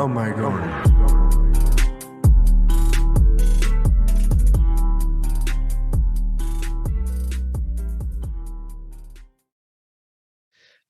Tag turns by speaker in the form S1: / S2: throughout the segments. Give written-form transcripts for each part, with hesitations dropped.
S1: Oh my God.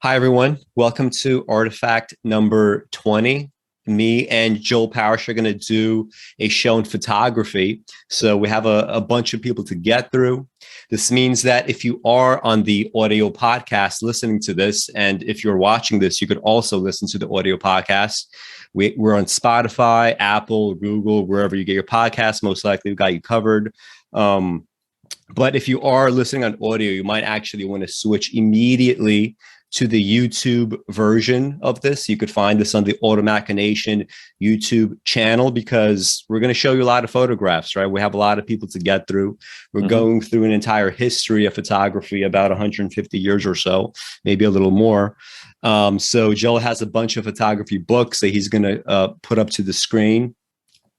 S2: Hi, everyone. Welcome to ArtiFact number 20. Me and Joel Parrish are going to do a show in photography. So we have a bunch of people to get through. This means that if you are on the audio podcast listening to this, and if you're watching this, you could also listen to the audio podcast. We're on Spotify, Apple, Google, wherever you get your podcasts. Most likely we've got you covered. But if you are listening on audio, you might actually want to switch immediately to the YouTube version of this. You could find this on the Automachination YouTube channel, because we're going to show you a lot of photographs, right? We have a lot of people to get through. We're going through an entire history of photography, about 150 years or so, maybe a little more. So Joel has a bunch of photography books that he's going to put up to the screen.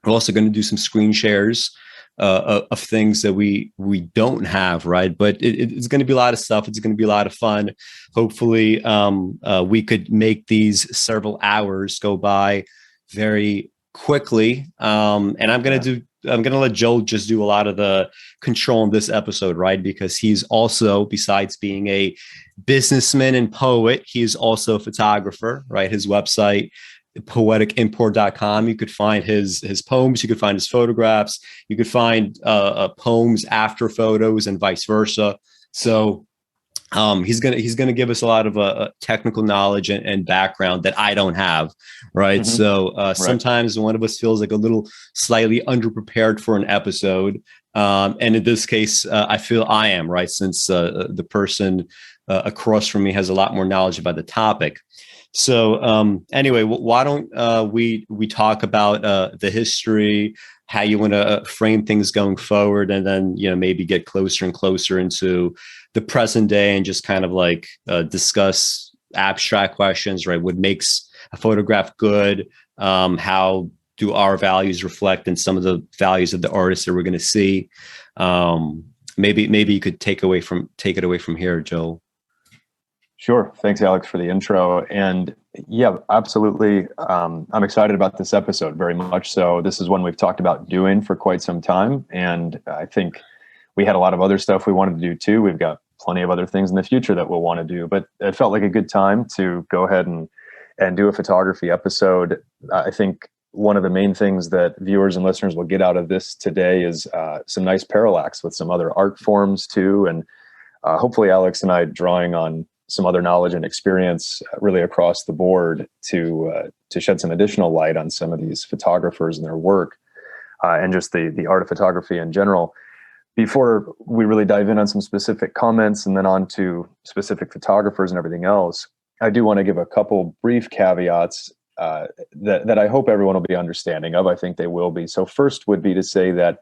S2: We're also going to do some screen shares of things that we don't have, right? But it's going to be a lot of stuff. It's going to be a lot of fun. Hopefully, we could make these several hours go by very quickly. And I'm going to let Joel just do a lot of the control in this episode, right? Because he's also, besides being a businessman and poet, he is also a photographer, right? His website, poeticimport.com. You could find his poems, you could find his photographs, you could find poems after photos and vice versa. So he's gonna give us a lot of technical knowledge and background that I don't have, right? So sometimes one of us feels like a little slightly underprepared for an episode, and in this case, I feel I am, right, since the person across from me has a lot more knowledge about the topic. So anyway, why don't we talk about the history, how you want to frame things going forward, and then maybe get closer and closer into the present day and just kind of like discuss abstract questions, right? What makes a photograph good? How do our values reflect in some of the values of the artists that we're going to see? Maybe you could take it away from here, Joel.
S3: Sure. Thanks, Alex, for the intro. And yeah, absolutely. I'm excited about this episode, very much so. This is one we've talked about doing for quite some time. And I think we had a lot of other stuff we wanted to do too. We've got plenty of other things in the future that we'll want to do. But it felt like a good time to go ahead and do a photography episode. I think one of the main things that viewers and listeners will get out of this today is some nice parallax with some other art forms too. And hopefully Alex and I drawing on some other knowledge and experience really across the board to shed some additional light on some of these photographers and their work, and just the art of photography in general. Before we really dive in on some specific comments and then on to specific photographers and everything else, I do want to give a couple brief caveats that I hope everyone will be understanding of. I think they will be. So first would be to say that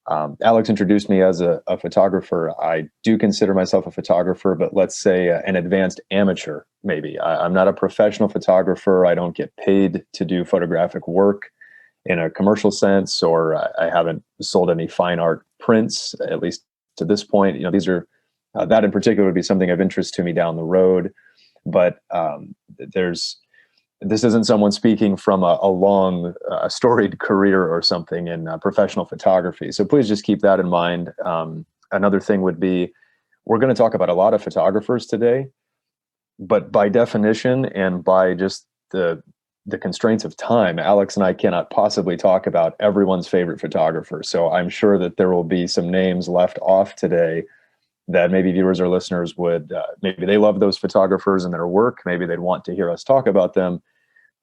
S3: Alex introduced me as a photographer. I do consider myself a photographer, but let's say an advanced amateur, maybe. I'm not a professional photographer. I don't get paid to do photographic work in a commercial sense, or I haven't sold any fine art prints, at least to this point. These are, that in particular would be something of interest to me down the road. But this isn't someone speaking from a long, storied career or something in professional photography. So please just keep that in mind. Another thing would be, we're going to talk about a lot of photographers today, but by definition and by just the constraints of time, Alex and I cannot possibly talk about everyone's favorite photographer. So I'm sure that there will be some names left off today that maybe viewers or listeners would, maybe they love those photographers and their work. Maybe they'd want to hear us talk about them.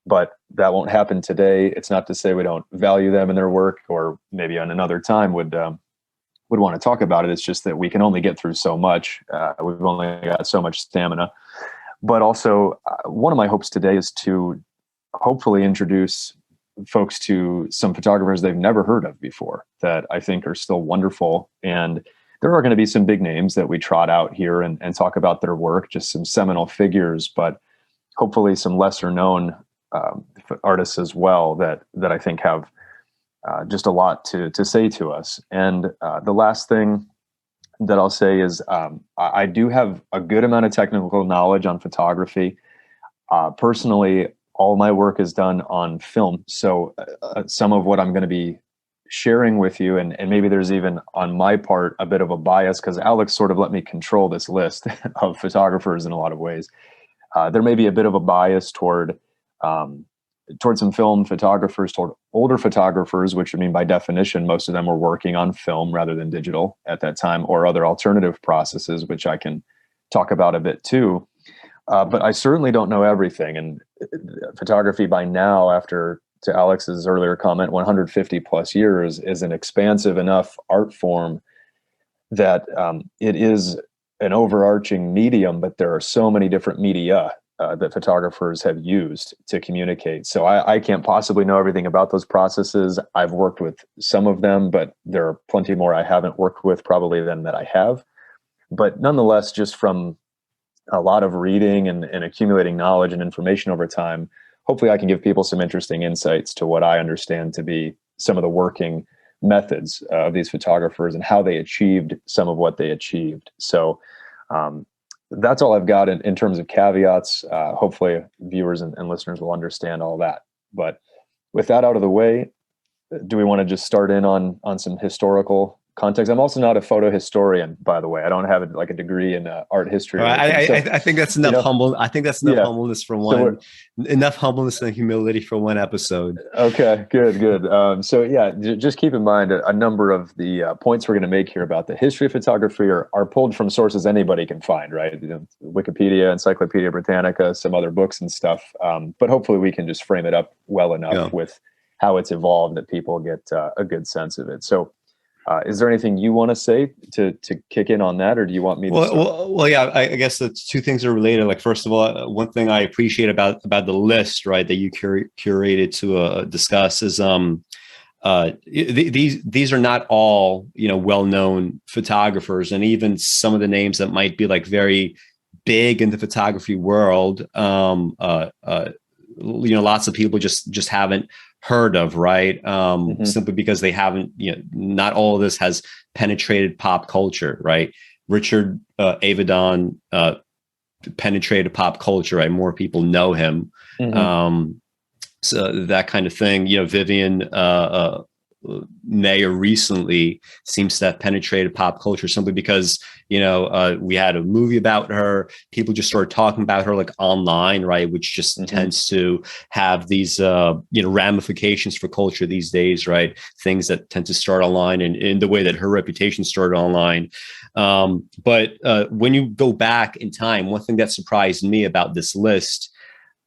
S3: But that won't happen today. It's not to say we don't value them and their work, or maybe on another time would want to talk about it. It's just that we can only get through so much. We've only got so much stamina. But also, one of my hopes today is to hopefully introduce folks to some photographers they've never heard of before that I think are still wonderful. And there are going to be some big names that we trot out here and talk about their work, just some seminal figures, but hopefully some lesser known artists as well that I think have just a lot to say to us. And the last thing that I'll say is I do have a good amount of technical knowledge on photography. Personally, all my work is done on film. So some of what I'm going to be sharing with you, and maybe there's even on my part a bit of a bias because Alex sort of let me control this list of photographers in a lot of ways. There may be a bit of a bias toward some film photographers, toward older photographers, which I mean by definition, most of them were working on film rather than digital at that time, or other alternative processes, which I can talk about a bit too. But I certainly don't know everything. And photography by now, after, to Alex's earlier comment, 150 plus years, is an expansive enough art form that it is an overarching medium, but there are so many different media that photographers have used to communicate. So I can't possibly know everything about those processes. I've worked with some of them, but there are plenty more I haven't worked with probably than that I have. But nonetheless, just from a lot of reading and accumulating knowledge and information over time, hopefully I can give people some interesting insights to what I understand to be some of the working methods of these photographers and how they achieved some of what they achieved. So that's all I've got in terms of caveats. Hopefully viewers and listeners will understand all that. But with that out of the way, do we want to just start in on some historical context? I'm also not a photo historian, by the way. I don't have like a degree in art history.
S2: I think that's enough I think that's enough humbleness for one. Enough humbleness and humility for one episode.
S3: Okay, good. So yeah, just keep in mind a number of the points we're going to make here about the history of photography are pulled from sources anybody can find, right? Wikipedia, Encyclopedia Britannica, some other books and stuff. But hopefully we can just frame it up well enough with how it's evolved that people get a good sense of it. So is there anything you want to say to kick in on that, or do you want me to
S2: Well, yeah, I guess the two things are related. Like, first of all, one thing I appreciate about the list, right, that you curated to discuss is these are not all, well-known photographers, and even some of the names that might be like very big in the photography world, lots of people just haven't heard of, right? Simply because they haven't, not all of this has penetrated pop culture, right? Richard Avedon penetrated pop culture, right? More people know him. So that kind of thing, Vivian Maier recently seems to have penetrated pop culture simply because, we had a movie about her. People just started talking about her like online, right? Which just tends to have these, ramifications for culture these days, right? Things that tend to start online and in the way that her reputation started online. But when you go back in time, one thing that surprised me about this list,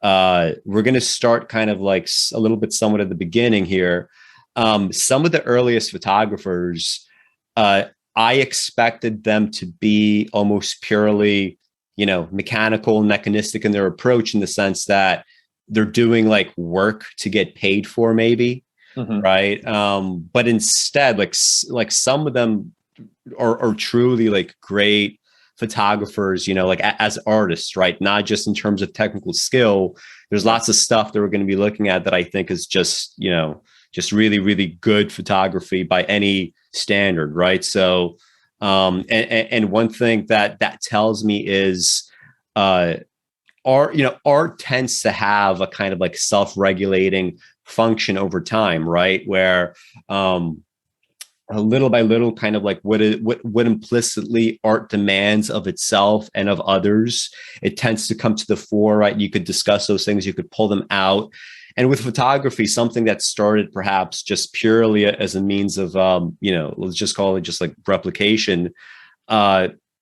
S2: we're going to start kind of like a little bit somewhat at the beginning here. Some of the earliest photographers, I expected them to be almost purely, mechanical and mechanistic in their approach, in the sense that they're doing like work to get paid for, maybe, right? But instead, like some of them are truly like great photographers, like as artists, right? Not just in terms of technical skill. There's lots of stuff that we're going to be looking at that I think is just, just really, really good photography by any standard, right? So, and one thing that tells me is, art tends to have a kind of like self-regulating function over time, right? Where, little by little, kind of like what implicitly art demands of itself and of others, it tends to come to the fore, right? You could discuss those things, you could pull them out. And with photography, something that started perhaps just purely as a means of, let's just call it just like replication,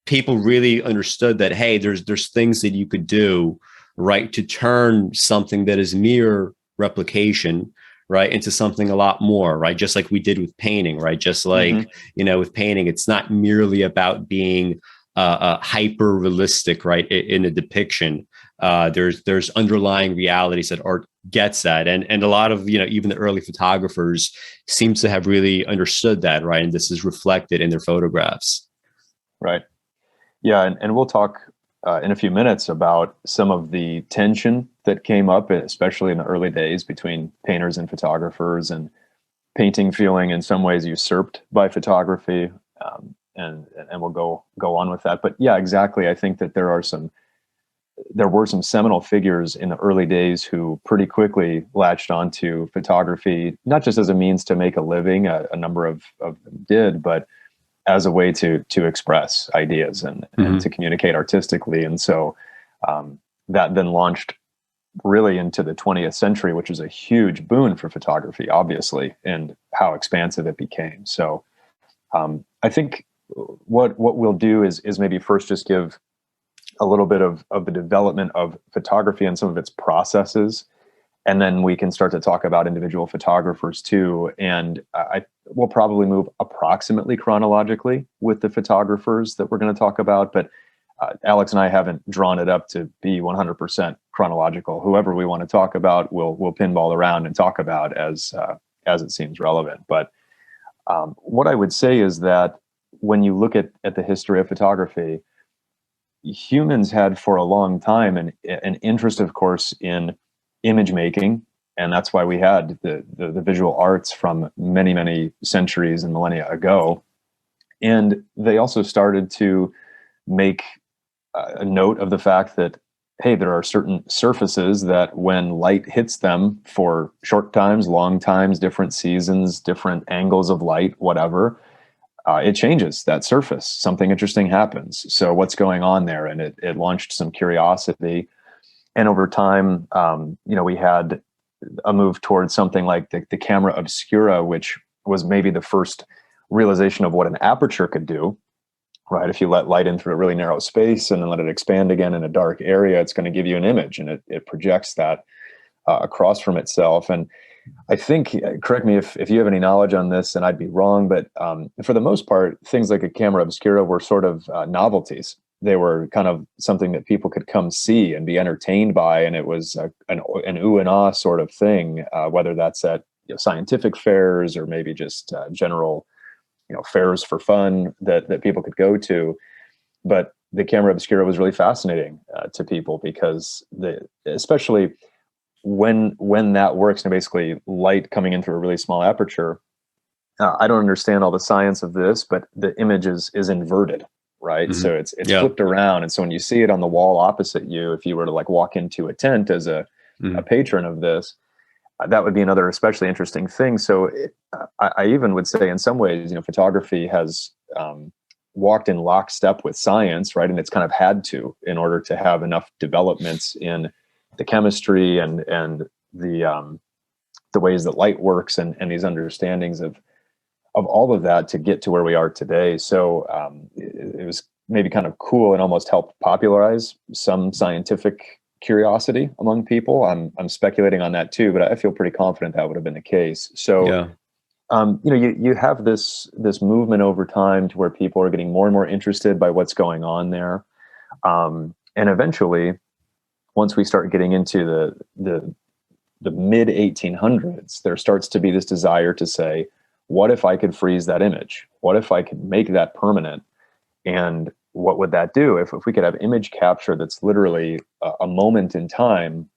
S2: people really understood that, hey, there's things that you could do, right, to turn something that is mere replication, right, into something a lot more, right? Just like we did with painting, right? Just like, with painting, it's not merely about being hyper realistic, right, in a depiction. There's underlying realities that art gets at, and a lot of, even the early photographers seem to have really understood that, right? And this is reflected in their photographs. Right.
S3: Yeah. And we'll talk in a few minutes about some of the tension that came up, especially in the early days, between painters and photographers, and painting feeling in some ways usurped by photography. And we'll go on with that. But yeah, exactly. I think that there are some there were some seminal figures in the early days who pretty quickly latched onto photography, not just as a means to make a living, a number of them did, but as a way to express ideas and to communicate artistically. And so that then launched really into the 20th century, which was a huge boon for photography, obviously, and how expansive it became. So I think what we'll do is maybe first just give a little bit of the development of photography and some of its processes. And then we can start to talk about individual photographers too. And I will probably move approximately chronologically with the photographers that we're going to talk about. But Alex and I haven't drawn it up to be 100% chronological. Whoever we want to talk about, we'll pinball around and talk about as it seems relevant. But what I would say is that when you look at the history of photography, humans had for a long time an interest, of course, in image making, and that's why we had the visual arts from many, many centuries and millennia ago. And they also started to make a note of the fact that, hey, there are certain surfaces that when light hits them for short times, long times, different seasons, different angles of light, whatever, it changes that surface. Something interesting happens. So what's going on there? And it launched some curiosity. And over time, we had a move towards something like the camera obscura, which was maybe the first realization of what an aperture could do, right? If you let light in through a really narrow space and then let it expand again in a dark area, it's going to give you an image, and it projects that across from itself. And I think, correct me if you have any knowledge on this, and I'd be wrong, but for the most part, things like a camera obscura were sort of novelties. They were kind of something that people could come see and be entertained by, and it was an ooh and ah sort of thing, whether that's at scientific fairs or maybe just general fairs for fun that people could go to. But the camera obscura was really fascinating to people because especially when that works, and basically light coming in through a really small aperture. I don't understand all the science of this, but the image is inverted, right? So it's flipped around. And so when you see it on the wall opposite you, if you were to like walk into a tent as a patron of this, that would be another especially interesting thing. So I even would say in some ways, photography has walked in lockstep with science, right? And it's kind of had to, in order to have enough developments in the chemistry and the ways that light works and these understandings of all of that to get to where we are today. So it was maybe kind of cool and almost helped popularize some scientific curiosity among people. I'm speculating on that too, but I feel pretty confident that would have been the case. So you have this movement over time to where people are getting more and more interested by what's going on there, and eventually, once we start getting into the mid 1800s, there starts to be this desire to say, what if I could freeze that image? What if I could make that permanent? And what would that do? If we could have image capture that's literally a moment in time,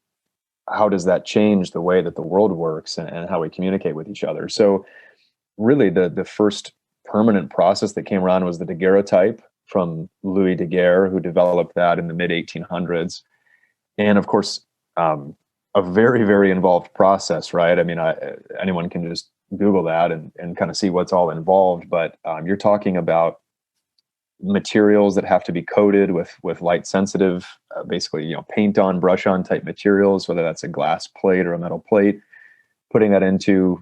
S3: how does that change the way that the world works and how we communicate with each other? So really the first permanent process that came around was the daguerreotype from Louis Daguerre, who developed that in the mid 1800s. And of course, a very, very involved process, right? I mean, anyone can just Google that and kind of see what's all involved. But you're talking about materials that have to be coated with light sensitive, basically, paint on, brush on type materials, whether that's a glass plate or a metal plate, putting that into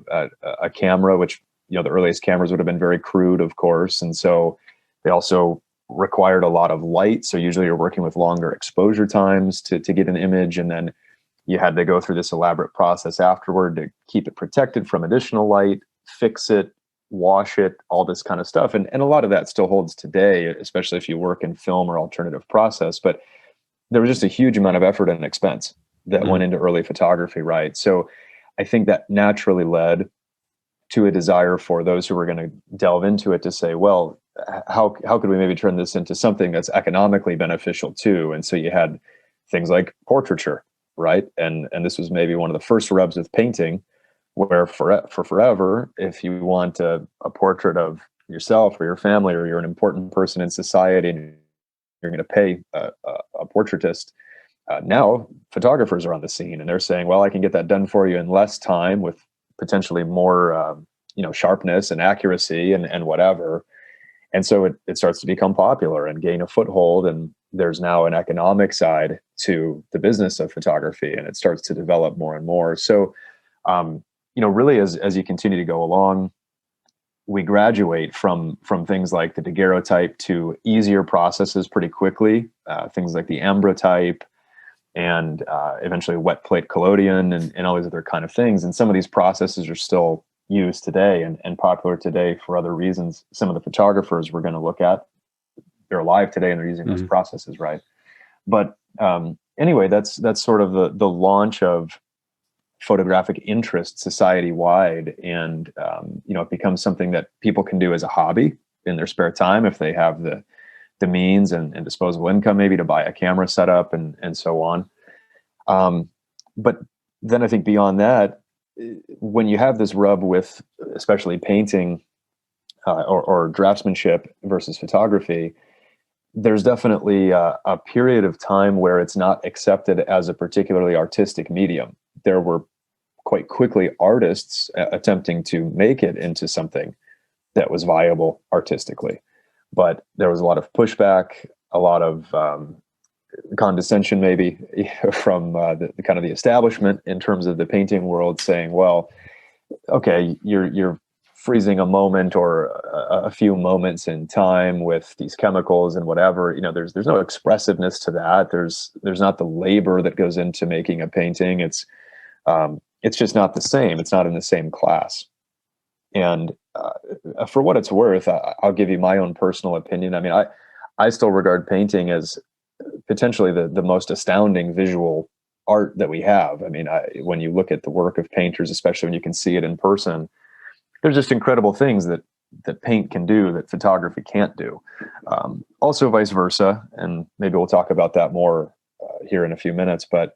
S3: a camera, which, the earliest cameras would have been very crude, of course. And so they also required a lot of light. So usually you're working with longer exposure times to get an image. And then you had to go through this elaborate process afterward to keep it protected from additional light, fix it, wash it, all this kind of stuff. And a lot of that still holds today, especially if you work in film or alternative process. But there was just a huge amount of effort and expense that went into early photography, right? So I think that naturally led to a desire for those who were going to delve into it to say, well, how could we maybe turn this into something that's economically beneficial too? And so you had things like portraiture, right? And this was maybe one of the first rubs with painting, where for forever, if you want a portrait of yourself or your family, or you're an important person in society and you're going to pay a portraitist, now photographers are on the scene, and they're saying, well, I can get that done for you in less time with potentially more sharpness and accuracy and whatever. And so it starts to become popular and gain a foothold, and there's now an economic side to the business of photography, and it starts to develop more and more. So really, as you continue to go along, we graduate from things like the daguerreotype to easier processes pretty quickly, things like the ambrotype and eventually wet plate collodion and all these other kind of things. And some of these processes are still used today and popular today for other reasons. Some of the photographers we're going to look at, they're alive today and they're using those processes, right? But anyway, that's sort of the launch of photographic interest society-wide, and it becomes something that people can do as a hobby in their spare time if they have the means and disposable income maybe to buy a camera setup and so on. But then I think beyond that, when you have this rub with especially painting or draftsmanship versus photography, there's definitely a period of time where it's not accepted as a particularly artistic medium. There were quite quickly artists attempting to make it into something that was viable artistically. But there was a lot of pushback, a lot of condescension maybe from the kind of the establishment in terms of the painting world, saying, well, okay, you're freezing a moment or a few moments in time with these chemicals and whatever. There's no expressiveness to that. There's not the labor that goes into making a painting. It's just not the same. It's not in the same class. And for what it's worth, I'll give you my own personal opinion. I mean, I still regard painting as potentially the most astounding visual art that we have. I mean, when you look at the work of painters, especially when you can see it in person, there's just incredible things that paint can do that photography can't do. Also vice versa, and maybe we'll talk about that more here in a few minutes. But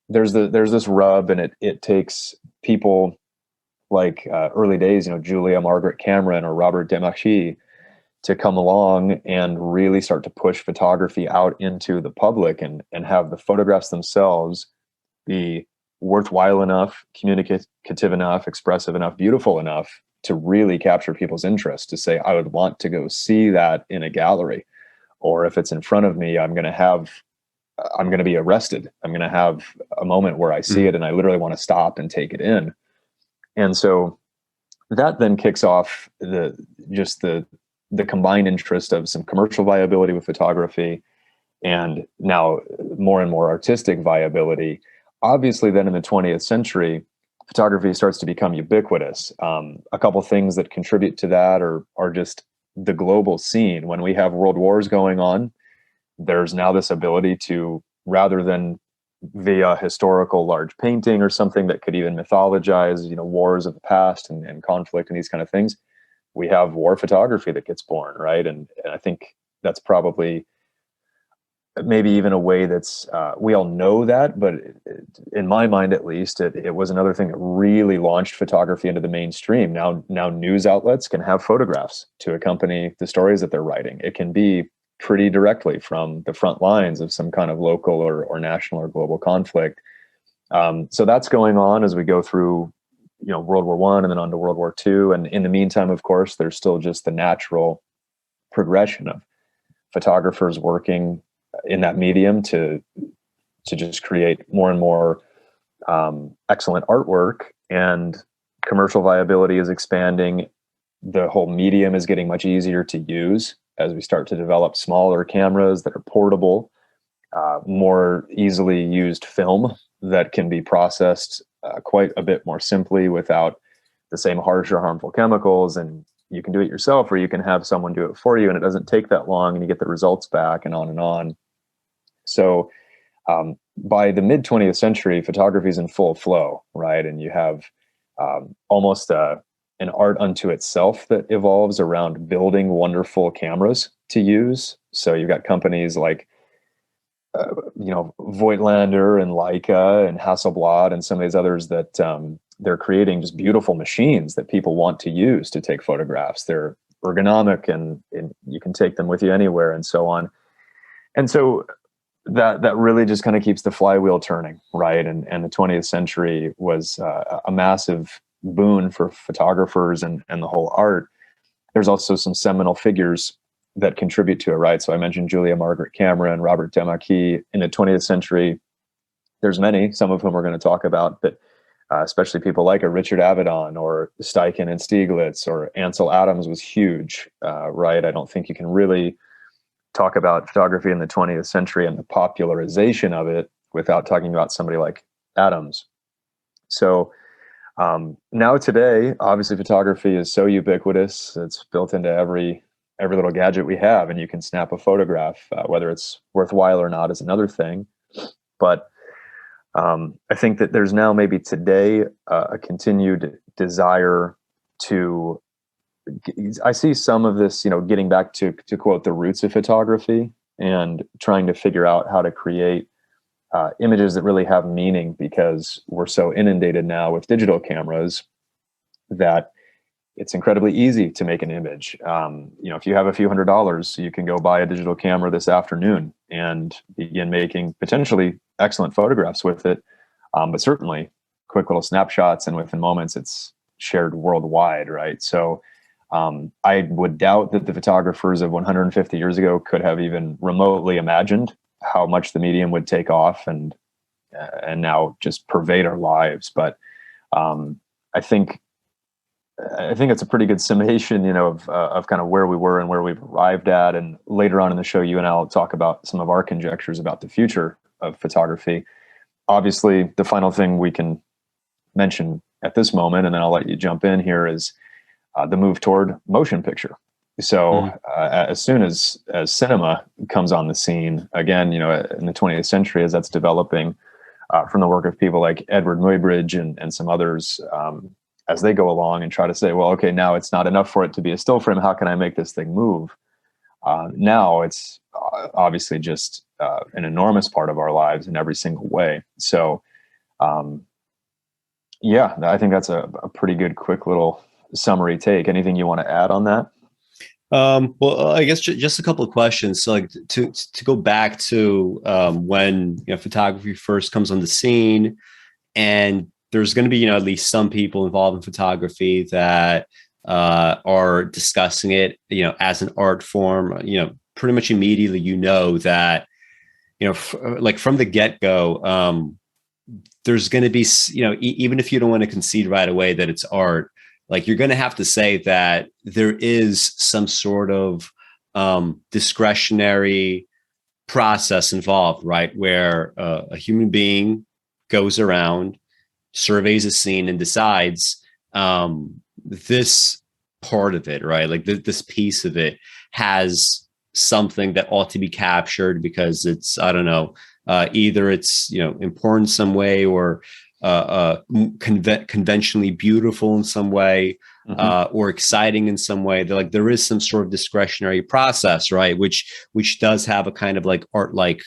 S3: there's this rub, and it takes people like early days, Julia Margaret Cameron or Robert Demachy, to come along and really start to push photography out into the public and have the photographs themselves be worthwhile enough, communicative enough, expressive enough, beautiful enough to really capture people's interest, to say, I would want to go see that in a gallery. Or if it's in front of me, I'm going to be arrested. I'm going to have a moment where I see it and I literally want to stop and take it in. And so that then kicks off the combined interest of some commercial viability with photography, and now more and more artistic viability. Obviously, then in the 20th century, photography starts to become ubiquitous. A couple things that contribute to that are just the global scene. When we have world wars going on, there's now this ability to, rather than via historical large painting or something that could even mythologize, wars of the past and conflict and these kind of things, we have war photography that gets born, right? And I think that's probably maybe even a way that's, we all know that, but in my mind, at least, it was another thing that really launched photography into the mainstream. Now news outlets can have photographs to accompany the stories that they're writing. It can be pretty directly from the front lines of some kind of local or national or global conflict. So that's going on as we go through, World War I and then on to World War II. And in the meantime, of course, there's still just the natural progression of photographers working in that medium to just create more and more excellent artwork, and commercial viability is expanding. The whole medium is getting much easier to use as we start to develop smaller cameras that are portable, more easily used film that can be processed quite a bit more simply without the same harsh or harmful chemicals. And you can do it yourself, or you can have someone do it for you, and it doesn't take that long, and you get the results back, and on and on. So by the mid 20th century, photography is in full flow, right? And you have almost an art unto itself that evolves around building wonderful cameras to use. So you've got companies like, Voigtlander and Leica and Hasselblad and some of these others that they're creating just beautiful machines that people want to use to take photographs. They're ergonomic and you can take them with you anywhere and so on. And so that really just kind of keeps the flywheel turning, right? And the 20th century was a massive boon for photographers and the whole art. There's also some seminal figures that contribute to it, right? So I mentioned Julia Margaret Cameron, Robert Demachy. In the 20th century, there's many, some of whom we're going to talk about, but especially people like a Richard Avedon or Steichen and Stieglitz, or Ansel Adams was huge, right? I don't think you can really talk about photography in the 20th century and the popularization of it without talking about somebody like Adams. So now today, obviously photography is so ubiquitous. It's built into every little gadget we have, and you can snap a photograph. Whether it's worthwhile or not is another thing. But I think that there's now maybe today a continued desire to, I see some of this, getting back to quote the roots of photography and trying to figure out how to create images that really have meaning, because we're so inundated now with digital cameras that it's incredibly easy to make an image. If you have a few $100s, you can go buy a digital camera this afternoon and begin making potentially excellent photographs with it. But certainly quick little snapshots, and within moments it's shared worldwide, right? So I would doubt that the photographers of 150 years ago could have even remotely imagined how much the medium would take off and now just pervade our lives. But I think it's a pretty good summation, of kind of where we were and where we've arrived at. And later on in the show, you and I'll talk about some of our conjectures about the future of photography. Obviously, the final thing we can mention at this moment, and then I'll let you jump in here, is the move toward motion picture. So as soon as cinema comes on the scene, again, in the 20th century, as that's developing from the work of people like Edward Muybridge and some others, as they go along and try to say, well, okay, now it's not enough for it to be a still frame. How can I make this thing move? Now it's obviously just an enormous part of our lives in every single way. So, yeah, I think that's a pretty good, quick little summary take. Anything you want to add on that?
S2: Well, I guess just a couple of questions. So, like to go back to when photography first comes on the scene, and there's going to be at least some people involved in photography that are discussing it as an art form. Pretty much immediately that like from the get-go, there's going to be even if you don't want to concede right away that it's art, like you're going to have to say that there is some sort of discretionary process involved, right? Where a human being goes around, surveys a scene, and decides this part of it, right? Like this piece of it has something that ought to be captured because it's, I don't know, either it's important in some way, or conventionally beautiful in some way, or exciting in some way. That like there is some sort of discretionary process, right? Which does have a kind of like art-like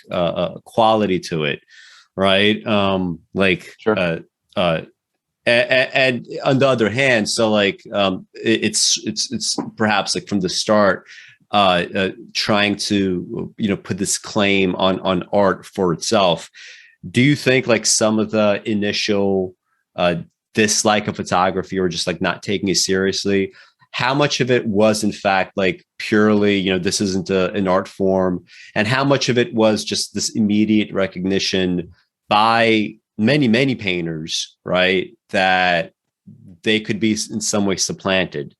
S2: quality to it, right? Sure. And on the other hand, so like it's perhaps like from the start trying to put this claim on art for itself. Do you think like some of the initial dislike of photography, or just like not taking it seriously, how much of it was in fact like purely this isn't an art form, and how much of it was just this immediate recognition by many painters, right, that they could be in some way supplanted?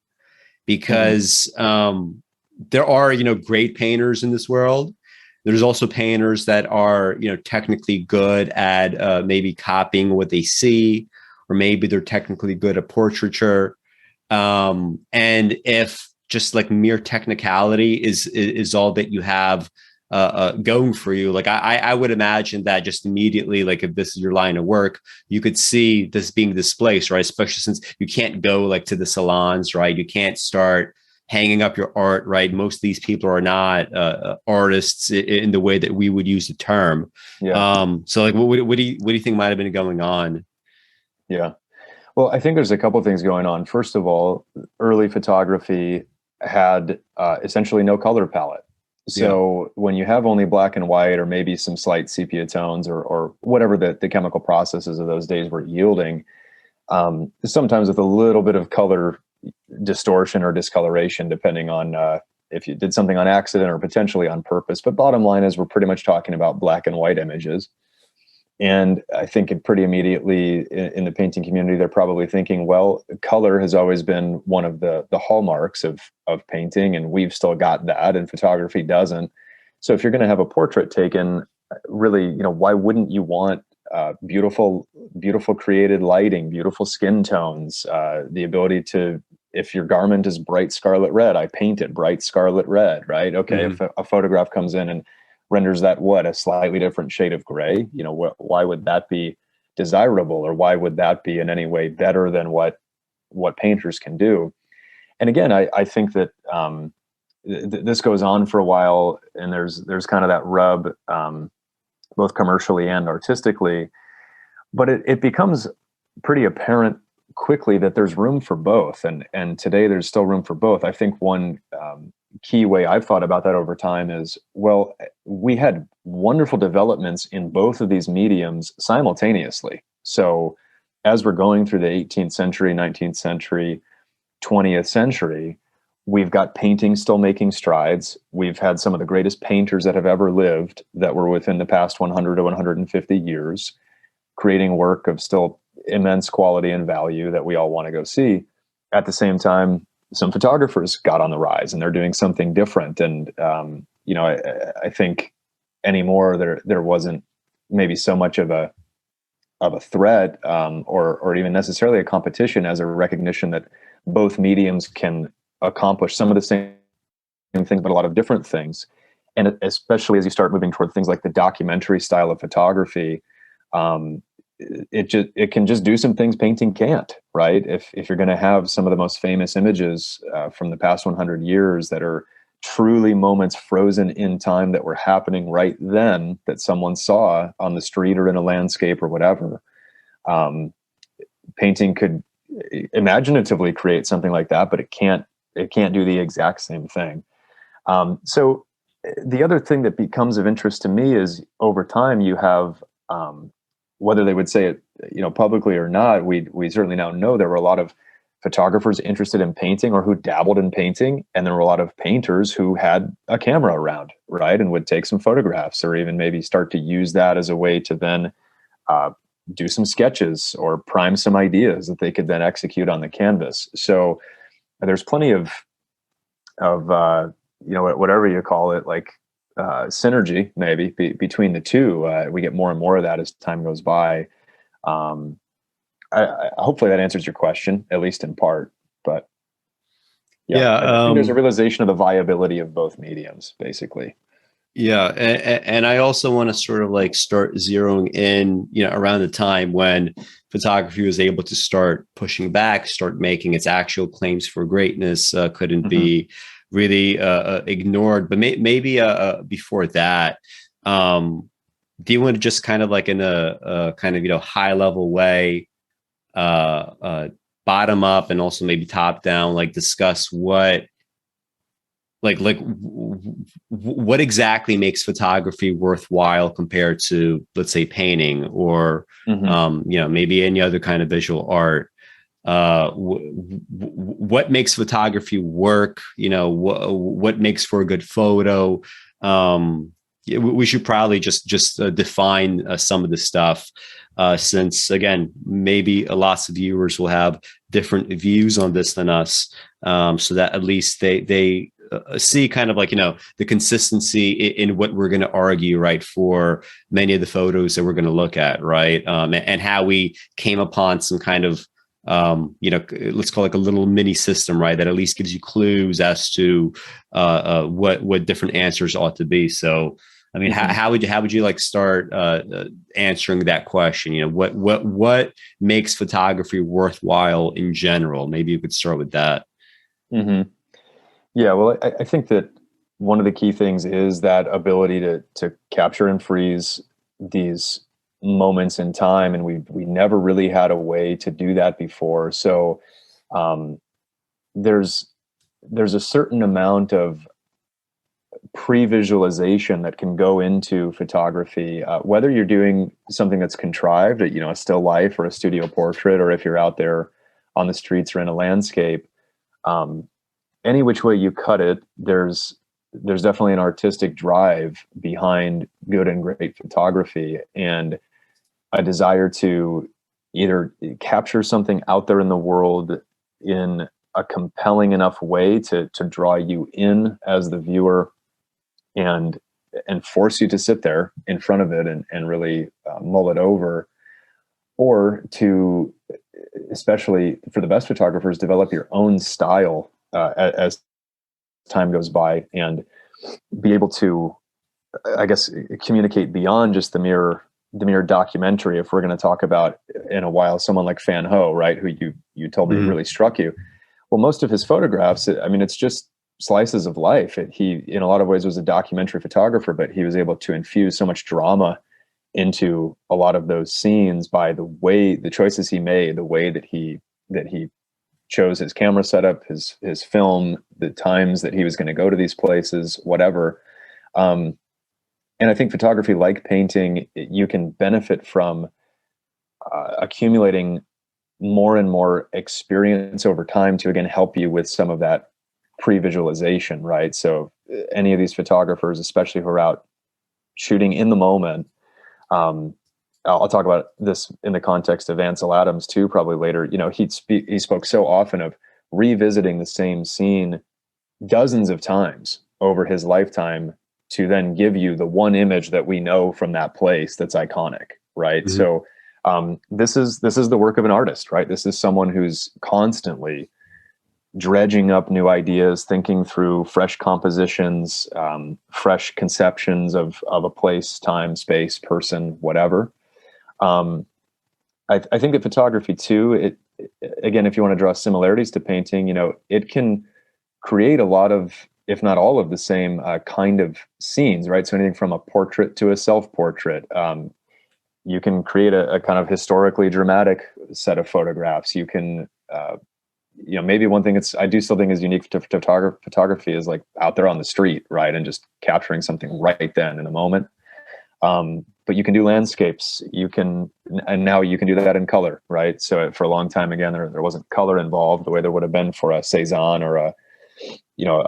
S2: Because there are great painters in this world. There's also painters that are technically good at maybe copying what they see, or maybe they're technically good at portraiture. And if just like mere technicality is all that you have going for you, like I would imagine that just immediately, like if this is your line of work, you could see this being displaced, right? Especially since you can't go like to the salons, right? You can't start hanging up your art, right? Most of these people are not artists in the way that we would use the term. Yeah. So like, what do you think might have been going on?
S3: Yeah. Well, I think there's a couple of things going on. First of all, early photography had essentially no color palette.
S2: Yeah.
S3: So when you have only black and white, or maybe some slight sepia tones, or whatever the chemical processes of those days were yielding, sometimes with a little bit of color distortion or discoloration, depending on if you did something on accident or potentially on purpose. But bottom line is, we're pretty much talking about black and white images. And I think it pretty immediately in the painting community, they're probably thinking, well, color has always been one of the hallmarks of painting, and we've still got that, and photography doesn't. So if you're going to have a portrait taken, really, why wouldn't you want beautiful created lighting, beautiful skin tones, the ability to, if your garment is bright scarlet red, I paint it bright scarlet red, right? Okay, if a photograph comes in and renders that a slightly different shade of gray, why would that be desirable, or why would that be in any way better than what painters can do? And again, I think that this goes on for a while, and there's kind of that rub, both commercially and artistically, but it becomes pretty apparent quickly that there's room for both, and today there's still room for both. I think one key way I've thought about that over time is, well, we had wonderful developments in both of these mediums simultaneously. So as we're going through the 18th century, 19th century, 20th century, we've got painting still making strides. We've had some of the greatest painters that have ever lived that were within the past 100 to 150 years, creating work of still immense quality and value that we all want to go see. At the same time, some photographers got on the rise, and they're doing something different. And I think anymore there wasn't maybe so much of a threat, or even necessarily a competition, as a recognition that both mediums can accomplish some of the same things, but a lot of different things. And especially as you start moving toward things like the documentary style of photography, it can just do some things painting can't, right? If you're going to have some of the most famous images from the past 100 years that are truly moments frozen in time that were happening right then, that someone saw on the street or in a landscape or whatever, painting could imaginatively create something like that, but it can't do the exact same thing. So the other thing that becomes of interest to me is, over time you have, whether they would say it, publicly or not, we certainly now know there were a lot of photographers interested in painting or who dabbled in painting, and there were a lot of painters who had a camera around, right, and would take some photographs, or even maybe start to use that as a way to then do some sketches or prime some ideas that they could then execute on the canvas. So there's plenty of whatever you call it, like synergy maybe between the two. We get more and more of that as time goes by. Hopefully that answers your question, at least in part. But yeah, I think there's a realization of the viability of both mediums, basically.
S2: Yeah, and I also want to sort of like start zeroing in, around the time when photography was able to start pushing back, start making its actual claims for greatness, couldn't be really ignored. But maybe before that, do you want to just kind of like in a kind of high level way, bottom up and also maybe top down, like discuss what what exactly makes photography worthwhile compared to, let's say, painting or maybe any other kind of visual art? What makes photography work? What makes for a good photo? We should probably just define some of the stuff, since again, maybe lots of viewers will have different views on this than us, so that at least they see kind of like the consistency in what we're going to argue, right, for many of the photos that we're going to look at, right, and how we came upon some kind of let's call it like a little mini system, right, that at least gives you clues as to what different answers ought to be. So I mean, how would you like start answering that question? What makes photography worthwhile in general? Maybe you could start with that.
S3: Yeah, well, I think that one of the key things is that ability to capture and freeze these moments in time, and we never really had a way to do that before. So there's a certain amount of pre-visualization that can go into photography, whether you're doing something that's contrived, a still life or a studio portrait, or if you're out there on the streets or in a landscape. Any which way you cut it, there's definitely an artistic drive behind good and great photography, and a desire to either capture something out there in the world in a compelling enough way to draw you in as the viewer, and force you to sit there in front of it and really mull it over, or to, especially for the best photographers, develop your own style as time goes by, and be able to, I guess, communicate beyond just the mere documentary. If we're going to talk about in a while someone like Fan Ho, right, who you told me really struck you. Well, most of his photographs, I mean, it's just slices of life. He, in a lot of ways, was a documentary photographer, but he was able to infuse so much drama into a lot of those scenes by the choices he made, the way that he chose his camera setup, his film, the times that he was going to go to these places, whatever. And I think photography, like painting, you can benefit from accumulating more and more experience over time to, again, help you with some of that pre-visualization, right? So any of these photographers, especially who are out shooting in the moment, I'll talk about this in the context of Ansel Adams too, probably later. He spoke so often of revisiting the same scene dozens of times over his lifetime to then give you the one image that we know from that place that's iconic, right? Mm-hmm. So this is the work of an artist, right? This is someone who's constantly dredging up new ideas, thinking through fresh compositions, fresh conceptions of a place, time, space, person, whatever. I think that photography too, again, if you want to draw similarities to painting, it can create a lot of, if not all of the same kind of scenes, right? So anything from a portrait to a self-portrait. You can create a kind of historically dramatic set of photographs. You can, maybe one thing I do still think is unique to photography is like out there on the street, right? And just capturing something right then in the moment. But you can do landscapes. And now you can do that in color, right? So for a long time, again, there wasn't color involved the way there would have been for a Cezanne or a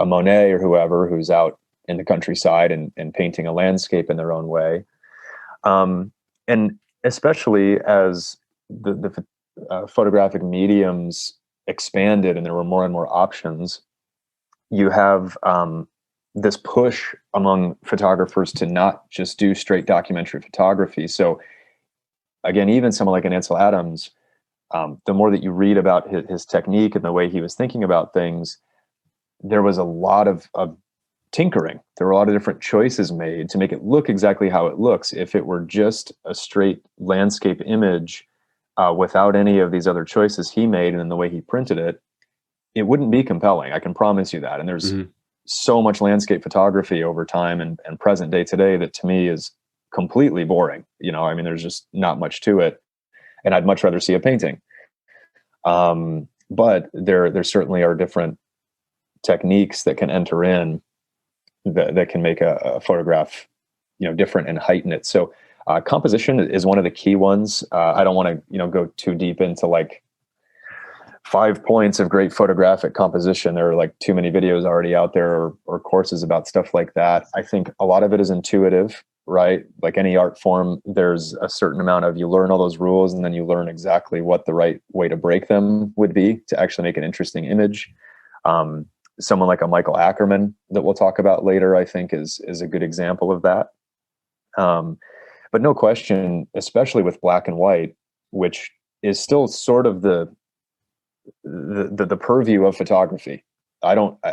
S3: Monet or whoever who's out in the countryside and painting a landscape in their own way. And especially as the photographic mediums expanded and there were more and more options, you have this push among photographers to not just do straight documentary photography. So again, even someone like an Ansel Adams, the more that you read about his technique and the way he was thinking about things, there was a lot of tinkering. There were a lot of different choices made to make it look exactly how it looks. If it were just a straight landscape image without any of these other choices he made and the way he printed it, it wouldn't be compelling. I can promise you that. And there's so much landscape photography over time and present day today that to me is completely boring. There's just not much to it. And I'd much rather see a painting. But there certainly are different techniques that can enter in that can make a photograph, different and heighten it. So composition is one of the key ones. I don't want to, go too deep into like 5 points of great photographic composition. There are like too many videos already out there or courses about stuff like that. I think a lot of it is intuitive, right? Like any art form, there's a certain amount of, you learn all those rules and then you learn exactly what the right way to break them would be to actually make an interesting image. Someone like a Michael Ackerman that we'll talk about later, I think is a good example of that. But no question, especially with black and white, which is still sort of the purview of photography.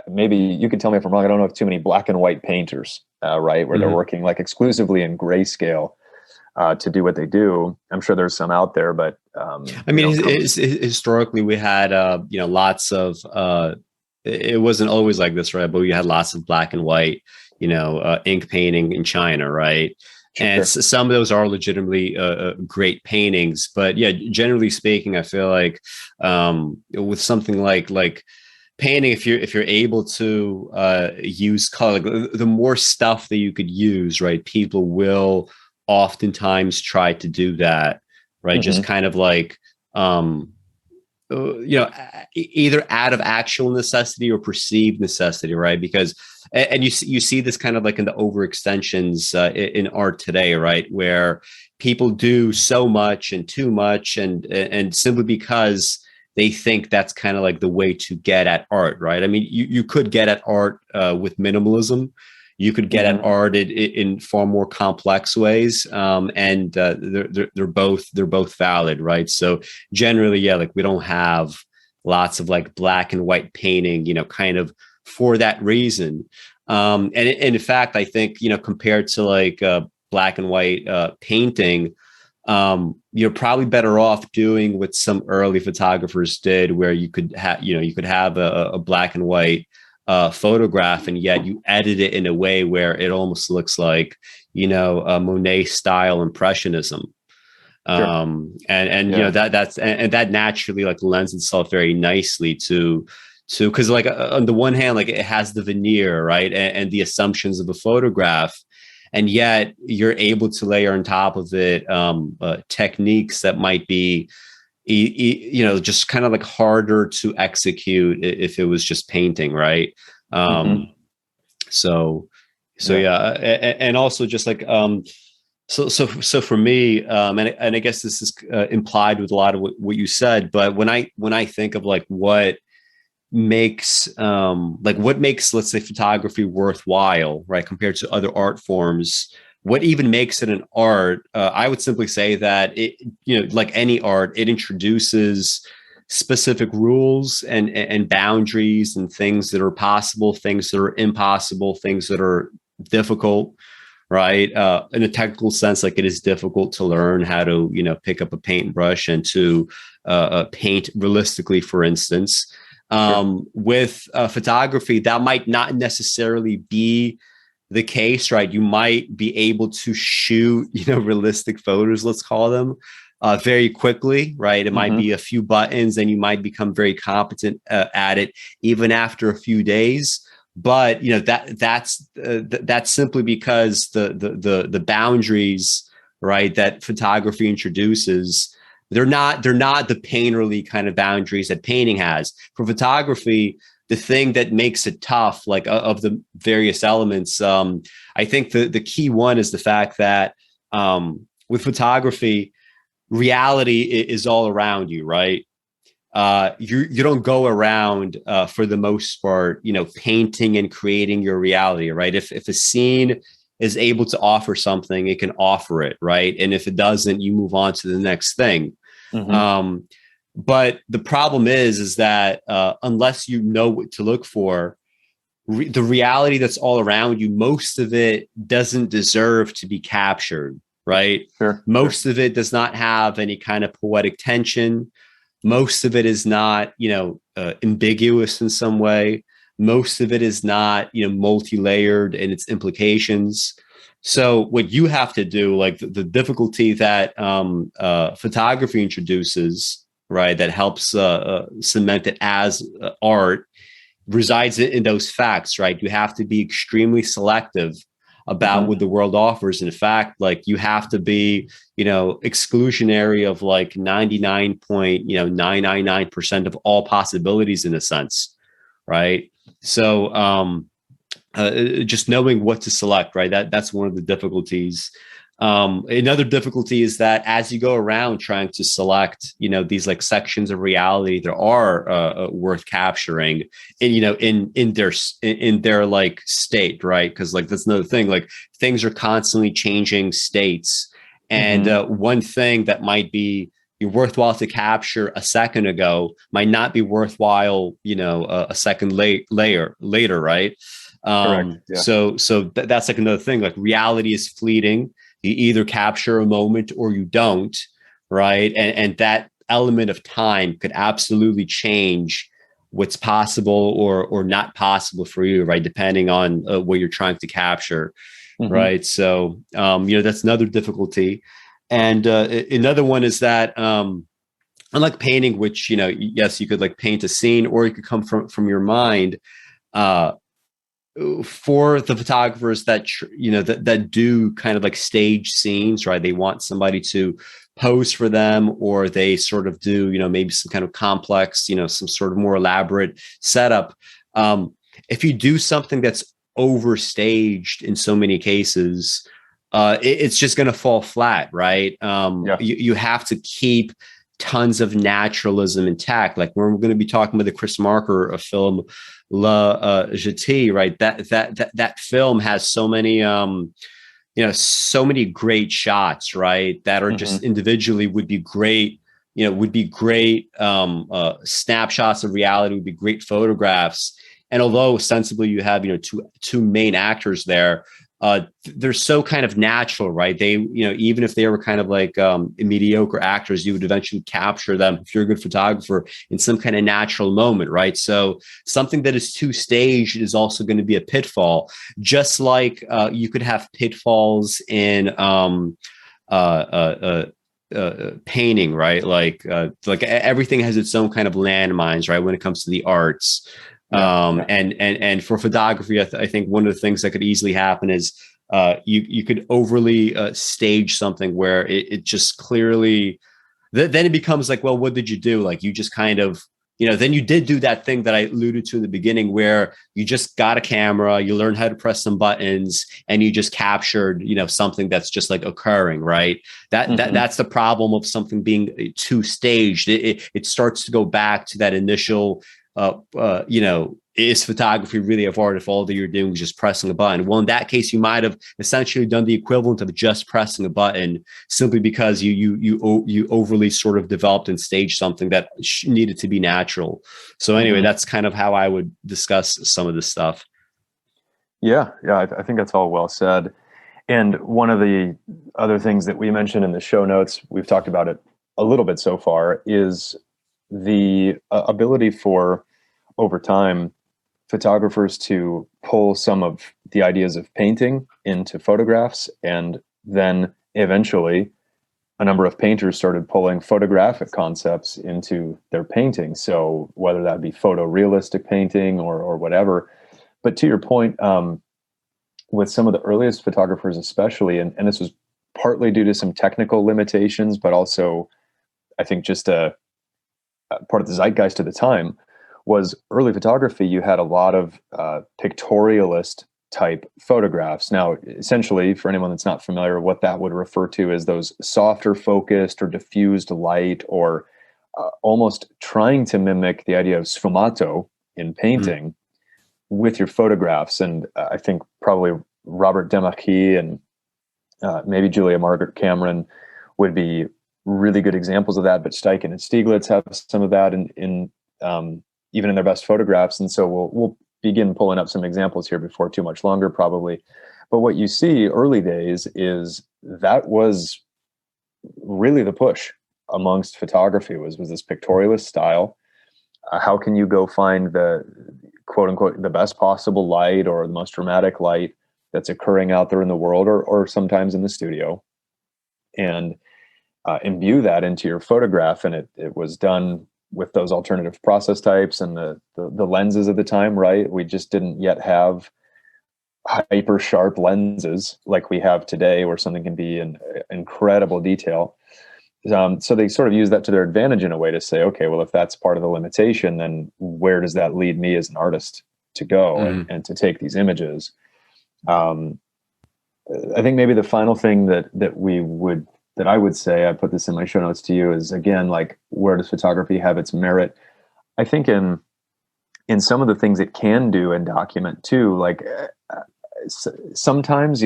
S3: Maybe you can tell me if I'm wrong. I don't know if too many black and white painters, right, where they're working like exclusively in grayscale to do what they do. I'm sure there's some out there, but
S2: historically we had lots of. It wasn't always like this, right? But we had lots of black and white, ink painting in China, right? Sure. And some of those are legitimately great paintings. But yeah, generally speaking, I feel like with something like painting, if you're able to use color, like, the more stuff that you could use, right? People will oftentimes try to do that, right? Just
S3: Mm-hmm.
S2: kind of like, either out of actual necessity or perceived necessity, right? Because, and you see this kind of like in the overextensions in art today, right? Where people do so much and too much, and simply because they think that's kind of like the way to get at art, right? I mean, you could get at art with minimalism. You could get at art in far more complex ways, and they're both valid, right? So generally, yeah, like we don't have lots of like black and white painting, kind of for that reason. And in fact, I think compared to like black and white painting, you're probably better off doing what some early photographers did, where you could have a black and white photograph, and yet you edit it in a way where it almost looks like a Monet style impressionism.
S3: Sure.
S2: And that naturally like lends itself very nicely to because like on the one hand, like it has the veneer, right, and the assumptions of a photograph, and yet you're able to layer on top of it techniques that might be just kind of like harder to execute if it was just painting, right? So yeah, and also just like so for me, and I guess this is implied with a lot of what you said, but when I think of like what makes let's say photography worthwhile, right, compared to other art forms, what even makes it an art, I would simply say that it, like any art, it introduces specific rules and boundaries and things that are possible, things that are impossible, things that are difficult, right? In a technical sense, like it is difficult to learn how to pick up a paintbrush and to paint realistically, for instance. With photography, that might not necessarily be the case, right? You might be able to shoot, realistic photos, let's call them, very quickly, right? It might be a few buttons, and you might become very competent at it even after a few days. But that's simply because the boundaries, right, that photography introduces, they're not the painterly kind of boundaries that painting has. For photography, the thing that makes it tough, like of the various elements, I think the key one is the fact that with photography, reality is all around you, right? You don't go around for the most part, painting and creating your reality, right? If a scene is able to offer something, it can offer it, right? And if it doesn't, you move on to the next thing. But the problem is that unless you know what to look for, the reality that's all around you, most of it doesn't deserve to be captured, right? Most of it does not have any kind of poetic tension. Most of it is not, ambiguous in some way. Most of it is not, multi-layered in its implications. So what you have to do, like the difficulty that photography introduces, right, that helps cement it as art, resides in those facts, right? You have to be extremely selective about what the world offers. In fact, like you have to be, exclusionary of like 99.999% of all possibilities in a sense, right? So just knowing what to select, right? That's one of the difficulties. Another difficulty is that as you go around trying to select, these like sections of reality that are worth capturing, and in their like state, right? Because like that's another thing. Like things are constantly changing states, and one thing that might be worthwhile to capture a second ago might not be worthwhile, a second later, right? So that's like another thing. Like reality is fleeting. You either capture a moment or you don't, right? And that element of time could absolutely change what's possible or not possible for you, right? Depending on what you're trying to capture, right? So, that's another difficulty. And another one is that unlike painting, which, yes, you could like paint a scene, or you could come from your mind. For the photographers that that do kind of like stage scenes, right? They want somebody to pose for them, or they sort of do, maybe some kind of complex, some sort of more elaborate setup. If you do something that's overstaged in so many cases, it's just going to fall flat, right? You have to keep tons of naturalism intact. Like we're going to be talking about the Chris Marker film La Jetee, right? That film has so many so many great shots, right? That are just individually would be great, snapshots of reality, would be great photographs. And although ostensibly you have, two main actors there, they're so kind of natural, right? They, even if they were kind of like mediocre actors, you would eventually capture them, if you're a good photographer, in some kind of natural moment, right? So something that is too staged is also going to be a pitfall, just like you could have pitfalls in painting, right? Like everything has its own kind of landmines, right? When it comes to the arts. And for photography, I think one of the things that could easily happen is you could overly stage something where it just clearly, then it becomes like, well, what did you do? Like you just kind of, then you did do that thing that I alluded to in the beginning, where you just got a camera, you learned how to press some buttons, and you just captured, something that's just like occurring, right? That's the problem of something being too staged. It starts to go back to that initial, is photography really of art if all that you're doing is just pressing a button? Well, in that case, you might have essentially done the equivalent of just pressing a button, simply because you overly sort of developed and staged something that needed to be natural. So anyway, that's kind of how I would discuss some of this stuff.
S3: Yeah, I think that's all well said. And one of the other things that we mentioned in the show notes, we've talked about it a little bit so far, is the ability for, over time, photographers to pull some of the ideas of painting into photographs. And then eventually a number of painters started pulling photographic concepts into their painting. So whether that be photorealistic painting or whatever. But to your point, with some of the earliest photographers especially, and this was partly due to some technical limitations, but also I think just part of the zeitgeist of the time, was early photography. You had a lot of pictorialist type photographs. Now, essentially, for anyone that's not familiar, what that would refer to is those softer focused or diffused light, or almost trying to mimic the idea of sfumato in painting with your photographs. And I think probably Robert Demachy and maybe Julia Margaret Cameron would be really good examples of that, but Steichen and Stieglitz have some of that in even in their best photographs. And so we'll begin pulling up some examples here before too much longer, probably. But what you see early days is that was really the push amongst photography was this pictorialist style. How can you go find the quote unquote the best possible light, or the most dramatic light that's occurring out there in the world, or sometimes in the studio, and imbue that into your photograph. And it was done with those alternative process types and the lenses of the time, right? We just didn't yet have hyper sharp lenses like we have today, where something can be in incredible detail. So they sort of use that to their advantage in a way to say, okay, well, if that's part of the limitation, then where does that lead me as an artist to go and to take these images? I think maybe the final thing that I would say, I put this in my show notes to you, is again, like, where does photography have its merit? I think in some of the things it can do and document too, like sometimes,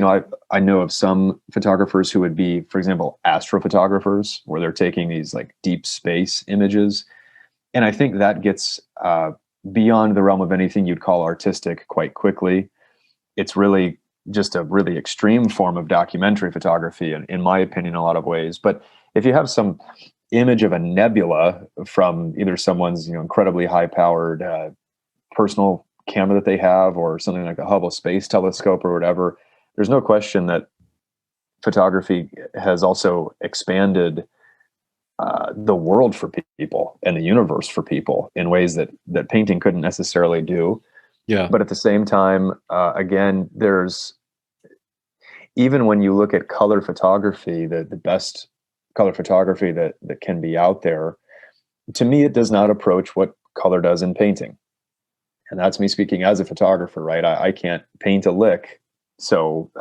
S3: I know of some photographers who would be, for example, astrophotographers, where they're taking these like deep space images. And I think that gets beyond the realm of anything you'd call artistic quite quickly. It's really just a really extreme form of documentary photography, in my opinion, in a lot of ways. But if you have some image of a nebula from either someone's incredibly high-powered personal camera that they have, or something like the Hubble Space Telescope or whatever, there's no question that photography has also expanded the world for people and the universe for people in ways that painting couldn't necessarily do.
S2: Yeah.
S3: But at the same time, again, there's, even when you look at color photography, the best color photography that can be out there, to me, it does not approach what color does in painting. And that's me speaking as a photographer, right? I can't paint a lick. So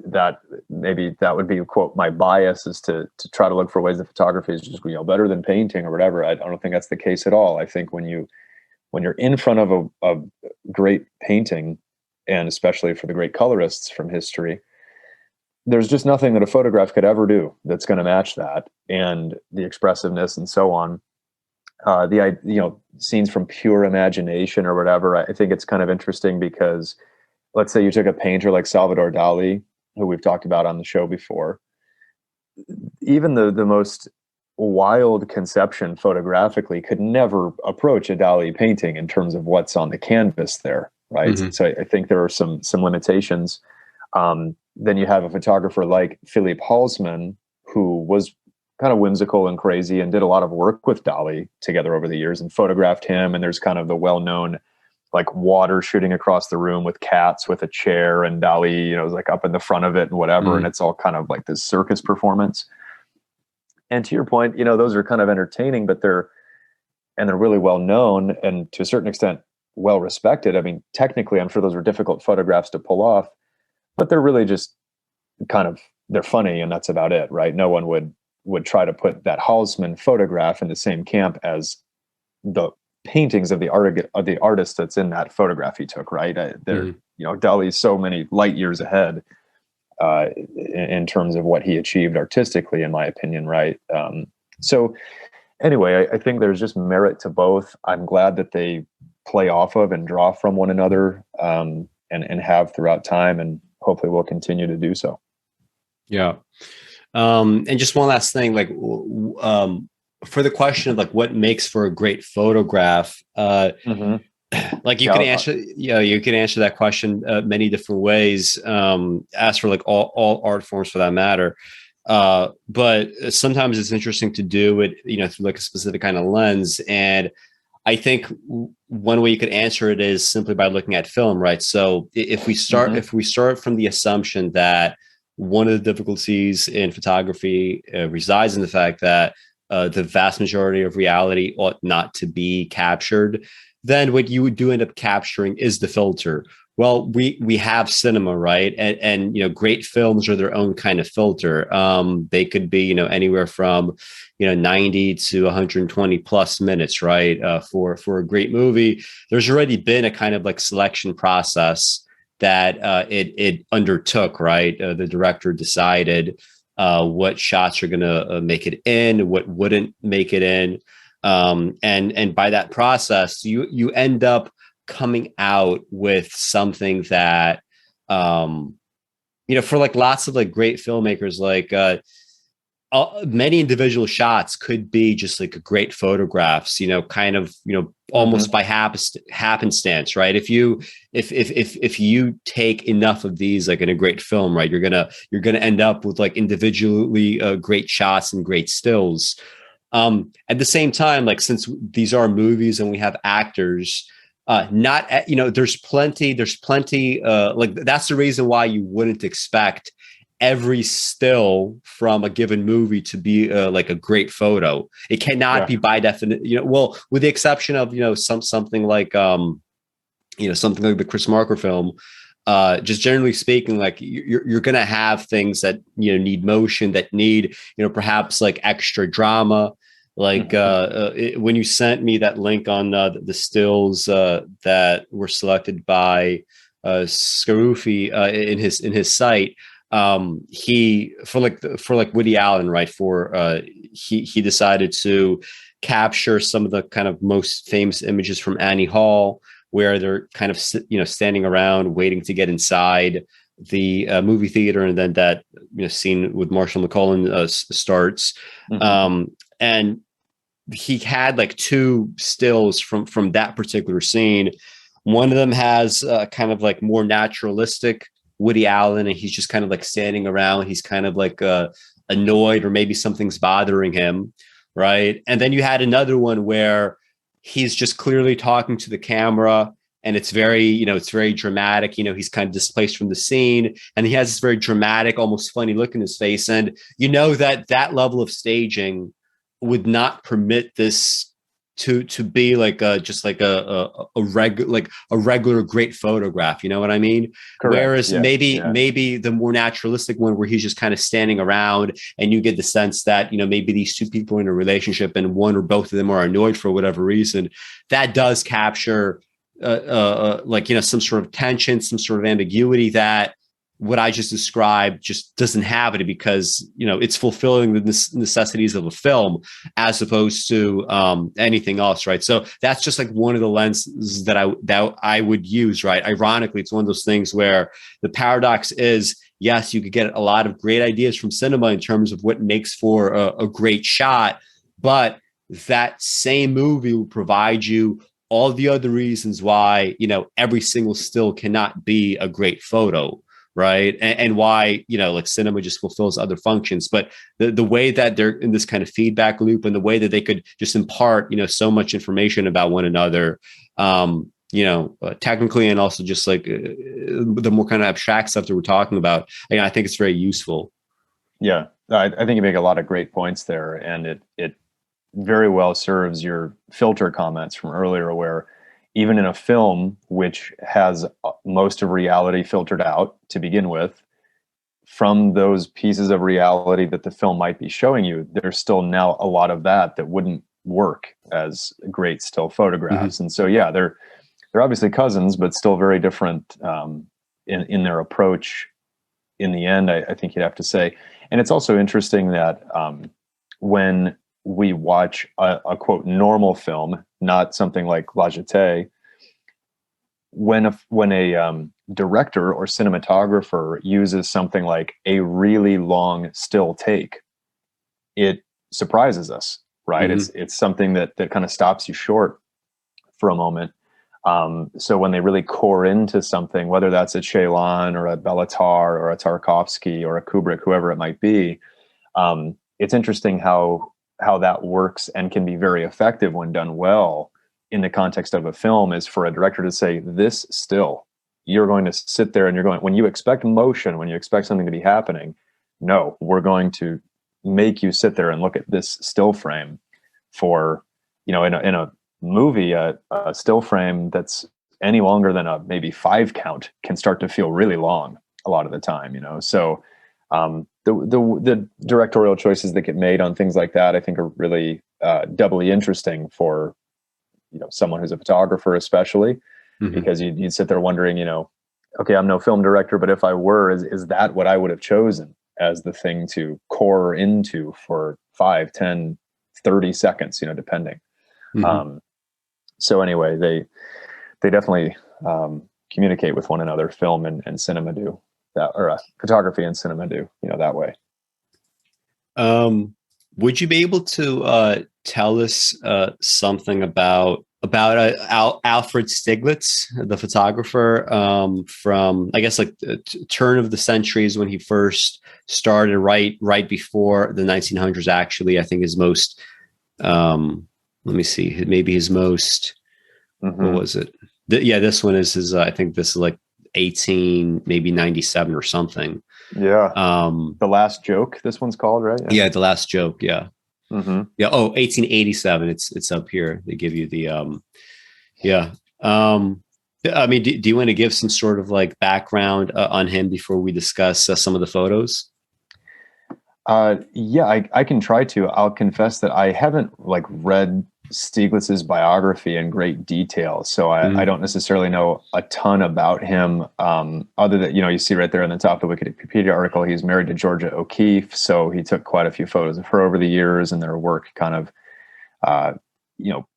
S3: that maybe that would be, quote, my bias is to try to look for ways that photography is just, better than painting or whatever. I don't think that's the case at all. I think when you're in front of a great painting, and especially for the great colorists from history, there's just nothing that a photograph could ever do that's going to match that, and the expressiveness and so on. Scenes from pure imagination or whatever. I think it's kind of interesting because, let's say you took a painter like Salvador Dali, who we've talked about on the show before. Even the most wild conception photographically could never approach a Dali painting in terms of what's on the canvas there, right? Mm-hmm. So I think there are some limitations. Then you have a photographer like Philippe Halsman, who was kind of whimsical and crazy and did a lot of work with Dali together over the years and photographed him. And there's kind of the well-known like water shooting across the room with cats with a chair, and Dali, is like up in the front of it and whatever. And it's all kind of like this circus performance. And to your point, those are kind of entertaining, but they're really well known and to a certain extent well respected. I mean, technically, I'm sure those are difficult photographs to pull off, but they're really just they're funny, and that's about it, right? No one would try to put that Halsman photograph in the same camp as the paintings of the artist that's in that photograph he took, right? Dali's so many light years ahead in terms of what he achieved artistically, in my opinion, right? So anyway, I think there's just merit to both. I'm glad that they play off of and draw from one another, and have throughout time, and hopefully will continue to do so.
S2: Yeah. And just one last thing, like, for the question of like what makes for a great photograph,
S3: Mm-hmm.
S2: like you can answer that question many different ways. Ask for like all art forms for that matter. But sometimes it's interesting to do it, through like a specific kind of lens. And I think one way you could answer it is simply by looking at film, right? So if we start from the assumption that one of the difficulties in photography resides in the fact that the vast majority of reality ought not to be captured, then what you do end up capturing is the filter. Well, we have cinema, right? And great films are their own kind of filter. They could be, anywhere from, 90 to 120 plus minutes, right? For a great movie, there's already been a kind of like selection process that it undertook, right? The director decided what shots are going to make it in, what wouldn't make it in. And by that process, you end up coming out with something that, for like lots of like great filmmakers, like many individual shots could be just like great photographs, almost by happenstance, right? If you take enough of these, like in a great film, right, you're gonna end up with like individually great shots and great stills. At the same time, like, since these are movies and we have actors, there's plenty, like, that's the reason why you wouldn't expect every still from a given movie to be like a great photo. It cannot be by definition, well, with the exception of, something like, something like the Chris Marker film. Just generally speaking, like you're going to have things that, need motion, that need, perhaps like extra drama. Like when you sent me that link on the stills that were selected by Scarufi in his site, he for Woody Allen, right? He decided to capture some of the kind of most famous images from Annie Hall, where they're kind of standing around waiting to get inside the movie theater, and then that scene with Marshall McLuhan starts. And he had like two stills from that particular scene. One of them has kind of like more naturalistic Woody Allen, and he's just kind of like standing around. He's kind of like annoyed, or maybe something's bothering him. right? And then you had another one where he's just clearly talking to the camera, and it's very, it's very dramatic. He's kind of displaced from the scene, and he has this very dramatic, almost funny look in his face. And that level of staging would not permit this to be like just like a regular great photograph. You know what I mean?
S3: Correct.
S2: Whereas
S3: Yes.
S2: maybe the more naturalistic one, where he's just kind of standing around, and you get the sense that maybe these two people are in a relationship, and one or both of them are annoyed for whatever reason, that does capture some sort of tension, some sort of ambiguity that what I just described just doesn't have it, because it's fulfilling the necessities of a film as opposed to anything else, right? So that's just like one of the lenses that I would use, right? Ironically, it's one of those things where the paradox is, yes, you could get a lot of great ideas from cinema in terms of what makes for a great shot, but that same movie will provide you all the other reasons why every single still cannot be a great photo, right? And why like cinema just fulfills other functions. But the way that they're in this kind of feedback loop, and the way that they could just impart so much information about one another, technically, and also just like the more kind of abstract stuff that we're talking about, I think it's very useful.
S3: Yeah, I think you make a lot of great points there, and it very well serves your filter comments from earlier, where even in a film which has most of reality filtered out to begin with, from those pieces of reality that the film might be showing you, there's still now a lot of that wouldn't work as great still photographs.
S2: Mm-hmm.
S3: And so, yeah, they're obviously cousins, but still very different in their approach in the end, I think you'd have to say. And it's also interesting that when we watch a quote normal film, not something like La Jetee, when a director or cinematographer uses something like a really long still take, it surprises us, right? Mm-hmm. It's something that kind of stops you short for a moment. So when they really core into something, whether that's a Ceylan or a Bellatar or a Tarkovsky or a Kubrick, whoever it might be, it's interesting how that works and can be very effective when done well in the context of a film, is for a director to say, this still, you're going to sit there and you're going, when you expect motion, when you expect something to be happening, no, we're going to make you sit there and look at this still frame for, in a movie, a still frame that's any longer than a maybe 5 count can start to feel really long a lot of the time, So the directorial choices that get made on things like that, I think, are really doubly interesting for someone who's a photographer, especially, mm-hmm. because you'd sit there wondering, okay, I'm no film director, but if I were, is that what I would have chosen as the thing to core into for 5, 10, 30 seconds, depending. Mm-hmm. So anyway, they definitely communicate with one another. Film and cinema do that, or photography and cinema do, that way.
S2: Would you be able to tell us something about Alfred Stieglitz, the photographer, from, I guess, like the turn of the centuries, when he first started, right before the 1900s, actually? I think his most, let me see, maybe his most, mm-hmm. What was it? This one is his, I think this is like 97 or something.
S3: Yeah. The Last Joke, this one's called, right?
S2: Yeah, The Last Joke. Yeah.
S3: Mm-hmm.
S2: Yeah. 1887. It's up here. They give you the, I mean, do you want to give some sort of like background on him before we discuss some of the photos?
S3: I can try to. I'll confess that I haven't read Stieglitz's biography in great detail, so I don't necessarily know a ton about him. Other than, you see right there on the top of the Wikipedia article, he's married to Georgia O'Keeffe, so he took quite a few photos of her over the years, and their work kind of,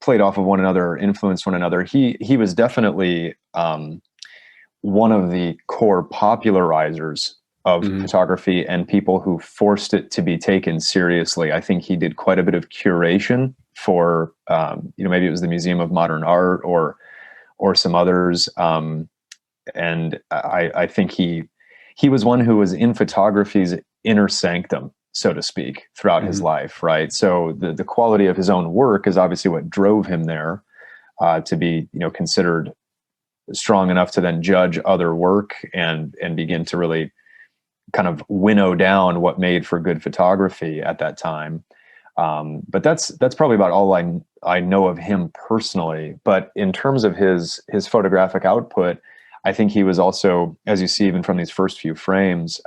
S3: played off of one another, influenced one another. He was definitely one of the core popularizers of photography and people who forced it to be taken seriously. I think he did quite a bit of curation for, maybe it was the Museum of Modern Art or some others. And I think he was one who was in photography's inner sanctum, so to speak, throughout his
S2: Mhm.
S3: life, right? So the quality of his own work is obviously what drove him there, to be, considered strong enough to then judge other work and begin to really kind of winnow down what made for good photography at that time. But that's probably about all I know of him personally. But in terms of his photographic output, I think he was also, as you see even from these first few frames,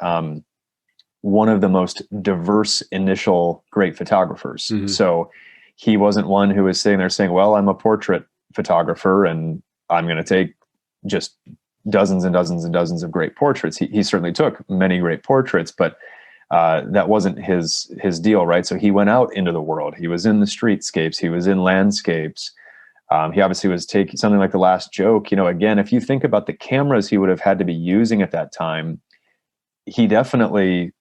S3: one of the most diverse initial great photographers.
S2: Mhm.
S3: So he wasn't one who was sitting there saying, well, I'm a portrait photographer and I'm going to take just dozens and dozens and dozens of great portraits. He certainly took many great portraits, but that wasn't his deal, right? So he went out into the world. He was in the streetscapes. He was in landscapes. He obviously was taking something like The Last Joke. Again, if you think about the cameras he would have had to be using at that time, he definitely,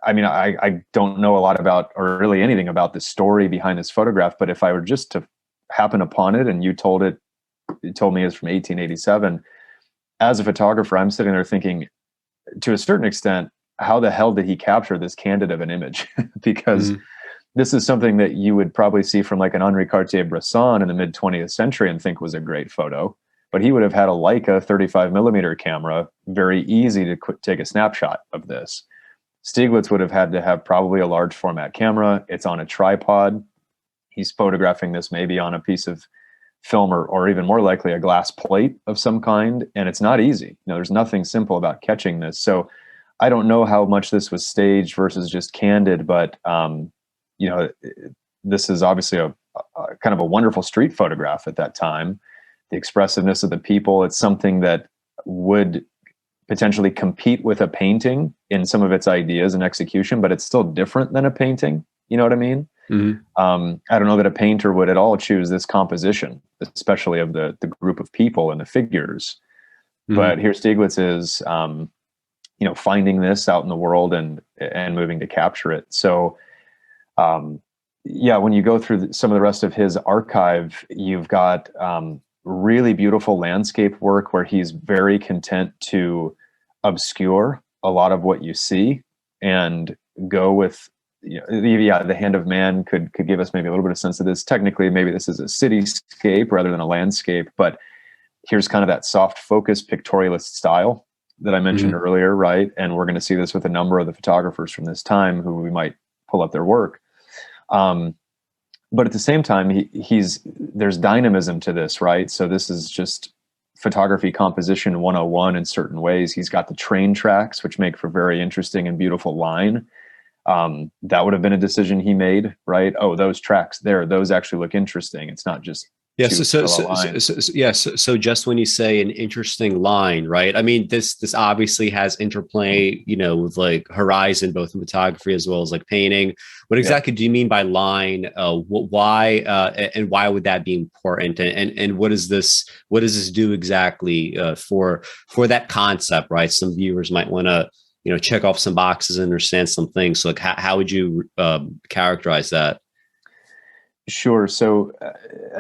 S3: I mean, I don't know a lot about, or really anything about the story behind this photograph, but if I were just to happen upon it and you told me it's from 1887, as a photographer, I'm sitting there thinking, to a certain extent, how the hell did he capture this candid of an image? Because
S2: Mhm.
S3: this is something that you would probably see from like an Henri Cartier-Bresson in the mid 20th century and think was a great photo. But he would have had a Leica 35 millimeter camera, very easy to take a snapshot of this. Stieglitz would have had to have probably a large format camera. It's on a tripod. He's photographing this maybe on a piece of film or even more likely a glass plate of some kind. And it's not easy. There's nothing simple about catching this. So I don't know how much this was staged versus just candid, but this is obviously a kind of a wonderful street photograph at that time. The expressiveness of the people, it's something that would potentially compete with a painting in some of its ideas and execution, but it's still different than a painting. You know what I mean?
S2: Mhm.
S3: I don't know that a painter would at all choose this composition, especially of the group of people and the figures.
S2: Mhm.
S3: But here Stieglitz is, finding this out in the world and moving to capture it. So, when you go through some of the rest of his archive, you've got really beautiful landscape work where he's very content to obscure a lot of what you see and go with, the hand of man could give us maybe a little bit of sense of this. Technically, maybe this is a cityscape rather than a landscape, but here's kind of that soft focus pictorialist style that I mentioned
S2: Mhm.
S3: earlier, right? And we're going to see this with a number of the photographers from this time who we might pull up their work. But at the same time, there's dynamism to this, right? So this is just photography composition 101 in certain ways. He's got the train tracks, which make for very interesting and beautiful line. That would have been a decision he made, right? Oh, those tracks there, those actually look interesting. It's not just
S2: Yeah.
S3: two parallel lines.
S2: So just when you say an interesting line, right? I mean, this obviously has interplay, with like horizon, both in photography as well as like painting. What
S3: Yeah.
S2: exactly do you mean by line? Why and why would that be important? And what does this do exactly for that concept, right? Some viewers might want to check off some boxes and understand some things. So like, how would you characterize that?
S3: Sure. So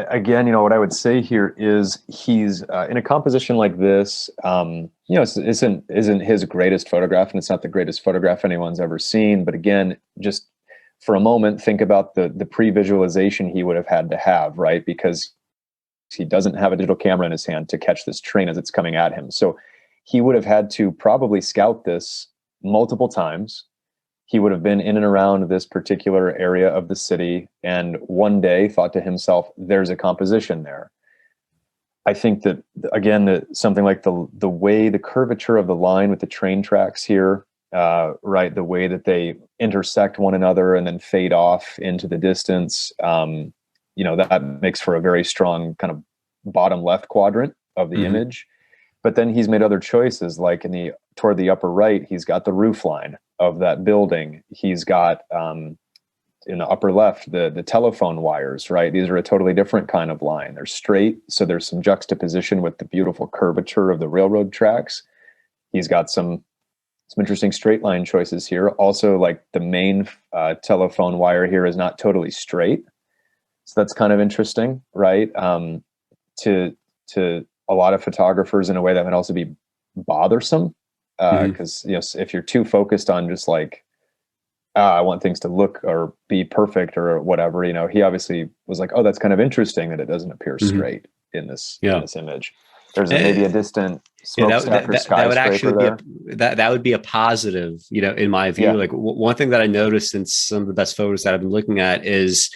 S3: again, what I would say here is he's in a composition like this. Isn't his greatest photograph, and it's not the greatest photograph anyone's ever seen. But again, just for a moment, think about the pre-visualization he would have had to have, right? Because he doesn't have a digital camera in his hand to catch this train as it's coming at him. So he would have had to probably scout this multiple times. He would have been in and around this particular area of the city and one day thought to himself, there's a composition there. I think that, again, that something like the way the curvature of the line with the train tracks here, right, the way that they intersect one another and then fade off into the distance, that makes for a very strong kind of bottom left quadrant of the
S2: Mhm.
S3: image. But then he's made other choices, like toward the upper right, he's got the roof line of that building. He's got in the upper left the telephone wires, right? These are a totally different kind of line. They're straight, so there's some juxtaposition with the beautiful curvature of the railroad tracks. He's got some interesting straight line choices here. Also, like the main telephone wire here is not totally straight, so that's kind of interesting, right? To a lot of photographers in a way that might also be bothersome,
S2: Mhm.
S3: because if you're too focused on just like I want things to look or be perfect or whatever. He obviously was like, oh, that's kind of interesting that it doesn't appear
S2: Mhm.
S3: straight in this
S2: Yeah.
S3: image. There's
S2: Uh,
S3: maybe a distant
S2: Yeah,
S3: smokestack or
S2: that would
S3: skyscraper
S2: actually be
S3: there.
S2: that would be a positive, in my view.
S3: Yeah.
S2: Like one thing that I noticed in some of the best photos that I've been looking at is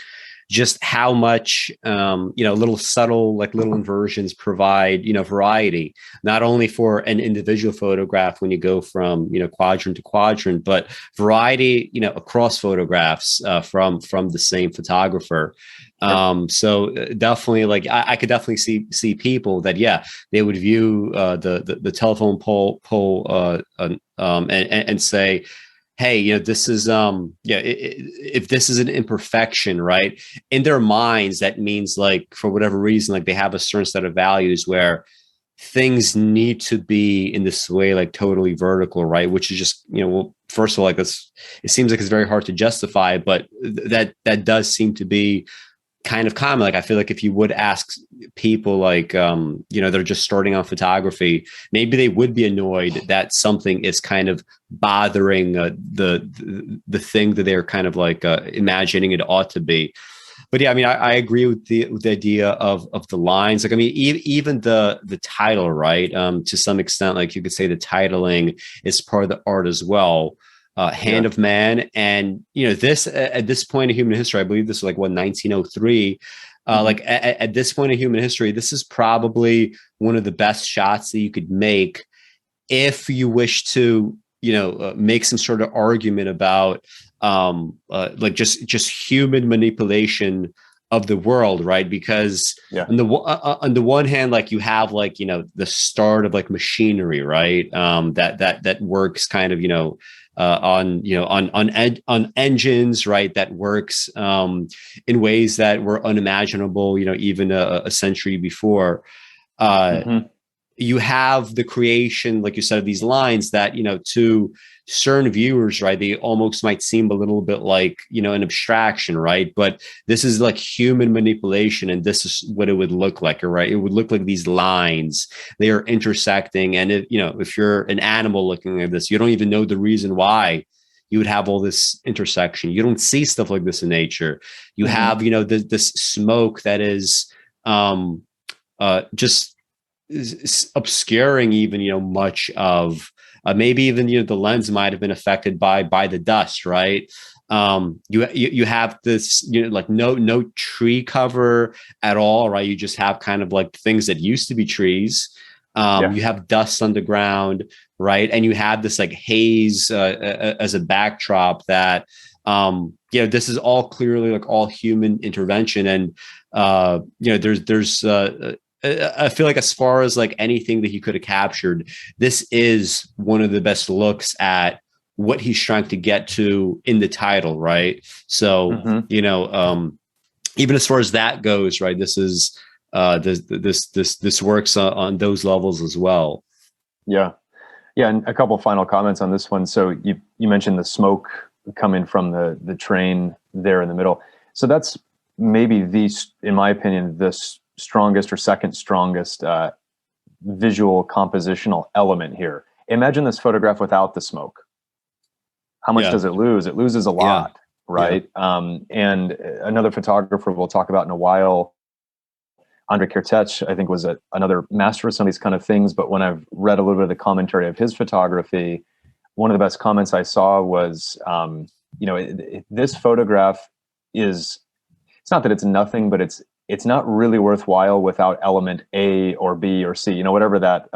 S2: just how much little subtle, like little inversions provide variety, not only for an individual photograph when you go from quadrant to quadrant, but variety across photographs from the same photographer.
S3: Sure.
S2: So definitely, like I could definitely see people that they would view the telephone pole and say, hey, this is if this is an imperfection, right, in their minds, that means, like, for whatever reason, like they have a certain set of values where things need to be in this way, like totally vertical, right, which is just well, first of all, like this, it seems like it's very hard to justify, but that does seem to be kind of common. Like I feel like if you would ask people, like they're just starting on photography, maybe they would be annoyed that something is kind of bothering the thing that they're kind of like imagining it ought to be. But yeah, I mean, I agree with the idea of the lines. Like, I mean, even the title, right? To some extent, like you could say the titling is part of the art as well. Hand
S3: Yeah.
S2: of Man, and this at this point in human history, I believe this was like 1903. Like at this point in human history, this is probably one of the best shots that you could make if you wish to make some sort of argument about like just human manipulation of the world, right? Because
S3: Yeah.
S2: on the one hand, like you have like the start of like machinery, right? That works kind of on engines, right? That works in ways that were unimaginable, even a century before.
S3: Mm-hmm.
S2: You have the creation, like you said, of these lines that to certain viewers, right, they almost might seem a little bit like an abstraction, right? But this is like human manipulation, and this is what it would look like, right? It would look like these lines, they are intersecting, and if you're an animal looking at this, you don't even know the reason why you would have all this intersection. You don't see stuff like this in nature. You have this smoke that is just obscuring even much of maybe even the lens might have been affected by the dust, right? You have this like no tree cover at all, right? You just have kind of like things that used to be trees.
S3: Yeah.
S2: You have dust on the ground, right? And you have this like haze as a backdrop that this is all clearly like all human intervention. And there's I feel like as far as like anything that he could have captured, this is one of the best looks at what he's trying to get to in the title, right? So, even as far as that goes, right, this is this works on those levels as well.
S3: Yeah. Yeah. And a couple of final comments on this one. So you mentioned the smoke coming from the train there in the middle. So that's maybe in my opinion, the strongest or second strongest visual compositional element here. Imagine this photograph without the smoke. How much does it lose? It loses a lot, right? Yeah. And another photographer we'll talk about in a while, Andrei Kertesz, I think was another master of some of these kind of things. But when I've read a little bit of the commentary of his photography, one of the best comments I saw was, this photograph it's not that it's nothing, but it's not really worthwhile without element A or B or C, whatever that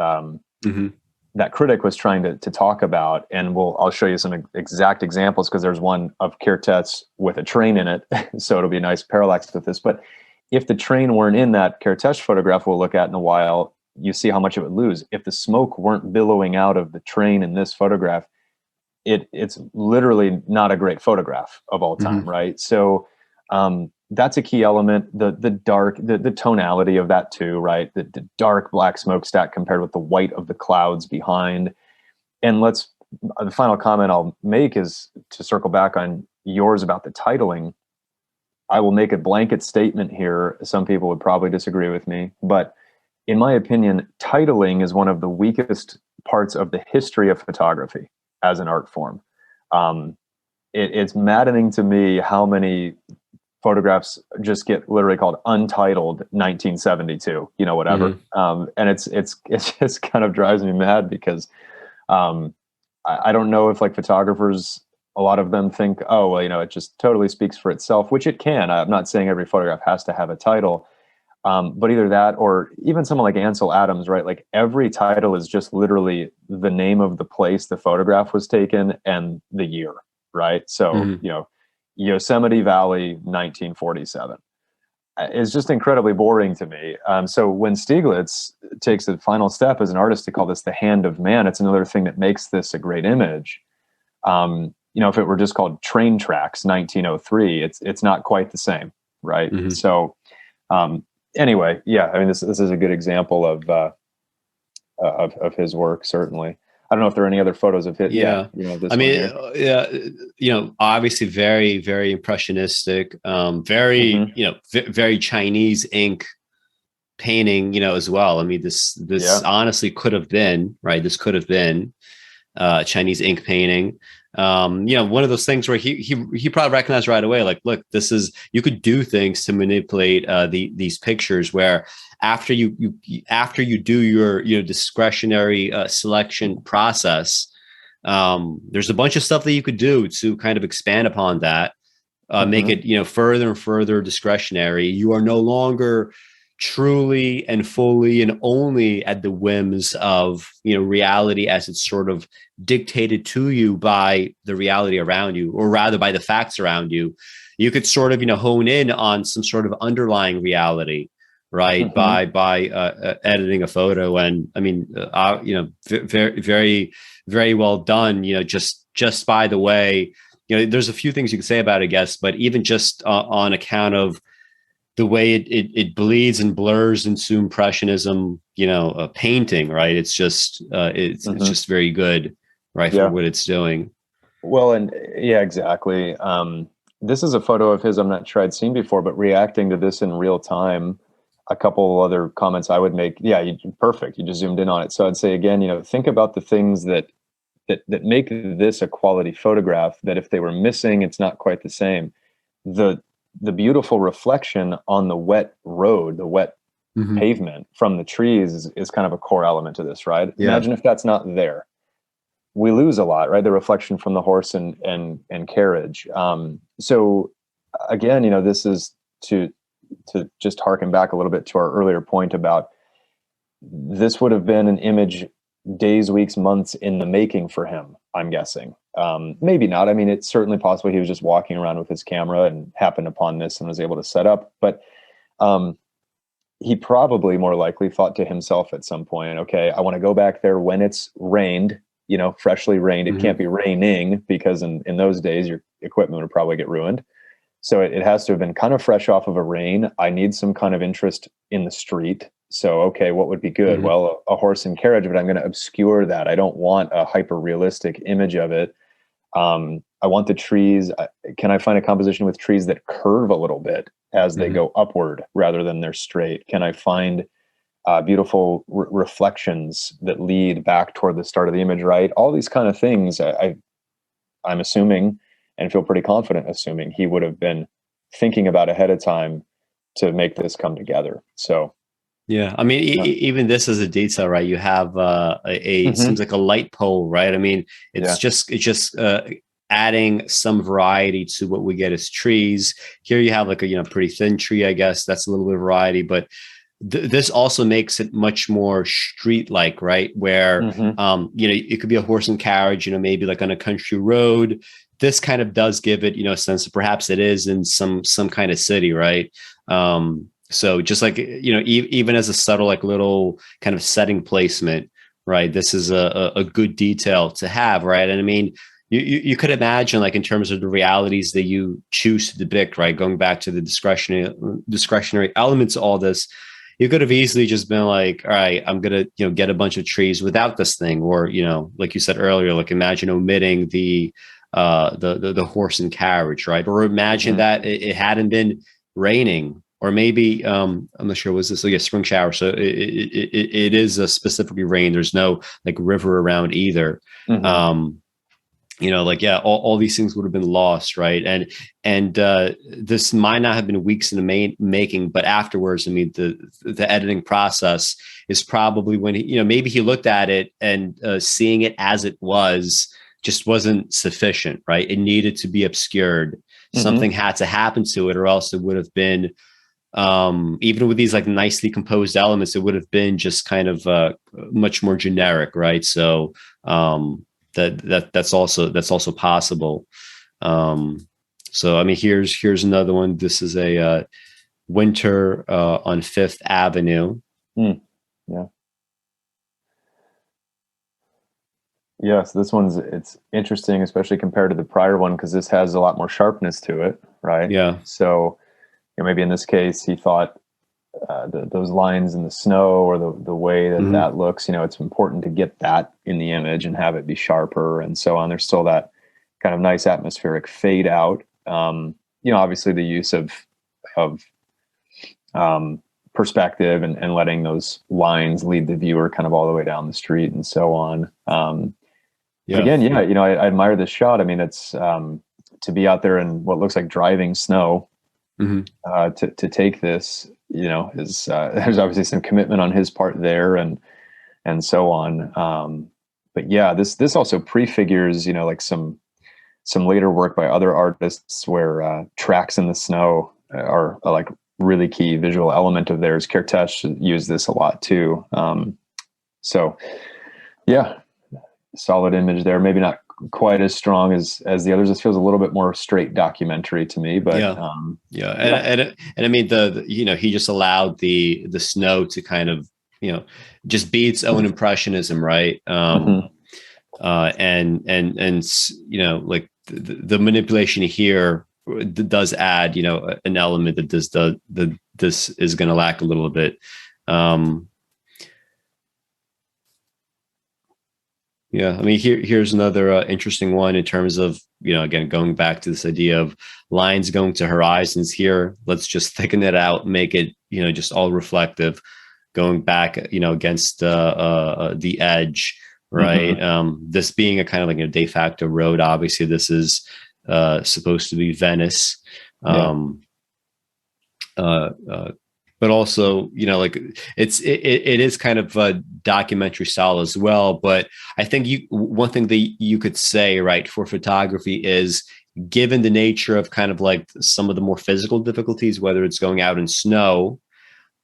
S3: that critic was trying to talk about. And I'll show you some exact examples, because there's one of Kertesz with a train in it. So it'll be a nice parallax with this. But if the train weren't in that Kertesz photograph we'll look at in a while, you see how much it would lose. If the smoke weren't billowing out of the train in this photograph, it's literally not a great photograph of all time, right? So that's a key element. The dark, the tonality of that too, right? The dark black smokestack compared with the white of the clouds behind. And the final comment I'll make is to circle back on yours about the titling. I will make a blanket statement here. Some people would probably disagree with me, but in my opinion, titling is one of the weakest parts of the history of photography as an art form. it's maddening to me how many photographs just get literally called Untitled 1972, whatever. And it just kind of drives me mad because I don't know if like photographers, a lot of them think, oh, well, it just totally speaks for itself, which it can. I'm not saying every photograph has to have a title, but either that or even someone like Ansel Adams, right? Like every title is just literally the name of the place the photograph was taken and the year, right? So, Yosemite Valley, 1947. It's just incredibly boring to me. So when Stieglitz takes the final step as an artist to call this the hand of man, it's another thing that makes this a great image. If it were just called Train Tracks 1903, it's not quite the same, right? So anyway, yeah, I mean, this is a good example of his work, certainly. I don't know if there are any other photos of it.
S2: Yeah. Obviously very, very impressionistic, very Chinese ink painting, as well. I mean, this honestly could have been, right. This could have been Chinese ink painting. One of those things where he probably recognized right away, like, look, you could do things to manipulate these pictures where after you do your discretionary selection process, there's a bunch of stuff that you could do to kind of expand upon that, make it further and further discretionary. You are no longer truly and fully and only at the whims of reality as it's sort of dictated to you by the reality around you, or rather by the facts around you. You could sort of hone in on some sort of underlying reality, right? By editing a photo. And I mean, very, very, very well done. Just by the way, there's a few things you could say about it, I guess, but even just on account of the way it bleeds and blurs into impressionism, painting, right? It's just it's just very good, right, for what it's doing.
S3: Well, and yeah, exactly. This is a photo of his I'm not sure I'd seen before, but reacting to this in real time. A couple other comments I would make. Yeah, perfect. You just zoomed in on it. So I'd say again, think about the things that make this a quality photograph, that if they were missing, it's not quite the same. The beautiful reflection on the wet road, the wet pavement from the trees is kind of a core element to this, right? Yeah. Imagine if that's not there. We lose a lot, right? The reflection from the horse and carriage. So again, this is to just harken back a little bit to our earlier point about this would have been an image days, weeks, months in the making for him, I'm guessing. Maybe not. I mean, it's certainly possible he was just walking around with his camera and happened upon this and was able to set up. But he probably more likely thought to himself at some point, okay, I want to go back there when it's rained, freshly rained. It can't be raining because in those days, your equipment would probably get ruined. So it has to have been kind of fresh off of a rain. I need some kind of interest in the street. So, okay, what would be good? Well, a horse and carriage, but I'm going to obscure that. I don't want a hyper realistic image of it. I want the trees. Can I find a composition with trees that curve a little bit as they go upward rather than they're straight? Can I find beautiful reflections that lead back toward the start of the image, right? All these kind of things, I'm assuming, and feel pretty confident assuming he would have been thinking about ahead of time to make this come together. So,
S2: yeah, I mean, even this is a detail, right? You have seems like a light pole, right? I mean, it's just adding some variety to what we get as trees. Here you have like a pretty thin tree, I guess. That's a little bit of variety, but this also makes it much more street-like, right? Where it could be a horse and carriage, maybe like on a country road. This kind of does give it, a sense of perhaps it is in some kind of city, right? So just like, even as a subtle, like little kind of setting placement, right? This is a good detail to have, right? And I mean, you could imagine, like in terms of the realities that you choose to depict, right? Going back to the discretionary elements of all this, you could have easily just been like, all right, I'm going to, get a bunch of trees without this thing. Or, like you said earlier, like imagine omitting the horse and carriage, right? Or imagine that it hadn't been raining, or maybe I'm not sure, was this like a spring shower? So it is specifically rain. There's no like river around either. like, yeah, all these things would have been lost, right? And this might not have been weeks in the making, but afterwards, I mean, the editing process is probably when he, maybe he looked at it and seeing it as it was just wasn't sufficient, right? It needed to be obscured. Something had to happen to it, or else it would have been, even with these like nicely composed elements, it would have been just kind of much more generic, right? So that's also possible. So I mean, here's another one. This is a winter on Fifth Avenue.
S3: Yeah. Yeah, so this it's interesting, especially compared to the prior one, because this has a lot more sharpness to it, right?
S2: Yeah.
S3: So maybe in this case, he thought those lines in the snow, or the way that looks, it's important to get that in the image and have it be sharper and so on. There's still that kind of nice atmospheric fade out. Obviously the use of perspective and letting those lines lead the viewer kind of all the way down the street and so on. Again, I admire this shot. I mean, it's to be out there in what looks like driving snow, to take this, is there's obviously some commitment on his part there and so on. But yeah, this also prefigures, like some later work by other artists where tracks in the snow are like really key visual element of theirs. Kertesz used this a lot too. So yeah, solid image there. Maybe not quite as strong as the others. This feels a little bit more straight documentary to me, but
S2: and I mean he just allowed the snow to kind of just be its own impressionism, right? And like the manipulation here does add an element that this is going to lack a little bit. Yeah, I mean, here's another interesting one in terms of, again, going back to this idea of lines going to horizons here. Let's just thicken it out, make it, just all reflective, going back, against the edge, right? This being a kind of like a de facto road. Obviously, this is supposed to be Venice. But also, like it is kind of a documentary style as well. But I think one thing that you could say, right, for photography is, given the nature of kind of like some of the more physical difficulties, whether it's going out in snow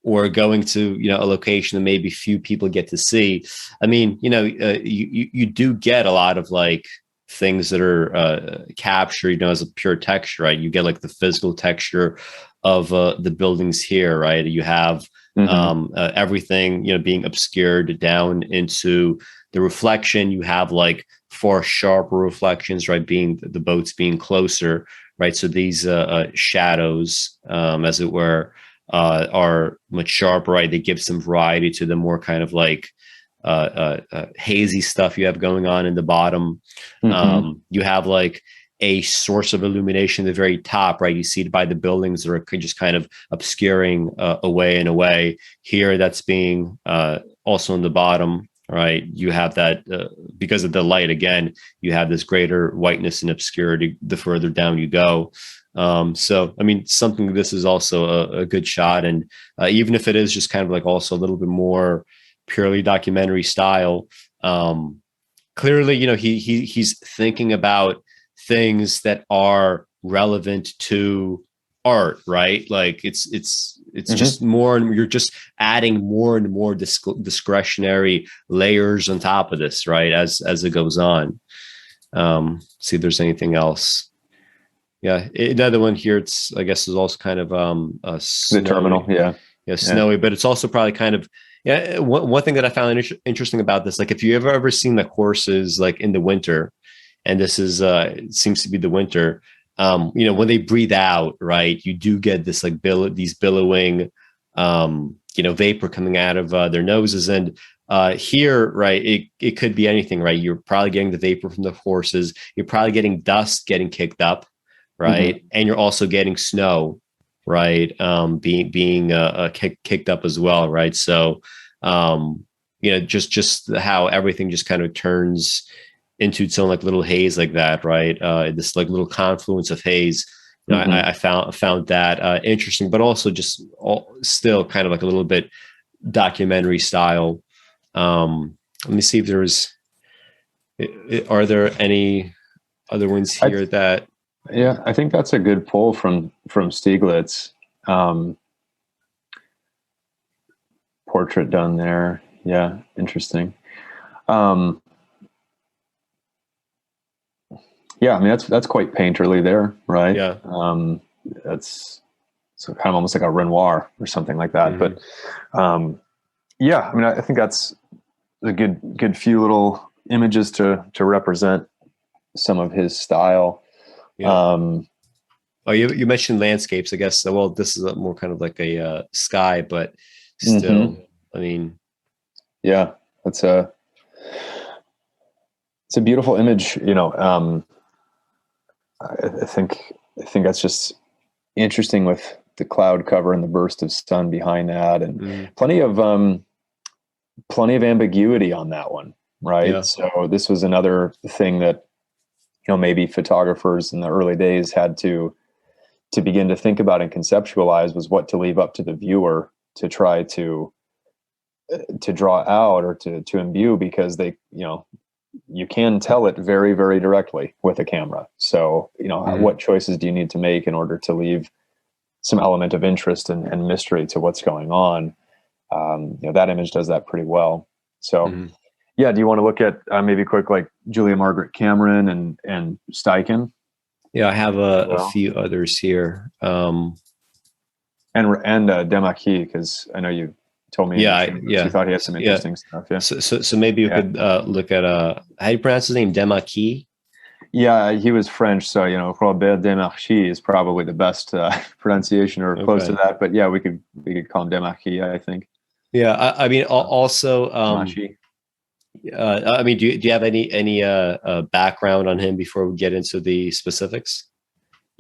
S2: or going to, a location that maybe few people get to see. I mean, you do get a lot of like things that are captured, as a pure texture, right? You get like the physical texture of the buildings here, right? You have everything, being obscured down into the reflection. You have like far sharper reflections, right? Being the boats being closer, right? So these shadows, as it were, are much sharper, right? They give some variety to the more kind of like hazy stuff you have going on in the bottom. You have like a source of illumination at the very top, right? You see it by the buildings that are just kind of obscuring away and away. Here, that's being also in the bottom, right? You have that because of the light. Again, you have this greater whiteness and obscurity the further down you go. So, I mean, something this is also a good shot, and even if it is just kind of like also a little bit more purely documentary style, clearly, he's thinking about things that are relevant to art, right? Like it's just more, and you're just adding more and more discretionary layers on top of this, right? As it goes on. See if there's anything else. Yeah, another one here. I guess is also kind of snowy.
S3: The terminal. Yeah,
S2: snowy, but it's also probably kind of. Yeah, one thing that I found interesting about this, like if you ever seen the horses like in the winter, and this is seems to be the winter, when they breathe out, right, you do get this like these billowing, vapor coming out of their noses, and here, right, it could be anything, right? You're probably getting the vapor from the horses. You're probably getting dust getting kicked up, right, and you're also getting snow, right, being kicked up as well, right? So, just how everything just kind of turns into its own like little haze like that, right? This like little confluence of haze. You know, I found that interesting, but also just still kind of like a little bit documentary style. Let me see if are there any other ones here that?
S3: Yeah, I think that's a good pull from Stieglitz. Portrait done there. Yeah, interesting. Yeah, I mean that's quite painterly there, right?
S2: Yeah.
S3: That's so kind of almost like a Renoir or something like that. But yeah, I mean I think that's a good few little images to represent some of his style.
S2: Yeah. Oh, you mentioned landscapes, I guess. Well, this is more kind of like a sky, but still, I mean,
S3: yeah, it's a beautiful image. You know, I think that's just interesting with the cloud cover and the burst of sun behind that, and plenty of ambiguity on that one, right?
S2: Yeah.
S3: So this was another thing that, you know, maybe photographers in the early days had to begin to think about and conceptualize, was what to leave up to the viewer to try to draw out or to imbue, because they, you know, you can tell it very, very directly with a camera. So, you know, what choices do you need to make in order to leave some element of interest and mystery to what's going on? You know, that image does that pretty well. So, yeah, do you want to look at maybe quick, like Julia Margaret Cameron and Steichen?
S2: Yeah, I have a few others here.
S3: And Demachy, because I know you told me you thought he had some interesting stuff. Yeah.
S2: So maybe you could look at how do you pronounce his name? Demachy?
S3: Yeah, he was French, so, you know, Robert Demachy is probably the best pronunciation, or close to that. But yeah, we could call him Demachy, I think.
S2: Yeah, I mean, also, I mean, do you have any background on him before we get into the specifics?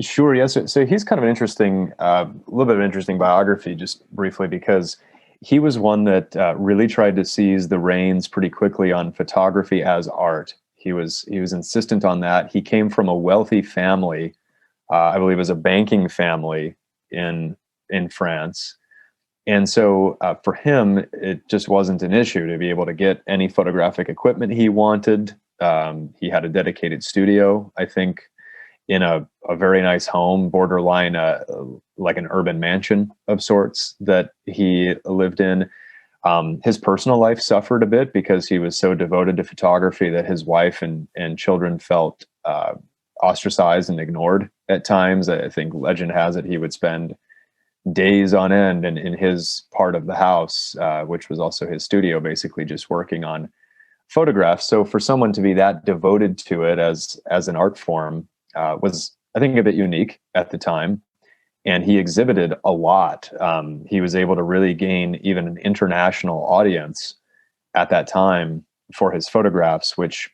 S3: Sure. Yes. So he's kind of an interesting, a little bit of an interesting biography, just briefly, because he was one that really tried to seize the reins pretty quickly on photography as art. He was insistent on that. He came from a wealthy family, I believe it was a banking family in France. And so for him, it just wasn't an issue to be able to get any photographic equipment he wanted. He had a dedicated studio, I think, in a very nice home, borderline like an urban mansion of sorts that he lived in. His personal life suffered a bit because he was so devoted to photography that his wife and children felt ostracized and ignored at times. I think legend has it he would spend days on end in his part of the house, which was also his studio, basically just working on photographs. So for someone to be that devoted to it as an art form was, I think, a bit unique at the time. And he exhibited a lot. He was able to really gain even an international audience at that time for his photographs, which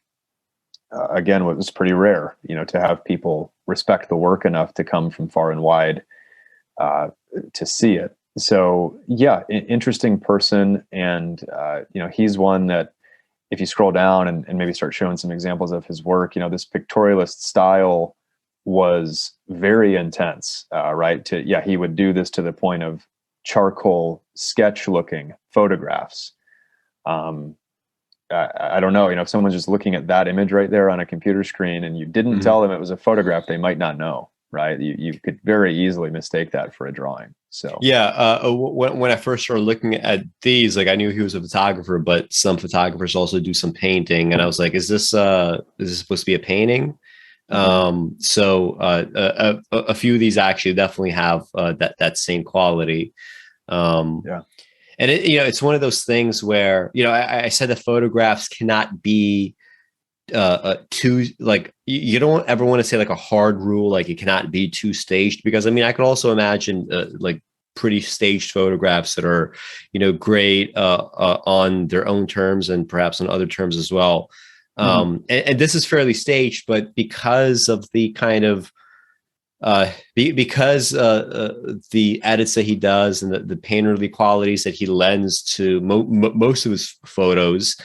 S3: again was pretty rare, you know, to have people respect the work enough to come from far and wide to see it. So yeah, interesting person. And you know, he's one that if you scroll down and maybe start showing some examples of his work, you know, this pictorialist style was very intense, right? He would do this to the point of charcoal sketch looking photographs. I don't know, you know, if someone's just looking at that image right there on a computer screen and you didn't tell them it was a photograph, they might not know, right? You could very easily mistake that for a drawing. So
S2: yeah, when I first started looking at these, like I knew he was a photographer, but some photographers also do some painting, and I was like, is this supposed to be a painting? So a few of these actually definitely have that same quality. And it, you know, it's one of those things where, you know, I said the photographs cannot be too, like, you don't ever want to say like a hard rule, like it cannot be too staged, because I mean, I could also imagine like pretty staged photographs that are, you know, great on their own terms and perhaps on other terms as well. And this is fairly staged, but because of the kind of because the edits that he does and the painterly qualities that he lends to most of his photos,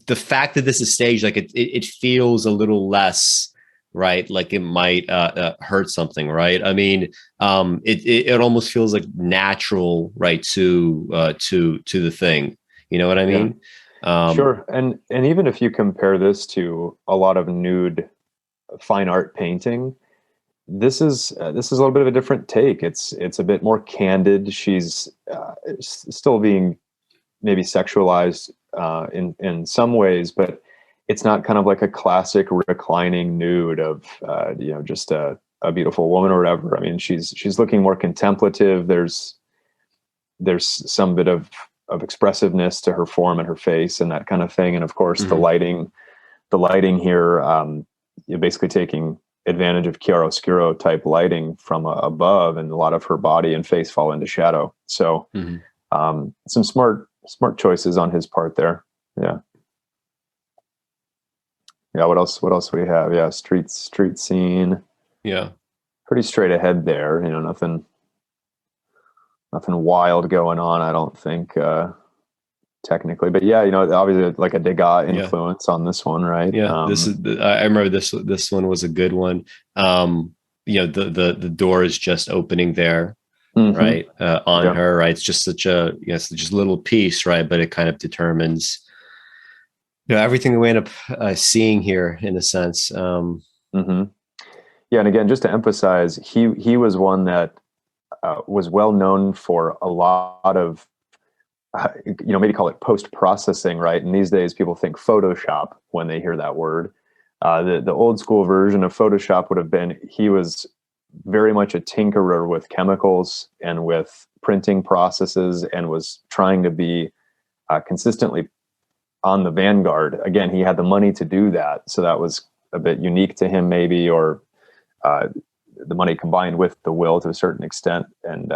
S2: the fact that this is staged, like it feels a little less, right, like it might hurt something, right? I mean, it almost feels like natural, right, to the thing. You know what I mean?
S3: Sure. And even if you compare this to a lot of nude fine art painting, this is a little bit of a different take. It's a bit more candid. She's still being maybe sexualized in some ways, but it's not kind of like a classic reclining nude of just a beautiful woman or whatever. I mean, she's looking more contemplative. There's some bit of expressiveness to her form and her face and that kind of thing. And of course, the lighting here, you're basically taking advantage of chiaroscuro type lighting from above, and a lot of her body and face fall into shadow. So some smart choices on his part there. Yeah. What else do we have? Yeah. Street scene. Yeah. Pretty straight ahead there. Nothing wild going on, I don't think, technically, but yeah, obviously like a Degas influence on this one, right?
S2: Yeah. I remember this one was a good one. The door is just opening there, right? On her, right? It's just such a, it's just a little piece, right? But it kind of determines, everything we end up seeing here in a sense. Yeah.
S3: And again, just to emphasize, he was one that was well known for a lot of, maybe call it post-processing, right? And these days people think Photoshop when they hear that word. The old school version of Photoshop would have been, he was very much a tinkerer with chemicals and with printing processes, and was trying to be consistently on the vanguard. Again, he had the money to do that, so that was a bit unique to him, maybe, or the money combined with the will to a certain extent, and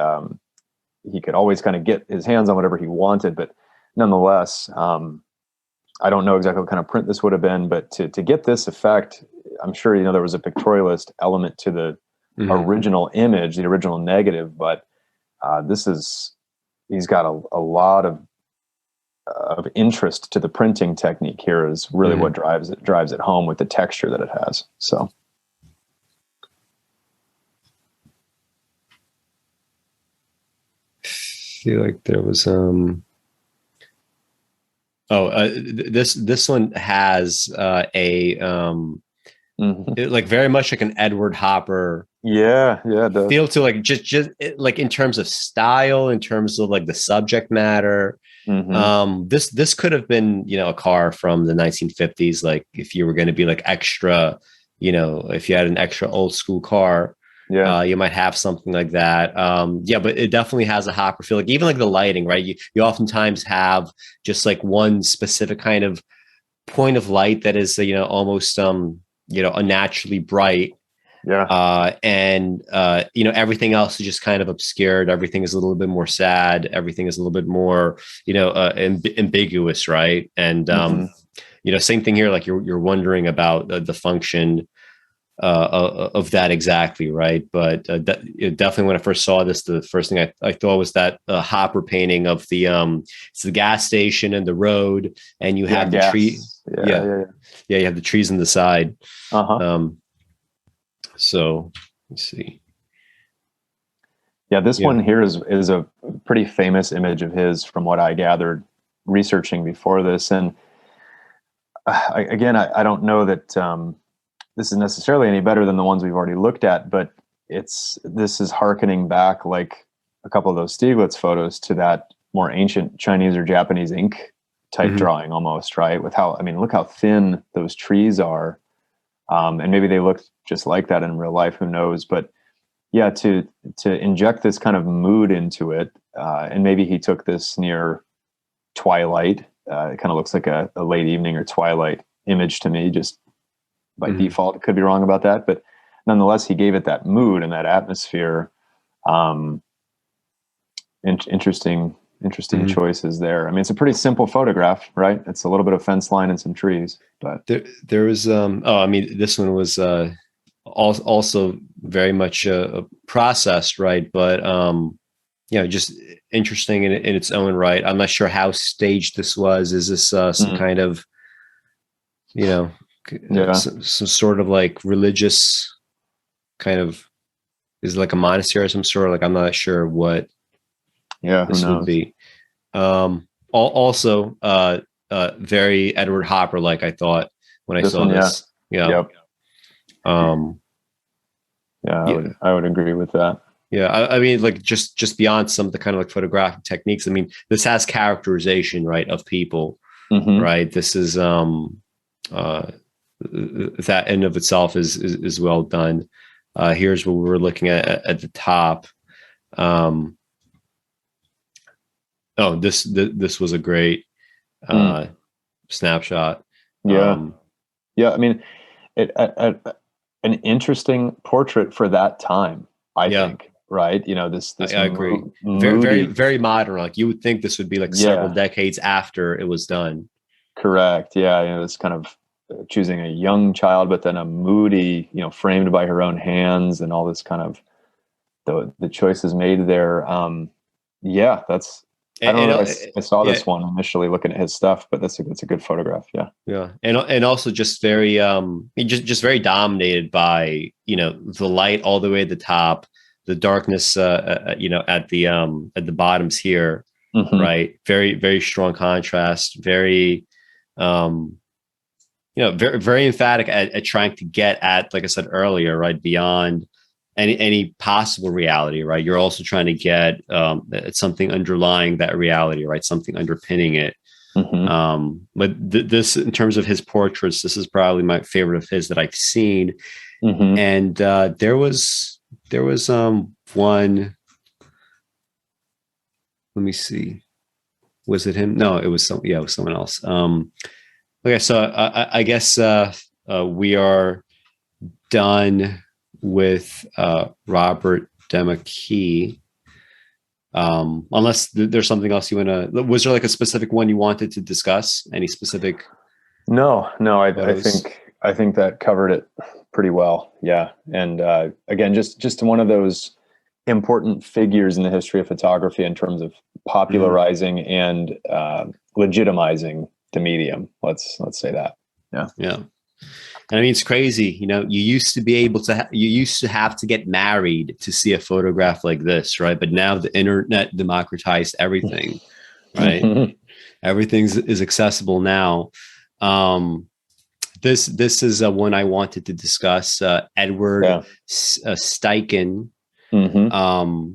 S3: he could always kind of get his hands on whatever he wanted. But nonetheless, I don't know exactly what kind of print this would have been, but to get this effect, I'm sure there was a pictorialist element to the original image, the original negative. But he's got a lot of interest to the printing technique here, is really what drives it home with the texture that it has. So.
S2: Feel like there was this one has like very much like an Edward Hopper feel to, like just like in terms of style, in terms of like the subject matter. This could have been a car from the 1950s, like if you were going to be like extra, if you had an extra old school car. You might have something like that. But it definitely has a Hopper feel. Like even like the lighting, right? You oftentimes have just like one specific kind of point of light that is, almost unnaturally bright. And everything else is just kind of obscured. Everything is a little bit more sad. Everything is a little bit more, ambiguous, right? And same thing here. Like you're wondering about the function of that exactly, right? But definitely when I first saw this, the first thing I thought was that Hopper painting of the it's the gas station and the road, and you have the tree. You have the trees on the side. So let's see.
S3: This one here is a pretty famous image of his, from what I gathered researching before this. And I don't know that this is necessarily any better than the ones we've already looked at, but this is hearkening back, like a couple of those Stieglitz photos, to that more ancient Chinese or Japanese ink type drawing almost, right? With look how thin those trees are. And maybe they look just like that in real life, who knows? But yeah, to inject this kind of mood into it, and maybe he took this near twilight. It kind of looks like a late evening or twilight image to me, just by default. Could be wrong about that, but nonetheless, he gave it that mood and that atmosphere. Interesting choices there. I mean, it's a pretty simple photograph, right? It's a little bit of fence line and some trees, but
S2: there was this one was also very much processed, right? But just interesting in its own right. I'm not sure how staged this was. Is this some kind of you know,
S3: Yeah.
S2: some sort of like religious kind of, is it like a monastery or some sort? Like, I'm not sure what
S3: Yeah, who
S2: this would
S3: knows?
S2: be. Also, very Edward Hopper like, I thought when I
S3: This
S2: saw
S3: one, yeah.
S2: this. Yeah.
S3: Yep.
S2: Um,
S3: Yeah,
S2: yeah.
S3: I would agree with that.
S2: Yeah, I mean, like just beyond some of the kind of like photographic techniques. I mean, this has characterization, right, of people,
S3: Mm-hmm.
S2: right? This is that in of itself is well done. Here's what we're looking at the top. Oh, this was a great snapshot.
S3: Yeah. Yeah. I mean, an interesting portrait for that time, I think, right? You know, this
S2: I agree. Very,
S3: moody,
S2: very modern. Like, you would think this would be like several decades after it was done.
S3: Correct. Yeah. You know, this kind of choosing a young child, but then a moody, you know, framed by her own hands, and all this kind of the choices made there. Yeah, that's, I don't know. I saw this one initially looking at his stuff, but that's a good photograph. Yeah.
S2: Yeah. And also just very, just very dominated by, you know, the light all the way at the top, the darkness, you know, at the bottoms here.
S3: Mm-hmm.
S2: Right. Very, very strong contrast, very, you know, very, very emphatic at trying to get at, like I said earlier, right, beyond any possible reality, right? You're also trying to get at something underlying that reality, right? Something underpinning it.
S3: Mm-hmm.
S2: But this, in terms of his portraits, this is probably my favorite of his that I've seen.
S3: Mm-hmm.
S2: And there was one. Let me see. Was it him? No, it was it was someone else. Okay, so I guess we are done with Robert Demachy. Unless there's something else you want to, was there like a specific one you wanted to discuss? Any specific?
S3: No, I think that covered it pretty well. Yeah. And again, just one of those important figures in the history of photography in terms of popularizing and legitimizing the medium. Let's say that. Yeah.
S2: Yeah. And I mean, it's crazy. You know, you used to have to get married to see a photograph like this, right? But now the internet democratized everything, right? Everything is accessible now. This is one I wanted to discuss. Edward Steichen.
S3: Mm-hmm.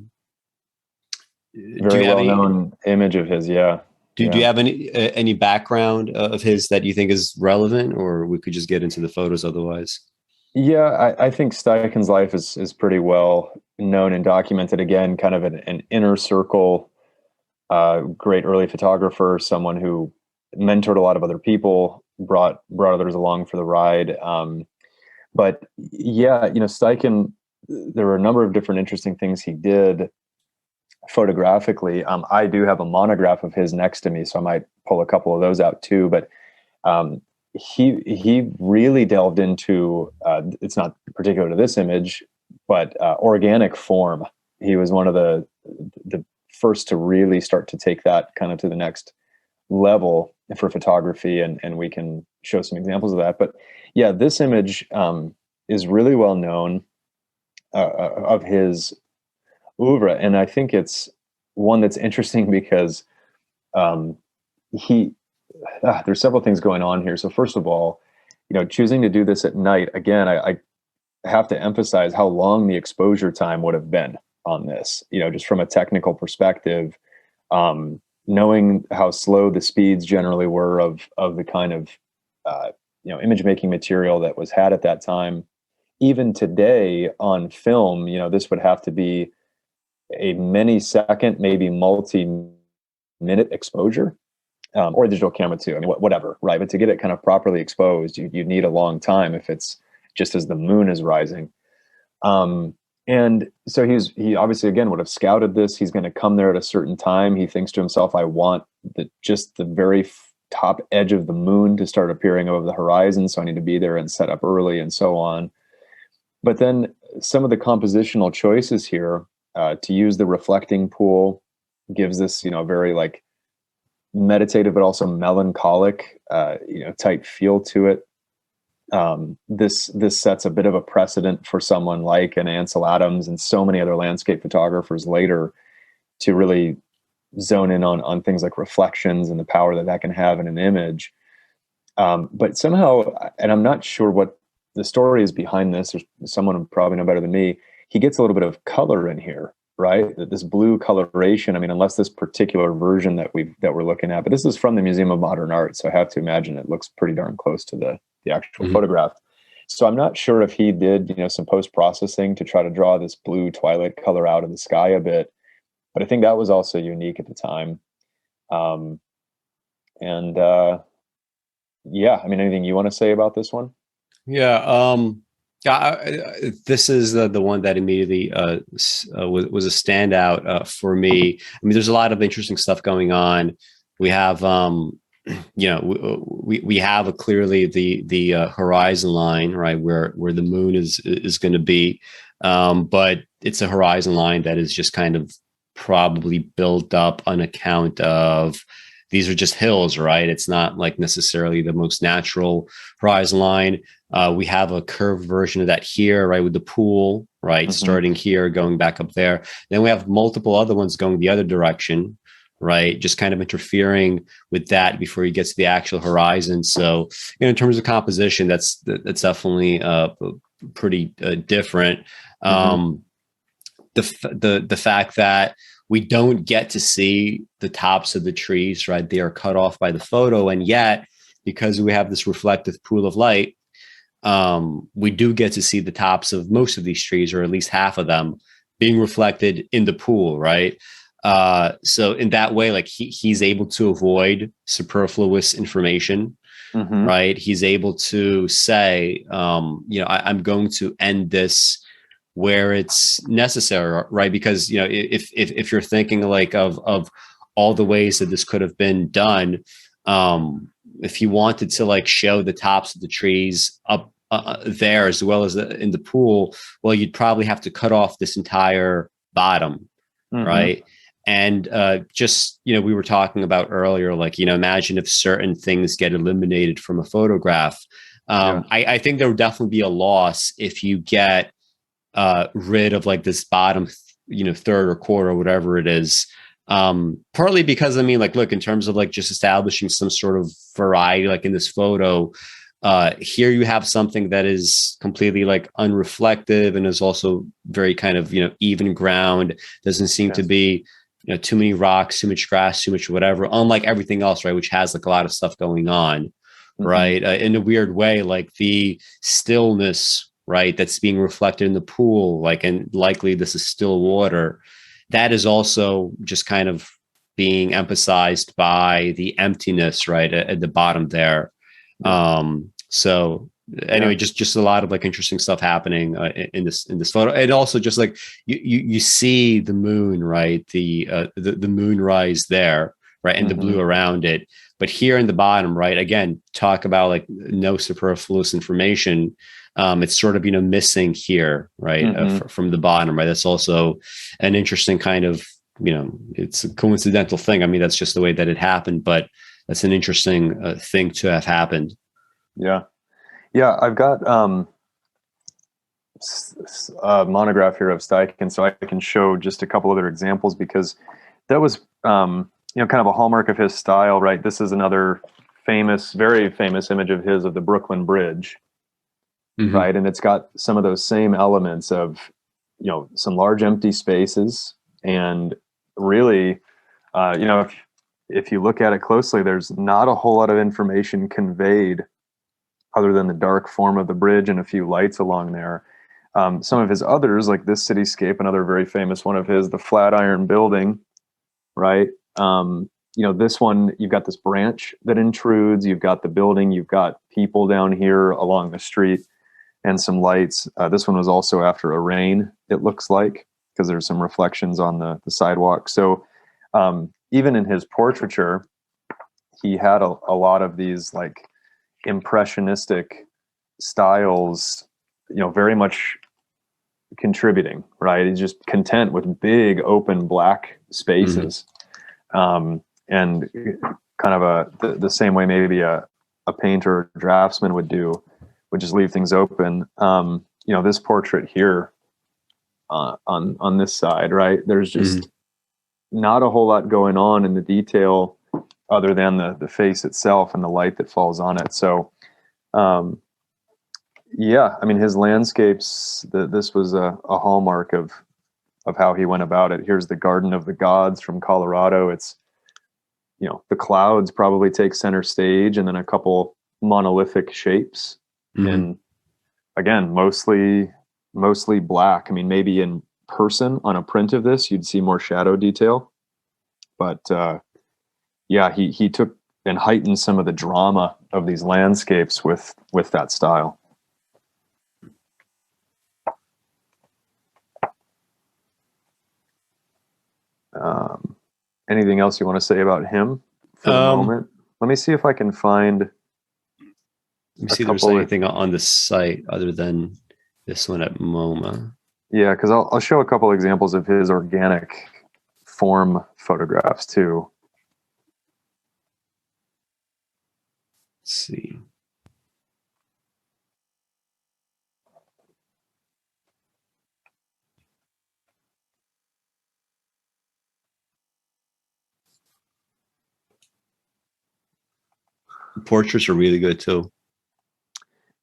S3: Very well known image of his. Yeah.
S2: Do you have any background of his that you think is relevant, or we could just get into the photos otherwise?
S3: Yeah, I think Steichen's life is pretty well known and documented. Again, kind of an inner circle, great early photographer, someone who mentored a lot of other people, brought others along for the ride. But yeah, you know, Steichen, there were a number of different interesting things he did photographically. I do have a monograph of his next to me, so I might pull a couple of those out too. But he really delved into it's not particular to this image, but organic form. He was one of the first to really start to take that kind of to the next level for photography, and we can show some examples of that. But yeah, this image is really well known of his oeuvre, and I think it's one that's interesting because there's several things going on here. So first of all, you know, choosing to do this at night, again, I have to emphasize how long the exposure time would have been on this, you know, just from a technical perspective, knowing how slow the speeds generally were of the kind of you know, image making material that was had at that time. Even today on film, you know, this would have to be a many second, maybe multi-minute exposure, or a digital camera too. I mean, whatever, right? But to get it kind of properly exposed, you need a long time if it's just as the moon is rising. And so he obviously, again, would have scouted this. He's going to come there at a certain time. He thinks to himself, I want just the very top edge of the moon to start appearing over the horizon. So I need to be there and set up early and so on. But then some of the compositional choices here, to use the reflecting pool, gives this, you know, very like meditative, but also melancholic, you know, type feel to it. this sets a bit of a precedent for someone like an Ansel Adams and so many other landscape photographers later to really zone in on things like reflections and the power that can have in an image. But somehow, and I'm not sure what the story is behind this, there's someone who probably know better than me, he gets a little bit of color in here, right? This blue coloration, I mean, unless this particular version that we're looking at, but this is from the Museum of Modern Art, so I have to imagine it looks pretty darn close to the actual photograph. So I'm not sure if he did, some post-processing to try to draw this blue twilight color out of the sky a bit, but I think that was also unique at the time. Yeah, I mean, anything you want to say about this one?
S2: Yeah. This is the one that immediately was a standout for me. I mean, there's a lot of interesting stuff going on. We have, we have clearly the horizon line, right, where the moon is going to be, but it's a horizon line that is just kind of probably built up on account of these are just hills, right? It's not like necessarily the most natural horizon line. We have a curved version of that here, right, with the pool, right, starting here, going back up there. Then we have multiple other ones going the other direction, right, just kind of interfering with that before you get to the actual horizon. So, in terms of composition, that's definitely pretty different. The fact that we don't get to see the tops of the trees, right? They are cut off by the photo. And yet, because we have this reflective pool of light, we do get to see the tops of most of these trees, or at least half of them, being reflected in the pool, right? So in that way, like he's able to avoid superfluous information, right? He's able to say, I'm going to end this where it's necessary, right? Because if you're thinking like of all the ways that this could have been done, if you wanted to like show the tops of the trees up there as well as in the pool, well, you'd probably have to cut off this entire bottom, right? And we were talking about earlier, like, imagine if certain things get eliminated from a photograph. I think there would definitely be a loss if you get rid of like this bottom, third or quarter, or whatever it is. Partly because, I mean, like, look, in terms of like just establishing some sort of variety, like in this photo, here you have something that is completely like unreflective and is also very kind of, even ground. Doesn't seem to be, too many rocks, too much grass, too much whatever, unlike everything else, right, which has like a lot of stuff going on, right? In a weird way, like the stillness, right, that's being reflected in the pool, like, and likely this is still water, that is also just kind of being emphasized by the emptiness, right, at the bottom there. So anyway, just a lot of like interesting stuff happening in this photo. And also just like you see the moon, right, the moonrise there, right, and the blue around it. But here in the bottom, right, again, talk about like no superfluous information. It's sort of, missing here, right, from the bottom, right? That's also an interesting kind of, it's a coincidental thing. I mean, that's just the way that it happened, but that's an interesting thing to have happened.
S3: Yeah. I've got a monograph here of Steichen, so I can show just a couple other examples, because that was, kind of a hallmark of his style, right? This is another very famous image of his of the Brooklyn Bridge. Right. And it's got some of those same elements of, some large empty spaces. And really, if you look at it closely, there's not a whole lot of information conveyed other than the dark form of the bridge and a few lights along there. Some of his others, like this cityscape, another very famous one of his, the Flatiron Building, right? This one, you've got this branch that intrudes, you've got the building, you've got people down here along the street, and some lights. This one was also after a rain, it looks like, because there's some reflections on the sidewalk. So even in his portraiture, he had a lot of these like impressionistic styles, very much contributing, right? He's just content with big open black spaces. And kind of the same way maybe a painter or draftsman would do. would just leave things open. This portrait here on this side, right? There's just not a whole lot going on in the detail other than the face itself and the light that falls on it. So, his landscapes, this was a hallmark of how he went about it. Here's the Garden of the Gods from Colorado. It's, the clouds probably take center stage, and then a couple monolithic shapes. And again, mostly black. I mean, maybe in person on a print of this, you'd see more shadow detail. But he took and heightened some of the drama of these landscapes with that style. Anything else you want to say about him for the moment? Let me see if I can find.
S2: Let me see if there's anything on the site other than this one at MoMA.
S3: Yeah, because I'll show a couple examples of his organic form photographs too.
S2: Let's see. Portraits are really good too.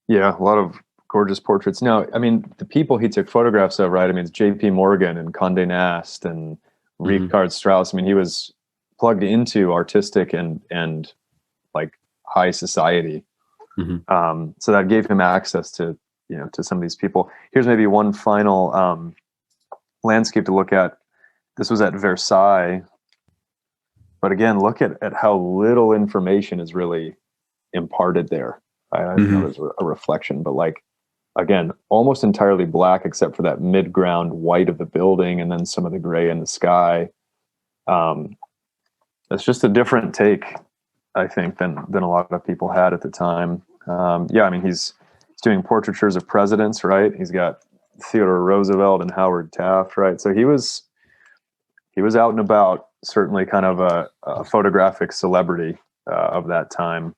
S3: Yeah, a lot of gorgeous portraits. Now, I mean, the people he took photographs of, right? I mean, it's J.P. Morgan and Condé Nast and Richard Strauss. I mean, he was plugged into artistic and like high society. So that gave him access to some of these people. Here's maybe one final landscape to look at. This was at Versailles. But again, look at how little information is really imparted there. I know there's a reflection, but like, again, almost entirely black except for that mid-ground white of the building and then some of the gray in the sky. It's just a different take, I think, than a lot of people had at the time. I mean, he's doing portraitures of presidents, right? He's got Theodore Roosevelt and Howard Taft, right? So he was out and about, certainly kind of a photographic celebrity of that time.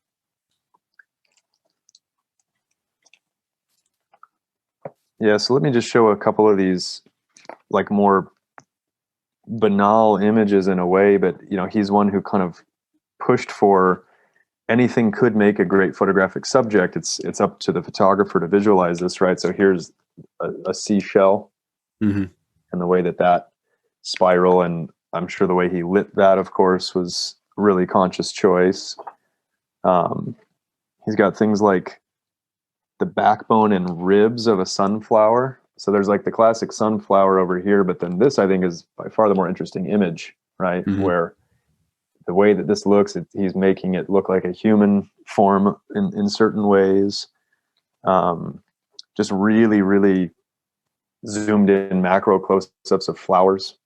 S3: Yeah, so let me just show a couple of these like more banal images in a way, but he's one who kind of pushed for anything could make a great photographic subject. It's up to the photographer to visualize this, right? So here's a seashell and the way that spiral, and I'm sure the way he lit that, of course, was a really conscious choice. He's got things like the backbone and ribs of a sunflower. So there's like the classic sunflower over here, but then this, I think, is by far the more interesting image, right? Where the way that this looks, he's making it look like a human form in certain ways. Just really, really zoomed in macro close-ups of flowers.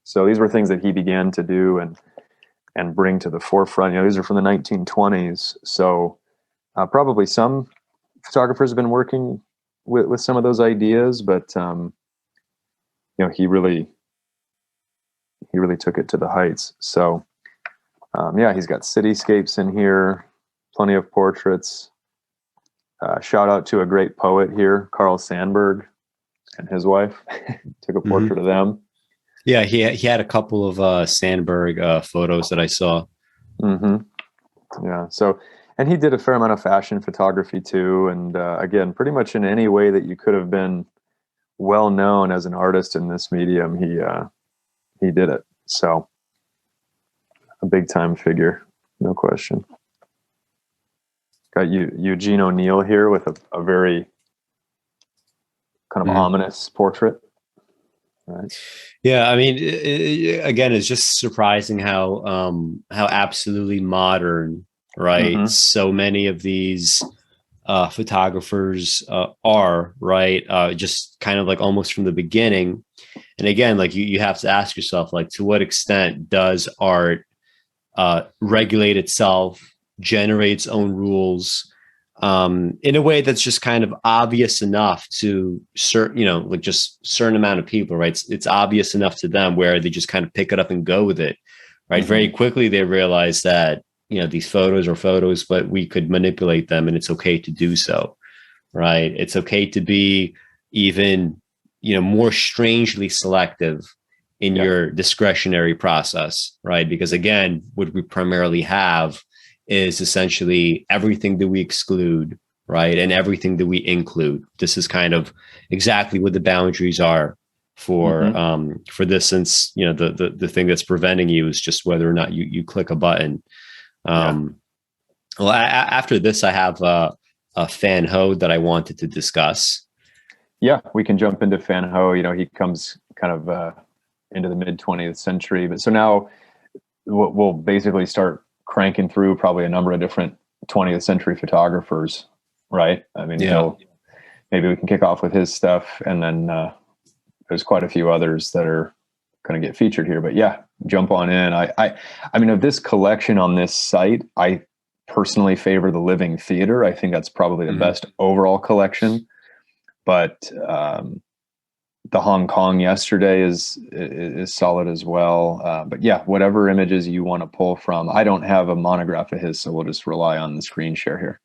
S3: So these were things that he began to do and bring to the forefront. These are from the 1920s. So probably some photographers have been working with some of those ideas, but he really took it to the heights. So he's got cityscapes in here, plenty of portraits. Shout out to a great poet here, Carl Sandburg, and his wife. Took a portrait of them.
S2: Yeah, he had a couple of Sandburg photos that I saw.
S3: Yeah, so, and he did a fair amount of fashion photography too, and again, pretty much in any way that you could have been well known as an artist in this medium, he did it. So, a big time figure, no question. Got Eugene O'Neill here with a very kind of ominous portrait. Right.
S2: Yeah, I mean, again, it's just surprising how absolutely modern, right? So many of these photographers are, right? Just kind of like almost from the beginning. And again, like you have to ask yourself, like, to what extent does art regulate itself, generate its own rules? In a way that's just kind of obvious enough to like just certain amount of people, right? It's obvious enough to them where they just kind of pick it up and go with it, right? Very quickly they realize that, these photos are photos, but we could manipulate them and it's okay to do so. right? It's okay to be even, more strangely selective in your discretionary process, right? Because again, what we primarily have is essentially everything that we exclude, right? And everything that we include. This is kind of exactly what the boundaries are for this, since, the thing that's preventing you is just whether or not you click a button. Well, after this, I have a Fan Ho that I wanted to discuss.
S3: Yeah, we can jump into Fan Ho. He comes kind of into the mid 20th century, but so now we'll basically start cranking through probably a number of different 20th century photographers, right? I mean, maybe we can kick off with his stuff, and then there's quite a few others that are going to get featured here. But yeah, jump on in. I mean, of this collection on this site, I personally favor the Living Theater. I think that's probably the best overall collection. But the Hong Kong Yesterday is solid as well. But yeah, whatever images you want to pull from. I don't have a monograph of his, so we'll just rely on the screen share here.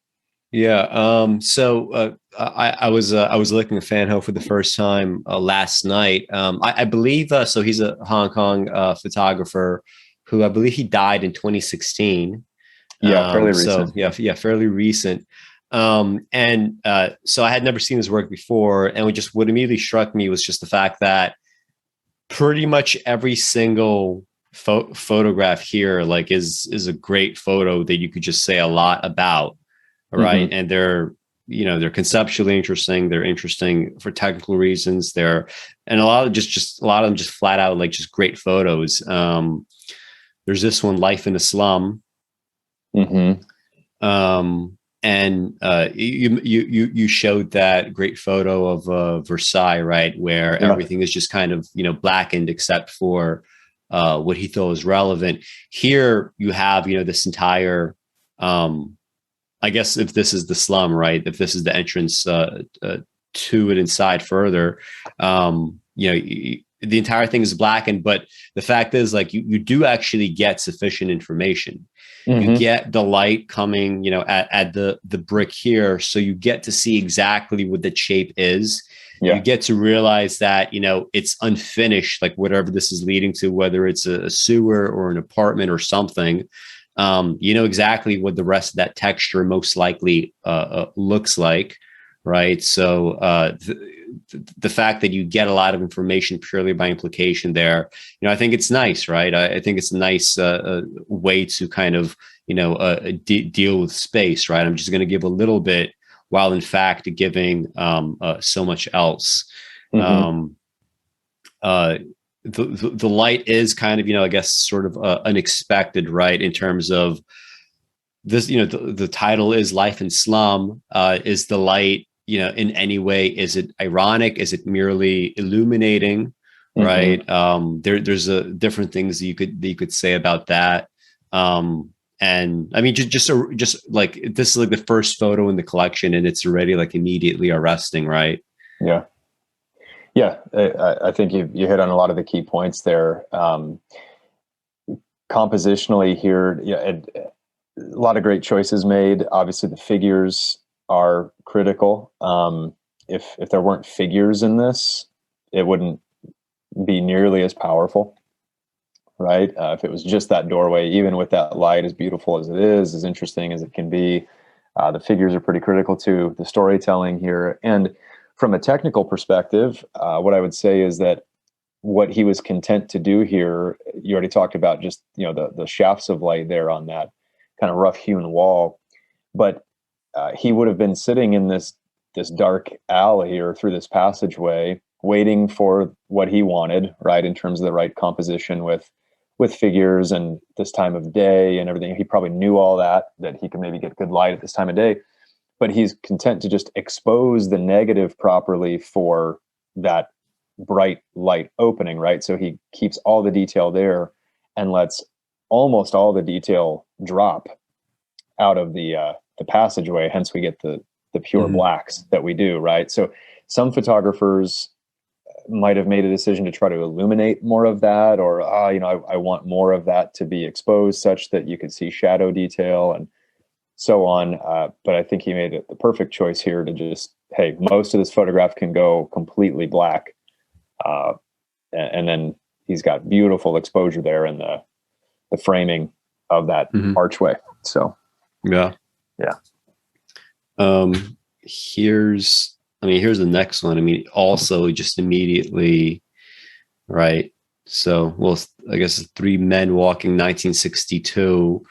S2: Yeah. So I was looking at Fan Ho for the first time last night. I believe so. He's a Hong Kong photographer who I believe he died in 2016.
S3: Yeah, fairly recent.
S2: So fairly recent. And so I had never seen his work before, and what immediately struck me was just the fact that pretty much every single photograph here, like, is a great photo that you could just say a lot about, right? And they're conceptually interesting. They're interesting for technical reasons. And a lot of them just flat out like just great photos. There's this one, Life in a Slum. And you showed that great photo of Versailles, right, where everything is just kind of blackened except for what he thought was relevant. Here you have this entire, I guess if this is the slum, right, if this is the entrance to it inside further, the entire thing is blackened. But the fact is, like, you do actually get sufficient information. You get the light coming, at the brick here. So you get to see exactly what the shape is. You get to realize that, it's unfinished, like whatever this is leading to, whether it's a sewer or an apartment or something. Exactly what the rest of that texture most likely looks like. Right. So the fact that you get a lot of information purely by implication there, I think it's nice. Right. I think it's a nice way to kind of, deal with space. Right. I'm just going to give a little bit while in fact giving so much else. The light is kind of, I guess, sort of unexpected, right? In terms of this, the title is Life in Slum. Is the light, in any way, is it ironic? Is it merely illuminating? Right. There's different things that you could say about that. And I mean, just like, this is like the first photo in the collection, and it's already like immediately arresting, right?
S3: Yeah. I think you hit on a lot of the key points there. Compositionally here, a lot of great choices made. Obviously, the figures are critical. If there weren't figures in this, it wouldn't be nearly as powerful, right? If it was just that doorway, even with that light, as beautiful as it is, as interesting as it can be, the figures are pretty critical to the storytelling here. And from a technical perspective, what I would say is that what he was content to do here, you already talked about just, the shafts of light there on that kind of rough hewn wall, but he would have been sitting in this dark alley or through this passageway, waiting for what he wanted, right, in terms of the right composition with figures and this time of day and everything. He probably knew all that he could maybe get good light at this time of day, but he's content to just expose the negative properly for that bright light opening, right? So he keeps all the detail there and lets almost all the detail drop out of the passageway. Hence we get the pure blacks that we do, right? So some photographers might have made a decision to try to illuminate more of that, or I want more of that to be exposed such that you could see shadow detail and so on. But I think he made it the perfect choice here to just hey, most of this photograph can go completely black. And then he's got beautiful exposure there in the framing of that archway. So,
S2: yeah. Here's the next one. I mean, also just immediately, right. So, well, I guess 3 men walking, 1962.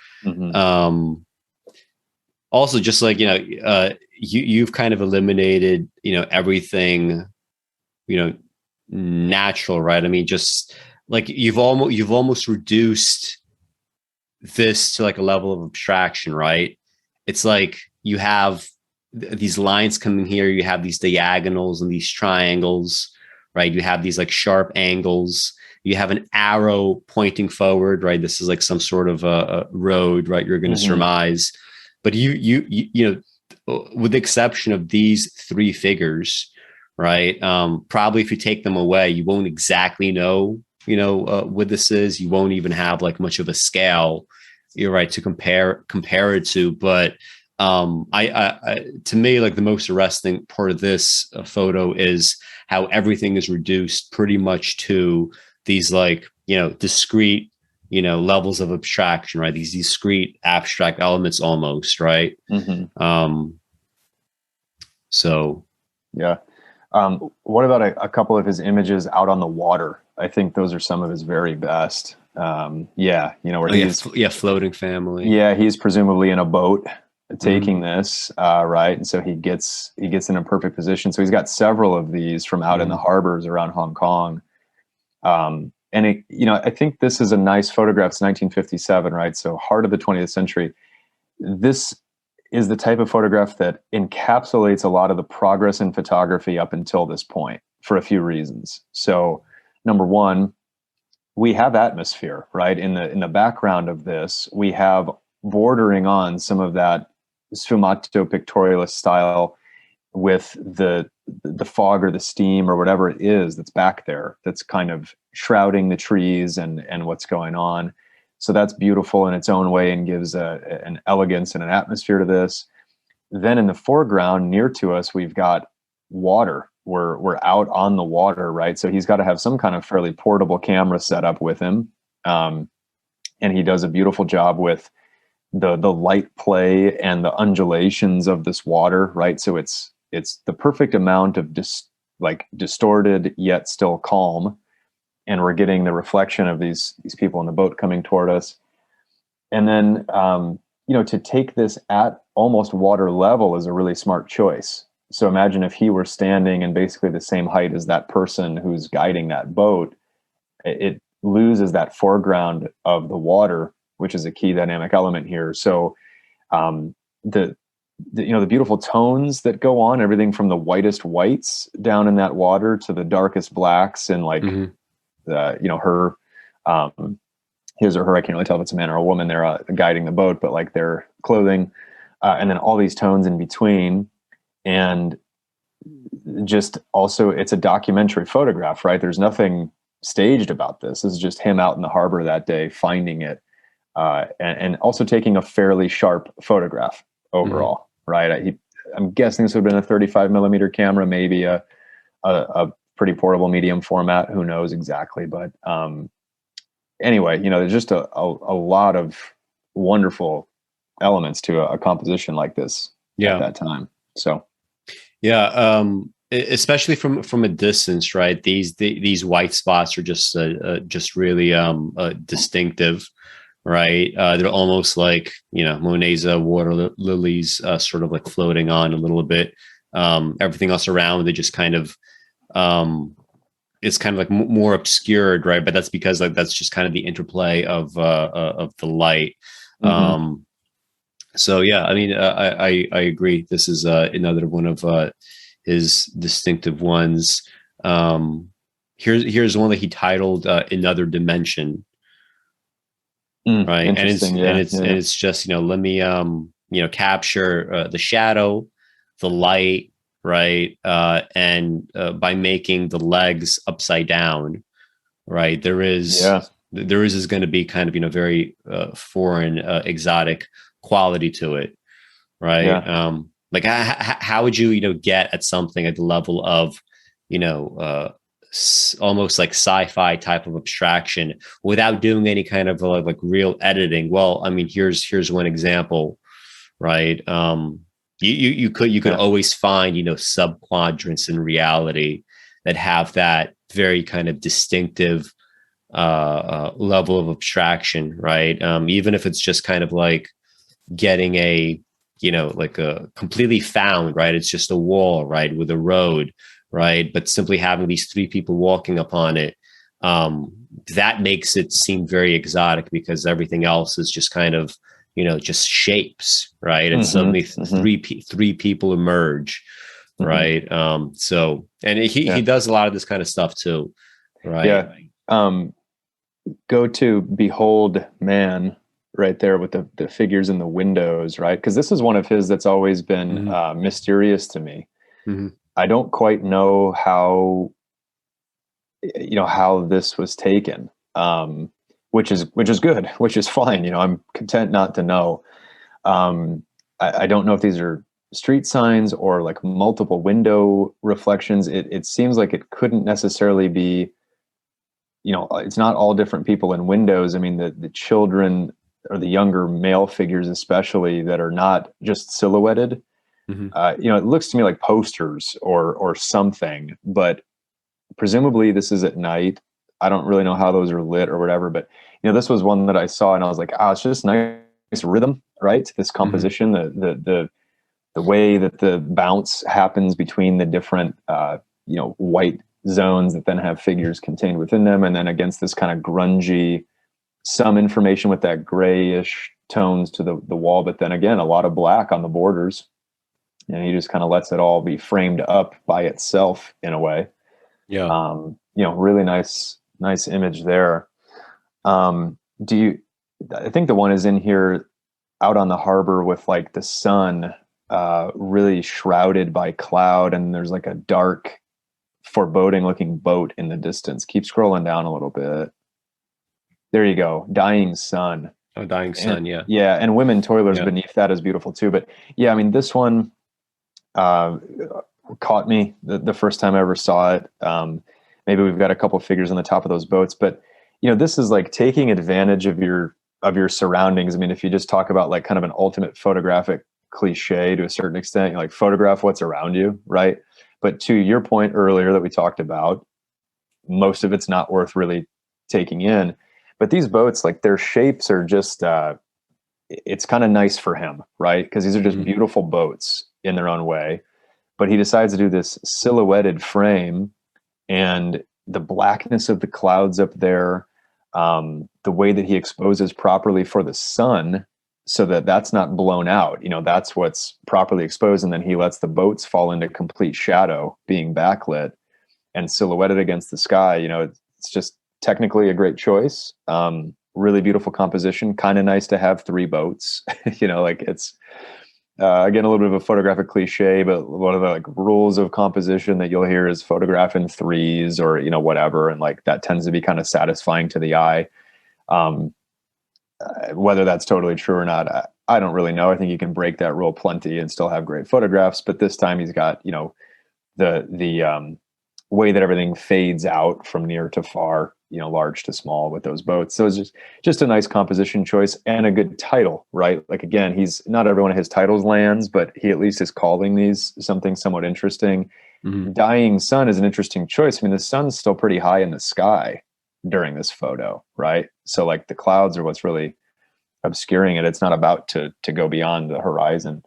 S2: Also, just like, you've kind of eliminated, everything, natural, right? I mean, just like you've almost reduced this to like a level of abstraction, right? It's like you have these lines coming here, you have these diagonals and these triangles, right? You have these like sharp angles. You have an arrow pointing forward, right? This is like some sort of a road, right? You're going to surmise, but you with the exception of these 3 figures, right? Probably if you take them away, you won't exactly know, what this is. You won't even have like much of a scale, you're right, to compare it to. But I to me, like the most arresting part of this photo is how everything is reduced pretty much to these like, discrete, levels of abstraction, right? These discrete abstract elements almost, right? So,
S3: yeah. What about a couple of his images out on the water? I think those are some of his very best. Where he's
S2: floating family.
S3: Yeah, he's presumably in a boat taking this, right? And so he gets in a perfect position. So he's got several of these from out in the harbors around Hong Kong. I think this is a nice photograph. It's 1957, right? So heart of the 20th century. This is the type of photograph that encapsulates a lot of the progress in photography up until this point for a few reasons. So number one, we have atmosphere, right? In the background of this, we have bordering on some of that sfumato pictorialist style with the fog or the steam or whatever it is that's back there, that's kind of shrouding the trees and what's going on. So that's beautiful in its own way and gives an elegance and an atmosphere to this. Then in the foreground, near to us, we've got water. We're out on the water, right? So he's got to have some kind of fairly portable camera set up with him. And he does a beautiful job with the light play and the undulations of this water, right? So it's the perfect amount of distorted yet still calm. And we're getting the reflection of these people in the boat coming toward us. And then, to take this at almost water level is a really smart choice. So imagine if he were standing and basically the same height as that person who's guiding that boat, it loses that foreground of the water, which is a key dynamic element here. So the beautiful tones that go on, everything from the whitest whites down in that water to the darkest blacks, and like her, his or her, I can't really tell if it's a man or a woman, they're guiding the boat, but like their clothing, and then all these tones in between. And just also, it's a documentary photograph, right? There's nothing staged about this. This is just him out in the harbor that day, finding it, and also taking a fairly sharp photograph overall, right? I'm guessing this would have been a 35 millimeter camera, maybe a pretty portable medium format. Who knows exactly? But anyway, there's just a lot of wonderful elements to a composition like this at that time. So.
S2: Yeah, especially from a distance, right? These white spots are just really distinctive, right? They're almost like Monet's water lilies, sort of like floating on a little bit. Everything else around, they just kind of it's kind of like more obscured, right? But that's because like that's just kind of the interplay of the light. So yeah, I mean, I agree. This is another one of his distinctive ones. Here's one that he titled "Another Dimension," right? And it's just let me capture the shadow, the light, right, and by making the legs upside down, right? There is going to be kind of very foreign, exotic quality to it, right? Like how would you, get at something at the level of, almost like sci-fi type of abstraction without doing any kind of like real editing? Well, I mean, here's one example, right? You could always find, sub quadrants in reality that have that very kind of distinctive level of abstraction, right? Even if it's just kind of like getting a, like a completely found, right? It's just a wall, right, with a road, right? But simply having these three people walking upon it, that makes it seem very exotic because everything else is just kind of, just shapes, right? And suddenly three people emerge, right? So, and he does a lot of this kind of stuff too, right?
S3: Yeah. Go to Behold Man right there with the figures in the windows, right? Because this is one of his that's always been mysterious to me. I don't quite know how this was taken, which is good, which is fine. I'm content not to know. I don't know if these are street signs or like multiple window reflections. It seems like it couldn't necessarily be, it's not all different people in windows. I mean, the children or the younger male figures, especially, that are not just silhouetted. It looks to me like posters or something, but presumably this is at night. I don't really know how those are lit or whatever, but this was one that I saw and I was like, it's just nice rhythm, right? This composition, the way that the bounce happens between the different, white zones that then have figures contained within them. And then against this kind of grungy, some information with that grayish tones to the wall, but then again, a lot of black on the borders. And he just kind of lets it all be framed up by itself in a way.
S2: Yeah.
S3: Really nice image there. I think the one is in here out on the harbor with like the sun really shrouded by cloud, and there's like a dark, foreboding looking boat in the distance. Keep scrolling down a little bit. There you go. Dying sun.
S2: Oh, dying sun. Yeah.
S3: Yeah. And women toilers beneath that is beautiful too. But yeah, I mean, this one caught me the first time I ever saw it. Maybe we've got a couple of figures on the top of those boats, but this is like taking advantage of your surroundings. I mean, if you just talk about like kind of an ultimate photographic cliche to a certain extent, like photograph what's around you, right? But to your point earlier that we talked about, most of it's not worth really taking in. But these boats, like their shapes are just, it's kind of nice for him, right? Because these are just beautiful boats in their own way. But he decides to do this silhouetted frame, and the blackness of the clouds up there, the way that he exposes properly for the sun so that that's not blown out, that's what's properly exposed. And then he lets the boats fall into complete shadow, being backlit and silhouetted against the sky. It's just technically a great choice. Really beautiful composition. Kind of nice to have three boats, like it's, again, a little bit of a photographic cliche, but one of the like rules of composition that you'll hear is photograph in threes or, whatever. And like, that tends to be kind of satisfying to the eye. Whether that's totally true or not, I don't really know. I think you can break that rule plenty and still have great photographs. But this time he's got, the way that everything fades out from near to far, large to small with those boats. So it's just a nice composition choice and a good title, right? Like, again, not every one of his titles lands, but he at least is calling these something somewhat interesting. Dying sun is an interesting choice. I mean, the sun's still pretty high in the sky during this photo, right? So like the clouds are what's really obscuring it. It's not about to go beyond the horizon.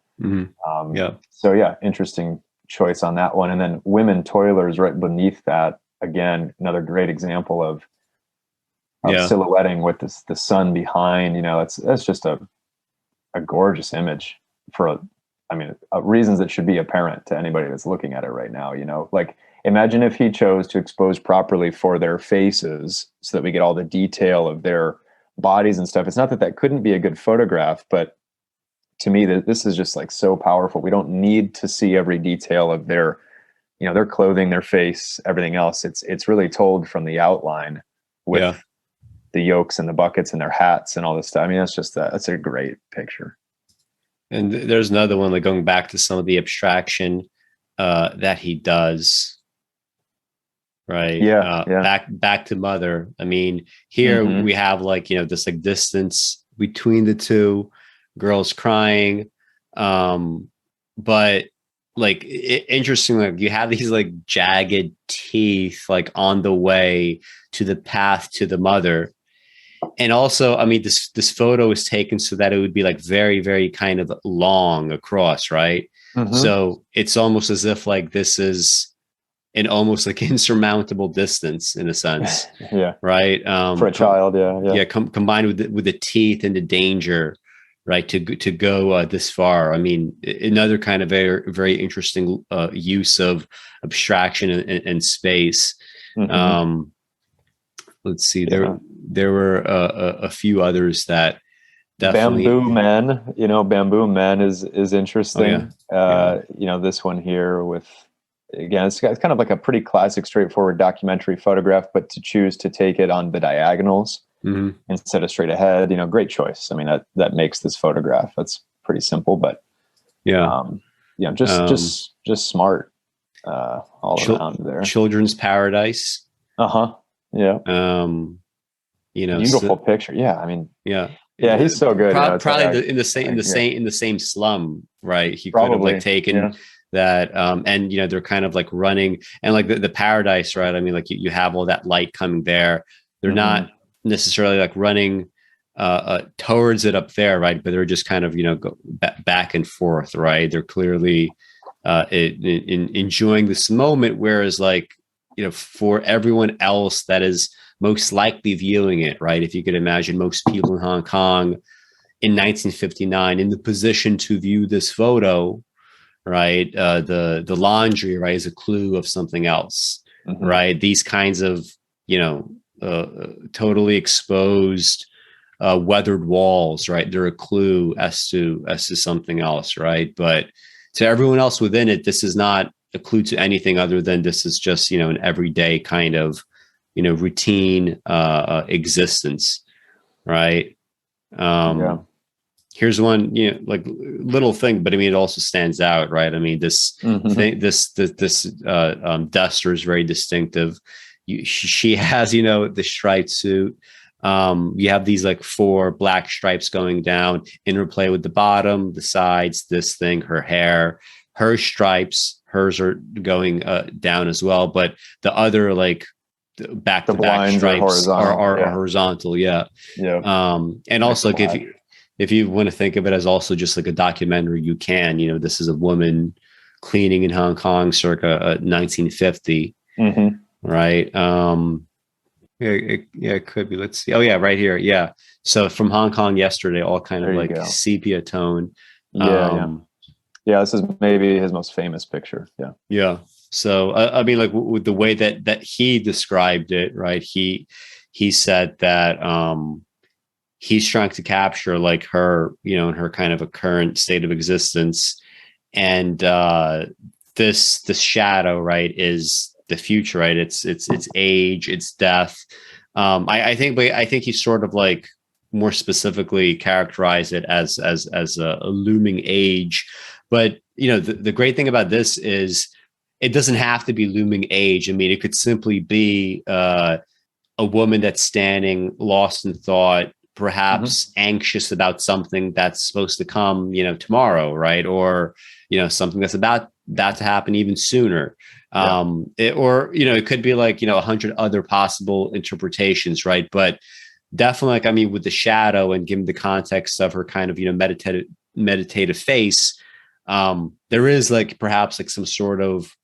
S3: So yeah, interesting choice on that one. And then women toilers right beneath that, again, another great example of silhouetting with the sun behind. That's just a gorgeous image for reasons that should be apparent to anybody that's looking at it right now. Like, imagine if he chose to expose properly for their faces so that we get all the detail of their bodies and stuff. It's not that couldn't be a good photograph, but to me, this is just like so powerful. We don't need to see every detail of their clothing, their face, everything else. It's really told from the outline with the yokes and the buckets and their hats and all this stuff. I mean, that's a great picture.
S2: And there's another one, like going back to some of the abstraction that he does, right? Back to Mother. I mean, here we have like, this like distance between the two girls crying. But like interestingly, like you have these like jagged teeth like on the way to the path to the mother. And also, I mean, this photo is taken so that it would be like very, very kind of long across, right? So it's almost as if like this is an almost like insurmountable distance in a sense. Right.
S3: For a child.
S2: Combined with the teeth and the danger, right, to go this far. I mean, another kind of very, very interesting use of abstraction and space. Let's see, there were a few others that definitely.
S3: Bamboo Man is interesting. This one here with, again, it's kind of like a pretty classic, straightforward documentary photograph, but to choose to take it on the diagonals instead of straight ahead, great choice. I mean, that makes this photograph. That's pretty simple, but just smart all around there.
S2: Children's Paradise.
S3: Beautiful picture. I mean, he's so good.
S2: Probably in the same slum, right? He could have like taken that, and they're kind of like running, and like the paradise, right? I mean, like you have all that light coming there. They're not necessarily like running towards it up there, right? But they're just kind of go back and forth, right? They're clearly enjoying this moment, whereas like for everyone else that is most likely viewing it, right? If you could imagine most people in Hong Kong in 1959 in the position to view this photo, right? The laundry, right, is a clue of something else, right? These kinds of, totally exposed, weathered walls, right? They're a clue as to something else, right? But to everyone else within it, this is not a clue to anything other than this is just, an everyday kind of, routine existence, right? Here's one, like little thing, but I mean, it also stands out, right? I mean, this thing, this duster is very distinctive. She has, the striped suit. You have these like 4 black stripes going down, interplay with the bottom, the sides, this thing, her hair, her stripes, hers are going down as well, but the other like back to back stripes are horizontal. And also like if you want to think of it as also just like a documentary, you can, this is a woman cleaning in Hong Kong circa 1950, right? It could be. Let's see. Oh yeah, right here. Yeah. So from Hong Kong yesterday, all kind of like sepia tone.
S3: This is maybe his most famous picture.
S2: So I mean, like with the way that he described it, right? He said that he's trying to capture like her, in her kind of a current state of existence, and this shadow, right, is the future, right? It's age, it's death. I think he sort of like more specifically characterized it as a looming age, but the great thing about this is it doesn't have to be looming age. I mean, it could simply be a woman that's standing lost in thought, perhaps anxious about something that's supposed to come, tomorrow, right? Or, something that's about to happen even sooner. It could be like, 100 other possible interpretations, right? But definitely, like, I mean, with the shadow and given the context of her kind of, meditative face, there is like perhaps like some sort of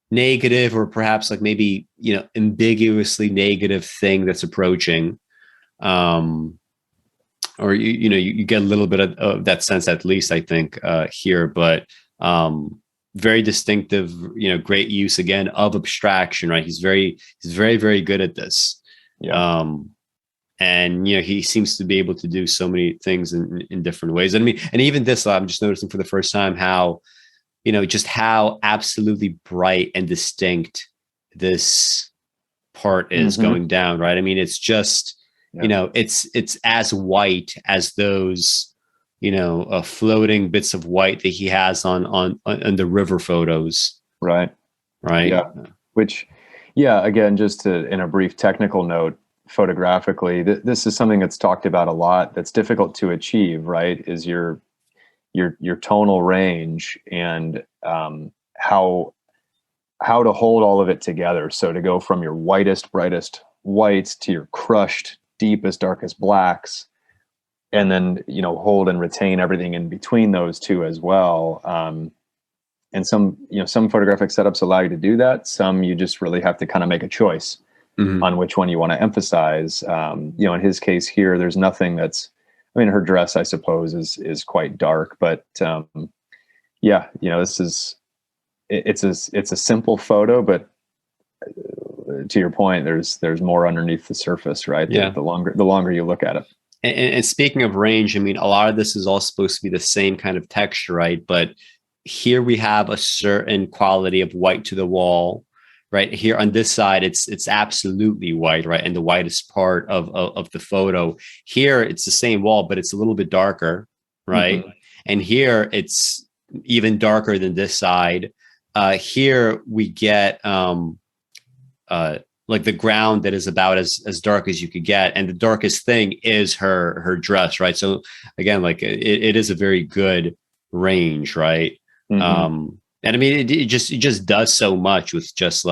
S2: negative or perhaps like maybe, ambiguously negative thing that's approaching. Or you get a little bit of that sense, at least I think here, but very distinctive, great use again of abstraction, right? He's very, very good at this. And he seems to be able to do so many things in different ways. And I mean, and even this, I'm just noticing for the first time how, just how absolutely bright and distinct this part is going down, right? I mean, it's just, it's as white as those floating bits of white that he has on the river photos.
S3: Right.
S2: Right.
S3: Yeah. Which, yeah, again, just in a brief technical note, photographically, this is something that's talked about a lot. That's difficult to achieve, right? Is your tonal range and how to hold all of it together. So to go from your whitest, brightest whites to your crushed, deepest, darkest blacks, and then hold and retain everything in between those two as well. And some photographic setups allow you to do that. Some you just really have to kind of make a choice on which one you want to emphasize. In his case here, there's nothing that's, her dress, I suppose, is quite dark, but this is, it's a simple photo, but to your point, there's more underneath the surface, right?
S2: Yeah.
S3: The longer you look at it.
S2: And speaking of range, a lot of this is all supposed to be the same kind of texture, right? But here we have a certain quality of white to the wall, right? Here on this side, it's absolutely white, right? And the whitest part of the photo. Here, it's the same wall, but it's a little bit darker, right? Mm-hmm. And here, it's even darker than this side. Here we get like the ground that is about as dark as you could get, and the darkest thing is her dress, right? So again, like it is a very good range, right? Mm-hmm. And it just does so much with just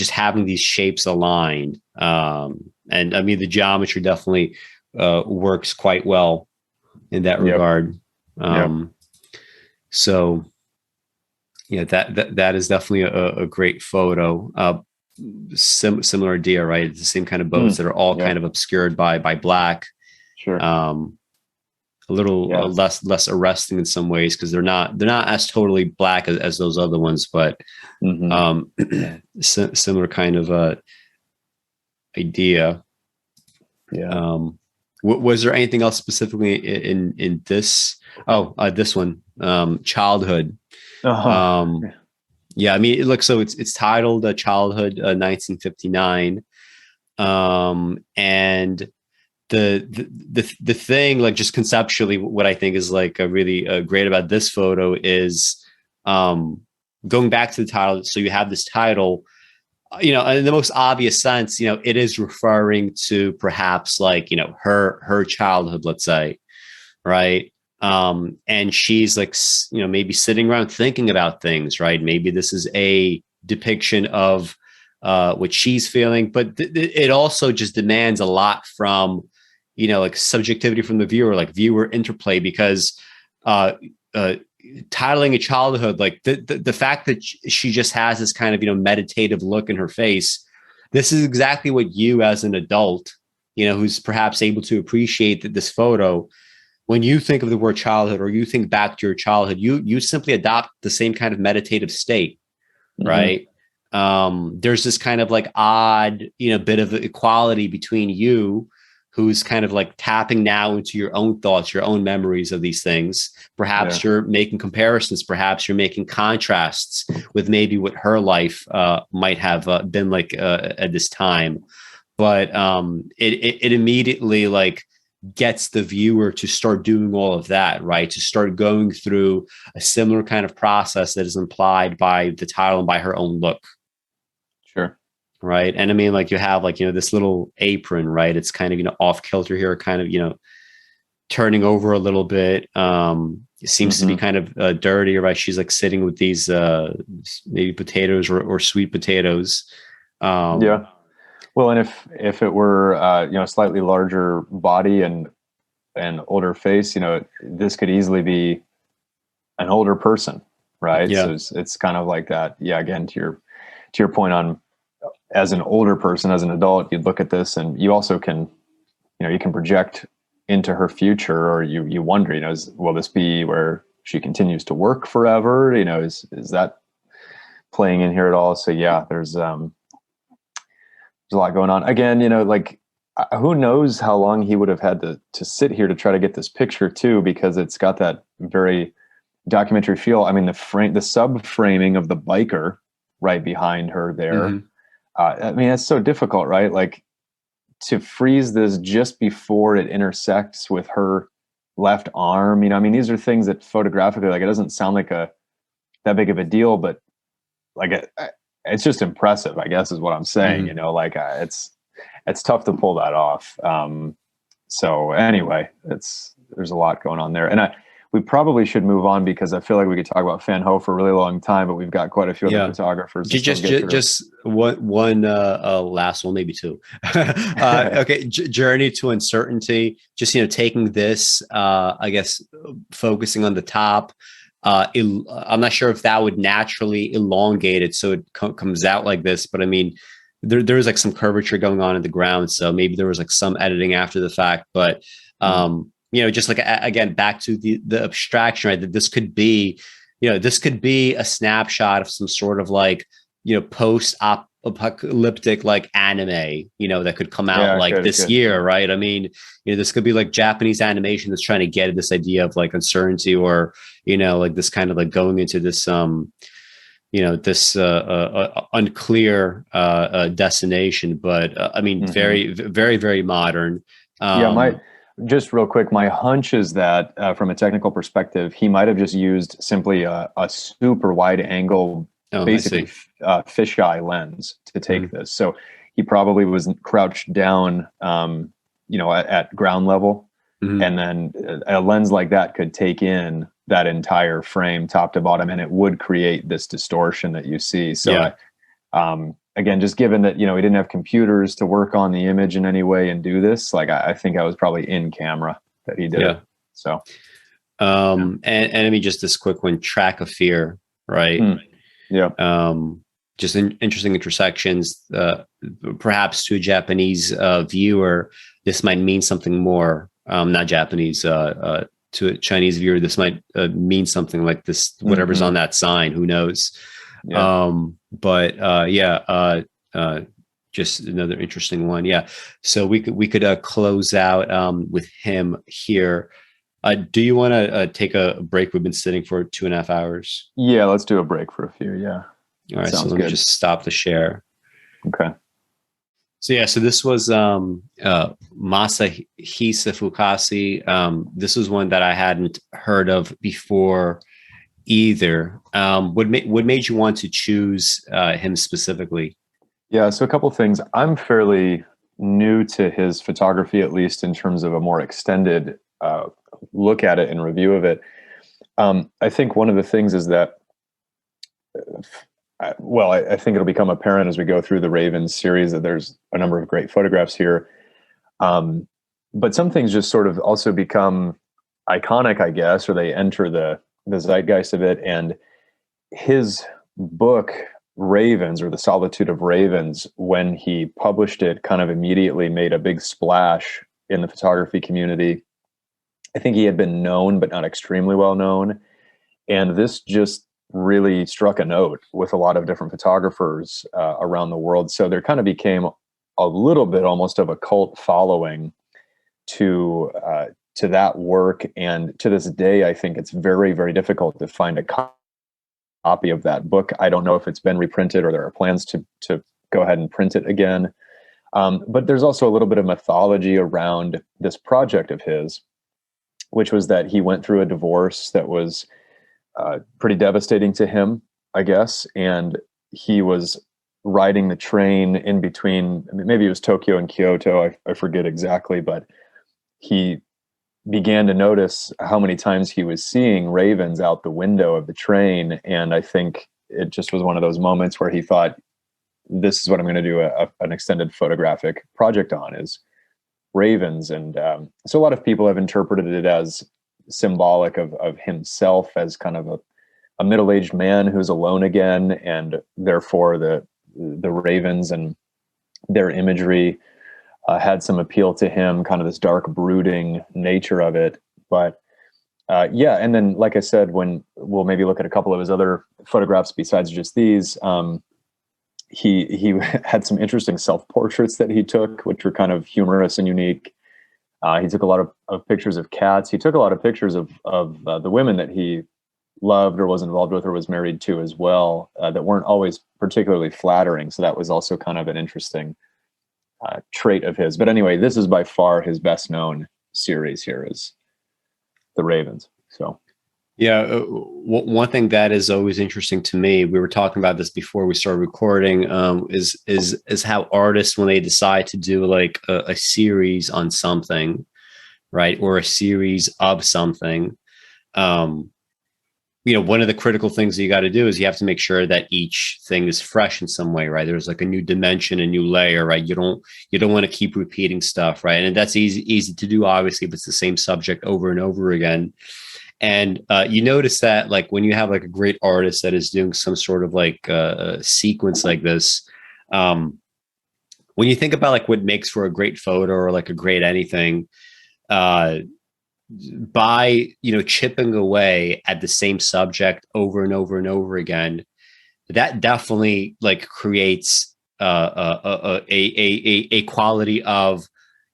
S2: having these shapes aligned, and the geometry definitely works quite well in that regard. So yeah, that is definitely a great photo. Similar idea, right? It's the same kind of boats that are all kind of obscured by black.
S3: Sure.
S2: A little less arresting in some ways, because they're not as totally black as those other ones, but similar kind of idea.
S3: Yeah.
S2: Was there anything else specifically in this? This one, childhood.
S3: Uh-huh.
S2: Yeah, it looks so. It's titled "Childhood 1959," and the thing, like, just conceptually, what I think is like really great about this photo is going back to the title. So you have this title, in the most obvious sense, it is referring to perhaps like her childhood, let's say, right? And she's like, maybe sitting around thinking about things, right? Maybe this is a depiction of what she's feeling, but it also just demands a lot from, like subjectivity from the viewer, like viewer interplay, because titling a childhood, like the fact that she just has this kind of, meditative look in her face, this is exactly what you as an adult, who's perhaps able to appreciate this photo, when you think of the word childhood, or you think back to your childhood, you simply adopt the same kind of meditative state, right? There's this kind of like odd, bit of equality between you, who's kind of like tapping now into your own thoughts, your own memories of these things. Perhaps you're making comparisons. Perhaps you're making contrasts with maybe what her life might have been like at this time. But it immediately like gets the viewer to start doing all of that, right? To start going through a similar kind of process that is implied by the title and by her own look.
S3: Sure.
S2: Right. And like you have like, this little apron, right? It's kind of, off kilter here, kind of, turning over a little bit. It seems to be kind of dirty, right? She's like sitting with these maybe potatoes or sweet potatoes.
S3: Yeah. Well, and if it were a slightly larger body and older face, this could easily be an older person, right?
S2: Yeah.
S3: So it's kind of like that. Yeah. Again, to your point on, as an older person, as an adult, you'd look at this and you also can, you can project into her future, or you wonder, will this be where she continues to work forever? Is that playing in here at all? So yeah, there's a lot going on. Again, like, who knows how long he would have had to sit here to try to get this picture too, because it's got that very documentary feel. The sub framing of the biker right behind her there. It's so difficult, right? Like, to freeze this just before it intersects with her left arm. You know, I mean, these are things that photographically, like, it doesn't sound like that big of a deal, but like it's just impressive, I guess, is what I'm saying. You know, like it's tough to pull that off. So anyway, there's a lot going on there, and we probably should move on because I feel like we could talk about Van Ho for a really long time, but we've got quite a few other photographers.
S2: Just one last one, maybe two. Okay, Journey to Uncertainty. Just taking this, I guess, focusing on the top. I'm not sure if that would naturally elongate it so it comes out like this, but I mean, there's like some curvature going on in the ground, so maybe there was like some editing after the fact, but just like, again, back to the abstraction, right? That this could be a snapshot of some sort of like, post-apocalyptic like anime, that could come out this year, right? I mean, this could be like Japanese animation that's trying to get at this idea of like uncertainty, or, like this kind of like going into this, this unclear destination. But I mean, very, very, very modern.
S3: Just real quick, my hunch is that from a technical perspective, he might have just used simply a super wide angle, basically fisheye lens to take this. So he probably was crouched down, at ground level. And then a lens like that could take in that entire frame top to bottom, and it would create this distortion that you see. So again, just given that, he didn't have computers to work on the image in any way and do this, like, I think I was probably in camera that he did it. So, and
S2: I mean, just this quick one, Track of Fear, right? Just interesting intersections, perhaps to a Japanese viewer, this might mean something more, not Japanese, to a Chinese viewer, this might mean something like this, whatever's on that sign, who knows? Just another interesting one. So we could close out with him here. Do you want to take a break? We've been sitting for 2.5 hours.
S3: Yeah, let's do a break for a few.
S2: All right, so let me just stop the share.
S3: Okay.
S2: So this was Masahisa Fukase. This was one that I hadn't heard of before either. What made you want to choose him specifically?
S3: Yeah, so a couple of things. I'm fairly new to his photography, at least in terms of a more extended look at it and review of it. I think one of the things is that, I think it'll become apparent as we go through the Ravens series that there's a number of great photographs here. But some things just sort of also become iconic, I guess, or they enter the zeitgeist of it. And his book, Ravens, or The Solitude of Ravens, when he published it, kind of immediately made a big splash in the photography community. I think he had been known, but not extremely well known. And this just really struck a note with a lot of different photographers around the world. So there kind of became a little bit almost of a cult following to that work. And to this day, I think it's very, very difficult to find a copy of that book. I don't know if it's been reprinted or there are plans to go ahead and print it again. But there's also a little bit of mythology around this project of his, which was that he went through a divorce that was pretty devastating to him, I guess. And he was riding the train in between, maybe it was Tokyo and Kyoto, I forget exactly, but he began to notice how many times he was seeing ravens out the window of the train. And I think it just was one of those moments where he thought, this is what I'm going to do an extended photographic project on, is ravens. And so a lot of people have interpreted it as symbolic of himself as kind of a middle-aged man who's alone again, and therefore the ravens and their imagery had some appeal to him, kind of this dark, brooding nature of it. But and then, like I said, when we'll maybe look at a couple of his other photographs besides just these, he had some interesting self-portraits that he took, which were kind of humorous and unique. He took a lot of pictures of cats. He took a lot of pictures of the women that he loved or was involved with or was married to as well, that weren't always particularly flattering. So that was also kind of an interesting trait of his. But anyway, this is by far his best known series here, is the ravens. So.
S2: Yeah, one thing that is always interesting to me, we were talking about this before we started recording, is how artists, when they decide to do like a series on something, right, or a series of something, one of the critical things that you got to do is you have to make sure that each thing is fresh in some way, right? There's like a new dimension, a new layer, right? You don't want to keep repeating stuff, right? And that's easy to do, obviously, if it's the same subject over and over again. And you notice that, like, when you have like a great artist that is doing some sort of like sequence like this, when you think about like what makes for a great photo or like a great anything, by chipping away at the same subject over and over and over again, that definitely like creates a quality of,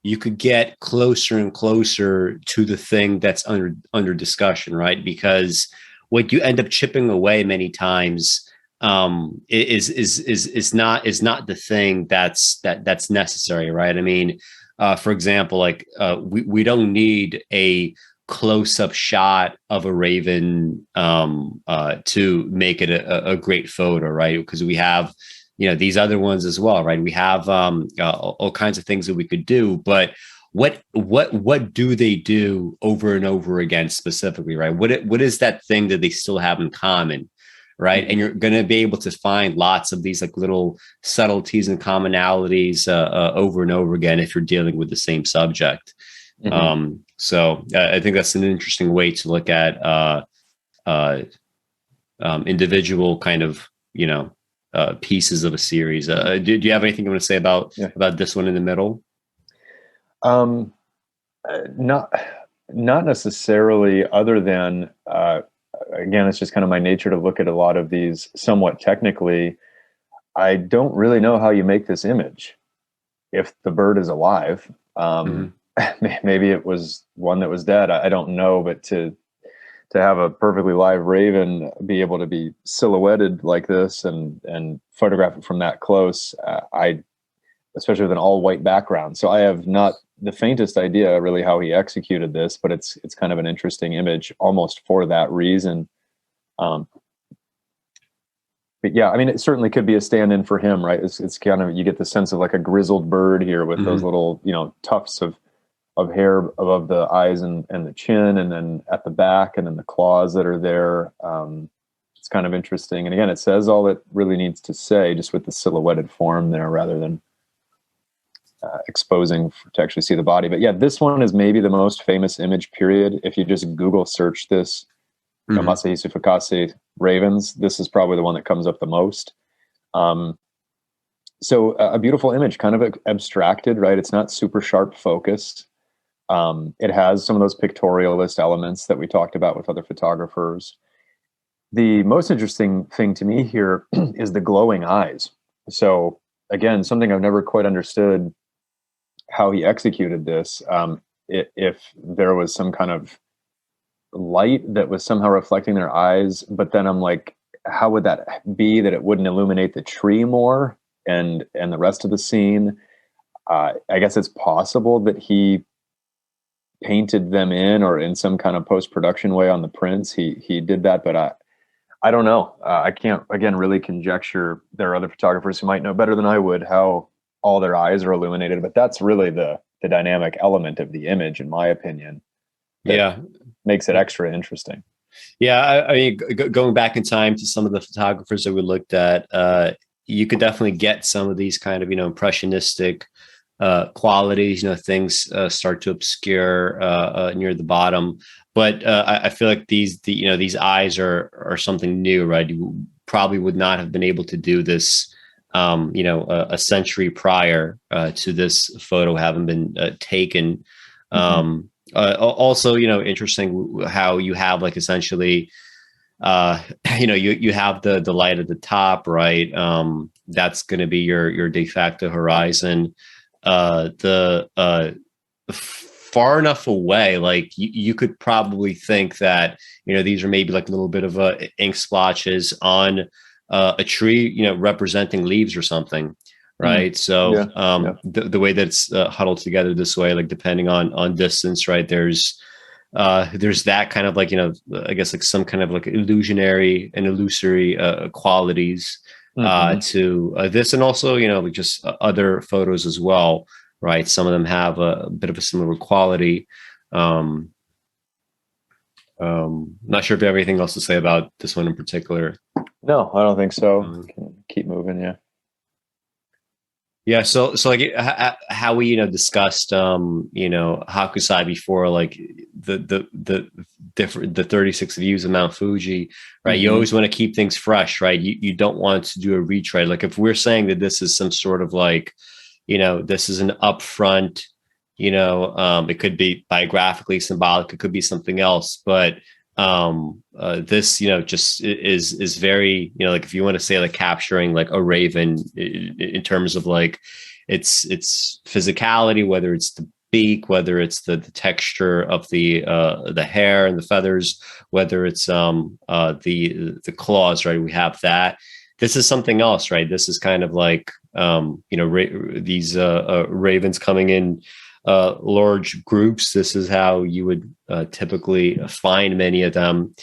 S2: you could get closer and closer to the thing that's under discussion, right? Because what you end up chipping away many times is not the thing that's necessary, right? I mean, for example, like we don't need a close-up shot of a raven to make it a great photo, right? Because we have these other ones as well, right? We have all kinds of things that we could do, but what do they do over and over again specifically, right? What is that thing that they still have in common, right? And you're going to be able to find lots of these like little subtleties and commonalities over and over again if you're dealing with the same subject. So I think that's an interesting way to look at individual kind of pieces of a series. Do you have anything you want to say about this one in the middle?
S3: Not necessarily, other than again, it's just kind of my nature to look at a lot of these somewhat technically. I don't really know how you make this image if the bird is alive. Maybe it was one that was dead. I don't know, but to have a perfectly live raven be able to be silhouetted like this and photograph it from that close, especially with an all white background. So I have not the faintest idea really how he executed this, but it's kind of an interesting image almost for that reason. But yeah, I mean, it certainly could be a stand-in for him, right? It's kind of, you get the sense of like a grizzled bird here with those little, tufts of hair above the eyes and the chin, and then at the back, and then the claws that are there. It's kind of interesting. And again, it says all it really needs to say, just with the silhouetted form there, rather than exposing to actually see the body. But yeah, this one is maybe the most famous image, period. If you just Google search this, Masahisa Fukase ravens, this is probably the one that comes up the most. So a beautiful image, kind of abstracted, right? It's not super sharp focused. It has some of those pictorialist elements that we talked about with other photographers. The most interesting thing to me here is the glowing eyes. So again, something I've never quite understood how he executed this. If there was some kind of light that was somehow reflecting their eyes, but then I'm like, how would that be that it wouldn't illuminate the tree more and the rest of the scene? I guess it's possible that he painted them in, or in some kind of post-production way on the prints, he did that, but I don't know. I can't, again, really conjecture. There are other photographers who might know better than I would how all their eyes are illuminated, but that's really the dynamic element of the image, in my opinion. Yeah. Makes it extra interesting.
S2: Yeah. I mean, going back in time to some of the photographers that we looked at, you could definitely get some of these kind of, impressionistic qualities, things start to obscure near the bottom. But I feel like these eyes are something new, right? You probably would not have been able to do this, a century prior to this photo having been taken. Also, interesting how you have like essentially, you have the light at the top, right? That's going to be your de facto horizon. Far enough away, like you could probably think that these are maybe like a little bit of ink splotches on a tree, representing leaves or something, right? So the way that it's huddled together this way, like depending on distance, right? There's there's that kind of like, I guess like some kind of like illusionary and illusory qualities to this, and also, like just other photos as well, right? Some of them have a bit of a similar quality. Not sure if you have anything else to say about this one in particular.
S3: No, I don't think so. Can keep moving. Yeah.
S2: Yeah. So like how we, discussed, Hakusai before, like the different, the 36 views of Mount Fuji, right? You always want to keep things fresh, right? You don't want to do a retread. Like if we're saying that this is some sort of like, this is an upfront, it could be biographically symbolic, it could be something else, but this just is very, like if you want to say like capturing like a raven in terms of like its physicality, whether it's the beak, whether it's the texture of the hair and the feathers, whether it's the claws, right? We have that. This is something else, right? This is kind of like these ravens coming in large groups. This is how you would typically find many of them.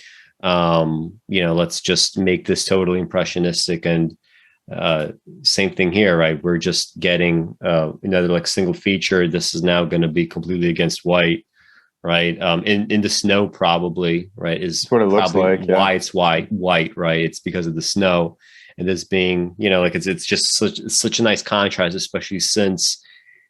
S2: Let's just make this totally impressionistic, and same thing here, right? We're just getting another like single feature. This is now going to be completely against white, right? In the snow, probably, right? Is
S3: what it looks like.
S2: Why it's white, right? It's because of the snow, and this being, like it's just such a nice contrast, especially since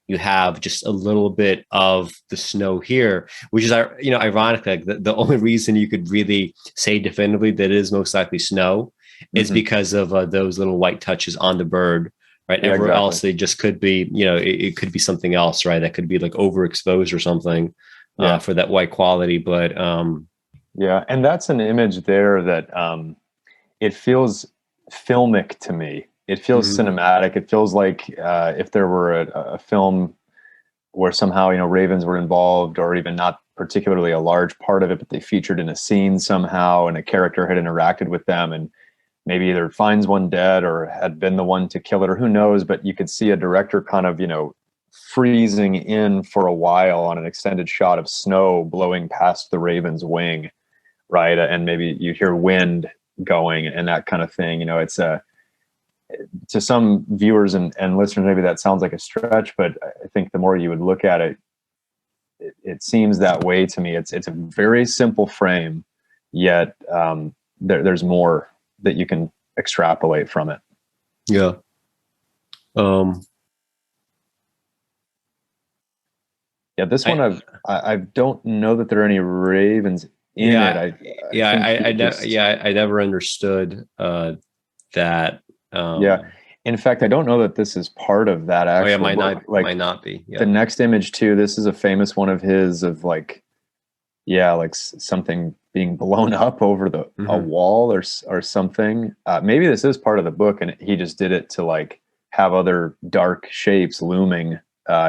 S2: you have just a little bit of the snow here, which is, ironic. Like the only reason you could really say definitively that it is most likely snow is because of those little white touches on the bird, right?
S3: Yeah,
S2: Everywhere
S3: exactly.
S2: else, they just could be, it could be something else, right? That could be like overexposed or something for that white quality. But
S3: yeah, and that's an image there that it feels filmic to me. It feels cinematic. It feels like if there were a film where somehow, ravens were involved, or even not particularly a large part of it, but they featured in a scene somehow, and a character had interacted with them, and maybe either finds one dead or had been the one to kill it, or who knows, but you could see a director kind of, freezing in for a while on an extended shot of snow blowing past the raven's wing, right? And maybe you hear wind going and that kind of thing. It's to some viewers and listeners, maybe that sounds like a stretch, but I think the more you would look at it, it seems that way to me. It's a very simple frame, yet there's more that you can extrapolate from it.
S2: Yeah.
S3: Yeah, this one I don't know that there are any ravens in it.
S2: I never understood that.
S3: In fact, I don't know that this is part of that actual book.
S2: Might not be.
S3: The next image too, this is a famous one of his of like something being blown up over a wall or something. Maybe this is part of the book and he just did it to like have other dark shapes looming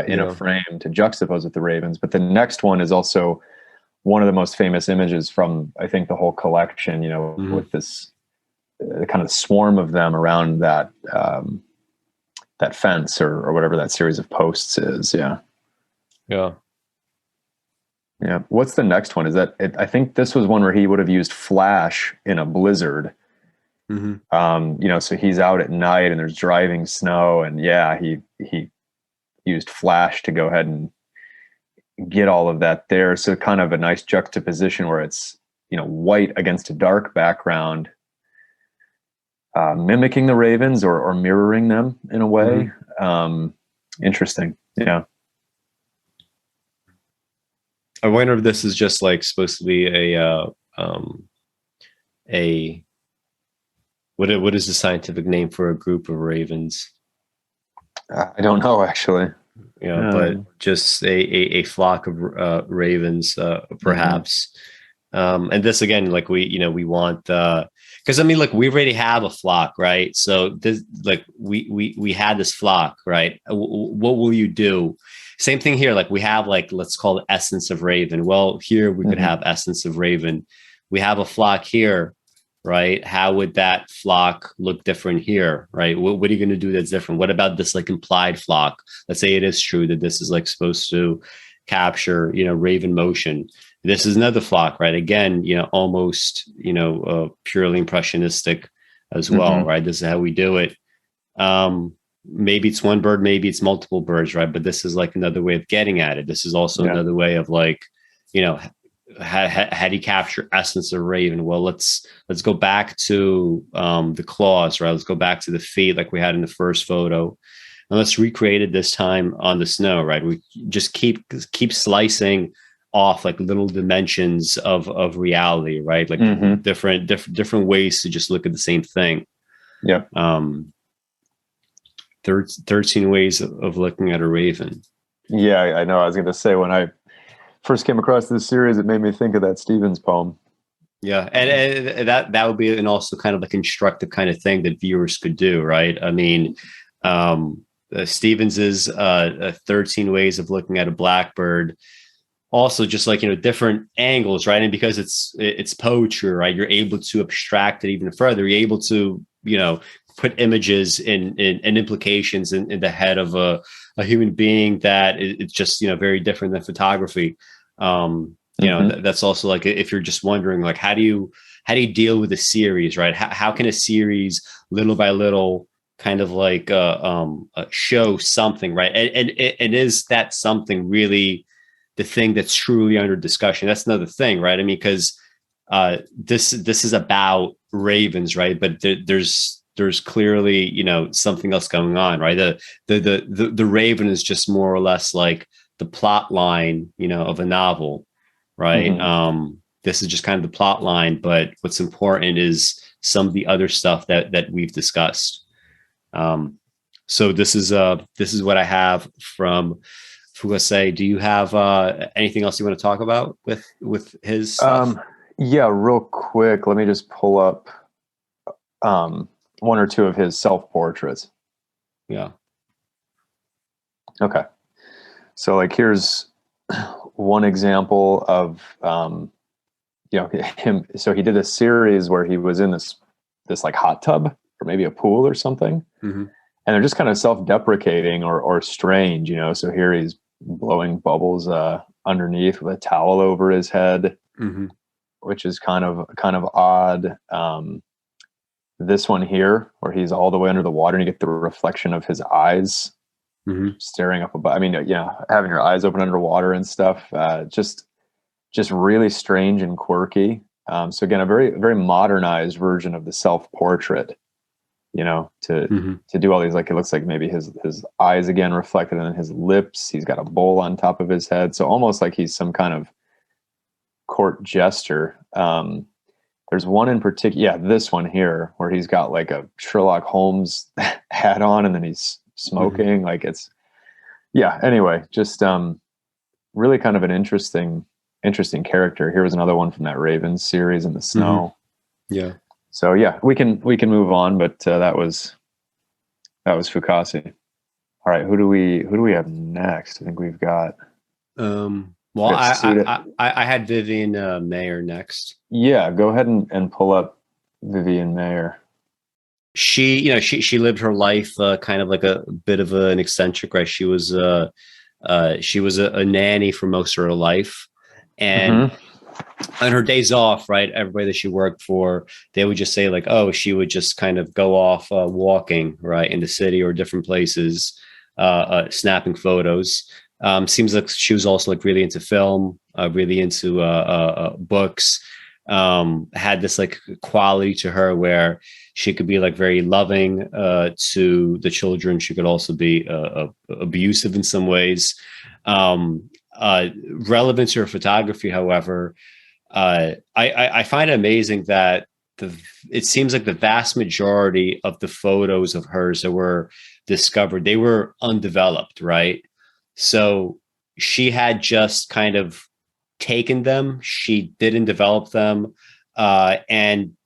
S3: in a frame to juxtapose with the ravens. But the next one is also one of the most famous images from, I think, the whole collection, with this kind of swarm of them around that that fence or whatever that series of posts is. Yeah. What's the next one? Is that I think this was one where he would have used flash in a blizzard. So he's out at night and there's driving snow, and he used flash to go ahead and get all of that there. So kind of a nice juxtaposition where it's white against a dark background, mimicking the ravens or mirroring them in a way. Interesting. Yeah.
S2: I wonder if this is just like supposed to be what is the scientific name for a group of ravens?
S3: I don't know actually.
S2: But just a flock of ravens, perhaps. And this again, like we want because I mean, look, we already have a flock, right? So this, like, we had this flock, right? What will you do? Same thing here. Like we have, like, let's call it essence of raven. Well, here we could have essence of raven. We have a flock here, right? How would that flock look different here, right? What are you going to do that's different? What about this like implied flock? Let's say it is true that this is like supposed to capture, raven motion. This is another flock, right? Again, almost, purely impressionistic as well, right? This is how we do it. Maybe it's one bird, maybe it's multiple birds, right? But this is like another way of getting at it. This is also another way of like, how do you capture essence of raven? Well, let's go back to the claws, right? Let's go back to the feet like we had in the first photo. And let's recreate it this time on the snow, right? We just keep slicing off like little dimensions of reality, right? Like different ways to just look at the same thing.
S3: Yeah.
S2: 13 ways of looking at a raven.
S3: Yeah, I know. I was going to say, when I first came across this series, it made me think of that Stevens poem.
S2: Yeah, and that would be an also kind of a constructive kind of thing that viewers could do, right? I mean, Stevens's 13 ways of looking at a blackbird, also just like different angles, right? And because it's poetry, right? You're able to abstract it even further. You're able to put images and implications in the head of a human being that it's just very different than photography. That's also like, if you're just wondering like how do you deal with a series, right? How can a series little by little kind of like show something, right? And is that something really the thing that's truly under discussion? That's another thing, right? I mean, because this is about ravens, right? But there's clearly something else going on, right? The raven is just more or less like the plot line of a novel, right? This is just kind of the plot line, but what's important is some of the other stuff that we've discussed. So this is what I have from Fukase. Do you have anything else you want to talk about with his stuff?
S3: Yeah, real quick, let me just pull up one or two of his self-portraits.
S2: Yeah.
S3: Okay. So like here's one example of him. So he did a series where he was in this like hot tub or maybe a pool or something. And they're just kind of self-deprecating or strange, So here he's blowing bubbles underneath with a towel over his head, which is kind of odd. This one here, where he's all the way under the water and you get the reflection of his eyes staring up above. I mean, having your eyes open underwater and stuff, just really strange and quirky. So again, a very, very modernized version of the self-portrait, to do all these, like, it looks like maybe his eyes again reflected in his lips. He's got a bowl on top of his head. So almost like he's some kind of court jester. There's one in particular, this one here, where he's got like a Sherlock Holmes hat on and then he's smoking. Like anyway, just really kind of an interesting character. Here was another one from that Ravens series in the snow.
S2: Yeah.
S3: So yeah, we can move on, but that was Fukase. All right, who do we have next? I think we've got.
S2: Well, I had Vivian Maier next.
S3: Yeah, go ahead and pull up Vivian Maier.
S2: She lived her life kind of like a bit of an eccentric, right? She was a nanny for most of her life, and on her days off, right, everybody that she worked for, they would just say like, oh, she would just kind of go off walking, right, in the city or different places, snapping photos. Seems like she was also like really into film, really into books. Had this like quality to her where she could be like very loving to the children. She could also be abusive in some ways. Relevant to her photography, however, I find it amazing that it seems like the vast majority of the photos of hers that were discovered, they were undeveloped, right? So she had just kind of taken them. She didn't develop them. And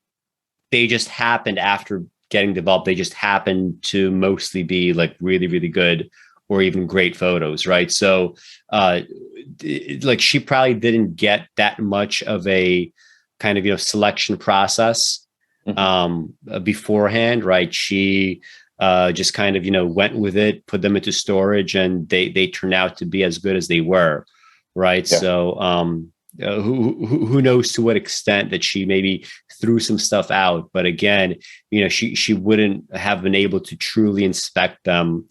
S2: they just happened after getting developed. They just happened to mostly be like really, really good or even great photos, right? So like she probably didn't get that much of a kind of, selection process beforehand, right? She just kind of, went with it, put them into storage, and they turned out to be as good as they were. Right. Yeah. So, who knows to what extent that she maybe threw some stuff out, but again, she wouldn't have been able to truly inspect them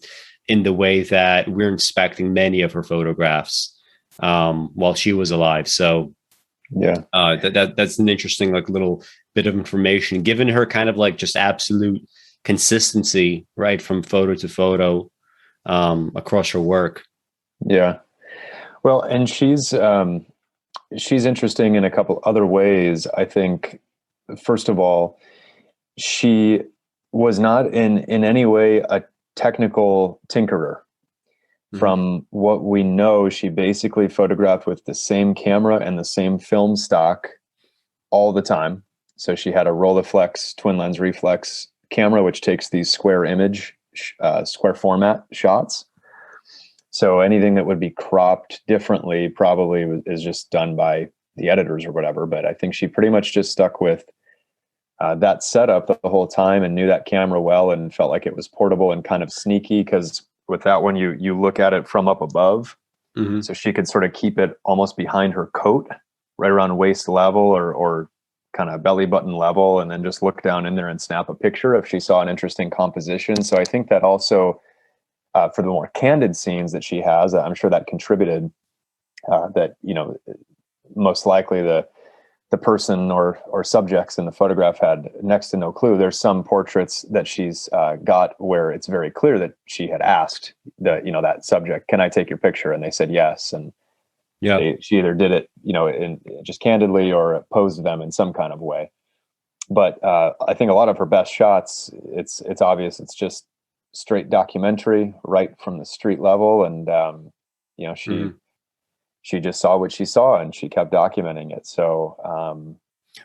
S2: in the way that we're inspecting many of her photographs while she was alive. So
S3: yeah,
S2: that's an interesting like little bit of information, given her kind of like just absolute consistency, right, from photo to photo across her work.
S3: Yeah. Well, and she's interesting in a couple other ways. I think, first of all, she was not in any way a technical tinkerer. Mm-hmm. From what we know, she basically photographed with the same camera and the same film stock all the time. So she had a Rolleiflex twin lens reflex camera, which takes these square format shots. So anything that would be cropped differently probably is just done by the editors or whatever. But I think she pretty much just stuck with that setup the whole time and knew that camera well and felt like it was portable and kind of sneaky, because with that one, you look at it from up above. Mm-hmm. So she could sort of keep it almost behind her coat, right around waist level or kind of belly button level, and then just look down in there and snap a picture if she saw an interesting composition. So I think that also, for the more candid scenes that she has, I'm sure that contributed. That most likely the person or subjects in the photograph had next to no clue. There's some portraits that she's got where it's very clear that she had asked that subject, "Can I take your picture?" And they said yes, and she either did it in just candidly or posed them in some kind of way. But I think a lot of her best shots, it's obvious it's just straight documentary right from the street level, and she just saw what she saw and she kept documenting it. So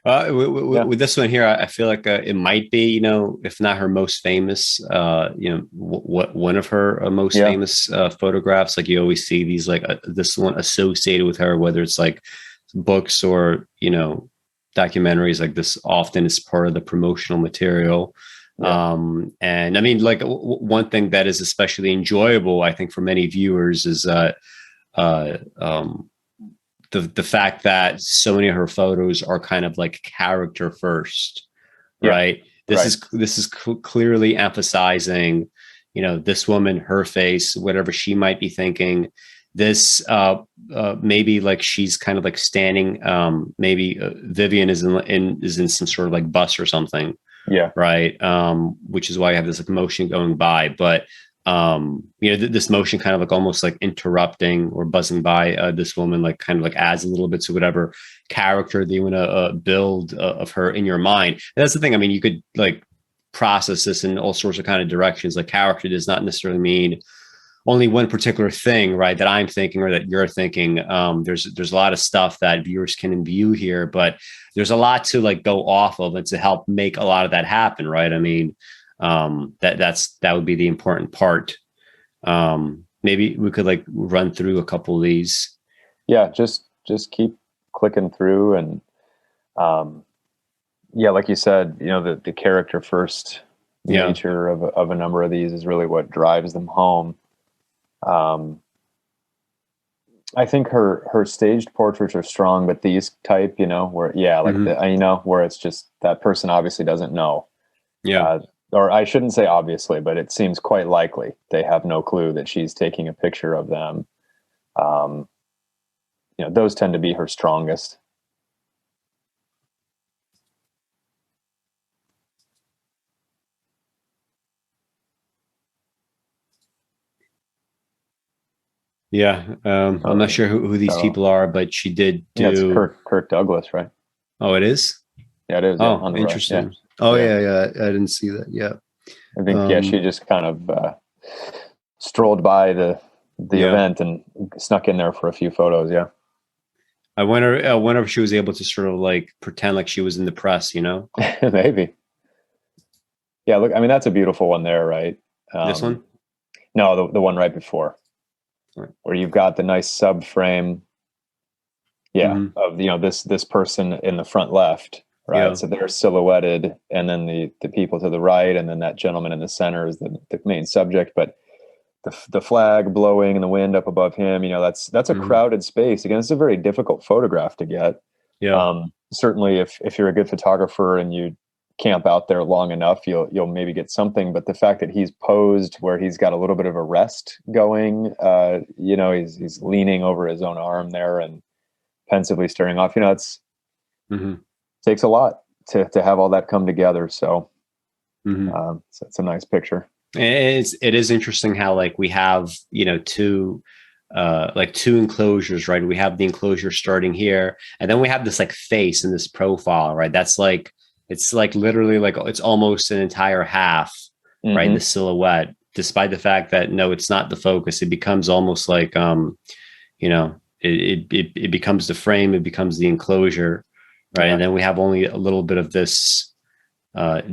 S2: with this one here, I feel like it might be, if not her most famous, one of her most famous photographs. Like you always see these like this one associated with her, whether it's like books or documentaries. Like this often is part of the promotional material. And I mean, like one thing that is especially enjoyable, I think, for many viewers is the fact that so many of her photos are kind of like character first, right? This is clearly emphasizing, this woman, her face, whatever she might be thinking. This maybe like she's kind of like standing. Maybe Vivian is in some sort of like bus or something.
S3: Yeah.
S2: Right. Which is why I have this like motion going by, but this motion kind of like almost like interrupting or buzzing by this woman, like kind of like adds a little bit to whatever character that you want to build of her in your mind. And that's the thing. I mean, you could like process this in all sorts of kind of directions. Like character does not necessarily mean only one particular thing, right, that I'm thinking or that you're thinking. There's a lot of stuff that viewers can view here, but there's a lot to like go off of and to help make a lot of that happen, right? I mean, that would be the important part. Maybe we could like run through a couple of these.
S3: Yeah, just keep clicking through, and like you said, the character first nature of a number of these is really what drives them home. I think her staged portraits are strong, but these type, where where it's just that person obviously doesn't know.
S2: Yeah.
S3: Or I shouldn't say obviously, but it seems quite likely they have no clue that she's taking a picture of them. Those tend to be her strongest.
S2: Yeah. I'm not sure who these people are, but she did do.
S3: Yeah, it's Kirk Douglas, right?
S2: Oh, it is?
S3: Yeah, it is.
S2: Oh, on the interesting. Right. Oh, yeah. I didn't see that. Yeah.
S3: I think, she just kind of strolled by the event and snuck in there for a few photos. Yeah.
S2: I wonder if she was able to sort of like pretend like she was in the press,
S3: Maybe. Yeah. Look, I mean, that's a beautiful one there, right?
S2: This one?
S3: No, the one right before. Where you've got the nice sub frame, of this person in the front left, right? So they're silhouetted, and then the people to the right, and then that gentleman in the center is the main subject. But the flag blowing in the wind up above him. That's a crowded space. Again, it's a very difficult photograph to get.
S2: Yeah.
S3: Certainly if you're a good photographer and you camp out there long enough, you'll maybe get something. But the fact that he's posed where he's got a little bit of a rest going, he's leaning over his own arm there and pensively staring off, it's takes a lot to have all that come together. So, so it's a nice picture.
S2: It is interesting how like we have, two enclosures, right? We have the enclosure starting here, and then we have this like face in this profile, right? That's like, it's like literally like it's almost an entire half, right? The silhouette, despite the fact that no, it's not the focus. It becomes almost like it becomes the frame, it becomes the enclosure, right? And then we have only a little bit of this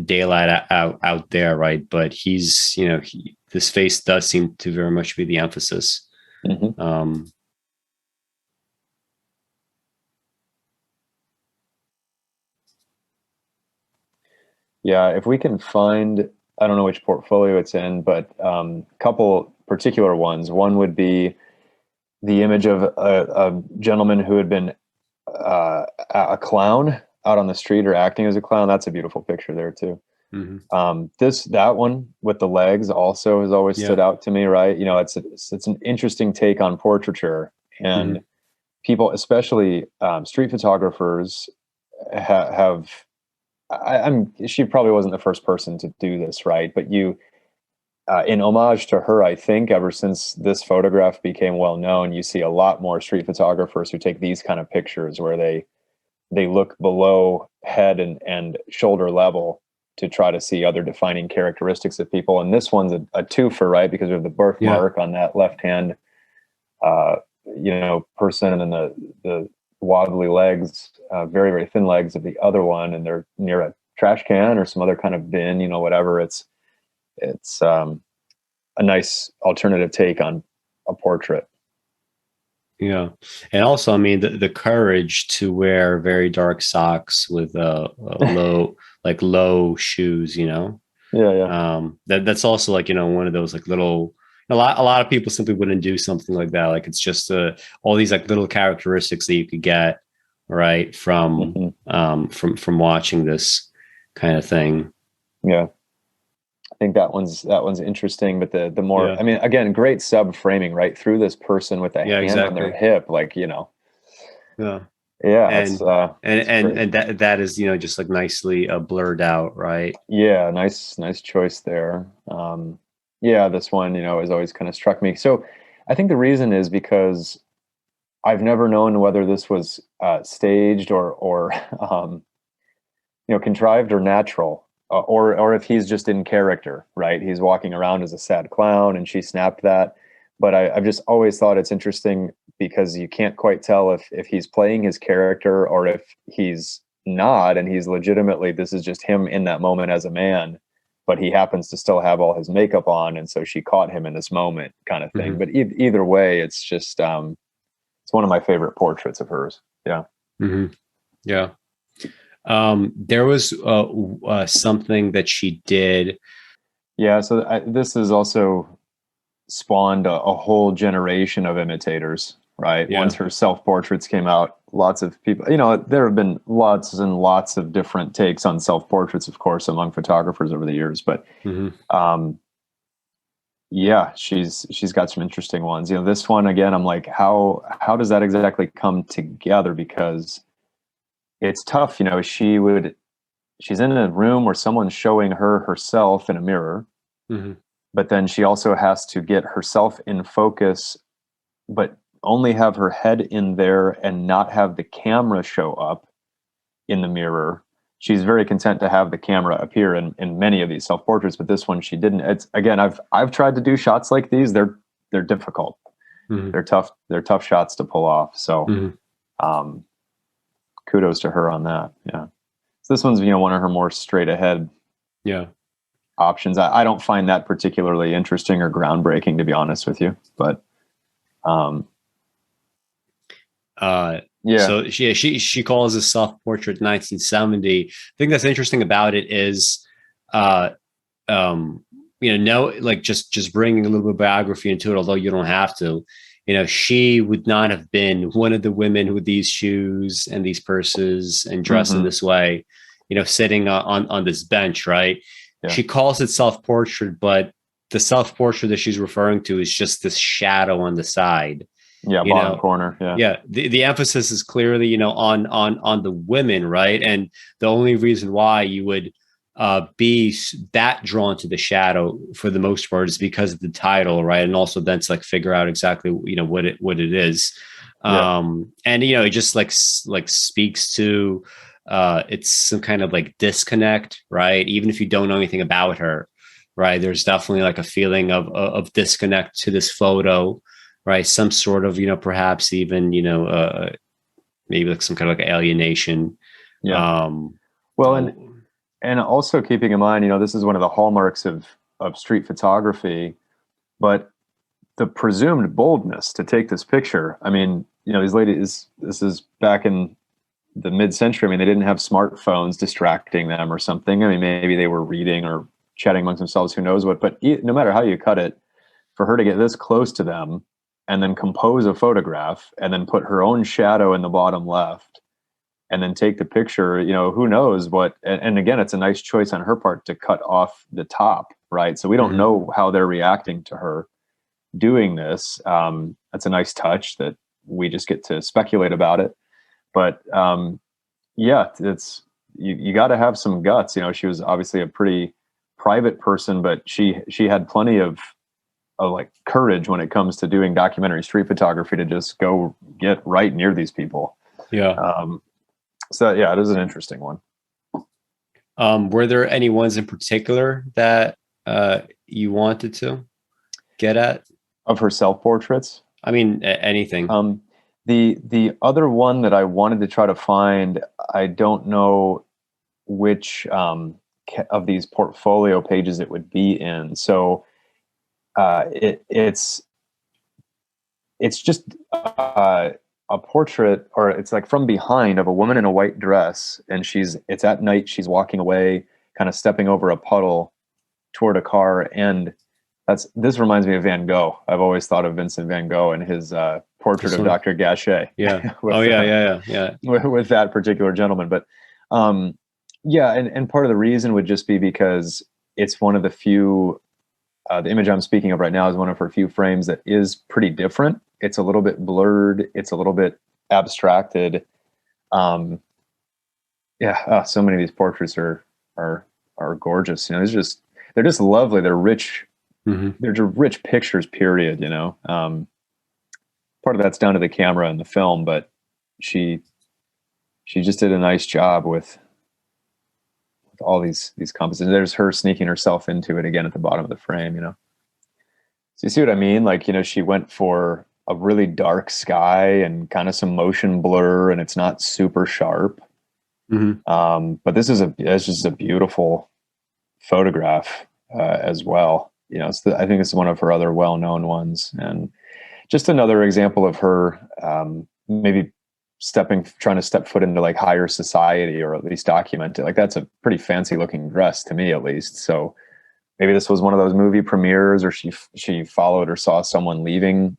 S2: daylight out there, right? But he's, this face does seem to very much be the emphasis.
S3: Yeah, if we can find, I don't know which portfolio it's in, but a couple particular ones. One would be the image of a gentleman who had been a clown out on the street or acting as a clown. That's a beautiful picture there too. That one with the legs also has always stood out to me, right? It's an interesting take on portraiture, and people, especially street photographers, have. She probably wasn't the first person to do this, right? But in homage to her, I think ever since this photograph became well known, you see a lot more street photographers who take these kind of pictures where they look below head and shoulder level to try to see other defining characteristics of people. And this one's a twofer, right? Because of the birthmark on that left hand, person, and then the wobbly legs, very, very thin legs of the other one, and they're near a trash can or some other kind of bin, whatever. It's a nice alternative take on a portrait.
S2: Yeah. And also, I mean, the courage to wear very dark socks with low shoes, that's also like, one of those like little, a lot of people simply wouldn't do something like that. Like, it's just all these like little characteristics that you could get right from watching this kind of thing.
S3: Yeah. I think that one's interesting, but the more, I mean, again, great sub framing right through this person with a hand on their hip, like, and
S2: that is, just like nicely blurred out, right?
S3: Yeah, nice choice there. This one, has always kind of struck me. So I think the reason is because I've never known whether this was staged or contrived or natural. Or if he's just in character, right? He's walking around as a sad clown and she snapped that. But I've just always thought it's interesting because you can't quite tell if he's playing his character or if he's not, and he's legitimately, this is just him in that moment as a man, but he happens to still have all his makeup on, and so she caught him in this moment kind of thing. But either way, it's just, it's one of my favorite portraits of hers. Yeah.
S2: Yeah. There was something that she did.
S3: Yeah, so this has also spawned a whole generation of imitators, right? Yeah. Once her self-portraits came out, lots of people, there have been lots and lots of different takes on self-portraits, of course, among photographers over the years. But she's got some interesting ones. This one, again, I'm like, how does that exactly come together? Because it's tough, she's in a room where someone's showing her herself in a mirror, but then she also has to get herself in focus, but only have her head in there and not have the camera show up in the mirror. She's very content to have the camera appear in many of these self-portraits, but this one she didn't. It's, again, I've tried to do shots like these. They're difficult. They're tough shots to pull off. So, kudos to her on that. Yeah. So this one's, one of her more straight ahead options. I don't find that particularly interesting or groundbreaking, to be honest with you, but,
S2: so she calls this self-portrait 1970. I think that's interesting about it is, like just bringing a little bit of biography into it, although you don't have to. She would not have been one of the women with these shoes and these purses and dressed in this way, sitting on this bench, right? Yeah. She calls it self-portrait, but the self-portrait that she's referring to is just this shadow on the side.
S3: Yeah, bottom corner. Yeah.
S2: Yeah. The emphasis is clearly, on the women, right? And the only reason why you would be that drawn to the shadow for the most part is because of the title, right? And also then to like figure out exactly what it is. And it just like speaks to it's some kind of like disconnect, right? Even if you don't know anything about her, right? There's definitely like a feeling of disconnect to this photo, right? Some sort of perhaps even maybe like some kind of like alienation.
S3: Yeah. And also keeping in mind, this is one of the hallmarks of street photography, but the presumed boldness to take this picture. I mean, these ladies, this is back in the mid-century. I mean, they didn't have smartphones distracting them or something. I mean, maybe they were reading or chatting amongst themselves, who knows what, but no matter how you cut it, for her to get this close to them and then compose a photograph and then put her own shadow in the bottom left and then take the picture, who knows what, and again, it's a nice choice on her part to cut off the top, right? So we don't know how they're reacting to her doing this. That's a nice touch that we just get to speculate about it. But it's, you got to have some guts. She was obviously a pretty private person, but she had plenty of like courage when it comes to doing documentary street photography to just go get right near these people.
S2: Yeah.
S3: So yeah, it is an interesting one.
S2: Were there any ones in particular that you wanted to get at?
S3: Of her self-portraits?
S2: I mean, anything.
S3: The other one that I wanted to try to find, I don't know which of these portfolio pages it would be in. So it's just a portrait, or it's like from behind, of a woman in a white dress, and it's at night, she's walking away, kind of stepping over a puddle toward a car. And this reminds me of Van Gogh. I've always thought of Vincent Van Gogh and his portrait of Dr. Gachet.
S2: Yeah.
S3: With that particular gentleman. But and part of the reason would just be because it's one of the few, the image I'm speaking of right now is one of her few frames that is pretty different. It's a little bit blurred. It's a little bit abstracted. So many of these portraits are gorgeous. They're just lovely. They're rich. They're just rich pictures, period. Part of that's down to the camera and the film, but she just did a nice job with all these compositions. There's her sneaking herself into it again at the bottom of the frame. So you see what I mean? Like, she went for a really dark sky and kind of some motion blur, and it's not super sharp. But this is it's just a beautiful photograph as well. I think it's one of her other well-known ones, and just another example of her maybe trying to step foot into like higher society, or at least document it. Like, that's a pretty fancy looking dress to me, at least. So maybe this was one of those movie premieres, or she followed or saw someone leaving,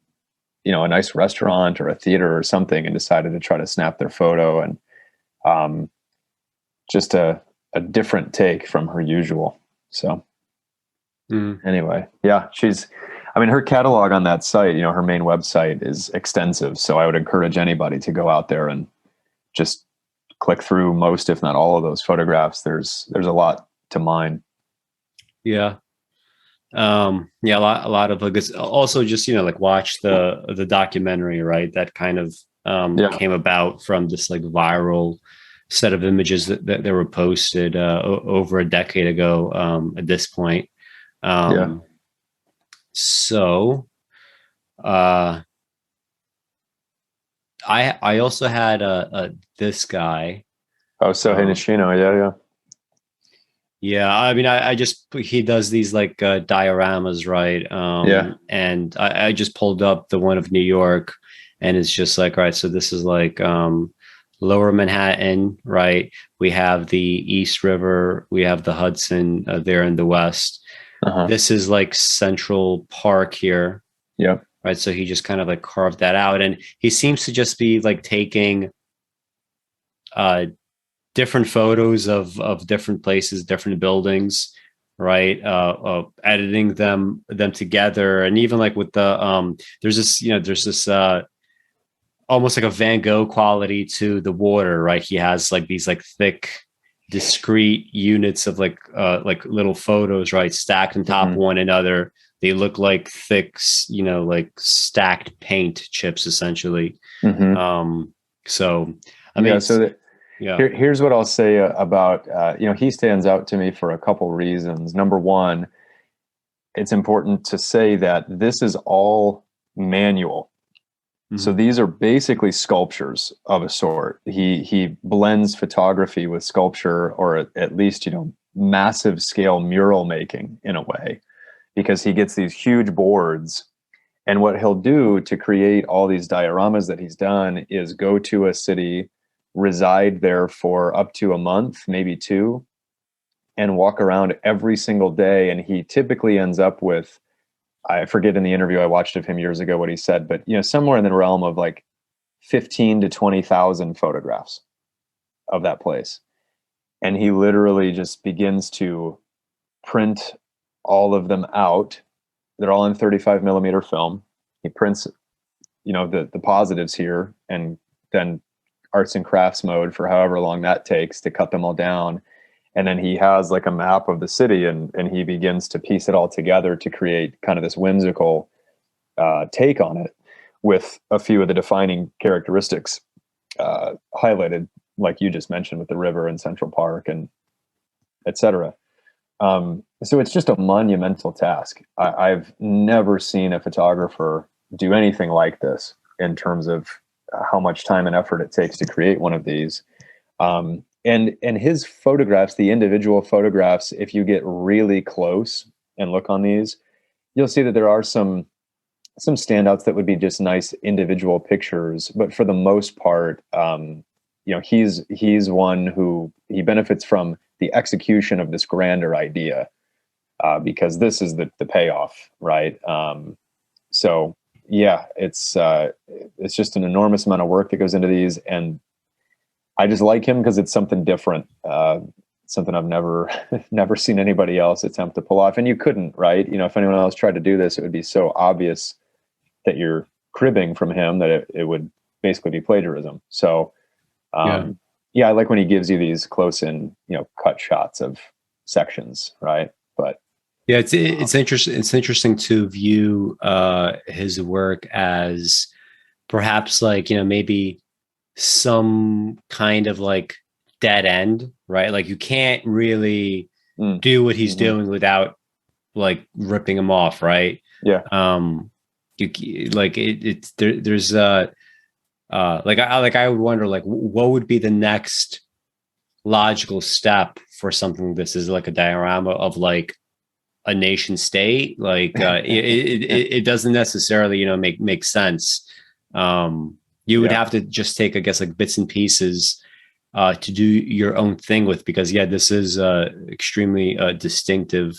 S3: a nice restaurant or a theater or something, and decided to try to snap their photo. And just a different take from her usual. So anyway, yeah, her catalog on that site, her main website, is extensive. So I would encourage anybody to go out there and just click through most, if not all, of those photographs. There's a lot to mine.
S2: Yeah. A lot of like, also just, like watch the documentary, right? That kind of came about from this like viral set of images that were posted over a decade ago at this point. So I also had this guy.
S3: Oh, Sohei Nishino.
S2: Yeah, I mean, he does these like dioramas, right? And I just pulled up the one of New York, and it's just like, right, so this is like Lower Manhattan, right? We have the East River, we have the Hudson there in the west. This is like Central Park here.
S3: Yeah.
S2: Right. So he just kind of like carved that out. And he seems to just be like taking different photos of different places, different buildings, right? Editing them together. And even like with the there's this almost like a Van Gogh quality to the water, right? He has like these like thick, discrete units of like little photos, right? Stacked on top of one another. They look like thick, like stacked paint chips, essentially. So, I mean,
S3: here's what I'll say about, he stands out to me for a couple reasons. Number one, it's important to say that this is all manual. So these are basically sculptures of a sort. He blends photography with sculpture, or at least, massive scale mural making in a way, because he gets these huge boards. And what he'll do to create all these dioramas that he's done is go to a city, reside there for up to a month, maybe two, and walk around every single day. And he typically ends up with, I forget in the interview I watched of him years ago what he said, but somewhere in the realm of like 15 to 20,000 photographs of that place. And he literally just begins to print all of them out. They're all in 35 millimeter film. He prints, the positives here, and then arts and crafts mode for however long that takes to cut them all down. And then he has like a map of the city, and he begins to piece it all together to create kind of this whimsical take on it, with a few of the defining characteristics highlighted, like you just mentioned, with the river and Central Park and etc. So it's just a monumental task. I've never seen a photographer do anything like this in terms of how much time and effort it takes to create one of these. And his photographs, the individual photographs, if you get really close and look on these, you'll see that there are some standouts that would be just nice individual pictures. But for the most part, he's one who he benefits from the execution of this grander idea, because this is the payoff, right? So yeah, it's just an enormous amount of work that goes into these, and I just like him because it's something different, something I've never seen anybody else attempt to pull off. And you couldn't, right? If anyone else tried to do this, it would be so obvious that you're cribbing from him that it would basically be plagiarism. So, I like when he gives you these close in, cut shots of sections, right? But
S2: yeah, it's interesting. It's interesting to view his work as perhaps like maybe some kind of like dead end, right? Like you can't really do what he's doing without like ripping him off, right?
S3: Yeah.
S2: You like it's there. There's I would wonder like what would be the next logical step for something. This is like a diorama of like a nation state. Like it doesn't necessarily make sense. You would have to just take, I guess, like bits and pieces to do your own thing with, because this is extremely distinctive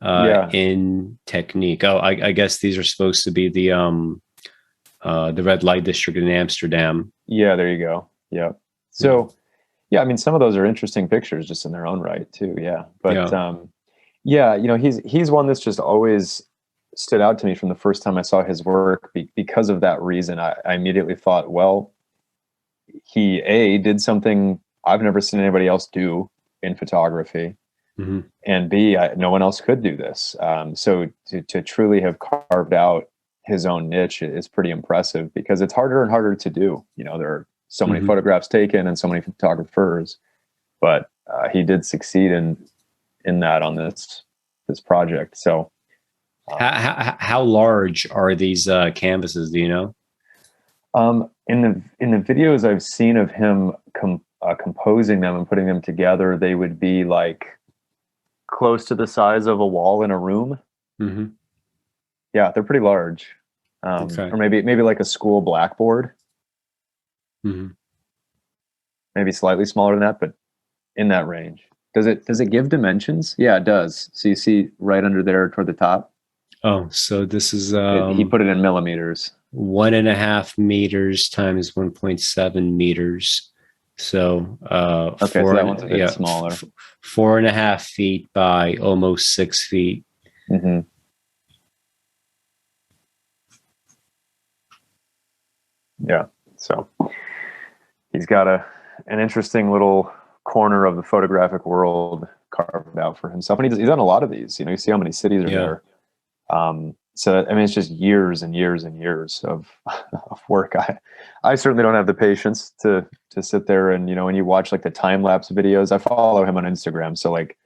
S2: in technique. Oh, I guess these are supposed to be the red light district in Amsterdam.
S3: Yeah, there you go. Yeah. So I mean, some of those are interesting pictures just in their own right too. Yeah. But he's one that's just always stood out to me from the first time I saw his work because of that reason. I immediately thought, well, he did something I've never seen anybody else do in photography, and B, no one else could do this. So to truly have carved out his own niche is pretty impressive, because it's harder and harder to do. There are so many photographs taken and so many photographers, but he did succeed in that on this project. So.
S2: How large are these canvases? Do you know?
S3: In the videos I've seen of him composing them and putting them together, they would be like close to the size of a wall in a room. Yeah, they're pretty large, or maybe like a school blackboard. Maybe slightly smaller than that, but in that range. Does it give dimensions? Yeah, it does. So you see right under there toward the top.
S2: Oh, so this is
S3: He put it in millimeters.
S2: 1.5 meters times 1.7 meters. So
S3: okay, so that one's a bit smaller.
S2: 4.5 feet by almost 6 feet.
S3: Mm-hmm. Yeah. So he's got an interesting little corner of the photographic world carved out for himself, and he's done a lot of these. You see how many cities are there. So I mean, it's just years and years and years of work. I certainly don't have the patience to sit there and when you watch like the time lapse videos. I follow him on Instagram, so like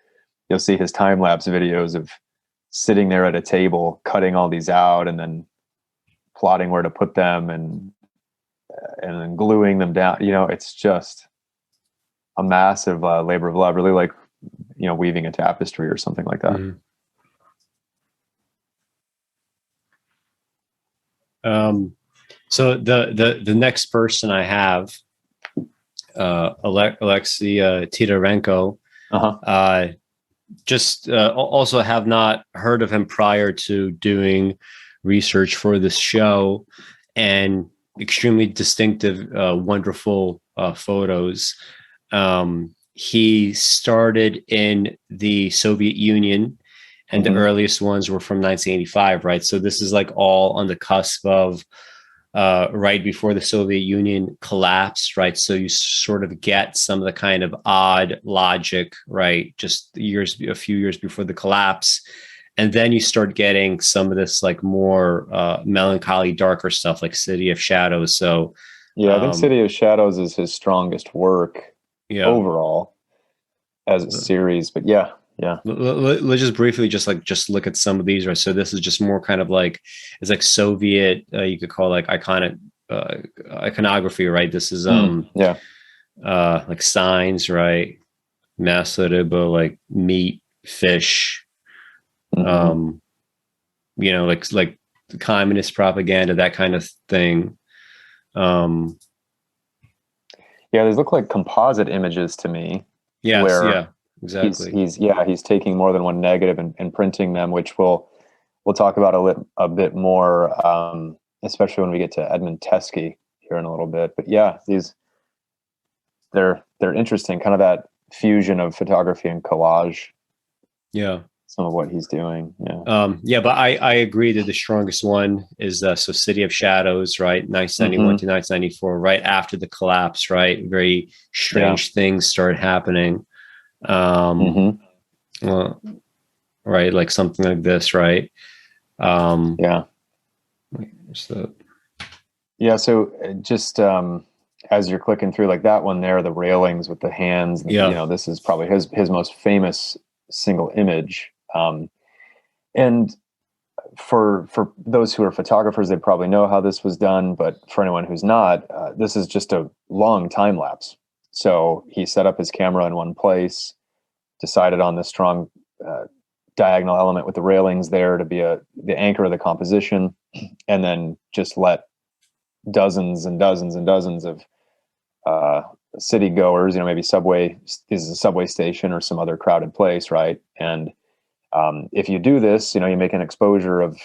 S3: you'll see his time lapse videos of sitting there at a table, cutting all these out, and then plotting where to put them, and then gluing them down. It's just a massive labor of love, really like weaving a tapestry or something like that.
S2: Mm-hmm. So the next person I have, Alexey Titarenko, just also have not heard of him prior to doing research for this show, and extremely distinctive, wonderful photos. He started in the Soviet Union, and the earliest ones were from 1985, right? So this is like all on the cusp of right before the Soviet Union collapsed, right? So you sort of get some of the kind of odd logic, right? Just a few years before the collapse. And then you start getting some of this like more melancholy, darker stuff like City of Shadows. So
S3: yeah, I think City of Shadows is his strongest work overall as a series. But yeah.
S2: Let's just briefly just look at some of these, right? So this is just more kind of like, it's like Soviet, you could call like iconography, right? This is like signs, right? Masa ryba, like meat, fish, like communist propaganda, that kind of thing.
S3: Yeah, these look like composite images to me.
S2: Yes, yeah. Exactly.
S3: He's taking more than one negative and printing them, which we'll talk about a bit more, especially when we get to Edmund Teske here in a little bit. But yeah, they're interesting, kind of that fusion of photography and collage.
S2: Yeah,
S3: some of what he's doing. Yeah.
S2: But I agree that the strongest one is so City of Shadows, right? 1991 to 1994, right after the collapse, right? Very strange things started happening. Well, right, like something like this, right? So
S3: just as you're clicking through like that one there, the railings with the hands, this is probably his most famous single image. And for those who are photographers, they probably know how this was done, but for anyone who's not, this is just a long time lapse. So he set up his camera in one place, decided on the strong diagonal element with the railings there to be the anchor of the composition, and then just let dozens and dozens and dozens of city goers, maybe this is a subway station or some other crowded place, right? And if you do this, you make an exposure of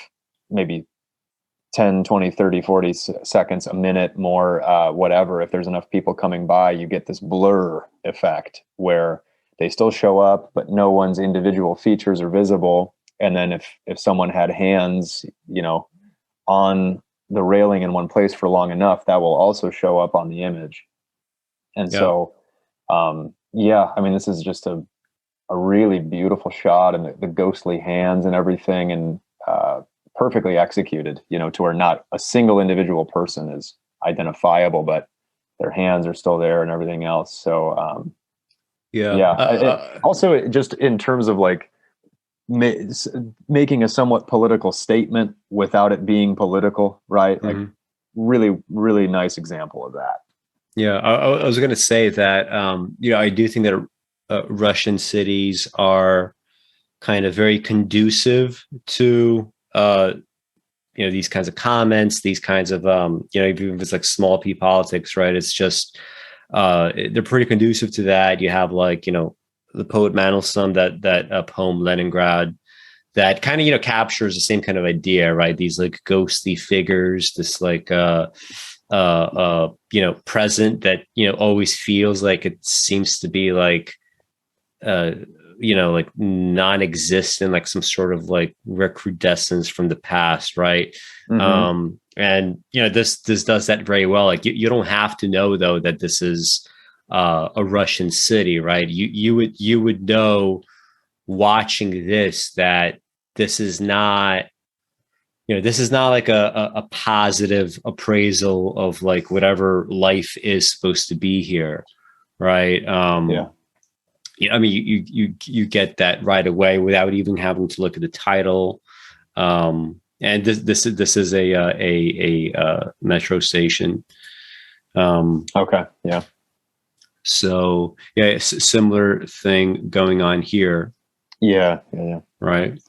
S3: maybe 10, 20, 30, 40 seconds, a minute more, whatever. If there's enough people coming by, you get this blur effect where they still show up, but no one's individual features are visible. And then if someone had hands, on the railing in one place for long enough, that will also show up on the image. And so, this is just a really beautiful shot, and the ghostly hands and everything, and perfectly executed, to where not a single individual person is identifiable, but their hands are still there and everything else. So, also, just in terms of like making a somewhat political statement without it being political, right? Like really, really nice example of that.
S2: Yeah, I was going to say that, I do think that Russian cities are kind of very conducive to, these kinds of comments, these kinds of, even if it's like small p politics, right? It's just, they're pretty conducive to that. You have like, the poet Mandelstam, that poem Leningrad, that kind of captures the same kind of idea, right? These like ghostly figures, this like present that always feels like it seems to be like like non-existent, like some sort of like recrudescence from the past, right? And this does that very well. Like you don't have to know though that this is a Russian city, right? You would know watching this that this is not like a positive appraisal of like whatever life is supposed to be here, right? Yeah, I mean, you get that right away without even having to look at the title. And this is a metro station.
S3: Okay, yeah.
S2: So yeah, similar thing going on here.
S3: Yeah.
S2: Right.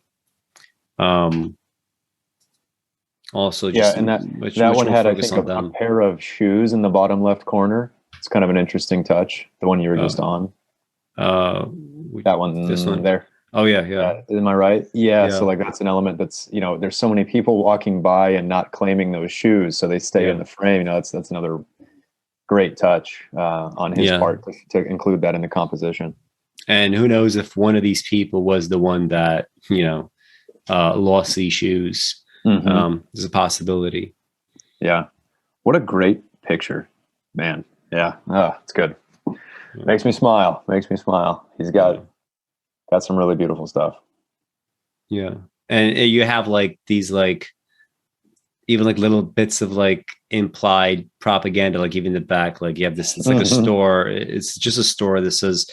S2: Also,
S3: just and that one had, I think, a pair of shoes in the bottom left corner. It's kind of an interesting touch. The one you were just on. That one, this one there.
S2: Oh yeah.
S3: Am I right? Yeah. So like that's an element that's there's so many people walking by and not claiming those shoes, so they stay in the frame. That's another great touch on his part to include that in the composition.
S2: And who knows if one of these people was the one that lost these shoes. There's a possibility.
S3: Yeah. What a great picture, man. Yeah. It's good. Makes me smile. He's got some really beautiful stuff. Yeah.
S2: And you have like these like even like little bits of like implied propaganda, like even the back, like you have this, it's like a store. It's just a store that says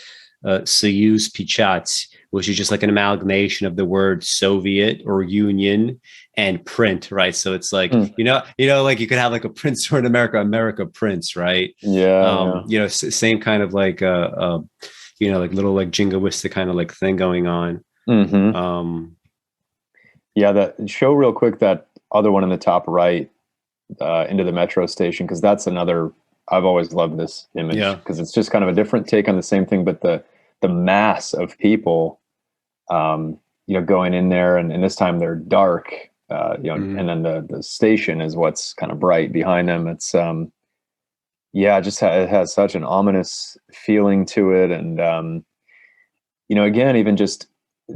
S2: Soyuz Pichat, which is just like an amalgamation of the word Soviet or Union and print, right? So it's like, like you could have like a print store in America prints, right?
S3: Yeah.
S2: Same kind of like, like little like jingoistic kind of like thing going on.
S3: That show real quick, that other one in the top right, into the metro station, because that's another, I've always loved this image because it's just kind of a different take on the same thing, but the mass of people, going in there, and this time they're dark, and then the station is what's kind of bright behind them. It's it has such an ominous feeling to it. And, again, even just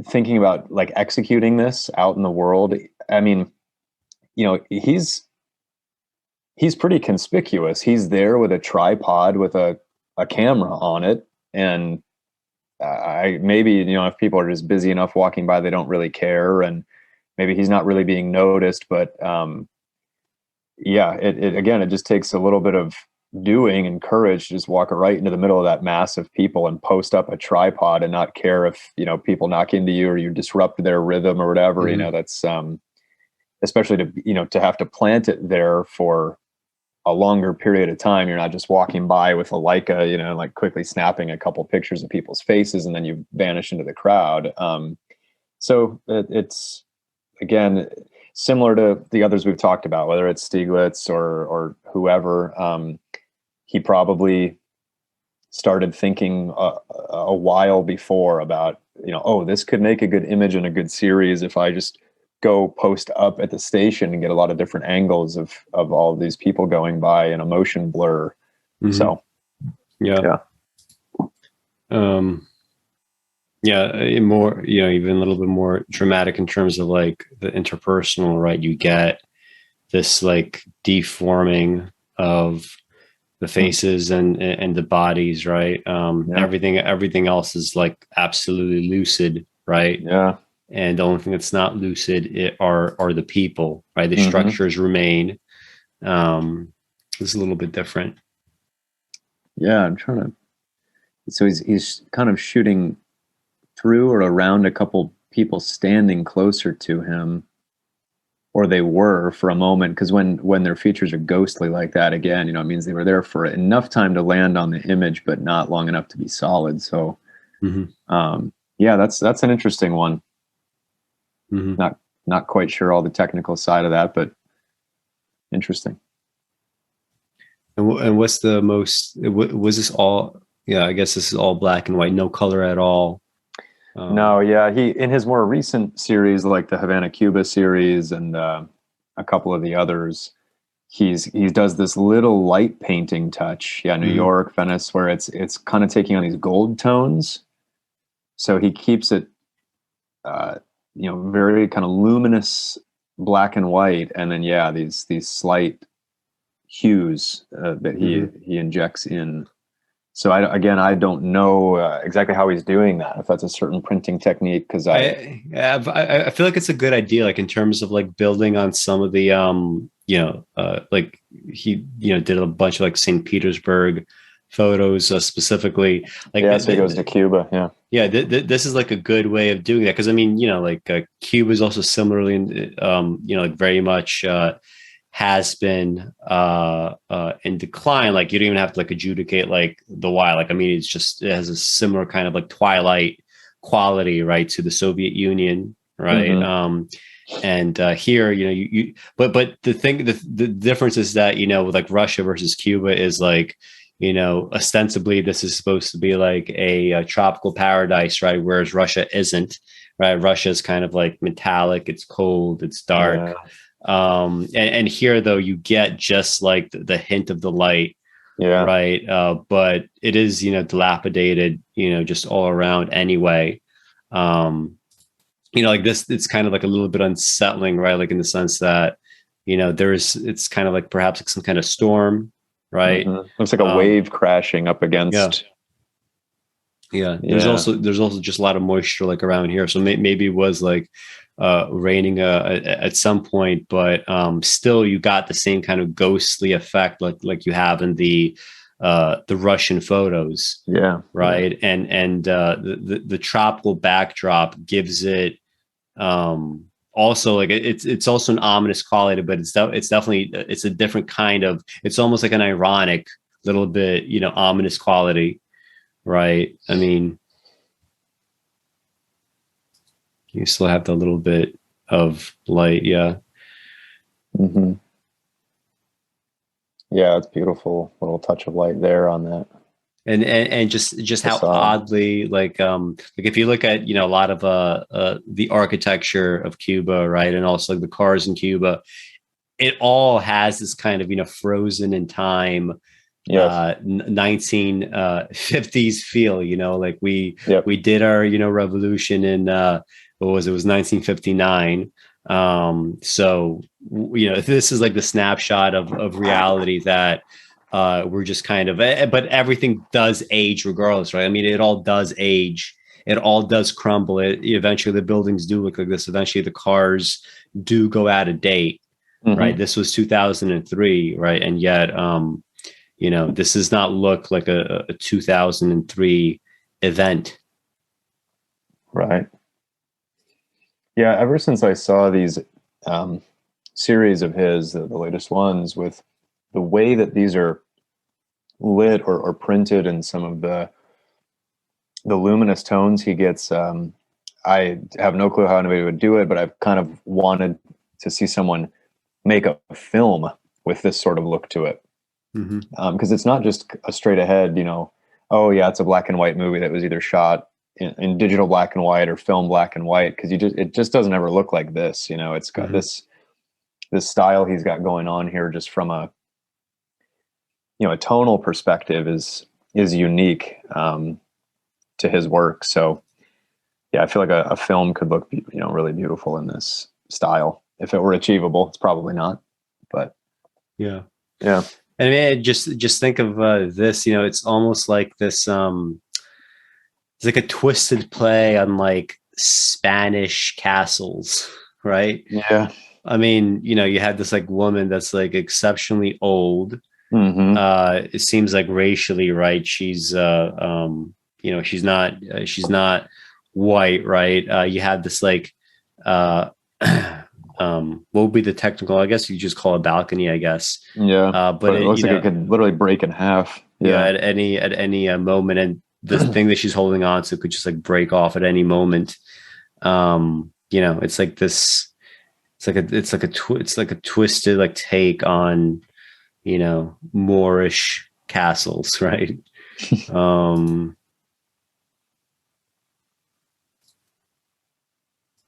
S3: thinking about like executing this out in the world, I mean, he's pretty conspicuous. He's there with a tripod with a camera on it. And maybe, if people are just busy enough walking by, they don't really care. And maybe he's not really being noticed, but it just takes a little bit of doing and courage to just walk right into the middle of that mass of people and post up a tripod and not care if, people knock into you or you disrupt their rhythm or whatever. That's especially to have to plant it there for a longer period of time. You're not just walking by with a Leica, like quickly snapping a couple pictures of people's faces and then you vanish into the crowd. So it's, again, similar to the others we've talked about, whether it's Stieglitz or whoever. He probably started thinking a while before about, this could make a good image and a good series if I just go post up at the station and get a lot of different angles of all of these people going by in a motion blur. So,
S2: more, even a little bit more dramatic in terms of like the interpersonal, right? You get this like deforming of the faces and the bodies, right? Everything else is like absolutely lucid, right?
S3: Yeah.
S2: And the only thing that's not lucid are the people, right? The structures remain. It's a little bit different.
S3: Yeah, I'm trying to. So he's kind of shooting through or around a couple people standing closer to him, or they were for a moment, because when their features are ghostly like that, again, it means they were there for enough time to land on the image, but not long enough to be solid. So, that's an interesting one. Not quite sure all the technical side of that, but interesting.
S2: And what's the most? Was this all Yeah, I guess this is all black and white, no color at all.
S3: No, yeah, he in his more recent series, like the Havana Cuba series and a couple of the others, he does this little light painting touch. Yeah, New York, Venice, where it's kind of taking on these gold tones. So he keeps it, very kind of luminous black and white, and then yeah, these slight hues that he injects in. So I don't know exactly how he's doing that. If that's a certain printing technique, because
S2: I feel like it's a good idea, like in terms of like building on some of the like he did a bunch of like St. Petersburg photos specifically. Like
S3: so he goes to Cuba.
S2: This is like a good way of doing that, because I mean Cuba is also similarly like very much has been in decline. Like you don't even have to like adjudicate like the why. Like I mean, it has a similar kind of like twilight quality, right, to the Soviet Union, right? And here, but the difference is that with like Russia versus Cuba is like ostensibly this is supposed to be like a tropical paradise, right? Whereas Russia isn't, right? Russia is kind of like metallic, it's cold, it's dark. And here though you get just like the hint of the light, right? But it is dilapidated just all around anyway. Like this, it's kind of like a little bit unsettling, right? Like in the sense that it's kind of like perhaps like some kind of storm, right?
S3: Looks like a wave crashing up against.
S2: There's also just a lot of moisture like around here, so maybe it was like raining at some point, but still you got the same kind of ghostly effect like you have in the Russian photos, right? And the tropical backdrop gives it also like it's also an ominous quality, but it's definitely it's a different kind of, it's almost like an ironic little bit ominous quality, right? I mean, you still have the little bit of light. Yeah,
S3: it's beautiful little touch of light there on that.
S2: And just how oddly like if you look at a lot of the architecture of Cuba, right, and also like the cars in Cuba, it all has this kind of frozen in time 1950s feel, like we did our revolution in what was it was 1959. So this is like the snapshot of reality that we're just kind of, but everything does age regardless, right? I mean, it all does age, it all does crumble. Eventually the buildings do look like this. Eventually the cars do go out of date, right? This was 2003, right? And yet, this does not look like a 2003 event.
S3: Right. Yeah. Ever since I saw these series of his, the latest ones, with the way that these are lit or printed and some of the luminous tones he gets, I have no clue how anybody would do it, but I've kind of wanted to see someone make a film with this sort of look to it. Because it's not just a straight ahead, it's a black and white movie that was either shot in digital black and white or film black and white, because it just doesn't ever look like this. It's got this style he's got going on here, just from a tonal perspective is unique to his work. So yeah, I feel like a film could look really beautiful in this style if it were achievable. It's probably not, but yeah.
S2: And I mean, just think of this. It's almost like this. It's like a twisted play on like Spanish castles, right?
S3: Yeah.
S2: I mean, you had this like woman that's like exceptionally old. It seems like racially, right? She's she's not white, right? You have this like what would be the technical? I guess you just call it balcony, I guess.
S3: Yeah. But it looks like it could literally break in half.
S2: Yeah. At any moment, and the thing that she's holding on to could just like break off at any moment. It's like this. It's like a twisted like take on Moorish castles, right?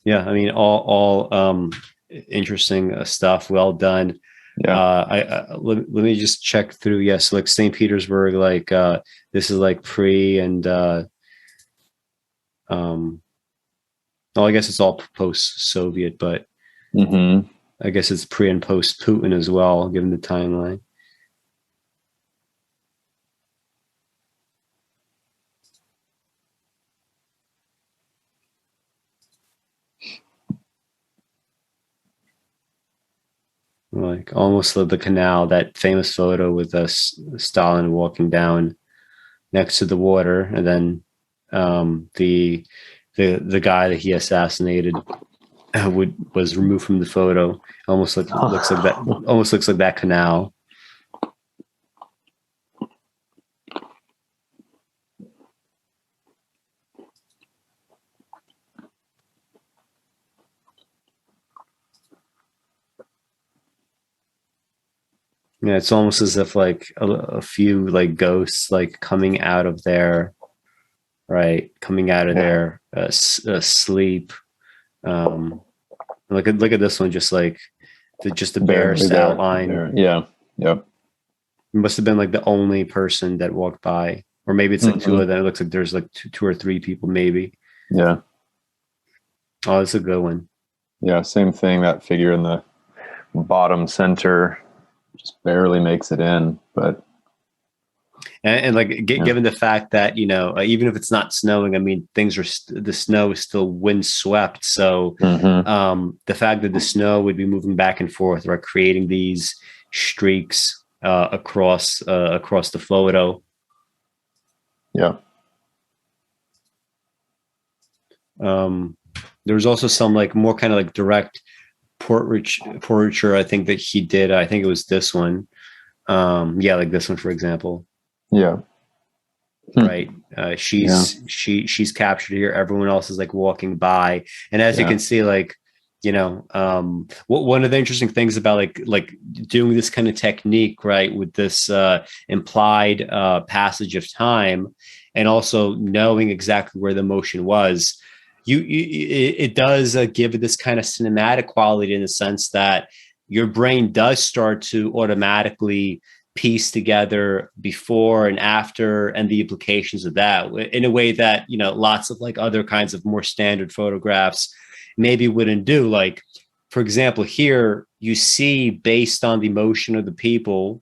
S2: Yeah, I mean, all interesting stuff. Well done.
S3: Yeah.
S2: Let me just check through. Yes, like St. Petersburg, like this is like pre and well, I guess it's all post-Soviet, but I guess it's pre and post Putin as well, given the timeline. Like almost the canal, that famous photo with Stalin walking down next to the water, and then the guy that he assassinated was removed from the photo. Almost looks like that. Almost looks like that canal. Yeah, it's almost as if like a few like ghosts like coming out of their their sleep. Look at this one, just like the barest outline.
S3: There. Yeah. Yep.
S2: It must have been like the only person that walked by, or maybe it's like two of them. It looks like there's like two or three people, maybe.
S3: Yeah.
S2: Oh, that's a good one.
S3: Yeah, same thing. That figure in the bottom center just barely makes it in, but
S2: and like given the fact that even if it's not snowing, I mean things are the snow is still windswept, so the fact that the snow would be moving back and forth, right, creating these streaks across the photo.
S3: Yeah.
S2: There was also some like more kind of like direct portraiture I think that he did. I think it was this one. Like this one, for example.
S3: Yeah.
S2: Right. She's captured here. Everyone else is like walking by. And as you can see, like, one of the interesting things about like doing this kind of technique, right, with this implied passage of time, and also knowing exactly where the motion was, it does give it this kind of cinematic quality, in the sense that your brain does start to automatically piece together before and after and the implications of that in a way that lots of like other kinds of more standard photographs maybe wouldn't do. Like, for example, here you see, based on the motion of the people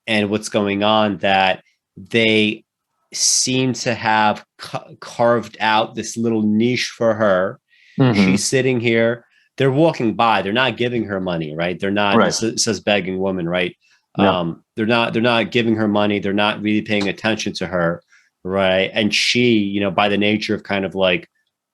S2: and what's going on, that they seem to have carved out this little niche for her. She's sitting here, they're walking by, they're not giving her money, right? They're not, right. It says begging woman, right? Yeah. They're not giving her money, they're not really paying attention to her, right? And she, by the nature of kind of like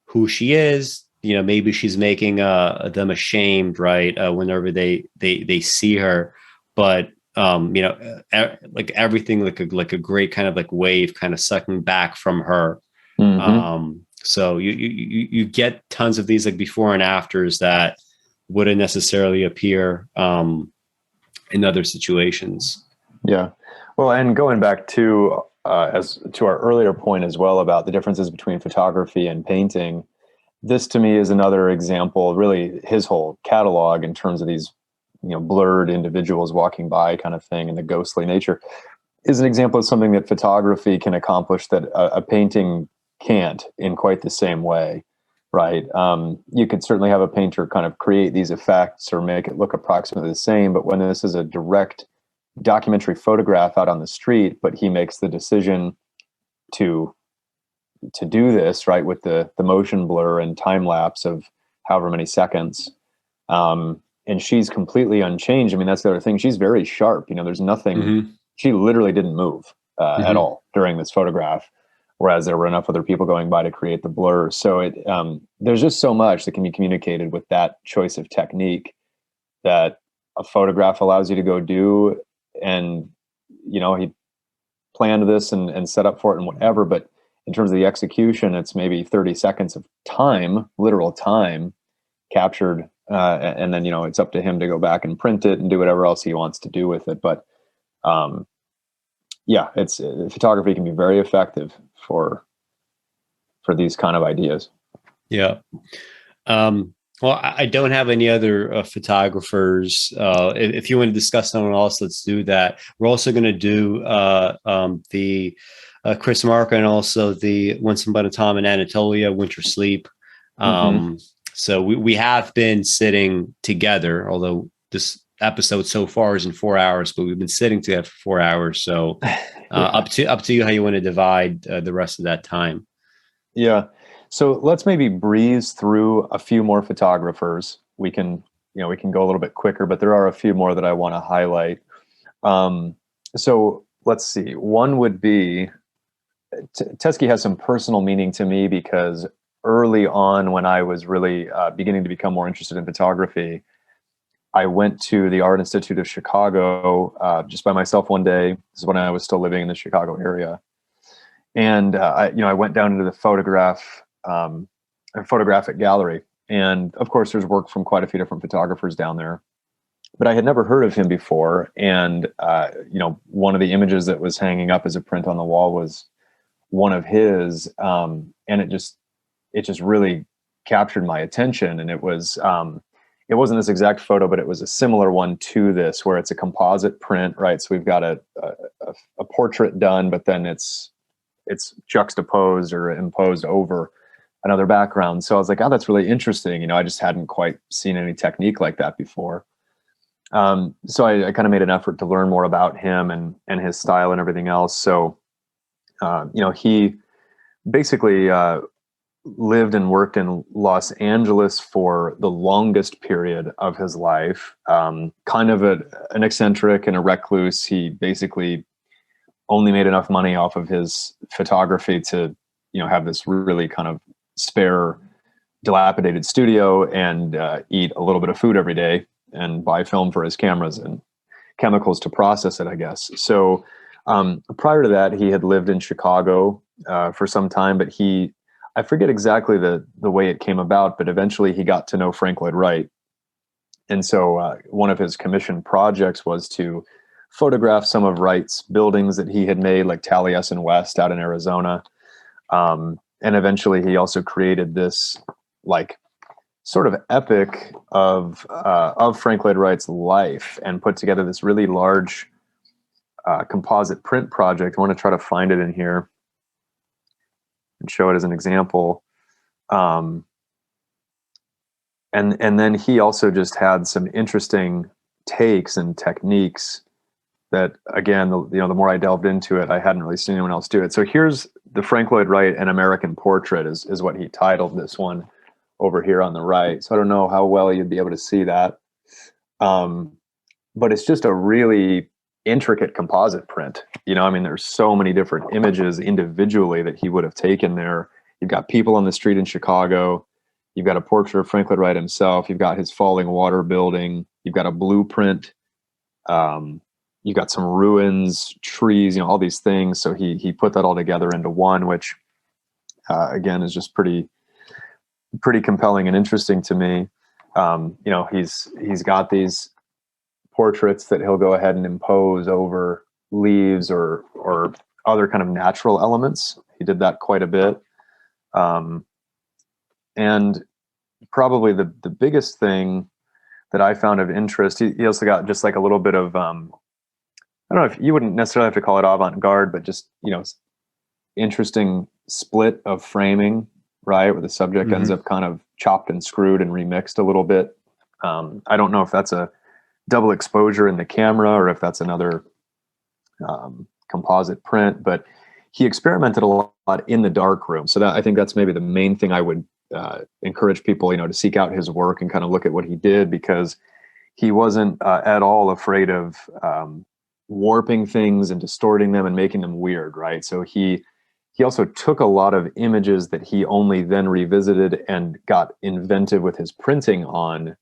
S2: who she is, maybe she's making them ashamed, right? Whenever they see her, but like everything, like a great kind of like wave kind of sucking back from her. So you get tons of these like before and afters that wouldn't necessarily appear in other situations.
S3: Yeah. Well, and going back to as to our earlier point as well about the differences between photography and painting, this to me is another example, really his whole catalog in terms of these blurred individuals walking by kind of thing, and the ghostly nature is an example of something that photography can accomplish that a painting can't in quite the same way, right? You could certainly have a painter kind of create these effects or make it look approximately the same, but when this is a direct documentary photograph out on the street, but he makes the decision to do this, right, with the motion blur and time lapse of however many seconds, and she's completely unchanged. I mean, that's the other thing. She's very sharp. There's nothing. She literally didn't move at all during this photograph, whereas there were enough other people going by to create the blur. So there's just so much that can be communicated with that choice of technique that a photograph allows you to go do. And he planned this and set up for it and whatever, but in terms of the execution, it's maybe 30 seconds of time, literal time captured. And then, it's up to him to go back and print it and do whatever else he wants to do with it. But yeah, it's photography can be very effective for these kind of ideas.
S2: Yeah. Well, I don't have any other photographers. If you want to discuss someone else, let's do that. We're also going to do the Chris Marker and also the Once Upon a Time in Anatolia, Winter Sleep. So we have been sitting together, although this episode so far is in 4 hours, but we've been sitting together for 4 hours. So up to you how you want to divide the rest of that time.
S3: Yeah. So let's maybe breeze through a few more photographers. We can go a little bit quicker, but there are a few more that I want to highlight. So let's see. One would be Teske has some personal meaning to me because early on, when I was really beginning to become more interested in photography, I went to the Art Institute of Chicago just by myself one day. This is when I was still living in the Chicago area. And I went down into the photographic gallery, and of course, there's work from quite a few different photographers down there. But I had never heard of him before, and one of the images that was hanging up as a print on the wall was one of his, and it just really captured my attention. And it wasn't this exact photo, but it was a similar one to this, where it's a composite print, right? So we've got a portrait done, but then it's juxtaposed or imposed over another background. So I was like, oh, that's really interesting. I just hadn't quite seen any technique like that before. So I kind of made an effort to learn more about him and his style and everything else. So, he basically lived and worked in Los Angeles for the longest period of his life, kind of an eccentric and a recluse. He basically only made enough money off of his photography to, have this really kind of spare, dilapidated studio and eat a little bit of food every day and buy film for his cameras and chemicals to process it, I guess. So prior to that, he had lived in Chicago for some time, but I forget exactly the way it came about, but eventually he got to know Frank Lloyd Wright. And so one of his commissioned projects was to photograph some of Wright's buildings that he had made, like Taliesin West out in Arizona. And eventually he also created this like sort of epic of Frank Lloyd Wright's life and put together this really large composite print project. I want to try to find it in here and show it as an example. And then he also just had some interesting takes and techniques that, again, the more I delved into it, I hadn't really seen anyone else do it. So here's the Frank Lloyd Wright, An American Portrait is what he titled this one over here on the right. So I don't know how well you'd be able to see that. But it's just a really intricate composite print. There's so many different images individually that he would have taken there. You've got people on the street in Chicago. You've got a portrait of Frank Lloyd Wright himself. You've got his falling water building. You've got a blueprint. You've got some ruins, trees, all these things. So he put that all together into one, which again is just pretty compelling and interesting to me. He's got these portraits that he'll go ahead and impose over leaves or other kind of natural elements. He did that quite a bit. And probably the biggest thing that I found of interest, he also got just like a little bit of, I don't know if you wouldn't necessarily have to call it avant-garde, but just, interesting split of framing, right? Where the subject ends up kind of chopped and screwed and remixed a little bit. I don't know if that's a double exposure in the camera or if that's another composite print, but he experimented a lot in the dark room. So I think that's maybe the main thing I would encourage people, to seek out his work and kind of look at what he did, because he wasn't at all afraid of warping things and distorting them and making them weird, right? So he also took a lot of images that he only then revisited and got inventive with his printing on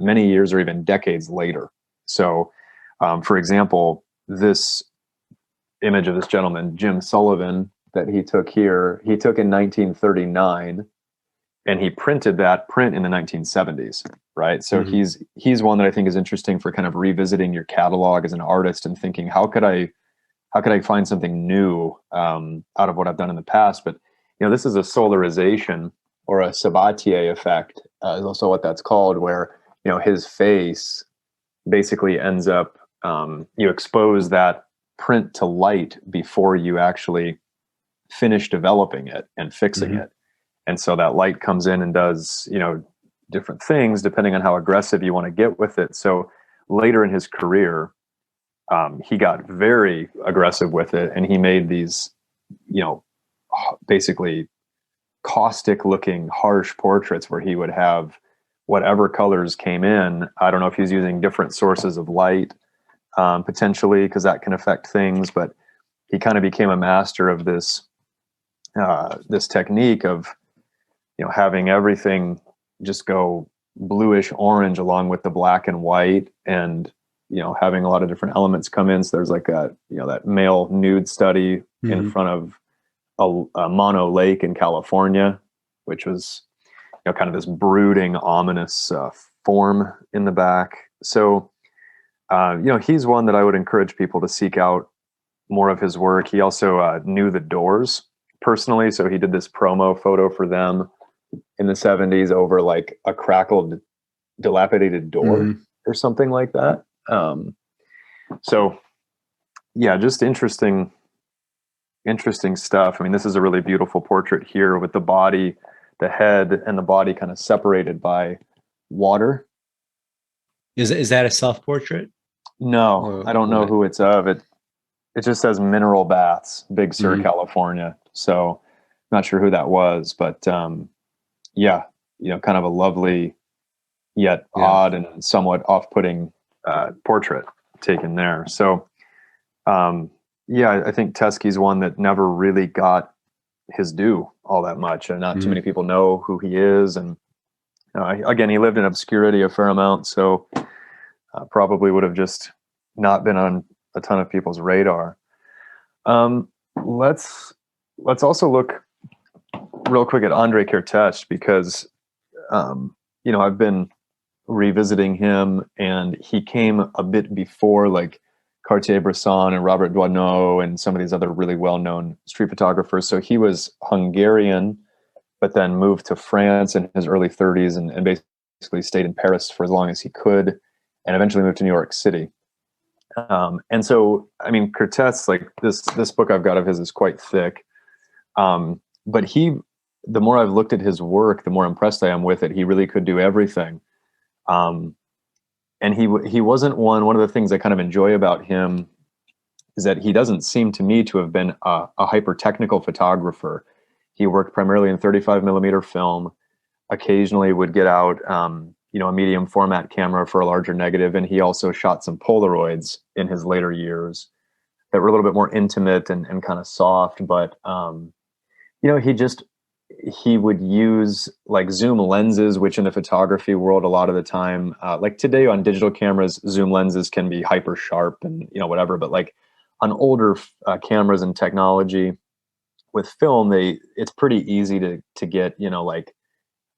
S3: many years or even decades later. So, for example, this image of this gentleman, Jim Sullivan, that he took here, he took in 1939, and he printed that print in the 1970s, right? So he's one that I think is interesting for kind of revisiting your catalog as an artist and thinking, how could I how could I find something new out of what I've done in the past? But this is a solarization, or a Sabatier effect, is also what that's called, where his face basically ends up, you expose that print to light before you actually finish developing it and fixing it. And so that light comes in and does, different things depending on how aggressive you want to get with it. So later in his career, he got very aggressive with it, and he made these, basically caustic looking, harsh portraits where he would have whatever colors came in. I don't know if he's using different sources of light, potentially, because that can affect things, but he kind of became a master of this, this technique of, having everything just go bluish orange along with the black and white, and having a lot of different elements come in. So there's like a, that male nude study in front of a Mono Lake in California, which was, kind of this brooding, ominous form in the back. So, he's one that I would encourage people to seek out more of his work. He also knew the Doors personally. So he did this promo photo for them in the 70s over like a crackled, dilapidated door or something like that. So yeah, just interesting stuff. I mean, this is a really beautiful portrait here with the body, the head and the body kind of separated by water.
S2: Is that a self-portrait?
S3: No, I don't know who it's of. It just says Mineral Baths, Big Sur, California. So not sure who that was, but yeah, kind of a lovely yet odd and somewhat off-putting portrait taken there. So yeah, I think Teske's one that never really got his due all that much, and not too many people know who he is. And again, he lived in obscurity a fair amount, so probably would have just not been on a ton of people's radar. Let's also look real quick at Andrei Kertesz, because I've been revisiting him, and he came a bit before like Cartier-Bresson and Robert Doisneau and some of these other really well-known street photographers. So he was Hungarian, but then moved to France in his early 30s and basically stayed in Paris for as long as he could, and eventually moved to New York City. And so, I mean, Kertesz, like this book I've got of his is quite thick. But the more I've looked at his work, the more impressed I am with it. He really could do everything. And he wasn't one of the things I kind of enjoy about him is that he doesn't seem to me to have been a hyper-technical photographer. He worked primarily in 35 millimeter film, occasionally would get out, a medium format camera for a larger negative. And he also shot some Polaroids in his later years that were a little bit more intimate and kind of soft. But, he would use like zoom lenses, which in the photography world, a lot of the time, like today on digital cameras, zoom lenses can be hyper sharp and, whatever. But like on older cameras and technology with film, it's pretty easy to get, like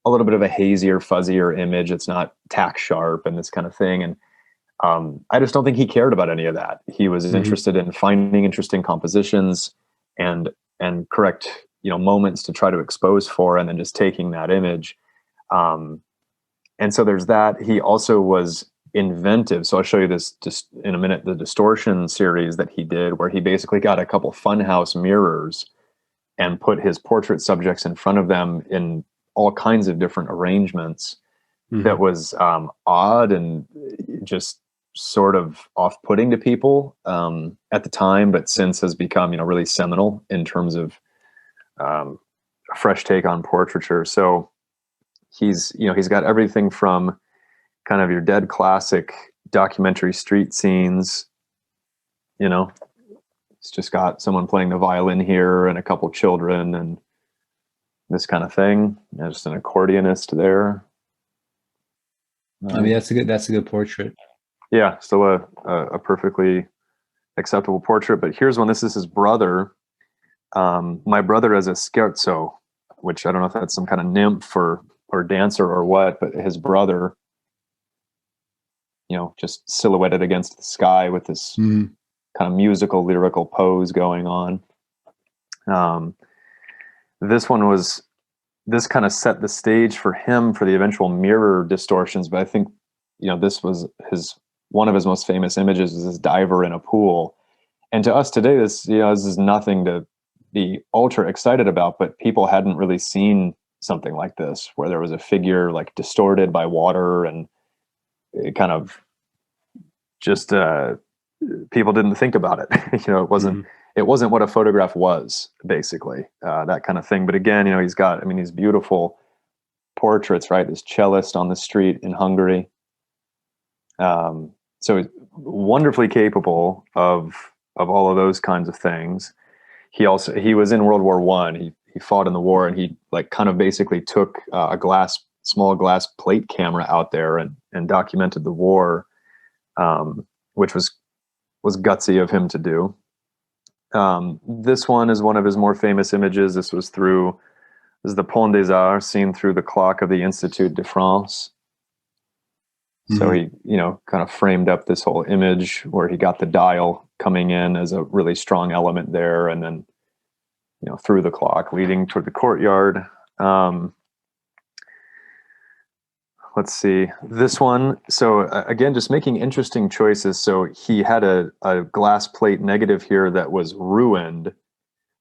S3: a little bit of a hazier, fuzzier image. It's not tack sharp and this kind of thing. And I just don't think he cared about any of that. He was interested in finding interesting compositions and correct, moments to try to expose for, and then just taking that image. And so there's that. He also was inventive. So I'll show you this just in a minute, the distortion series that he did, where he basically got a couple funhouse mirrors and put his portrait subjects in front of them in all kinds of different arrangements. That was odd and just sort of off-putting to people at the time, but since has become, really seminal in terms of a fresh take on portraiture. So he's got everything from kind of your dead classic documentary street scenes. It's just got someone playing the violin here and a couple children and this kind of thing. Just an accordionist there.
S2: I mean, that's a good portrait.
S3: Yeah, still a perfectly acceptable portrait. But here's one. This is his brother. My brother as a scherzo, which I don't know if that's some kind of nymph or dancer or what, but his brother, just silhouetted against the sky with this kind of musical, lyrical pose going on. This kind of set the stage for him for the eventual mirror distortions. But I think, this was one of his most famous images is this diver in a pool. And to us today, this is nothing to be ultra excited about, but people hadn't really seen something like this, where there was a figure like distorted by water, and it kind of just, people didn't think about it. It wasn't, it wasn't what a photograph was, basically, that kind of thing. But again, he's got, these beautiful portraits, right? This cellist on the street in Hungary. So he's wonderfully capable of all of those kinds of things. He was in World War I. He fought in the war, and he kind of basically took a small glass plate camera out there and documented the war, which was gutsy of him to do. This one is one of his more famous images. This is the Pont des Arts, seen through the clock of the Institut de France. So he, kind of framed up this whole image where he got the dial coming in as a really strong element there, and then, through the clock leading toward the courtyard. Let's see this one. So again, just making interesting choices. So he had a glass plate negative here that was ruined,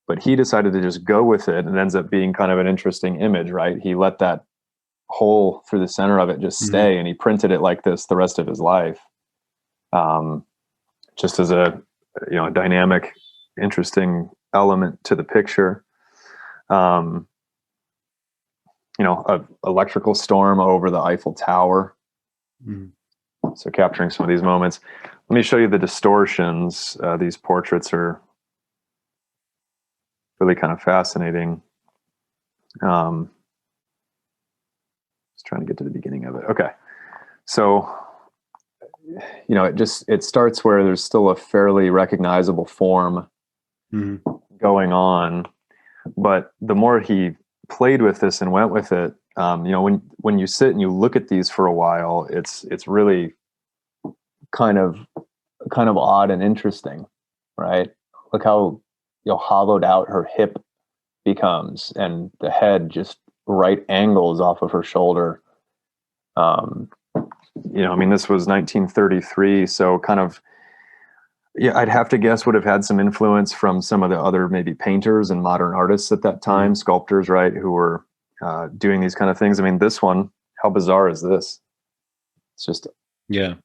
S3: but he decided to just go with it, and it ends up being kind of an interesting image, right? He let that hole through the center of it just stay, and he printed it like this the rest of his life, just as a dynamic, interesting element to the picture. A electrical storm over the Eiffel Tower. So capturing some of these moments. Let me show you the distortions. These portraits are really kind of fascinating. Just trying to get to the beginning of it. Okay. So, it starts where there's still a fairly recognizable form going on, but the more he played with this and went with it, when you sit and you look at these for a while, it's really kind of odd and interesting, right? Look how hollowed out her hip becomes, and the head just right angles off of her shoulder. This was 1933, so kind of, I'd have to guess would have had some influence from some of the other maybe painters and modern artists at that time, sculptors, right, who were doing these kind of things. This one, how bizarre is this? It's just the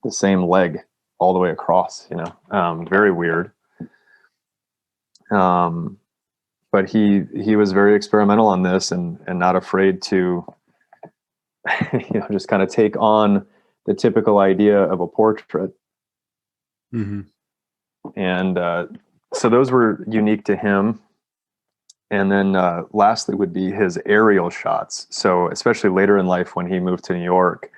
S3: same leg all the way across, very weird. But he was very experimental on this, and not afraid to, just kind of take on the typical idea of a portrait. And so those were unique to him. And then lastly would be his aerial shots. So especially later in life when he moved to New York,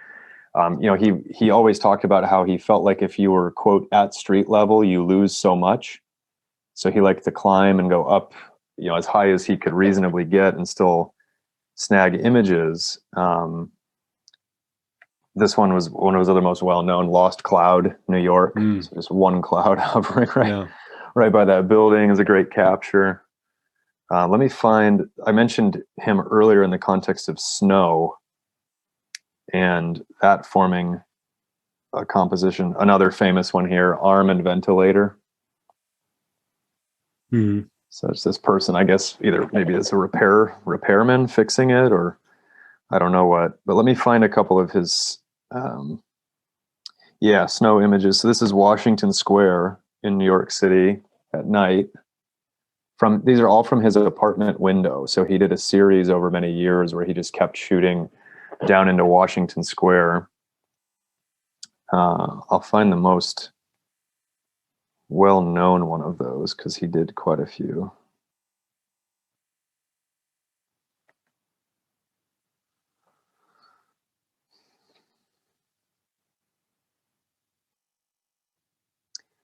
S3: he always talked about how he felt like if you were, quote, at street level, you lose so much. So he liked to climb and go up, as high as he could reasonably get and still snag images. This one was one of his other most well-known, Lost Cloud, New York. So just one cloud hovering right by that building is a great capture. Let me find, I mentioned him earlier in the context of snow, and that forming a composition. Another famous one here, Arm and Ventilator. So it's this person, I guess, either maybe it's a repairman fixing it, or I don't know what. But let me find a couple of his, snow images. So this is Washington Square in New York City at night. These are all from his apartment window. So he did a series over many years where he just kept shooting down into Washington Square. I'll find the most well-known one of those because he did quite a few.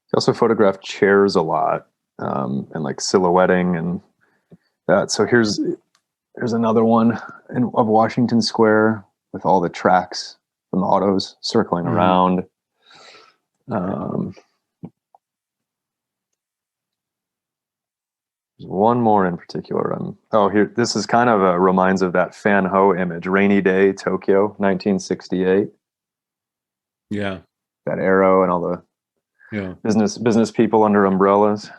S3: He also photographed chairs a lot, and like silhouetting and that. So here's another one of Washington Square with all the tracks from the autos circling around. One more in particular. Oh, here, this is kind of reminds of that Fan Ho image, Rainy Day, Tokyo, 1968.
S2: Yeah.
S3: That arrow and all the business people under umbrellas.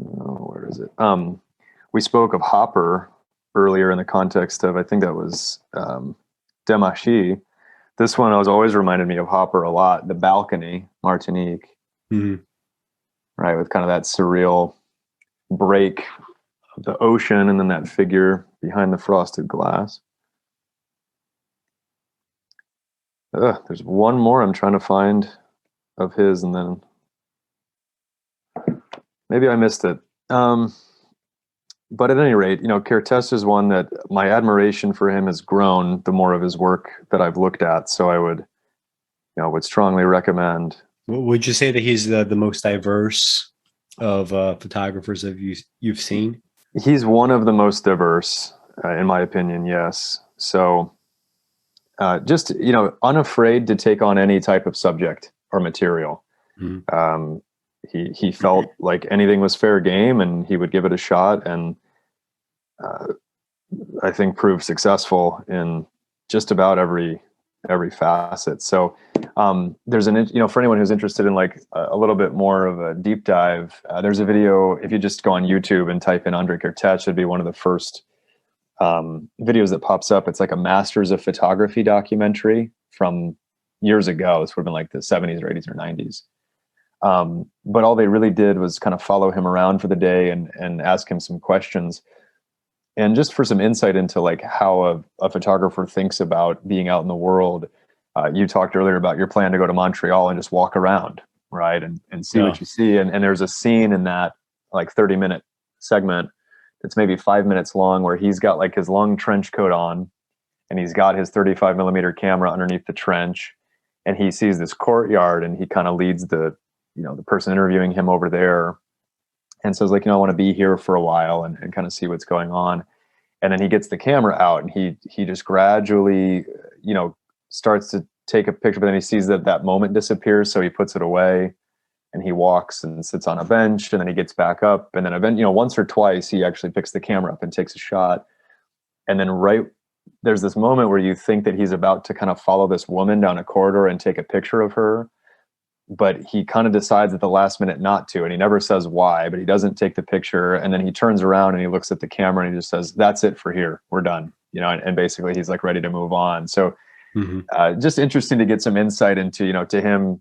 S3: Oh, where is it? We spoke of Hopper earlier in the context of, I think that was Demachy. This one was always reminded me of Hopper a lot. The Balcony, Martinique, right, with kind of that surreal break of the ocean and then that figure behind the frosted glass. There's one more I'm trying to find of his, and then maybe I missed it. But at any rate, Kertesz is one that my admiration for him has grown the more of his work that I've looked at. So I would strongly recommend.
S2: Would you say that he's the most diverse of photographers that you've seen?
S3: He's one of the most diverse, in my opinion. Yes. So just, unafraid to take on any type of subject or material. Mm-hmm. He felt like anything was fair game, and he would give it a shot, and I think proved successful in just about every facet. So there's for anyone who's interested in like a little bit more of a deep dive, there's a video. If you just go on YouTube and type in Andrei Kertesz, it'd be one of the first videos that pops up. It's like a Masters of Photography documentary from years ago. This would have been like the 70s or 80s or 90s. But all they really did was kind of follow him around for the day and ask him some questions. And just for some insight into like how a photographer thinks about being out in the world. You talked earlier about your plan to go to Montreal and just walk around, right? And see what you see. And there's a scene in that like 30-minute segment that's maybe 5 minutes long, where he's got like his long trench coat on, and he's got his 35mm camera underneath the trench, and he sees this courtyard, and he kind of leads the person interviewing him over there and says like, I want to be here for a while and kind of see what's going on. And then he gets the camera out, and he just gradually, starts to take a picture, but then he sees that moment disappears. So he puts it away, and he walks and sits on a bench, and then he gets back up. And then once or twice he actually picks the camera up and takes a shot. And then there's this moment where you think that he's about to kind of follow this woman down a corridor and take a picture of her, but he kind of decides at the last minute not to, and he never says why, but he doesn't take the picture. And then he turns around and he looks at the camera and he just says, "That's it for here. We're done." And basically he's like ready to move on. So just interesting to get some insight into, to him,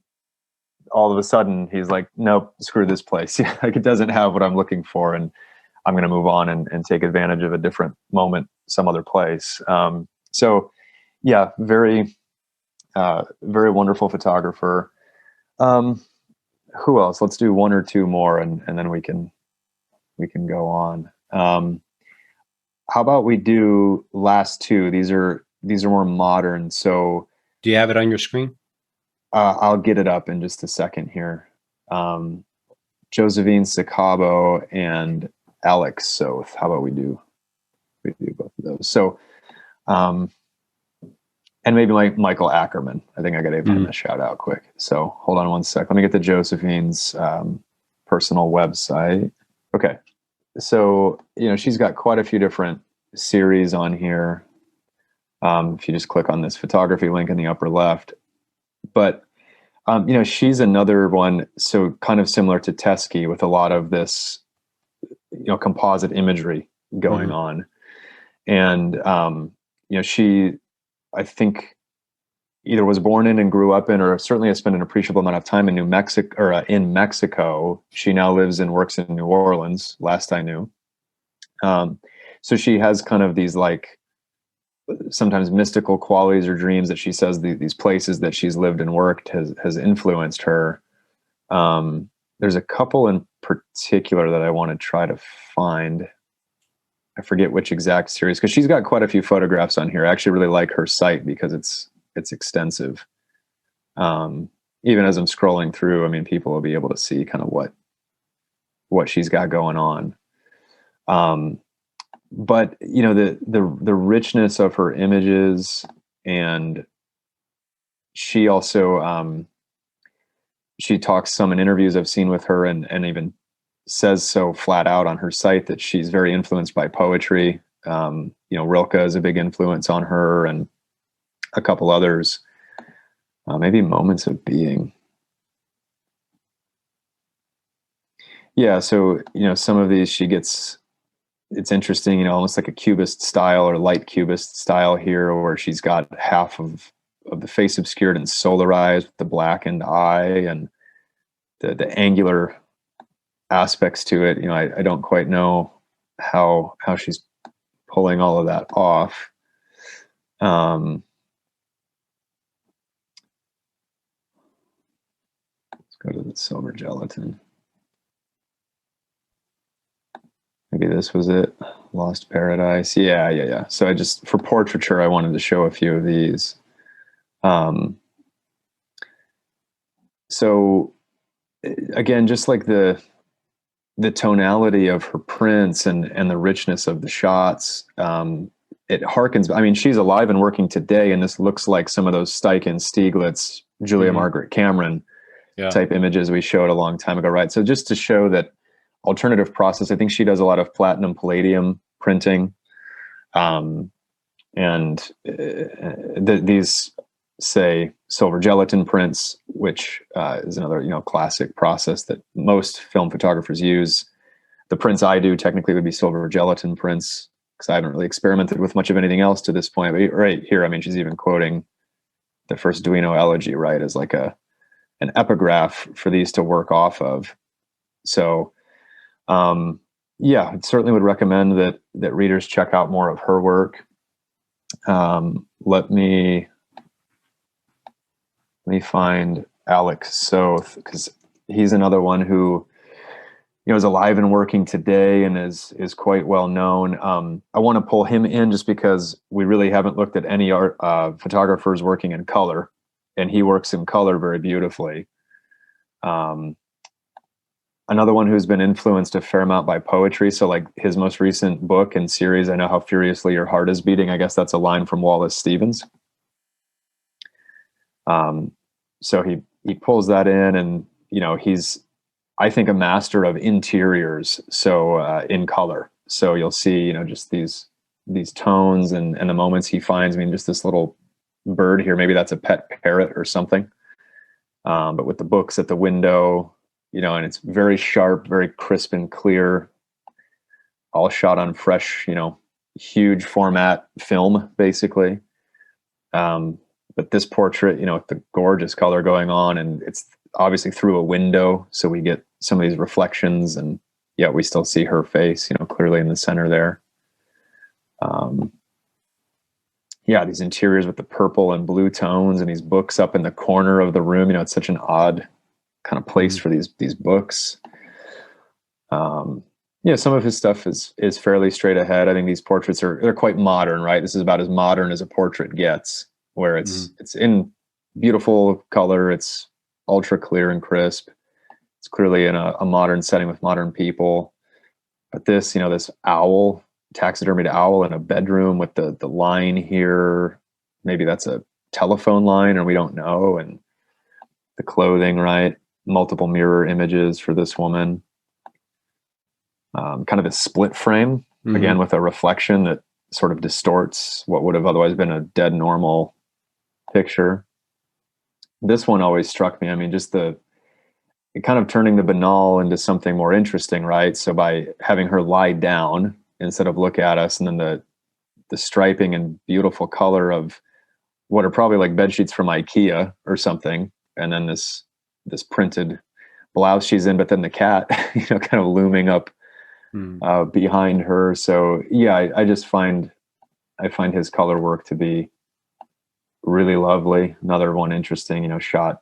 S3: all of a sudden he's like, nope, screw this place. Like it doesn't have what I'm looking for, and I'm going to move on and take advantage of a different moment some other place. So yeah, very, very wonderful photographer. Who else? Let's do one or two more, and then we can go on. How about we do last two? These are more modern. So
S2: do you have it on your screen?
S3: I'll get it up in just a second here. Josephine Sacabo and Alec Soth. How about we do both of those? So, and maybe like Michael Ackerman. I think I got to give him a shout out quick. So hold on one sec. Let me get to Josephine's personal website. Okay. So, she's got quite a few different series on here. If you just click on this photography link in the upper left, but, she's another one. So kind of similar to Teske, with a lot of this, composite imagery going on. And, she, I think, either was born in and grew up in, or certainly has spent an appreciable amount of time in in Mexico. She now lives and works in New Orleans, last I knew. So she has kind of these like sometimes mystical qualities or dreams that she says these places that she's lived and worked has influenced her. There's a couple in particular that I want to try to find. I forget which exact series, because she's got quite a few photographs on here. I actually really like her site because it's extensive. Even as I'm scrolling through, people will be able to see kind of what she's got going on. But the richness of her images and she also, she talks some in interviews I've seen with her, and even says so flat out on her site that she's very influenced by poetry. Rilke is a big influence on her, and a couple others. Maybe Moments of Being. Yeah, so some of these she gets. It's interesting, almost like a cubist style or light cubist style here, where she's got half of the face obscured and solarized with the blackened eye and the angular aspects to it. I don't quite know how she's pulling all of that off. Let's go to the silver gelatin. Maybe this was it. Lost Paradise. Yeah. So for portraiture, I wanted to show a few of these. So again, just like the tonality of her prints and the richness of the shots, it harkens. She's alive and working today, and this looks like some of those Steichen, Stieglitz, Julia Margaret Cameron type images we showed a long time ago, right? So just to show that alternative process, I think she does a lot of platinum palladium printing, these say silver gelatin prints, which is another classic process that most film photographers use. The prints I do technically would be silver gelatin prints, because I haven't really experimented with much of anything else to this point. But right here, she's even quoting the first Duino elegy, right, as like an epigraph for these to work off of. So I certainly would recommend that readers check out more of her work. Let me find Alec Soth, because he's another one who is alive and working today and is quite well known. I want to pull him in just because we really haven't looked at any art photographers working in color, and he works in color very beautifully. Another one who's been influenced a fair amount by poetry. So like his most recent book and series, I Know How Furiously Your Heart Is Beating. I guess that's a line from Wallace Stevens. So he pulls that in, and he's, I think, a master of interiors. So in color. So you'll see, just these tones and the moments he finds. Just this little bird here, maybe that's a pet parrot or something. But with the books at the window, and it's very sharp, very crisp and clear, all shot on fresh, huge format film, basically. But this portrait, with the gorgeous color going on, and it's obviously through a window, so we get some of these reflections, and yet we still see her face, clearly in the center there. These interiors with the purple and blue tones, and these books up in the corner of the room. It's such an odd kind of place for these books. Some of his stuff is fairly straight ahead. I think these portraits they're quite modern, right? This is about as modern as a portrait gets, where it's in beautiful color, it's ultra clear and crisp. It's clearly in a modern setting with modern people. But this, this owl, taxidermied owl in a bedroom with the line here, maybe that's a telephone line, or we don't know, and the clothing, right? Multiple mirror images for this woman. Kind of a split frame, again, with a reflection that sort of distorts what would have otherwise been a dead normal picture. This one always struck me. Just kind of turning the banal into something more interesting, right? So by having her lie down instead of look at us, and then the striping and beautiful color of what are probably like bed sheets from IKEA or something, and then this printed blouse she's in, but then the cat, kind of looming up behind her. So I find his color work to be really lovely. Another one interesting, shot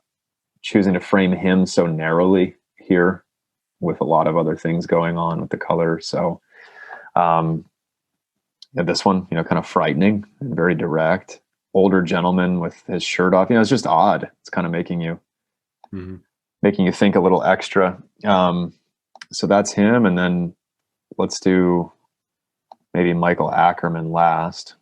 S3: choosing to frame him so narrowly here with a lot of other things going on with the color. So this one, kind of frightening and very direct. Older gentleman with his shirt off. It's just odd. It's kind of making you think a little extra. So that's him. And then let's do maybe Michael Ackerman last.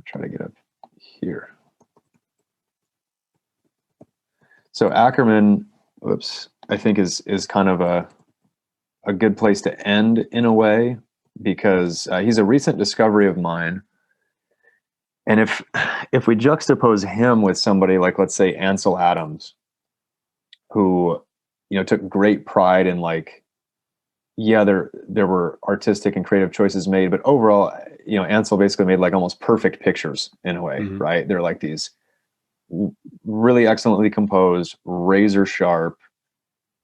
S3: try to get up here. So Ackerman, I think is kind of a good place to end in a way, because he's a recent discovery of mine. And if we juxtapose him with somebody like, let's say, Ansel Adams, who, took great pride in, like, yeah, there were artistic and creative choices made, but overall, Ansel basically made like almost perfect pictures in a way, right? They're like these really excellently composed, razor sharp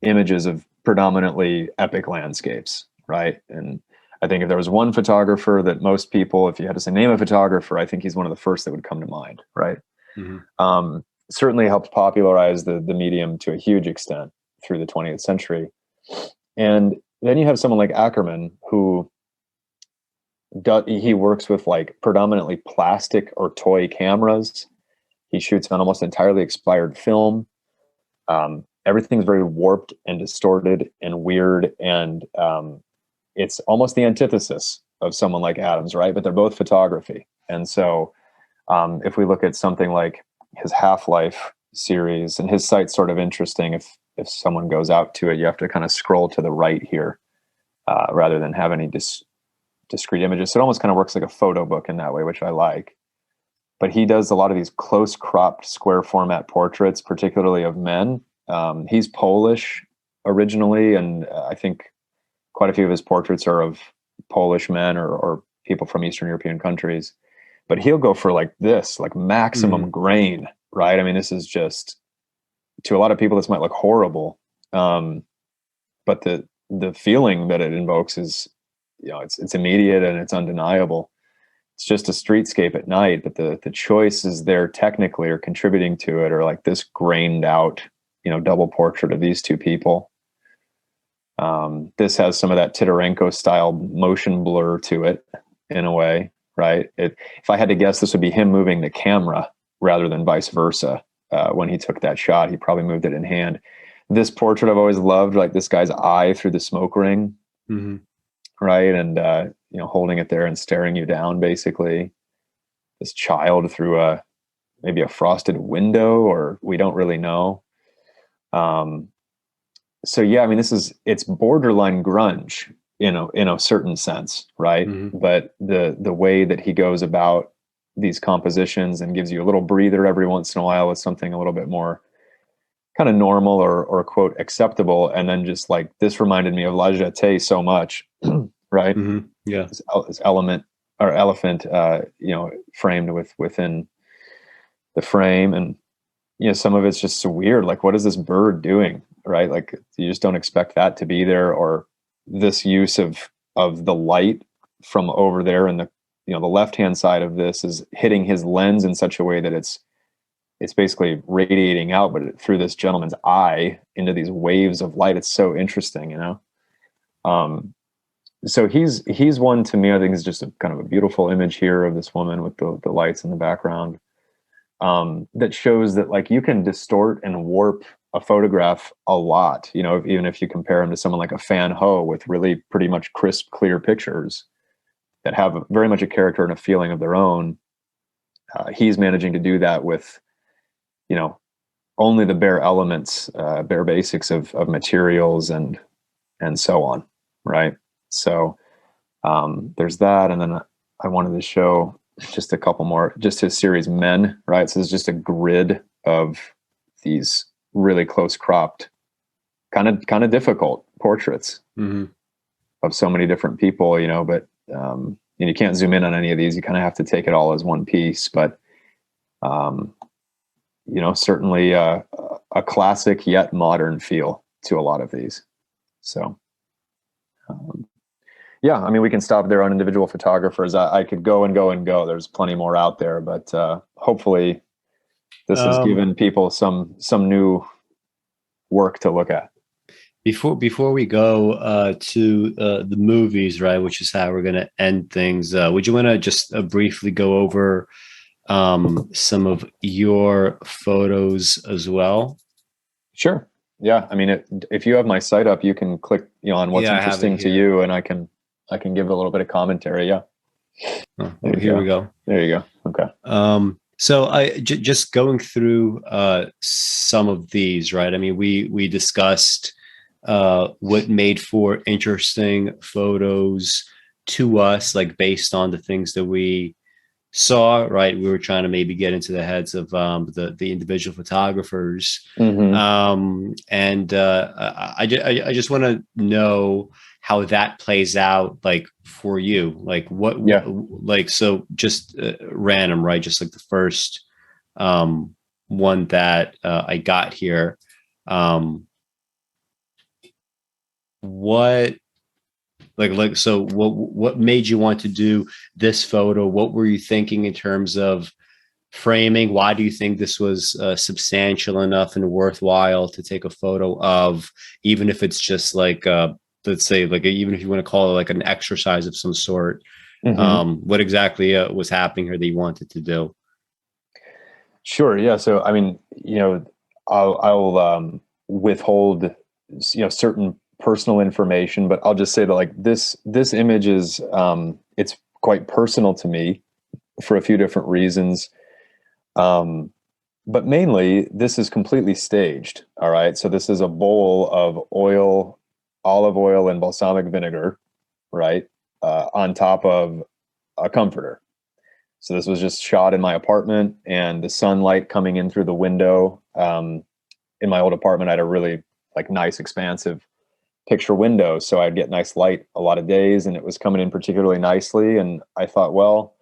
S3: images of predominantly epic landscapes, right? And I think if there was one photographer that most people, if you had to say name a photographer, I think he's one of the first that would come to mind, right? Certainly helped popularize the medium to a huge extent through the 20th century. And then you have someone like Ackerman, who he works with like predominantly plastic or toy cameras. He shoots on almost entirely expired film. Everything's very warped and distorted and weird, and it's almost the antithesis of someone like Adams, right? But they're both photography. And so if we look at something like his Half-Life series, and his site's sort of interesting. If someone goes out to it, you have to kind of scroll to the right here rather than have any discrete images. So it almost kind of works like a photo book in that way, which I like. But he does a lot of these close cropped square format portraits, particularly of men. He's Polish originally, and I think quite a few of his portraits are of Polish men or people from Eastern European countries. But he'll go for like this, like maximum grain, right? I mean, this is just, to a lot of people, this might look horrible. But the feeling that it invokes is, it's immediate and it's undeniable. It's just a streetscape at night, but the choices there technically are contributing to it, or like this grained out, double portrait of these two people. This has some of that Titarenko style motion blur to it in a way, right? If I had to guess, this would be him moving the camera rather than vice versa. When he took that shot, he probably moved it in hand. This portrait I've always loved, like this guy's eye through the smoke ring, right? And, holding it there and staring you down, basically. This child through maybe a frosted window, or we don't really know. So yeah, I mean, it's borderline grunge, in a certain sense, right? But the way that he goes about these compositions and gives you a little breather every once in a while with something a little bit more kind of normal or quote acceptable, and then just like this reminded me of La Jetee so much, right?
S2: Yeah,
S3: this element or elephant, framed within the frame, and some of it's just so weird. Like, what is this bird doing, right? Like, you just don't expect that to be there, or this use of the light from over there, and the left hand side of this is hitting his lens in such a way that it's basically radiating out, but through this gentleman's eye into these waves of light. It's so interesting, So he's one, to me, I think is just a kind of a beautiful image here of this woman with the lights in the background, that shows that like you can distort and warp a photograph a lot, even if you compare him to someone like a Fan Ho with really pretty much crisp, clear pictures that have very much a character and a feeling of their own. He's managing to do that with, only the bare elements, bare basics of materials and so on, right? So there's that, and then I wanted to show just a couple more, just his series Men, right? So it's just a grid of these really close cropped, kind of difficult portraits of so many different people, but you can't zoom in on any of these. You kind of have to take it all as one piece, but certainly a classic yet modern feel to a lot of these. So yeah, I mean, we can stop there on individual photographers. I could go and go and go. There's plenty more out there, but hopefully this has given people some new work to look at.
S2: Before we go to the movies, right, which is how we're going to end things, would you want to just briefly go over some of your photos as well?
S3: Sure. Yeah. I mean, if you have my site up, you can click on what's interesting to you, and I can give a little bit of commentary. Yeah.
S2: Oh, well, here we go.
S3: There you go. Okay.
S2: So just going through some of these, right? I mean, we discussed what made for interesting photos to us, like based on the things that we saw, right? We were trying to maybe get into the heads of the individual photographers. And I just want to know how that plays out, like for you, like like, so just random, right? Just like the first one that I got here. What so what made you want to do this photo? What were you thinking in terms of framing? Why do you think this was substantial enough and worthwhile to take a photo of, even if it's just like let's say, like, even if you want to call it like an exercise of some sort? What exactly was happening here that you wanted to do?
S3: Sure. Yeah. So, I mean, I'll withhold, certain personal information, but I'll just say that, like, this image is, it's quite personal to me for a few different reasons. But mainly this is completely staged. All right. So this is a bowl of olive oil and balsamic vinegar, right? On top of a comforter. So this was just shot in my apartment, and the sunlight coming in through the window. In my old apartment, I had a really nice, expansive picture window, so I'd get nice light a lot of days, and it was coming in particularly nicely. And I thought, well,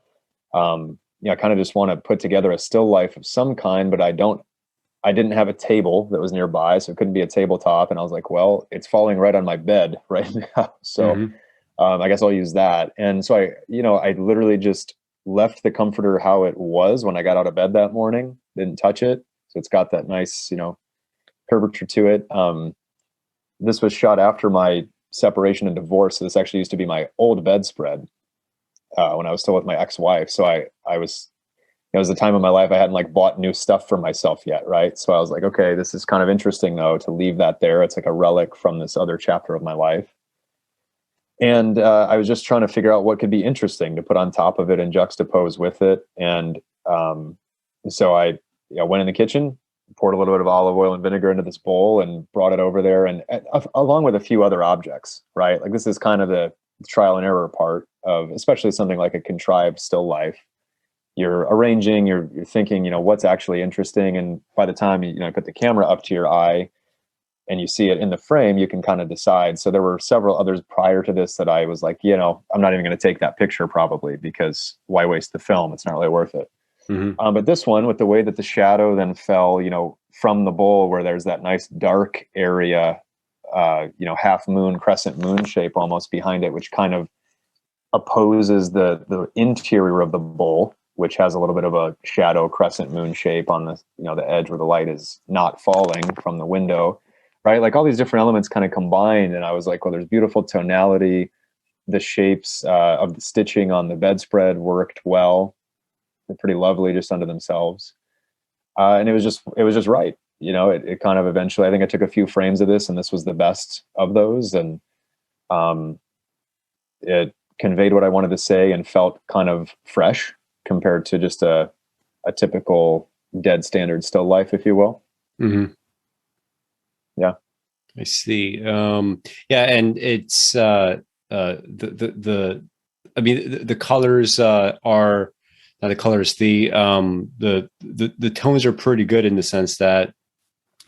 S3: I kind of just want to put together a still life of some kind, but I didn't have a table that was nearby, so it couldn't be a tabletop. And I was like, well, it's falling right on my bed right now, so I guess I'll use that. And so I literally just left the comforter how it was when I got out of bed that morning. Didn't touch it, so it's got that nice, curvature to it. This was shot after my separation and divorce. So this actually used to be my old bedspread when I was still with my ex-wife. So I was, it was the time of my life I hadn't bought new stuff for myself yet, right? So I was like, okay, this is kind of interesting though to leave that there. It's like a relic from this other chapter of my life. And I was just trying to figure out what could be interesting to put on top of it and juxtapose with it. And so I went in the kitchen, poured a little bit of olive oil and vinegar into this bowl, and brought it over there, and along with a few other objects, right? Like, this is kind of the trial and error part of, especially something like a contrived still life. You're arranging, you're thinking, what's actually interesting. And by the time you put the camera up to your eye and you see it in the frame, you can kind of decide. So there were several others prior to this that I was like, I'm not even going to take that picture probably, because why waste the film? It's not really worth it. But this one, with the way that the shadow then fell, from the bowl, where there's that nice dark area, half moon, crescent moon shape almost behind it, which kind of opposes the interior of the bowl, which has a little bit of a shadow crescent moon shape on the, the edge where the light is not falling from the window, right? Like, all these different elements kind of combined. And I was like, well, there's beautiful tonality. The shapes of the stitching on the bedspread worked well. They're pretty lovely just unto themselves. And it was just right. It kind of eventually, I think I took a few frames of this, and this was the best of those. And it conveyed what I wanted to say and felt kind of fresh compared to just a typical dead standard still life, if you will. Yeah.
S2: I see. Yeah. And it's, the colors are, not the colors, the tones are pretty good, in the sense that,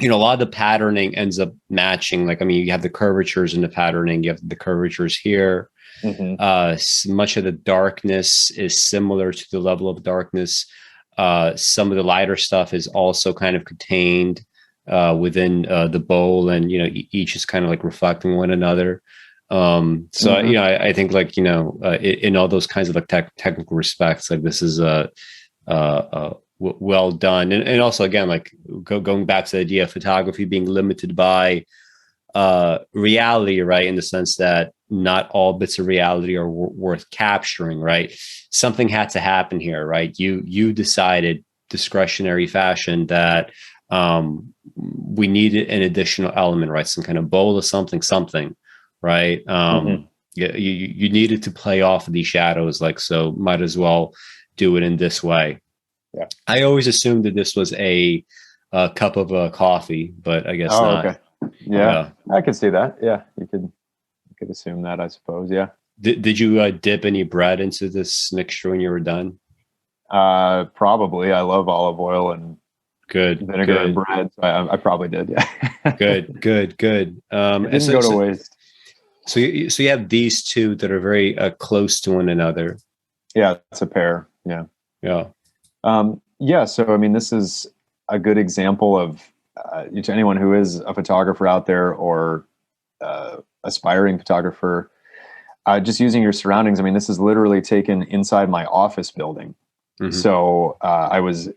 S2: a lot of the patterning ends up matching. Like, you have the curvatures in the patterning, you have the curvatures here. Much of the darkness is similar to the level of darkness. Some of the lighter stuff is also kind of contained within the bowl, and each is kind of like reflecting one another. I think in all those kinds of technical respects, like, this is well done. And also, again, going back to the idea of photography being limited by reality, right? In the sense that not all bits of reality are worth capturing, right? Something had to happen here, right? You decided, discretionary fashion, that we needed an additional element, right? Some kind of bowl of something, right? Yeah, you needed to play off of these shadows, like, so might as well do it in this way.
S3: Yeah.
S2: I always assumed that this was a cup of coffee, but I guess
S3: Oh,
S2: not.
S3: okay. Yeah, I could see that. Yeah, you could assume that, I suppose. Yeah.
S2: Did you dip any bread into this mixture when you were done?
S3: Probably. I love olive oil and
S2: Good,
S3: vinegar and bread. So I probably did. Yeah.
S2: good.
S3: It didn't go to waste.
S2: So you have these two that are very close to one another.
S3: Yeah, it's a pair. Yeah.
S2: Yeah.
S3: Yeah. So, I mean, this is a good example of to anyone who is a photographer out there or aspiring photographer, just using your surroundings. I mean, this is literally taken inside my office building. Mm-hmm. So I was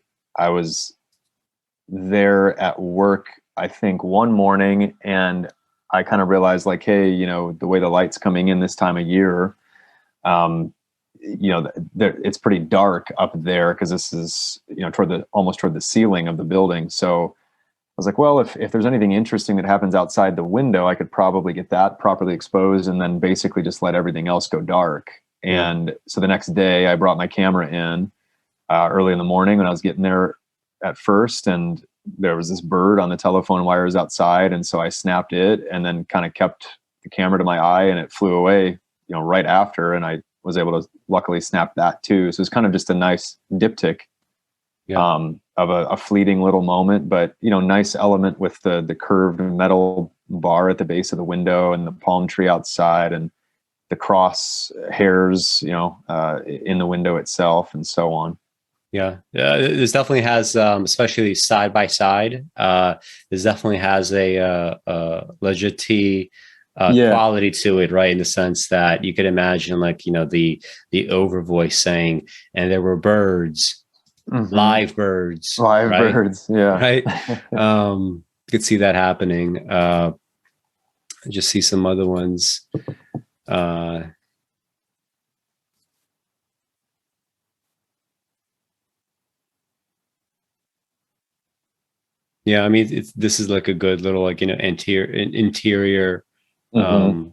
S3: there at work, I think, one morning, and I kind of realized, like, hey, you know, the way the light's coming in this time of year, you know, it's pretty dark up there because this is, you know, almost toward the ceiling of the building. So I was like, well, if there's anything interesting that happens outside the window, I could probably get that properly exposed and then basically just let everything else go dark. Yeah. And so the next day I brought my camera in early in the morning when I was getting there at first, and there was this bird on the telephone wires outside. And so I snapped it and then kind of kept the camera to my eye, and it flew away, you know, right after. And I was able to luckily snap that too. So it's kind of just a nice diptych, yeah, of a fleeting little moment, but, you know, nice element with the curved metal bar at the base of the window and the palm tree outside and the cross hairs, you know, in the window itself and so on.
S2: Yeah, this definitely has, especially side by side. This definitely has a La Jetee quality to it, right? In the sense that you could imagine, like, you know, the over voice saying, "And there were birds, mm-hmm. live birds, right?
S3: Birds, yeah,
S2: right." You could see that happening. I just see some other ones. Yeah, I mean, this is like a good little, like, you know, interior. Mm-hmm.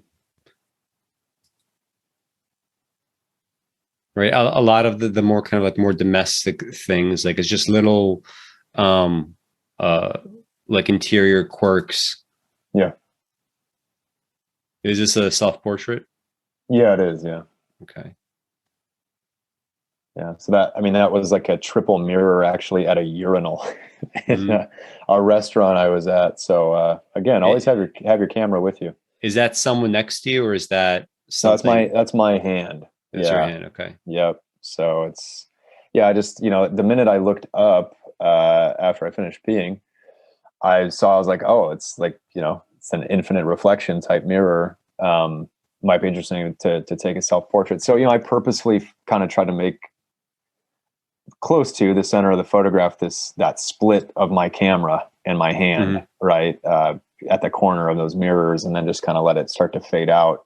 S2: Right. A lot of the more kind of like more domestic things, like it's just little, like interior quirks.
S3: Yeah.
S2: Is this a self-portrait?
S3: Yeah, it is. Yeah.
S2: Okay.
S3: Yeah. So that was like a triple mirror actually at a urinal in a restaurant I was at. So again, always have your camera with you.
S2: Is that someone next to you, or is that something?
S3: No, that's my hand.
S2: That's your hand. Okay.
S3: Yep. So it's, yeah, I just, you know, the minute I looked up after I finished peeing, I was like, oh, it's like, you know, it's an infinite reflection type mirror. Might be interesting to take a self-portrait. So, you know, I purposefully kind of tried to make close to the center of the photograph that split of my camera and my hand, mm-hmm. right, at the corner of those mirrors, and then just kind of let it start to fade out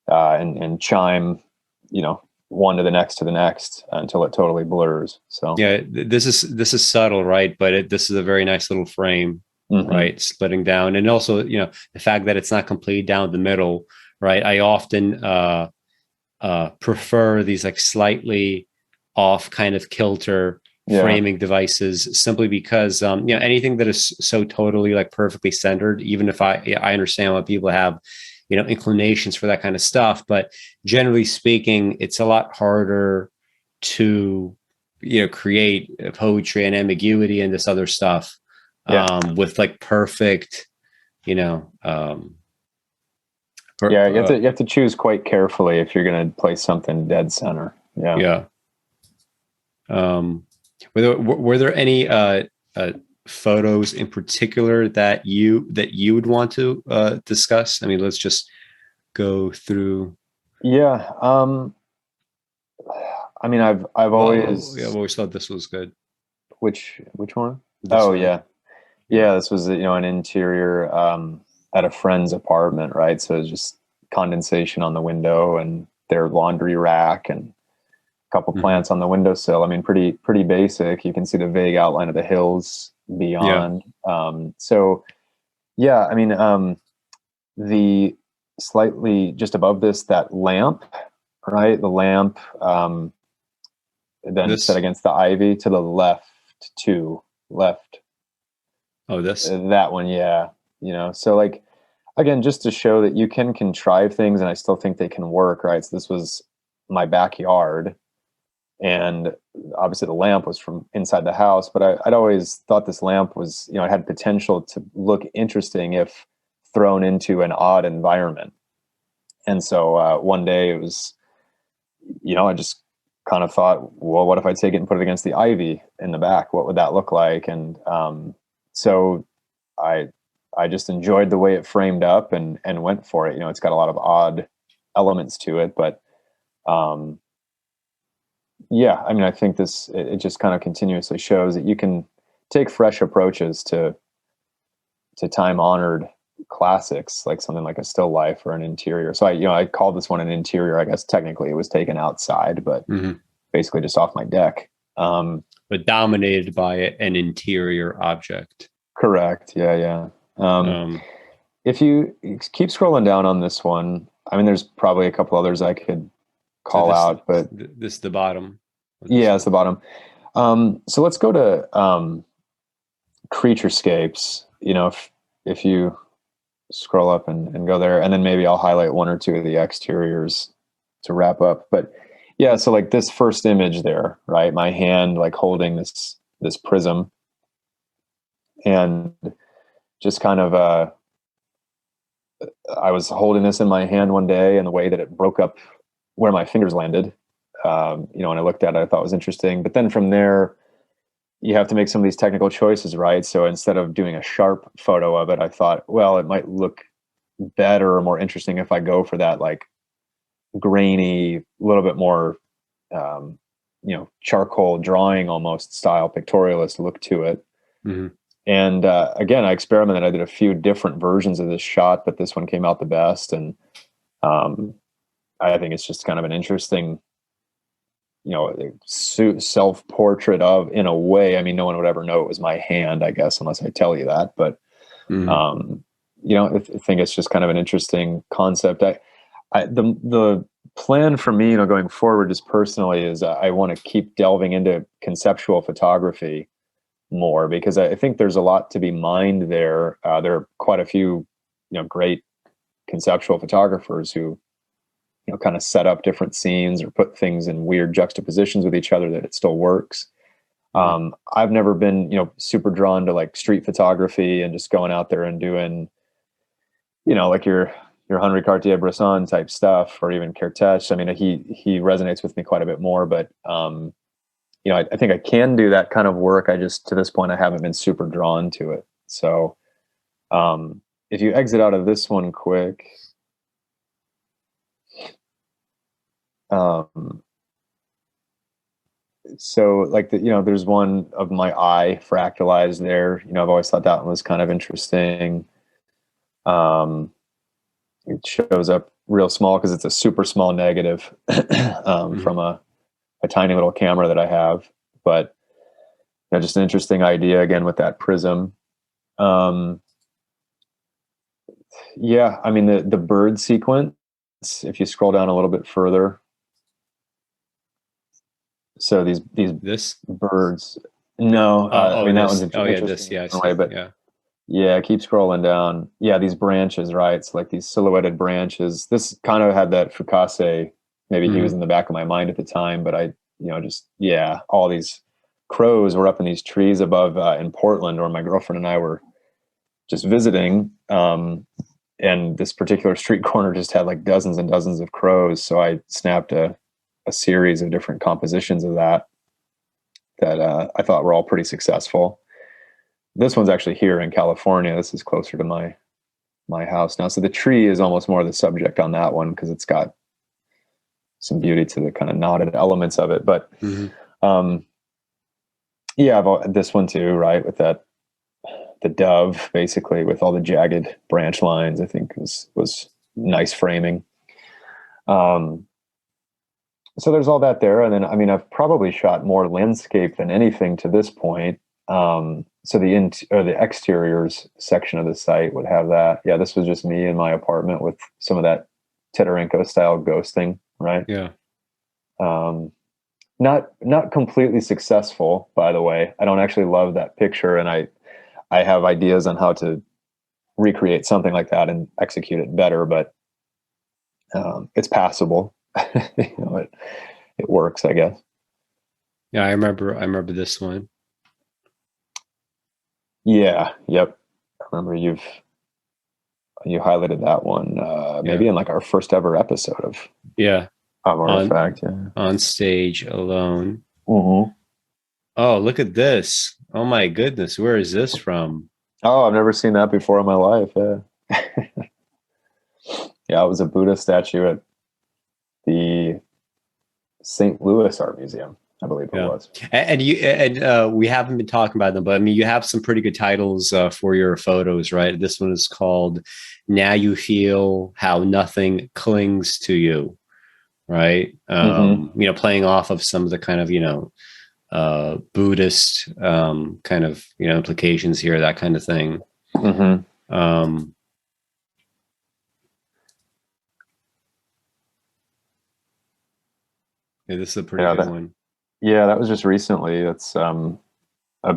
S3: and chime, you know, one to the next until it totally blurs. So
S2: yeah, this is subtle, right? But this is a very nice little frame, mm-hmm. right, splitting down, and also, you know, the fact that it's not complete down the middle, right? I often prefer these like slightly off kind of kilter framing devices, simply because you know, anything that is so totally like perfectly centered, even if I understand why people have, you know, inclinations for that kind of stuff, but generally speaking, it's a lot harder to, you know, create poetry and ambiguity and this other stuff with like perfect, you know,
S3: you have to choose quite carefully if you're going to place something dead center.
S2: Yeah. Were there any photos in particular that you would want to discuss? I mean, let's just go through.
S3: Yeah. I mean, I've
S2: always thought this was good.
S3: Which one? Yeah. This was, you know, an interior at a friend's apartment, right? So it's just condensation on the window and their laundry rack and a couple plants on the windowsill. I mean, pretty basic. You can see the vague outline of the hills beyond. So yeah, I mean, slightly just above this, that lamp, right? The lamp, then
S2: This?
S3: set against the ivy to the left, left.
S2: Oh, this?
S3: That one, yeah. So like, again, just to show that you can contrive things and I still think they can work, right? So this was my backyard, and obviously the lamp was from inside the house, but I'd always thought this lamp was, it had potential to look interesting if thrown into an odd environment. And so one day it was, I just kind of thought, well, what if I take it and put it against the ivy in the back? What would that look like? And so I just enjoyed the way it framed up and went for it. It's got a lot of odd elements to it, but yeah, I mean, I think it just kind of continuously shows that you can take fresh approaches to time-honored classics, like something like a still life or an interior. So I called this one an interior. I guess technically it was taken outside, but basically just off my deck.
S2: But dominated by an interior object.
S3: Correct. Yeah. If you keep scrolling down on this one, I mean, there's probably a couple others I could call out, but
S2: this is the bottom.
S3: Yeah, it's the bottom. So let's go to Creaturescapes. If you scroll up and go there, and then maybe I'll highlight one or two of the exteriors to wrap up. But yeah, so like this first image there, right? My hand like holding this prism, and just kind of I was holding this in my hand one day, and the way that it broke up where my fingers landed, when I looked at it, I thought it was interesting. But then from there, you have to make some of these technical choices, right? So instead of doing a sharp photo of it, I thought, well, it might look better or more interesting if I go for that like grainy, a little bit more, charcoal drawing almost style pictorialist look to it.
S2: Mm-hmm.
S3: And again, I experimented. I did a few different versions of this shot, but this one came out the best. And I think it's just kind of an interesting, self-portrait of, in a way. I mean, no one would ever know it was my hand, I guess, unless I tell you that. But I think it's just kind of an interesting concept. The plan for me, going forward, just personally, is I want to keep delving into conceptual photography more, because I think there's a lot to be mined there. There are quite a few, great conceptual photographers who, kind of set up different scenes or put things in weird juxtapositions with each other that it still works. I've never been, super drawn to like street photography and just going out there and doing, like your Henri Cartier-Bresson type stuff, or even Kertesz. I mean, he resonates with me quite a bit more, but I think I can do that kind of work. I just, to this point, I haven't been super drawn to it. So if you exit out of this one quick, so like there's one of my eye fractalized there. I've always thought that one was kind of interesting. It shows up real small because it's a super small negative from a tiny little camera that I have, but just an interesting idea again with that prism. Yeah, I mean the bird sequence, if you scroll down a little bit further. So these
S2: this
S3: birds. No, I mean
S2: this.
S3: That one's
S2: this. Yeah,
S3: way, but yeah, keep scrolling down. Yeah, these branches, right? So like these silhouetted branches. This kind of had that Fukase. Maybe he was in the back of my mind at the time, but I, all these crows were up in these trees above in Portland, where my girlfriend and I were just visiting. And this particular street corner just had like dozens and dozens of crows. So I snapped a series of different compositions of that I thought were all pretty successful. This one's actually here in California. This is closer to my house now. So the tree is almost more the subject on that one, because it's got some beauty to the kind of knotted elements of it. But this one too, right? With the dove, basically, with all the jagged branch lines, I think was nice framing. So there's all that there. And then, I mean, I've probably shot more landscape than anything to this point. so the exteriors section of the site would have that. Yeah, this was just me in my apartment with some of that Titarenko style ghosting, right?
S2: Yeah.
S3: Not completely successful, by the way. I don't actually love that picture, and I have ideas on how to recreate something like that and execute it better, but it's passable. It works, I guess.
S2: Yeah, I remember this one.
S3: Yeah, yep. I remember you highlighted that one maybe in like our first ever episode of ArtiFact.
S2: On stage alone.
S3: Mm-hmm.
S2: Oh, look at this. Oh my goodness, where is this from?
S3: Oh, I've never seen that before in my life. Yeah, it was a Buddha statue at the St. Louis Art Museum, I believe it was.
S2: And we haven't been talking about them, but I mean, you have some pretty good titles for your photos, right? This one is called "Now You Feel How Nothing Clings to You," right? You know, playing off of some of the kind of, you know, Buddhist kind of, you know, implications here, that kind of thing. Yeah, this is a pretty good one.
S3: Yeah, that was just recently. It's a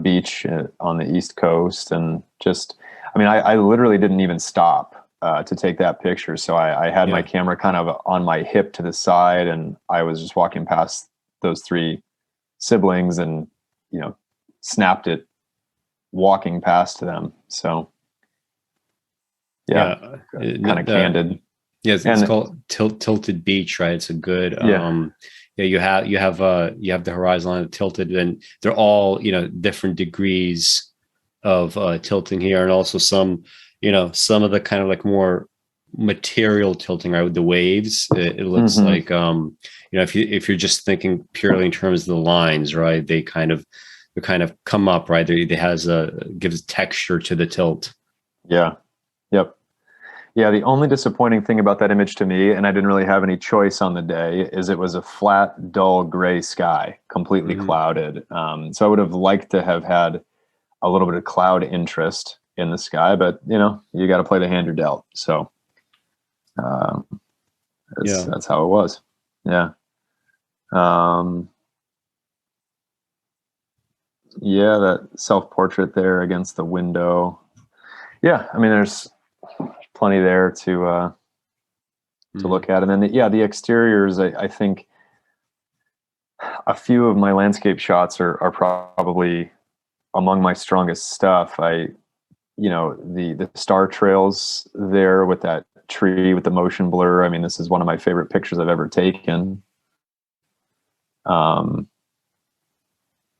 S3: beach on the East Coast, and just, I mean, I literally didn't even stop to take that picture. So I had my camera kind of on my hip to the side, and I was just walking past those three siblings, and, you know, snapped it walking past them. So kind of candid.
S2: Yeah, it's called Tilted Beach, right? It's a good you have the horizon line tilted, and they're all, you know, different degrees of tilting here, and also some, you know, some of the kind of like more material tilting, right, with the waves. It looks like you know, if you're just thinking purely in terms of the lines, right, they kind of come up, right, they gives texture to the tilt.
S3: Yeah, the only disappointing thing about that image to me, and I didn't really have any choice on the day, is it was a flat, dull gray sky, completely clouded. So I would have liked to have had a little bit of cloud interest in the sky, but, you know, you got to play the hand you're dealt. So that's how it was. Yeah. Yeah, that self-portrait there against the window. Yeah, I mean, there's plenty there to look at. And then the exteriors, I think a few of my landscape shots are probably among my strongest stuff. You know, the star trails there with that tree with the motion blur. I mean, this is one of my favorite pictures I've ever taken.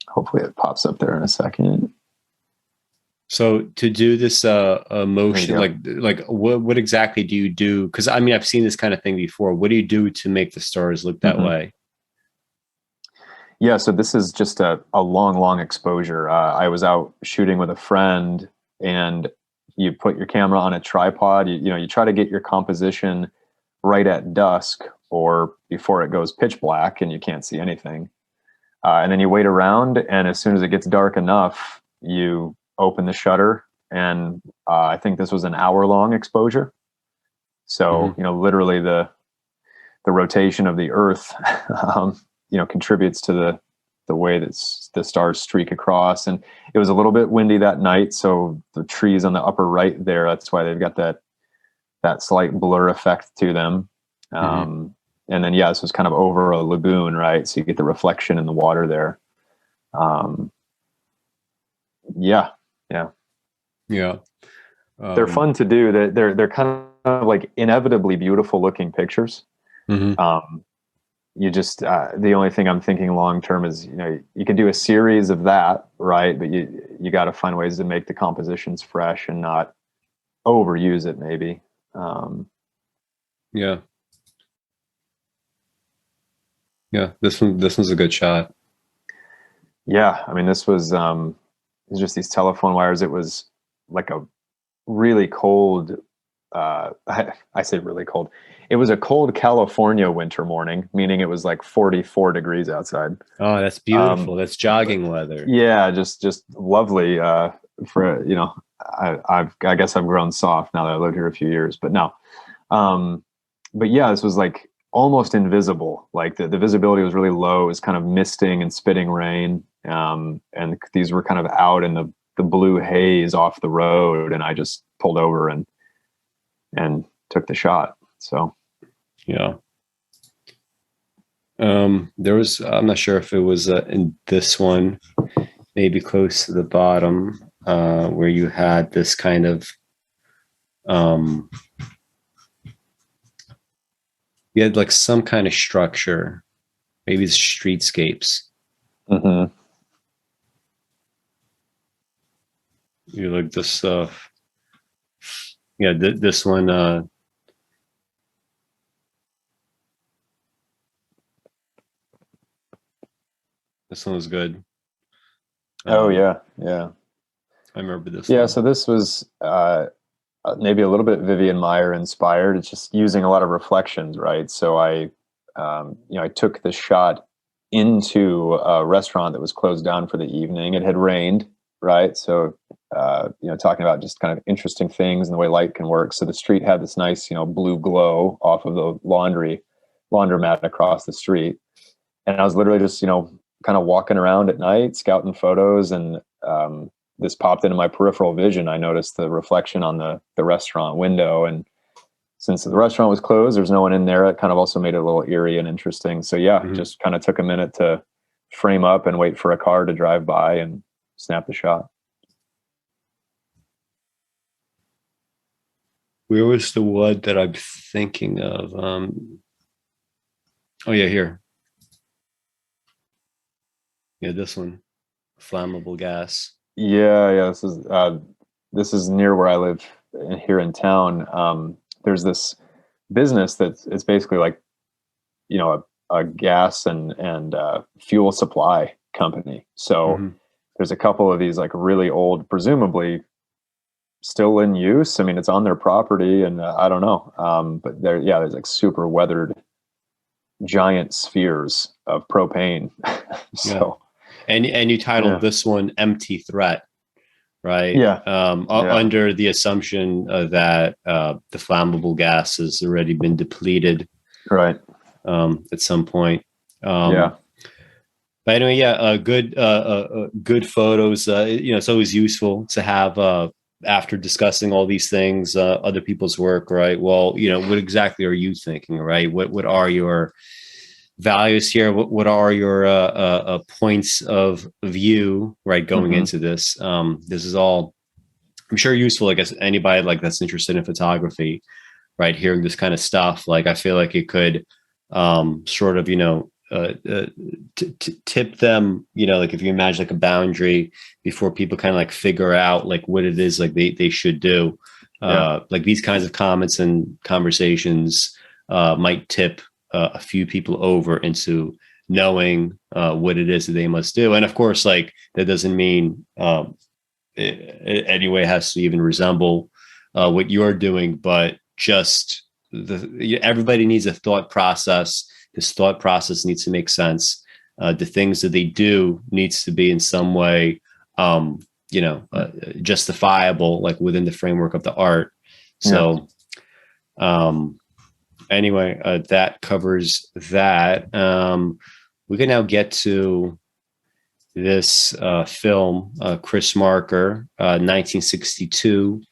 S3: Hopefully it pops up there in a second.
S2: So to do this motion, like what exactly do you do? Because I mean, I've seen this kind of thing before. What do you do to make the stars look that way?
S3: Yeah, so this is just a long exposure. I was out shooting with a friend, and you put your camera on a tripod. You try to get your composition right at dusk or before it goes pitch black and you can't see anything. And then you wait around, and as soon as it gets dark enough, you open the shutter, and I think this was an hour-long exposure. So you know, literally the rotation of the Earth, you know, contributes to the way that the stars streak across. And it was a little bit windy that night, so the trees on the upper right there, that's why they've got that slight blur effect to them. And then this was kind of over a lagoon, right? So you get the reflection in the water there. They're fun to do. They're kind of like inevitably beautiful looking pictures. You just the only thing I'm thinking long term is, you know, you can do a series of that, right? But you got to find ways to make the compositions fresh and not overuse it, maybe.
S2: This one's a good shot.
S3: Yeah, I mean, this was just these telephone wires. It was like a really cold I say really cold. It was a cold California winter morning, meaning it was like 44 degrees outside.
S2: Oh, that's beautiful. That's jogging weather.
S3: Yeah, just lovely. For I guess I've grown soft now that I lived here a few years, but no. But yeah, this was like almost invisible. Like the visibility was really low. It was kind of misting and spitting rain. And these were kind of out in the blue haze off the road, and I just pulled over and took the shot. So
S2: yeah. There was, I'm not sure if it was in this one, maybe close to the bottom, where you had this kind of, you had like some kind of structure, maybe the streetscapes.
S3: Mm-hmm.
S2: You like this stuff. Yeah, this one, this one was good.
S3: Oh yeah.
S2: I remember this.
S3: Yeah,
S2: one.
S3: so this was maybe a little bit Vivian Maier inspired. It's just using a lot of reflections, right? So I took the shot into a restaurant that was closed down for the evening. It had rained, right? So talking about just kind of interesting things and the way light can work. So the street had this nice, blue glow off of the laundromat across the street, and I was literally just kind of walking around at night, scouting photos, and this popped into my peripheral vision. I noticed the reflection on the restaurant window, and since the restaurant was closed, there's no one in there. It kind of also made it a little eerie and interesting. So yeah, just kind of took a minute to frame up and wait for a car to drive by and snap the shot.
S2: Where was the one that I'm thinking of? Oh yeah, here. Yeah, this one, flammable gas.
S3: Yeah. This is near where I live here in town. There's this business it's basically like, a gas and fuel supply company. So there's a couple of these like really old, presumably still in use. I mean, it's on their property, and I don't know. But there's like super weathered giant spheres of propane. So.
S2: Yeah. And you titled this one "Empty Threat," right?
S3: Yeah.
S2: Under the assumption that the flammable gas has already been depleted,
S3: right?
S2: At some point.
S3: Yeah.
S2: But anyway, good photos. It's always useful to have after discussing all these things, other people's work, right? Well, what exactly are you thinking, right? What are your values here? What are your points of view, right, going into this? This is all, I'm sure, useful. I guess anybody like that's interested in photography, right, hearing this kind of stuff, like I feel like it could sort of tip them, like if you imagine like a boundary before people kind of like figure out like what it is like they should do. Like these kinds of comments and conversations might tip a few people over into knowing what it is that they must do. And of course, like that doesn't mean it anyway has to even resemble what you're doing, but just everybody needs a thought process. This thought process needs to make sense. The things that they do needs to be in some way, justifiable, like within the framework of the art. So, anyway, that covers that. We can now get to this film, Chris Marker, 1962.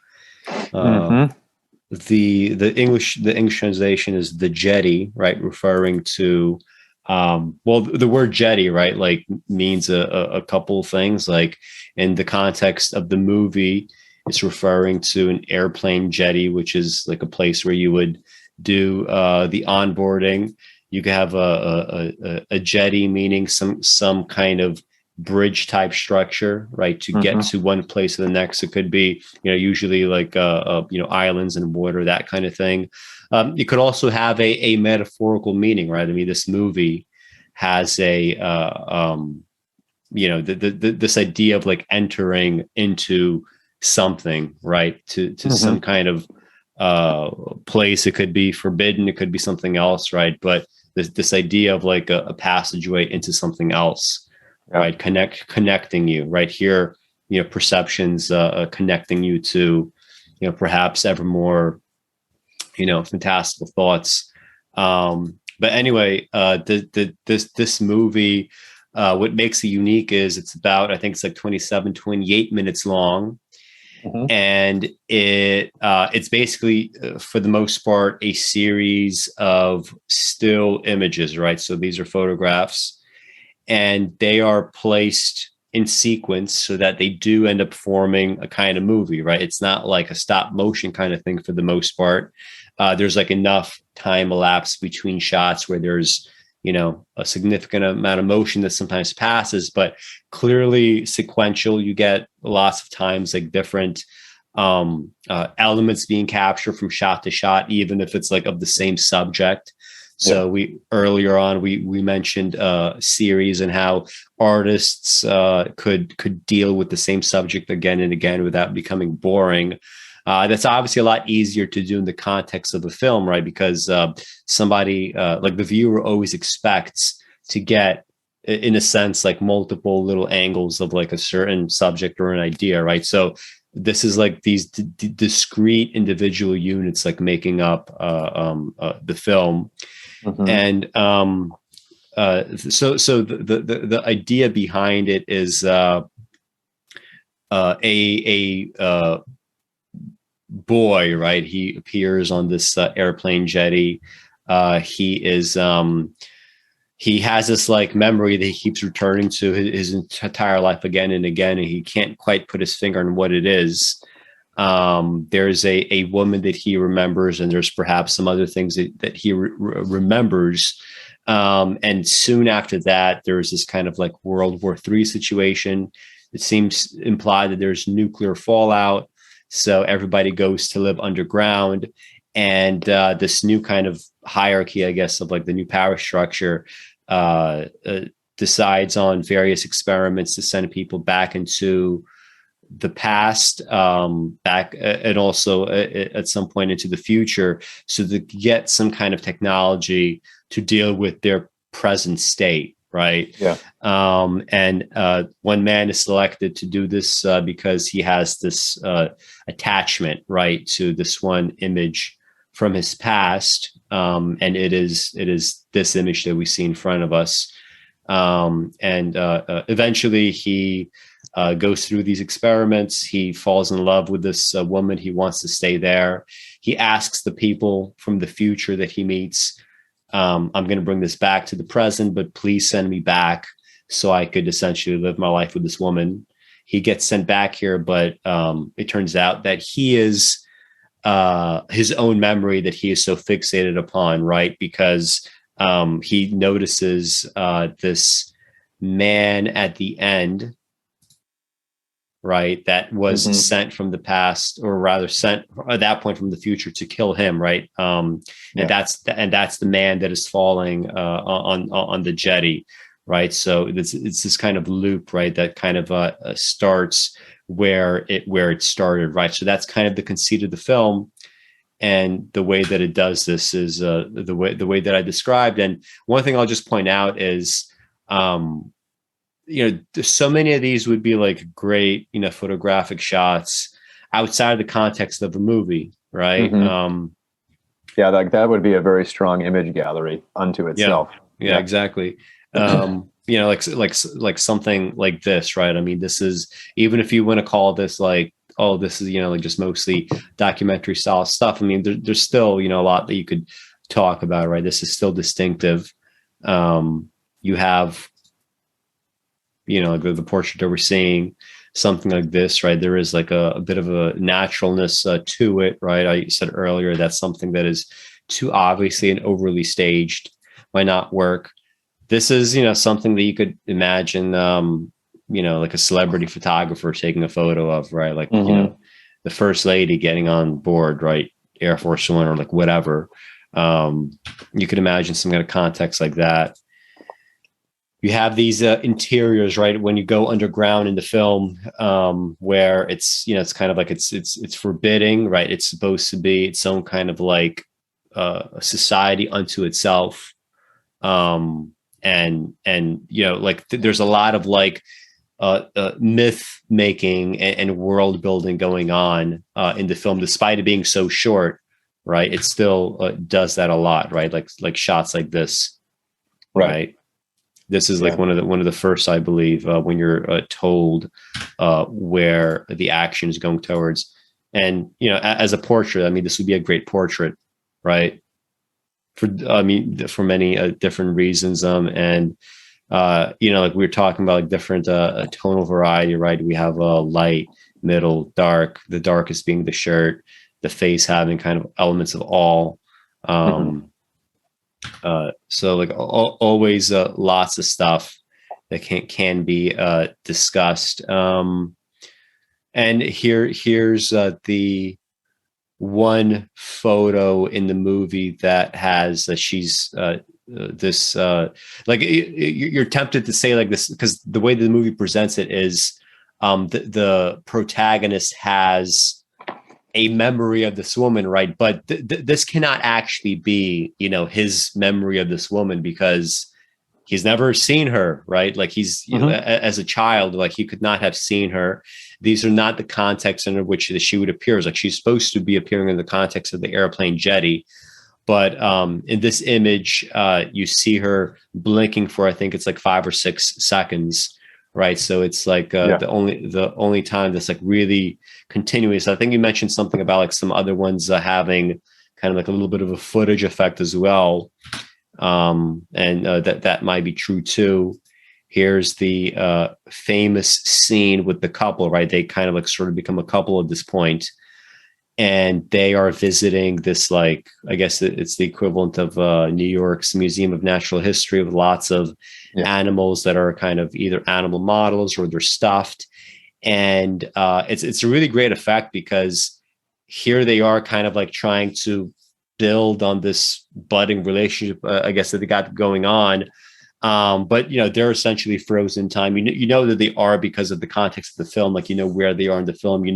S2: The English translation is The Jetee, right, referring to the word jetty, right, like means a couple of things. Like in the context of the movie, it's referring to an airplane jetty, which is like a place where you would do the onboarding. You could have a jetty, meaning some kind of bridge type structure, right, to get to one place to the next. It could be, usually like islands and water, that kind of thing. It could also have a metaphorical meaning, right? I mean, this movie has a this idea of like entering into something, right, to some kind of place. It could be forbidden. It could be something else, right? But this idea of like a passageway into something else, right? Connecting you right here, perceptions connecting you to, perhaps ever more, fantastical thoughts. But anyway, this movie, what makes it unique is it's about, I think it's like 28 minutes long. Mm-hmm. And it's basically, for the most part, a series of still images, right? So these are photographs, and they are placed in sequence so that they do end up forming a kind of movie, right? It's not like a stop motion kind of thing for the most part. There's like enough time elapsed between shots where there's, a significant amount of motion that sometimes passes, but clearly sequential. You get lots of times like different elements being captured from shot to shot, even if it's like of the same subject. So we earlier on we mentioned series and how artists could deal with the same subject again and again without becoming boring. That's obviously a lot easier to do in the context of the film, right? Because somebody like the viewer always expects to get, in a sense, like multiple little angles of like a certain subject or an idea, right? So this is like these discrete individual units like making up the film. Mm-hmm. And so the idea behind it is a boy, right? He appears on this airplane jetty. He has this like memory that he keeps returning to his entire life again and again, and he can't quite put his finger on what it is. There's a woman that he remembers, and there's perhaps some other things that he remembers. And soon after that, there's this kind of like World War III situation. It seems implied that there's nuclear fallout. So everybody goes to live underground, and this new kind of hierarchy, I guess, of like the new power structure decides on various experiments to send people back into the past, back and also at some point into the future, so to get some kind of technology to deal with their present state. Right. Yeah. And one man is selected to do this because he has this attachment, right, to this one image from his past. And it is this image that we see in front of us. And eventually he goes through these experiments. He falls in love with this woman. He wants to stay there. He asks the people from the future that he meets, I'm going to bring this back to the present, but please send me back so I could essentially live my life with this woman. He gets sent back here, but it turns out that he is his own memory that he is so fixated upon, right? Because he notices this man at the end, right, that was mm-hmm. sent from the past, or rather sent at that point from the future to kill him, right? And that's the man that is falling on the jetty, right? So it's this kind of loop, right, that kind of starts where it started, right? So that's kind of the conceit of the film, and the way that it does this is the way that I described. And one thing I'll just point out is, so many of these would be like great, photographic shots outside of the context of a movie, right? Mm-hmm.
S3: Like that would be a very strong image gallery unto itself.
S2: Yeah, exactly. Like something like this, right? I mean, this is, even if you want to call this like, oh, this is, like just mostly documentary style stuff. I mean, there's still, a lot that you could talk about, right? This is still distinctive. You have, like the portrait that we're seeing, something like this, right? There is like a bit of a naturalness to it, right? I said earlier that's something that is too obviously and overly staged, might not work. This is, something that you could imagine, like a celebrity photographer taking a photo of, right? Like, mm-hmm. The first lady getting on board, right? Air Force One or like whatever. You could imagine some kind of context like that. you have these interiors, right? When you go underground in the film, where it's, it's kind of like it's forbidding, right? It's supposed to be its own kind of like a society unto itself. And like there's a lot of like myth making and world building going on in the film, despite it being so short, right? It still does that a lot, right? Like shots like this, right? This is like one of the first, I believe, when you're told where the action is going towards. And as a portrait, I mean, this would be a great portrait, right? For many different reasons. And like we were talking about, like different tonal variety, right? We have light, middle, dark. The darkest being the shirt, the face having kind of elements of all. So like always lots of stuff that can be discussed. And here's the one photo in the movie that has she's this like you're tempted to say like this, because the way the movie presents it is the protagonist has a memory of this woman, right? But this cannot actually be, his memory of this woman, because he's never seen her, right? Like he's, as a child, like he could not have seen her. These are not the contexts under which she would appear. Like she's supposed to be appearing in the context of the airplane jetty. But in this image, you see her blinking for, I think it's like 5 or 6 seconds, right? So it's like the only time that's like really continuous. I think you mentioned something about like some other ones having kind of like a little bit of a footage effect as well, and that might be true too. Here's the famous scene with the couple, right? They kind of like sort of become a couple at this point, and they are visiting this, like, I guess it's the equivalent of New York's Museum of Natural History, with lots of animals that are kind of either animal models or they're stuffed. And it's a really great effect, because here they are kind of like trying to build on this budding relationship, I guess, that they got going on. But they're essentially frozen in time. You know that they are because of the context of the film, like where they are in the film,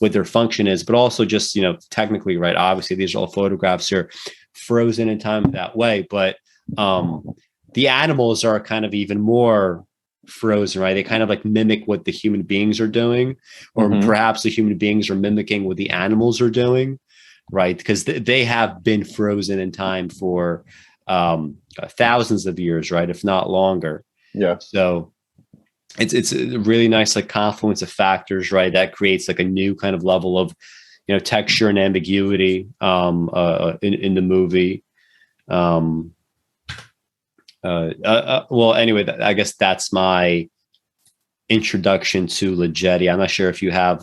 S2: what their function is, but also just technically, right? Obviously, these are all photographs here, frozen in time that way. But the animals are kind of even more frozen, right? They kind of like mimic what the human beings are doing, or perhaps the human beings are mimicking what the animals are doing, right? Because they have been frozen in time for thousands of years, right? If not longer.
S3: Yeah.
S2: So it's a really nice like confluence of factors, right? That creates like a new kind of level of texture and ambiguity in the movie. Well, anyway, I guess that's my introduction to La Jetee. I'm not sure if you have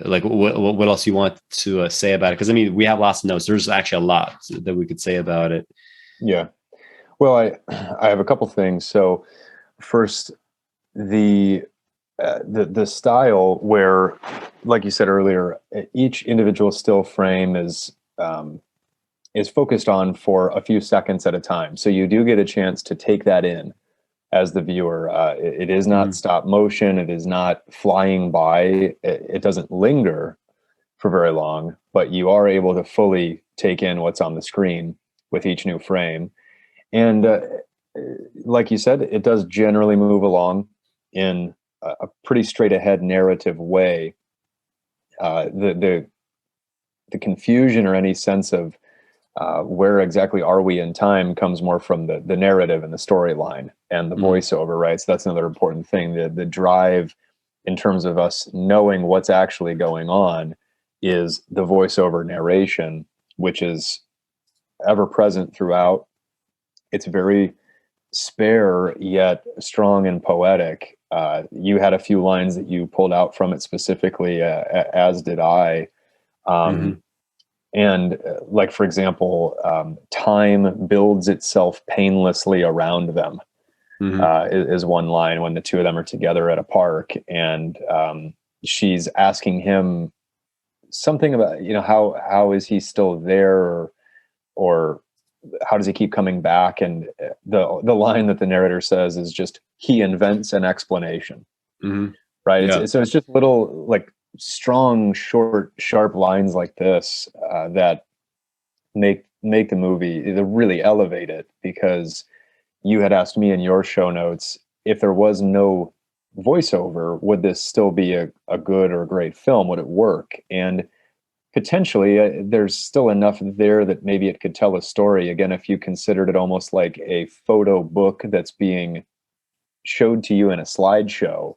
S2: like what else you want to say about it, because I mean we have lots of notes. There's actually a lot that we could say about it.
S3: Yeah. Well, I have a couple things. So first, the style where, like you said earlier, each individual still frame is focused on for a few seconds at a time. So you do get a chance to take that in as the viewer. It is not stop motion. It is not flying by. It doesn't linger for very long, but you are able to fully take in what's on the screen with each new frame. And like you said, it does generally move along in a pretty straight ahead narrative way. The confusion or any sense of where exactly are we in time comes more from the narrative and the storyline and the voiceover, right? So that's another important thing. The drive in terms of us knowing what's actually going on is the voiceover narration, which is ever present throughout. It's very spare yet strong and poetic. You had a few lines that you pulled out from it specifically, as did I. And like, for example, time builds itself painlessly around them, is one line when the two of them are together at a park. And she's asking him something about, how is he still there, or how does he keep coming back? And the line that the narrator says is just, he invents an explanation.
S2: Mm-hmm.
S3: Right.
S2: Yeah.
S3: So it's just little, like, strong, short, sharp lines like this that make the movie, they really elevate it. Because you had asked me in your show notes, if there was no voiceover, would this still be a good or a great film? Would it work? And potentially, there's still enough there that maybe it could tell a story. Again, if you considered it almost like a photo book that's being showed to you in a slideshow,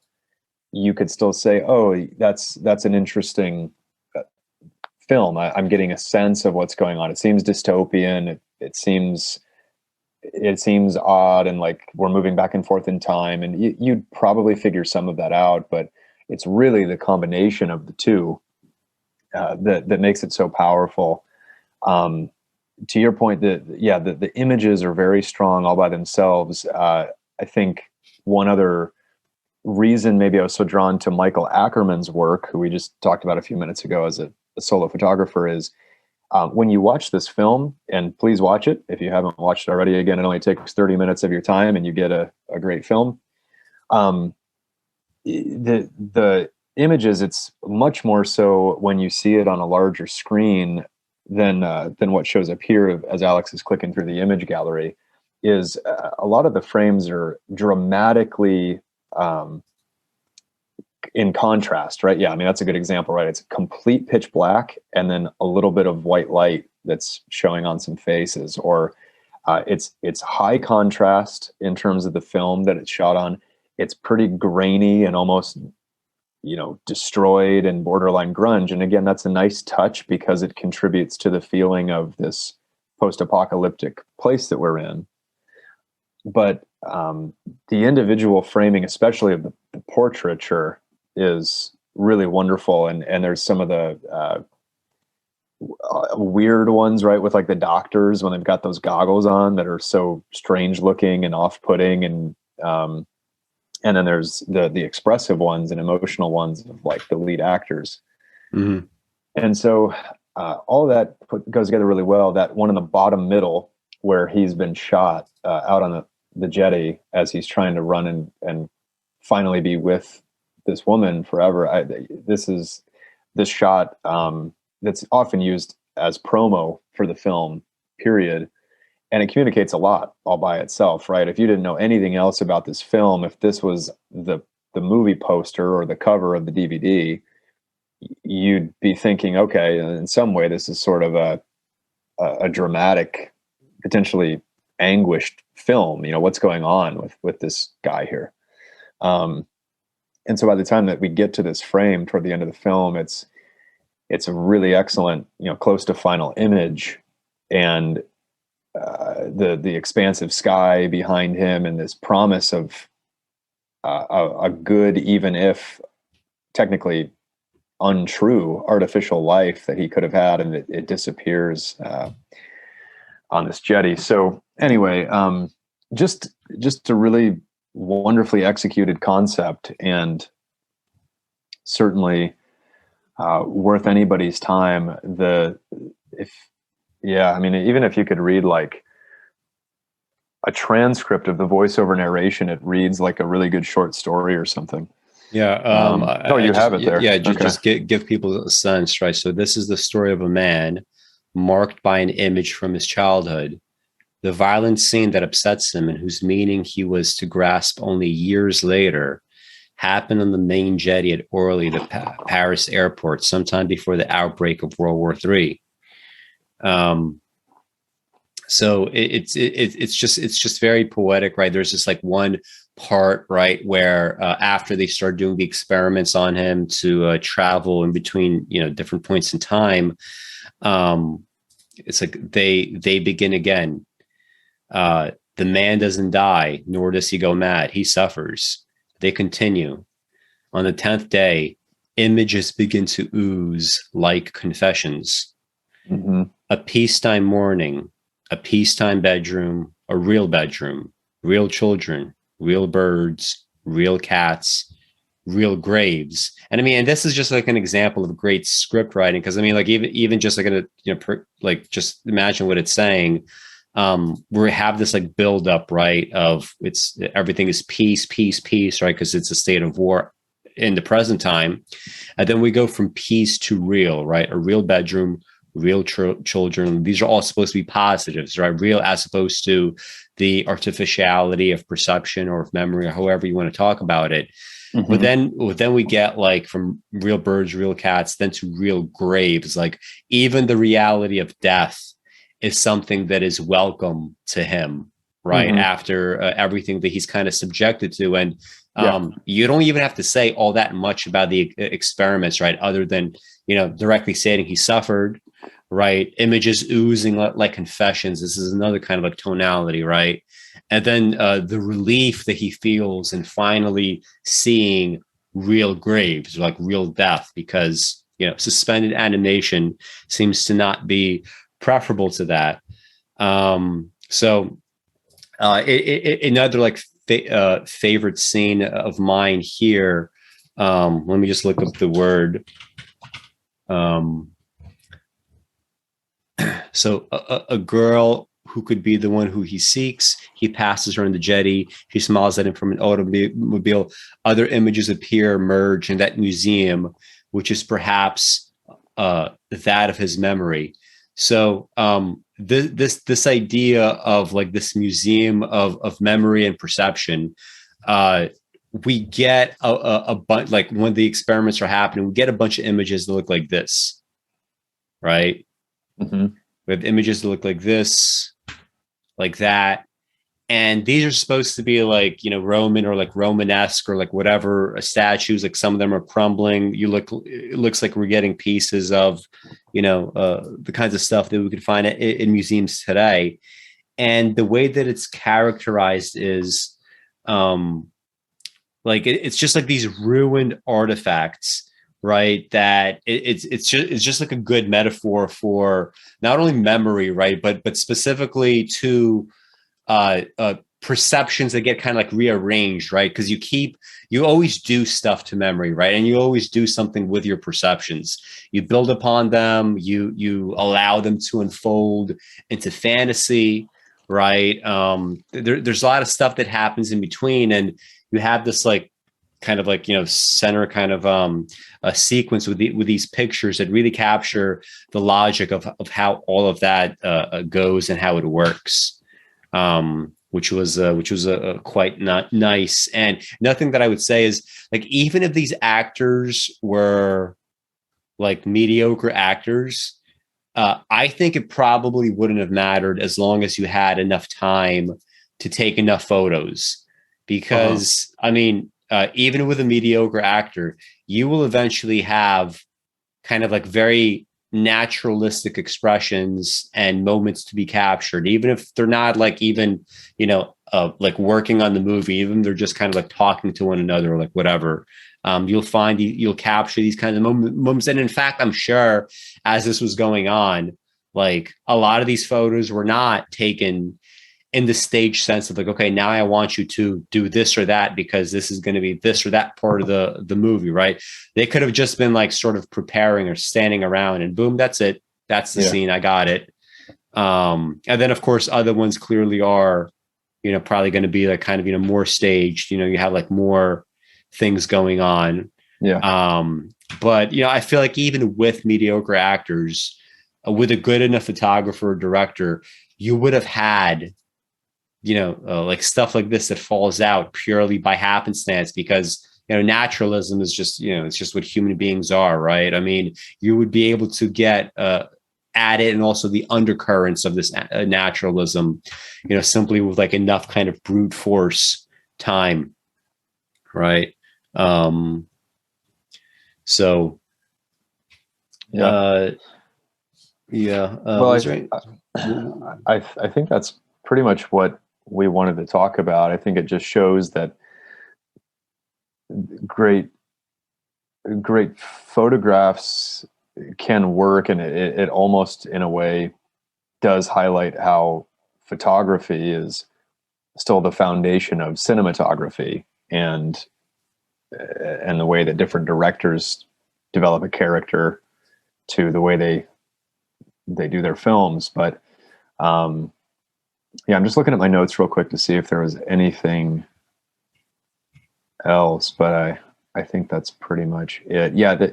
S3: you could still say, "Oh, that's an interesting film. I'm getting a sense of what's going on. It seems dystopian. It seems odd, and like we're moving back and forth in time." And you'd probably figure some of that out, but it's really the combination of the two that makes it so powerful. To your point, the images are very strong all by themselves. I think one other reason maybe I was so drawn to Michael Ackerman's work, who we just talked about a few minutes ago as a solo photographer, is when you watch this film, and please watch it if you haven't watched it already. Again, it only takes 30 minutes of your time and you get a great film. The images, it's much more so when you see it on a larger screen than what shows up here as Alex is clicking through the image gallery, is a lot of the frames are dramatically in contrast, right? Yeah, I mean, that's a good example, right? It's complete pitch black and then a little bit of white light that's showing on some faces, or it's high contrast in terms of the film that it's shot on. It's pretty grainy and almost, destroyed and borderline grunge. And again, that's a nice touch because it contributes to the feeling of this post-apocalyptic place that we're in. But the individual framing, especially of the portraiture, is really wonderful. And there's some of the weird ones, right, with like the doctors when they've got those goggles on that are so strange looking and off-putting. And then there's the expressive ones and emotional ones of like the lead actors.
S2: Mm-hmm.
S3: And so all of that goes together really well. That one in the bottom middle where he's been shot out on the jetty as he's trying to run and finally be with this woman forever. This shot that's often used as promo for the film, period. And it communicates a lot all by itself, right? If you didn't know anything else about this film, if this was the movie poster or the cover of the DVD, you'd be thinking, okay, in some way, this is sort of a dramatic, potentially anguished film. What's going on with this guy here? And so by the time that we get to this frame toward the end of the film, it's a really excellent, close to final image, and the expansive sky behind him, and this promise of a good, even if technically untrue, artificial life that he could have had, and it disappears on this jetty. So anyway, just a really wonderfully executed concept, and certainly worth anybody's time. Even if you could read like a transcript of the voiceover narration, it reads like a really good short story or something.
S2: Yeah.
S3: You have it there.
S2: Yeah.
S3: Okay.
S2: Just give people a sense, right? So this is the story of a man marked by an image from his childhood, the violent scene that upsets him and whose meaning he was to grasp only years later, happened on the main jetty at Orly, the Paris airport, sometime before the outbreak of World War III. So it's just very poetic, right? There's just like one part, right, where after they start doing the experiments on him to travel in between, different points in time, it's like they begin again. The man doesn't die, nor does he go mad. He suffers. They continue. On the 10th day, images begin to ooze like confessions.
S3: Mm-hmm.
S2: A peacetime morning, a peacetime bedroom, a real bedroom, real children, real birds, real cats, real graves. And this is just like an example of great script writing, because like even just like just imagine what it's saying. we have this like build up, right? Of everything is peace, peace, peace, right? Because it's a state of war in the present time. And then we go from peace to real, right? A real bedroom, real children. These are all supposed to be positives, right? Real as opposed to the artificiality of perception or of memory, or however you want to talk about it.
S3: Mm-hmm.
S2: But then we get like from real birds, real cats, then to real graves. Like even the reality of death is something that is welcome to him, right?
S3: Mm-hmm.
S2: After everything that he's kind of subjected to. And you don't even have to say all that much about the experiments, right? Other than, directly stating he suffered, right? Images oozing like confessions. This is another kind of like tonality, right? And then the relief that he feels in finally seeing real graves, like real death, because, suspended animation seems to not be preferable to that. So another like favorite scene of mine here. Let me just look up the word. So a girl who could be the one who he seeks. He passes her on the jetty. She smiles at him from an automobile. Other images appear, merge in that museum, which is perhaps that of his memory. So this idea of like this museum of memory and perception, we get a bunch, like when the experiments are happening, we get a bunch of images that look like this, right?
S3: Mm-hmm.
S2: We have images that look like this, like that. And these are supposed to be like, Roman or like Romanesque or like whatever statues, like some of them are crumbling. It looks like we're getting pieces of, the kinds of stuff that we could find in museums today. And the way that it's characterized is like, it's just like these ruined artifacts, right? That it's just like a good metaphor for not only memory, right? But specifically to perceptions that get kind of like rearranged, right? Because you always do stuff to memory, right? And you always do something with your perceptions. You build upon them, you allow them to unfold into fantasy, right? There's a lot of stuff that happens in between, and you have this like kind of like, center kind of a sequence with these pictures that really capture the logic of how all of that goes and how it works. Which was quite not nice. And nothing that I would say is like, even if these actors were like mediocre actors, I think it probably wouldn't have mattered as long as you had enough time to take enough photos. Because I mean, even with a mediocre actor, you will eventually have kind of like very naturalistic expressions and moments to be captured, even if they're not like even, like working on the movie, even they're just kind of like talking to one another or like whatever. You'll capture these kinds of moments. And in fact, I'm sure as this was going on, like a lot of these photos were not taken in the stage sense of like, okay, now I want you to do this or that because this is going to be this or that part of the movie, right? They could have just been like sort of preparing or standing around and boom, that's it. That's the scene. I got it. And then of course, other ones clearly are, probably going to be like kind of, more staged, you have like more things going on.
S3: Yeah.
S2: But, I feel like even with mediocre actors, with a good enough photographer or director, you would have had, like stuff like this that falls out purely by happenstance because, naturalism is just, it's just what human beings are, right? I mean, you would be able to get at it and also the undercurrents of this naturalism, simply with like enough kind of brute force time, right? So,
S3: yeah. Well,
S2: right?
S3: I think that's pretty much what we wanted to talk about. I think it just shows that great photographs can work, and it almost in a way does highlight how photography is still the foundation of cinematography, and the way that different directors develop a character to the way they do their films. But Yeah, I'm just looking at my notes real quick to see if there was anything else, but I think that's pretty much it. Yeah,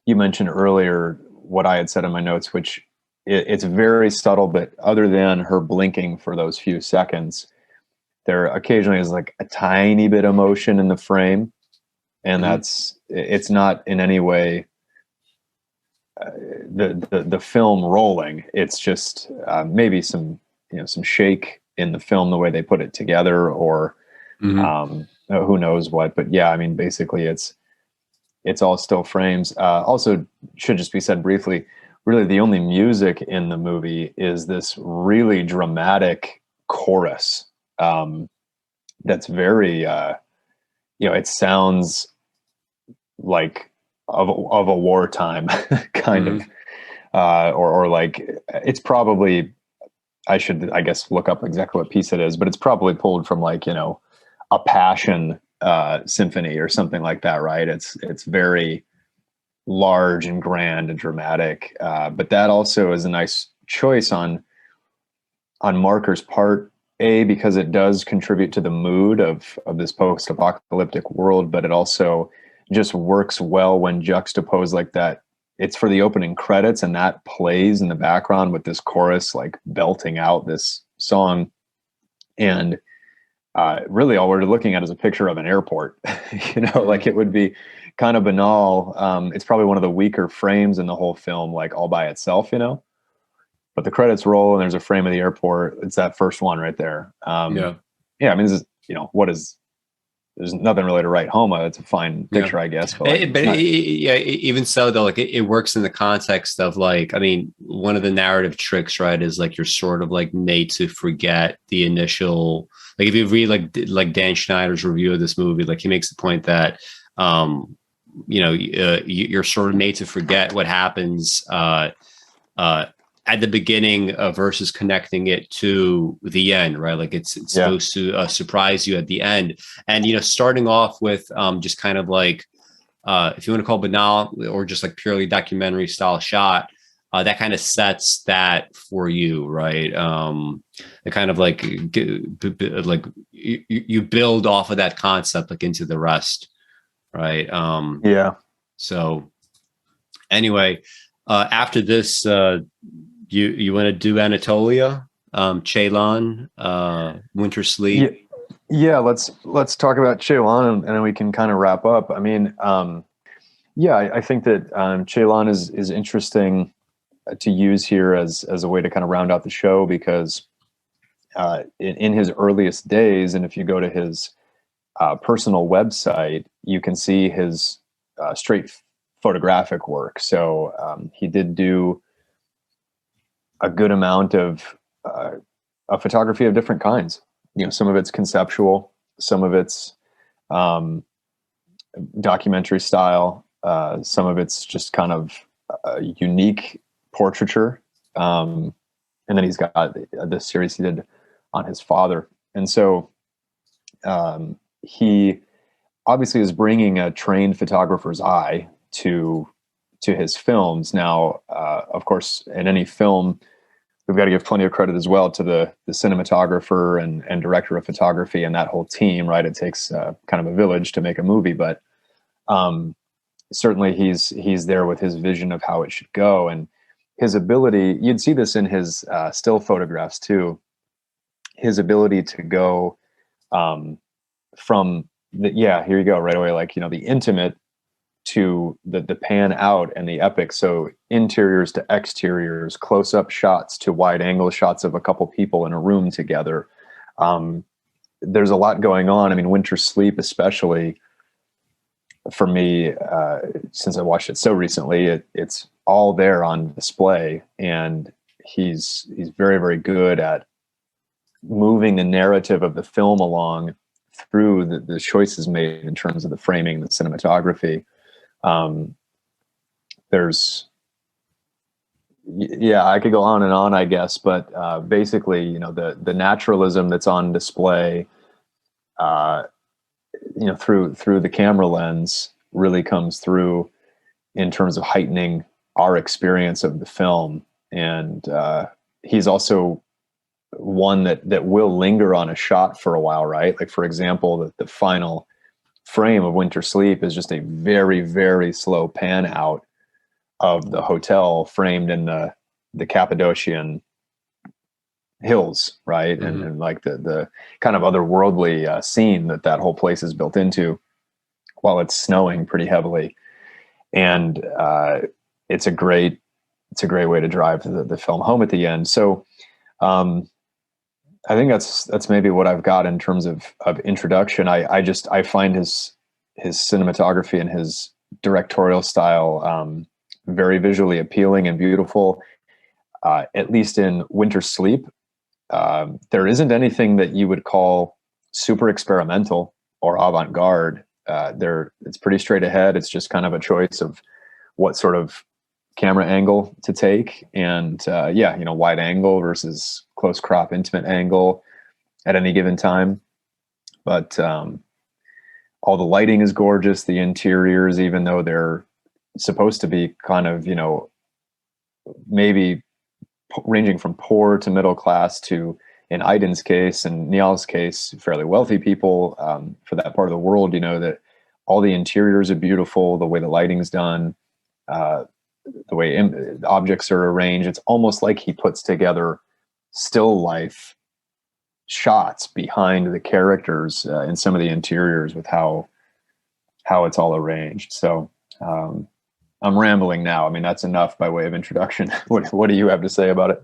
S3: you mentioned earlier what I had said in my notes, which it's very subtle, but other than her blinking for those few seconds, there occasionally is like a tiny bit of motion in the frame, and it's not in any way the film rolling. It's just maybe some some shake in the film, the way they put it together, or who knows what. But yeah, I mean, basically it's all still frames. Also, should just be said briefly, really the only music in the movie is this really dramatic chorus that's very it sounds like of a wartime kind of or like it's probably, I guess look up exactly what piece it is, but it's probably pulled from like a Passion symphony or something like that, right? It's very large and grand and dramatic, but that also is a nice choice on Marker's part, because it does contribute to the mood of this post-apocalyptic world, but it also just works well when juxtaposed like that. It's for the opening credits, and that plays in the background with this chorus like belting out this song, and really all we're looking at is a picture of an airport. Like it would be kind of banal. It's probably one of the weaker frames in the whole film, like all by itself, but the credits roll and there's a frame of the airport. It's that first one right there. I mean, this is, there's nothing really to write home of. It's a fine picture, I guess. But,
S2: even so though, like it works in the context of like, I mean, one of the narrative tricks, right, is like you're sort of like made to forget the initial, like if you read like Dan Schneider's review of this movie, like he makes the point that, you're sort of made to forget what happens, at the beginning versus connecting it to the end, right? Like it's supposed to surprise you at the end. And, starting off with just kind of like, if you want to call it banal or just like purely documentary style shot, that kind of sets that for you, right? It kind of like you build off of that concept like into the rest, right? So anyway, after this, you want to do Anatolia, Ceylan, Winter Sleep?
S3: Yeah, let's talk about Ceylan, and then we can kind of wrap up. I mean, I think that Ceylan is interesting to use here as a way to kind of round out the show, because in his earliest days, and if you go to his personal website, you can see his straight photographic work. So he did do a good amount of photography of different kinds. Some of it's conceptual, some of it's documentary style, some of it's just kind of unique portraiture. And then he's got this series he did on his father. And so he obviously is bringing a trained photographer's eye to his films. Now, of course, in any film, we've got to give plenty of credit as well to the cinematographer and director of photography and that whole team, right? It takes kind of a village to make a movie, but certainly he's there with his vision of how it should go. And his ability, you'd see this in his still photographs too, his ability to go from here you go right away, like, the intimate to the pan out and the epic. So interiors to exteriors, close-up shots to wide angle shots of a couple people in a room together. There's a lot going on. I mean, Winter Sleep, especially for me, since I watched it so recently, it's all there on display, and he's very, very good at moving the narrative of the film along through the choices made in terms of the framing, the cinematography. I could go on and on, I guess, but basically, the naturalism that's on display, through the camera lens really comes through in terms of heightening our experience of the film. And he's also one that will linger on a shot for a while, right? Like, for example, the final frame of Winter Sleep is just a very, very slow pan out of the hotel framed in the Cappadocian hills, right?
S2: Mm-hmm.
S3: And like the kind of otherworldly scene that whole place is built into while it's snowing pretty heavily. And it's a great way to drive the film home at the end. So I think that's maybe what I've got in terms of introduction. I find his cinematography and his directorial style very visually appealing and beautiful. At least in Winter Sleep, there isn't anything that you would call super experimental or avant-garde. It's pretty straight ahead. It's just kind of a choice of what sort of camera angle to take, and wide angle versus close crop, intimate angle at any given time. But all the lighting is gorgeous. The interiors, even though they're supposed to be kind of, maybe ranging from poor to middle class to, in Aiden's case and Niall's case, fairly wealthy people, for that part of the world, that all the interiors are beautiful, the way the lighting's done, the way objects are arranged. It's almost like he puts together still life shots behind the characters in some of the interiors with how it's all arranged. So I'm rambling now. I mean, that's enough by way of introduction. What do you have to say about it?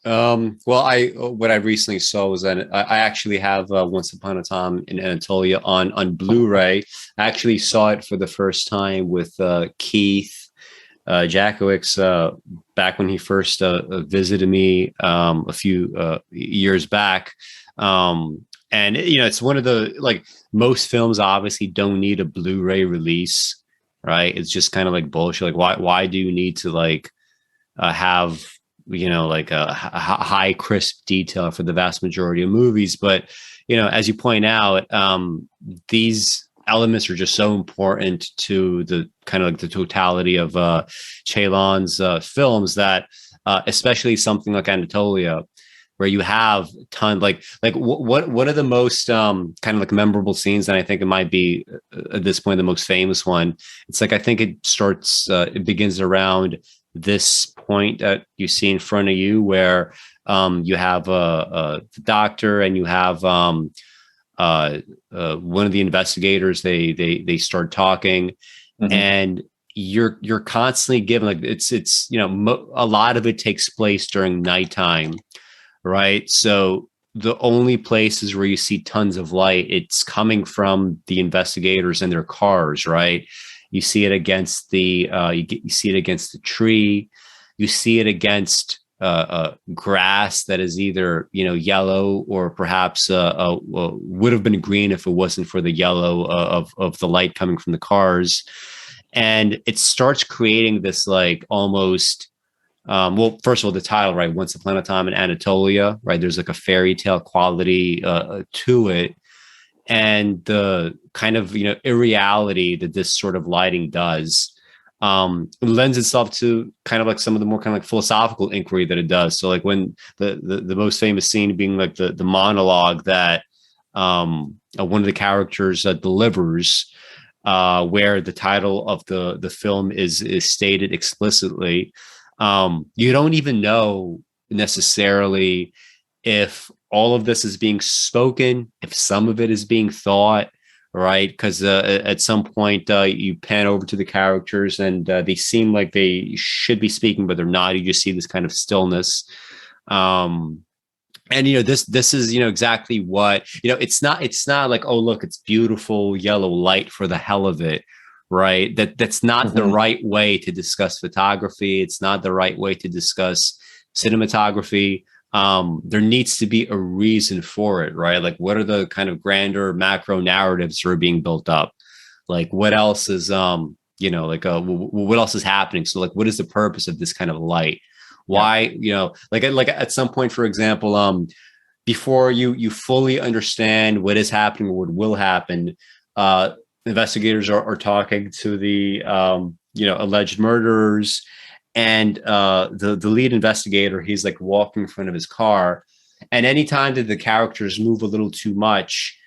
S2: Well, what I recently saw was that I actually have Once Upon a Time in Anatolia on Blu-ray. I actually saw it for the first time with Keith Jackowicz back when he first visited me a few years back. And it's one of the, like, most films obviously don't need a Blu-ray release, right? It's just kind of like bullshit. Like, why do you need to have like a high crisp detail for the vast majority of movies? But as you point out, these elements are just so important to the kind of like the totality of Ceylan's films that especially something like Anatolia, where you have a ton, like what are the most kind of like memorable scenes? And I think it might be at this point the most famous one. It's like, I think it begins around this point that you see in front of you, where you have the doctor and you have one of the investigators. They start talking, mm-hmm. and you're constantly given, like, it's a lot of it takes place during nighttime, right? So the only places where you see tons of light, it's coming from the investigators and their cars, right? You see it against the you see it against the tree. You see it against grass that is either yellow or perhaps would have been green if it wasn't for the yellow of the light coming from the cars. And it starts creating this, like, almost first of all, the title, right? Once Upon a Time in Anatolia, right? There's like a fairy tale quality to it. And the kind of irreality that this sort of lighting does lends itself to kind of like some of the more kind of like philosophical inquiry that it does. So like when the most famous scene being like the monologue that one of the characters delivers, where the title of the film is stated explicitly. You don't even know necessarily if all of this is being spoken, if some of it is being thought, right? Because at some point you pan over to the characters and they seem like they should be speaking, but they're not. You just see this kind of stillness. And this is exactly what it's not like, oh look, it's beautiful yellow light for the hell of it, right? That's not mm-hmm. the right way to discuss photography. It's not the right way to discuss cinematography. There needs to be a reason for it, right? Like, what are the kind of grander macro narratives that are being built up? Like, what else is what else is happening? So like, what is the purpose of this kind of light? Why, like at some point, for example, before you fully understand what is happening or what will happen, investigators are talking to the alleged murderers, and the lead investigator, he's like walking in front of his car, And anytime that the characters move a little too much,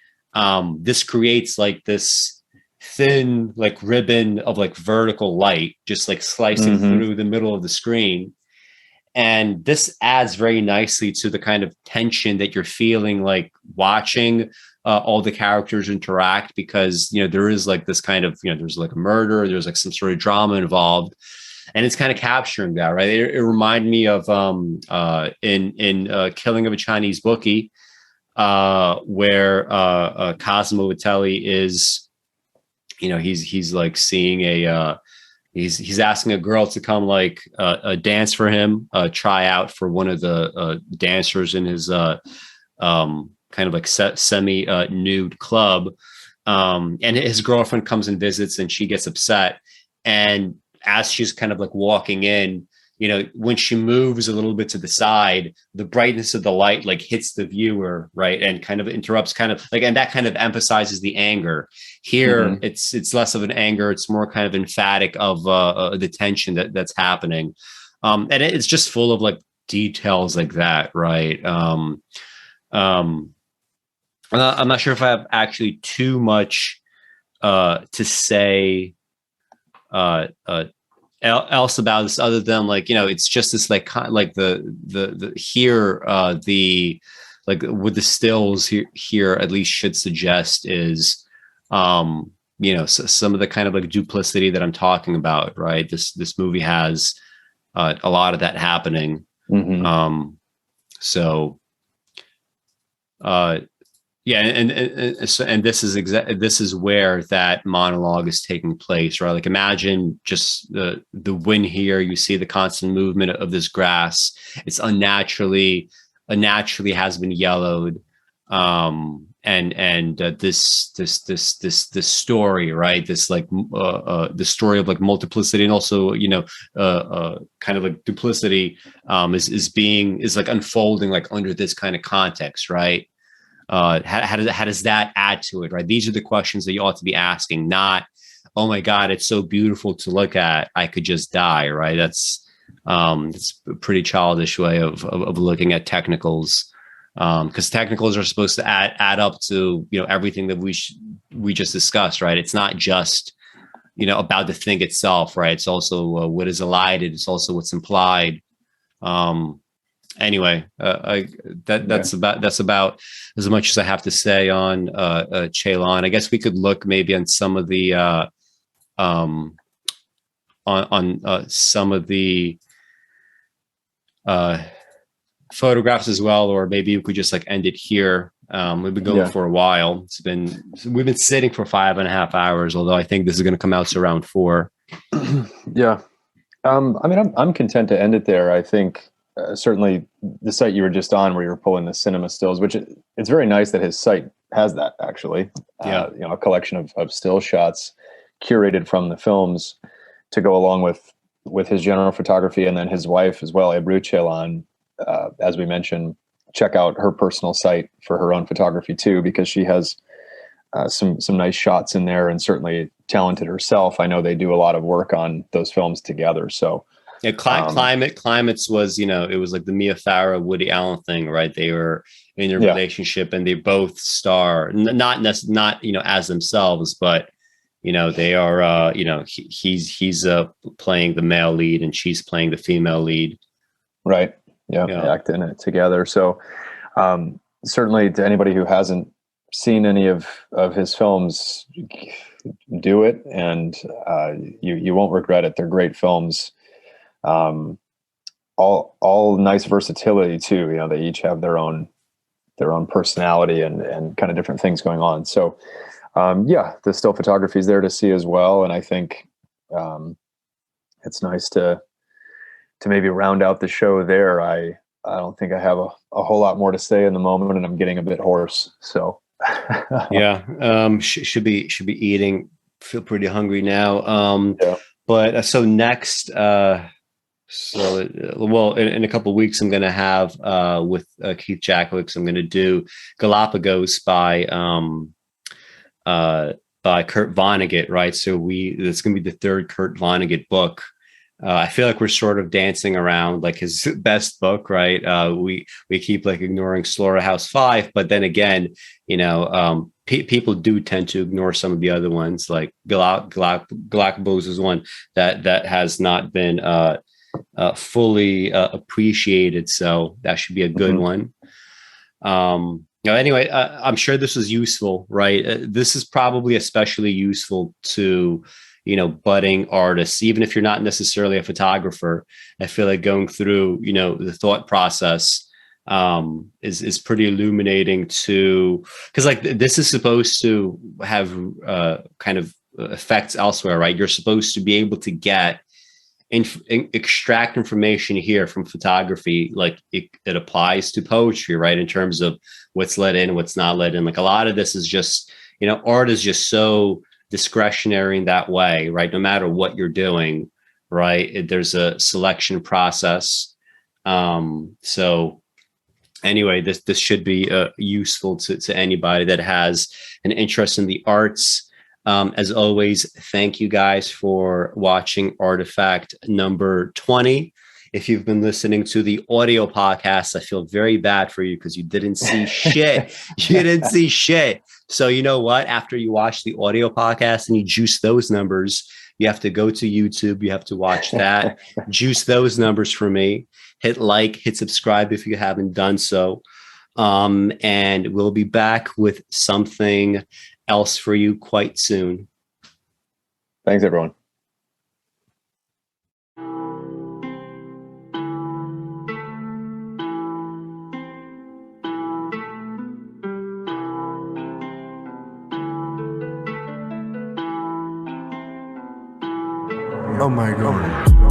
S2: this creates like this thin like ribbon of like vertical light just like slicing through the middle of the screen. And this adds very nicely to the kind of tension that you're feeling like watching all the characters interact, because, there is like this kind of, there's like a murder, there's like some sort of drama involved, and it's kind of capturing that, right? It reminded me of in Killing of a Chinese Bookie, where Cosimo Vitelli is, he's like seeing he's asking a girl to come like dance for him, try out for one of the dancers in his kind of like semi nude club, and his girlfriend comes and visits, and she gets upset. And as she's kind of like walking in, when she moves a little bit to the side, the brightness of the light like hits the viewer, right, and kind of interrupts, kind of like, and that kind of emphasizes the anger. Here, it's less of an anger; it's more kind of emphatic of the tension that's happening, and it's just full of like details like that, right? I'm not sure if I have actually too much to say else about this, other than like, it's just this like the here the like with the stills here at least should suggest is some of the kind of like duplicity that I'm talking about, right? This movie has a lot of that happening. Yeah, and this is where that monologue is taking place, right? Like, imagine just the wind here. You see the constant movement of this grass. It's unnaturally has been yellowed, and this story, right? This like the story of like multiplicity, and also kind of like duplicity is like unfolding like under this kind of context, right? How does that add to it, right? These are the questions that you ought to be asking, not, oh my God, it's so beautiful to look at, I could just die, right? That's it's a pretty childish way of looking at technicals, because technicals are supposed to add up to everything that we just discussed, right? It's not just about the thing itself, right? It's also what is elided. It's also what's implied. Anyway, that's about as much as I have to say on Ceylan. I guess we could look maybe on some of the some of the photographs as well, or maybe we could just like end it here. We've been going for a while. We've been sitting for 5.5 hours, although I think this is going to come out to around 4.
S3: Yeah. I mean, I'm content to end it there. I think certainly the site you were just on, where you were pulling the cinema stills, which it's very nice that his site has that, actually. A collection of still shots curated from the films to go along with his general photography, and then his wife as well, Ebru Ceylan. As we mentioned, check out her personal site for her own photography too, because she has some nice shots in there, and certainly talented herself. I know they do a lot of work on those films together. So
S2: yeah, Climates was, it was like the Mia Farrow, Woody Allen thing, right? They were in their relationship, and they both star, not as themselves, but they are, he's playing the male lead, and she's playing the female lead.
S3: Right. Yeah. They act in it together. So certainly, to anybody who hasn't seen any of his films, do it, and you won't regret it. They're great films. All nice versatility too. They each have their own personality and kind of different things going on. So the still photography is there to see as well. And I think it's nice to maybe round out the show there. I don't think I have a whole lot more to say in the moment, and I'm getting a bit hoarse. So should be eating. Feel pretty hungry now. But so next, in a couple of weeks, I'm going to have with Keith Jackowicz, I'm going to do Galapagos by Kurt Vonnegut, right? So it's going to be the third Kurt Vonnegut book.
S2: I feel like we're sort of dancing around like his best book, right? We keep like ignoring Slaughterhouse-Five, but then again, people do tend to ignore some of the other ones. Like Galapagos is one that has not been fully appreciated, so that should be a good one. Anyway, I'm sure this was useful, right? This is probably especially useful to budding artists, even if you're not necessarily a photographer. I feel like going through, the thought process is pretty illuminating because like this is supposed to have kind of effects elsewhere, right? You're supposed to be able to extract information here from photography, like it applies to poetry, right? In terms of what's let in, what's not let in. Like a lot of this is just, art is just so discretionary in that way, right? No matter what you're doing, right? There's a selection process. So anyway, this should be useful to anybody that has an interest in the arts. As always, thank you guys for watching ArtiFact number 20. If you've been listening to the audio podcast, I feel very bad for you because you didn't see shit. You didn't see shit. So you know what? After you watch the audio podcast and you juice those numbers, you have to go to YouTube. You have to watch that, juice those numbers for me. Hit like, hit subscribe if you haven't done so. And we'll be back with something else for you quite soon.
S3: Thanks, everyone.
S1: Oh my God.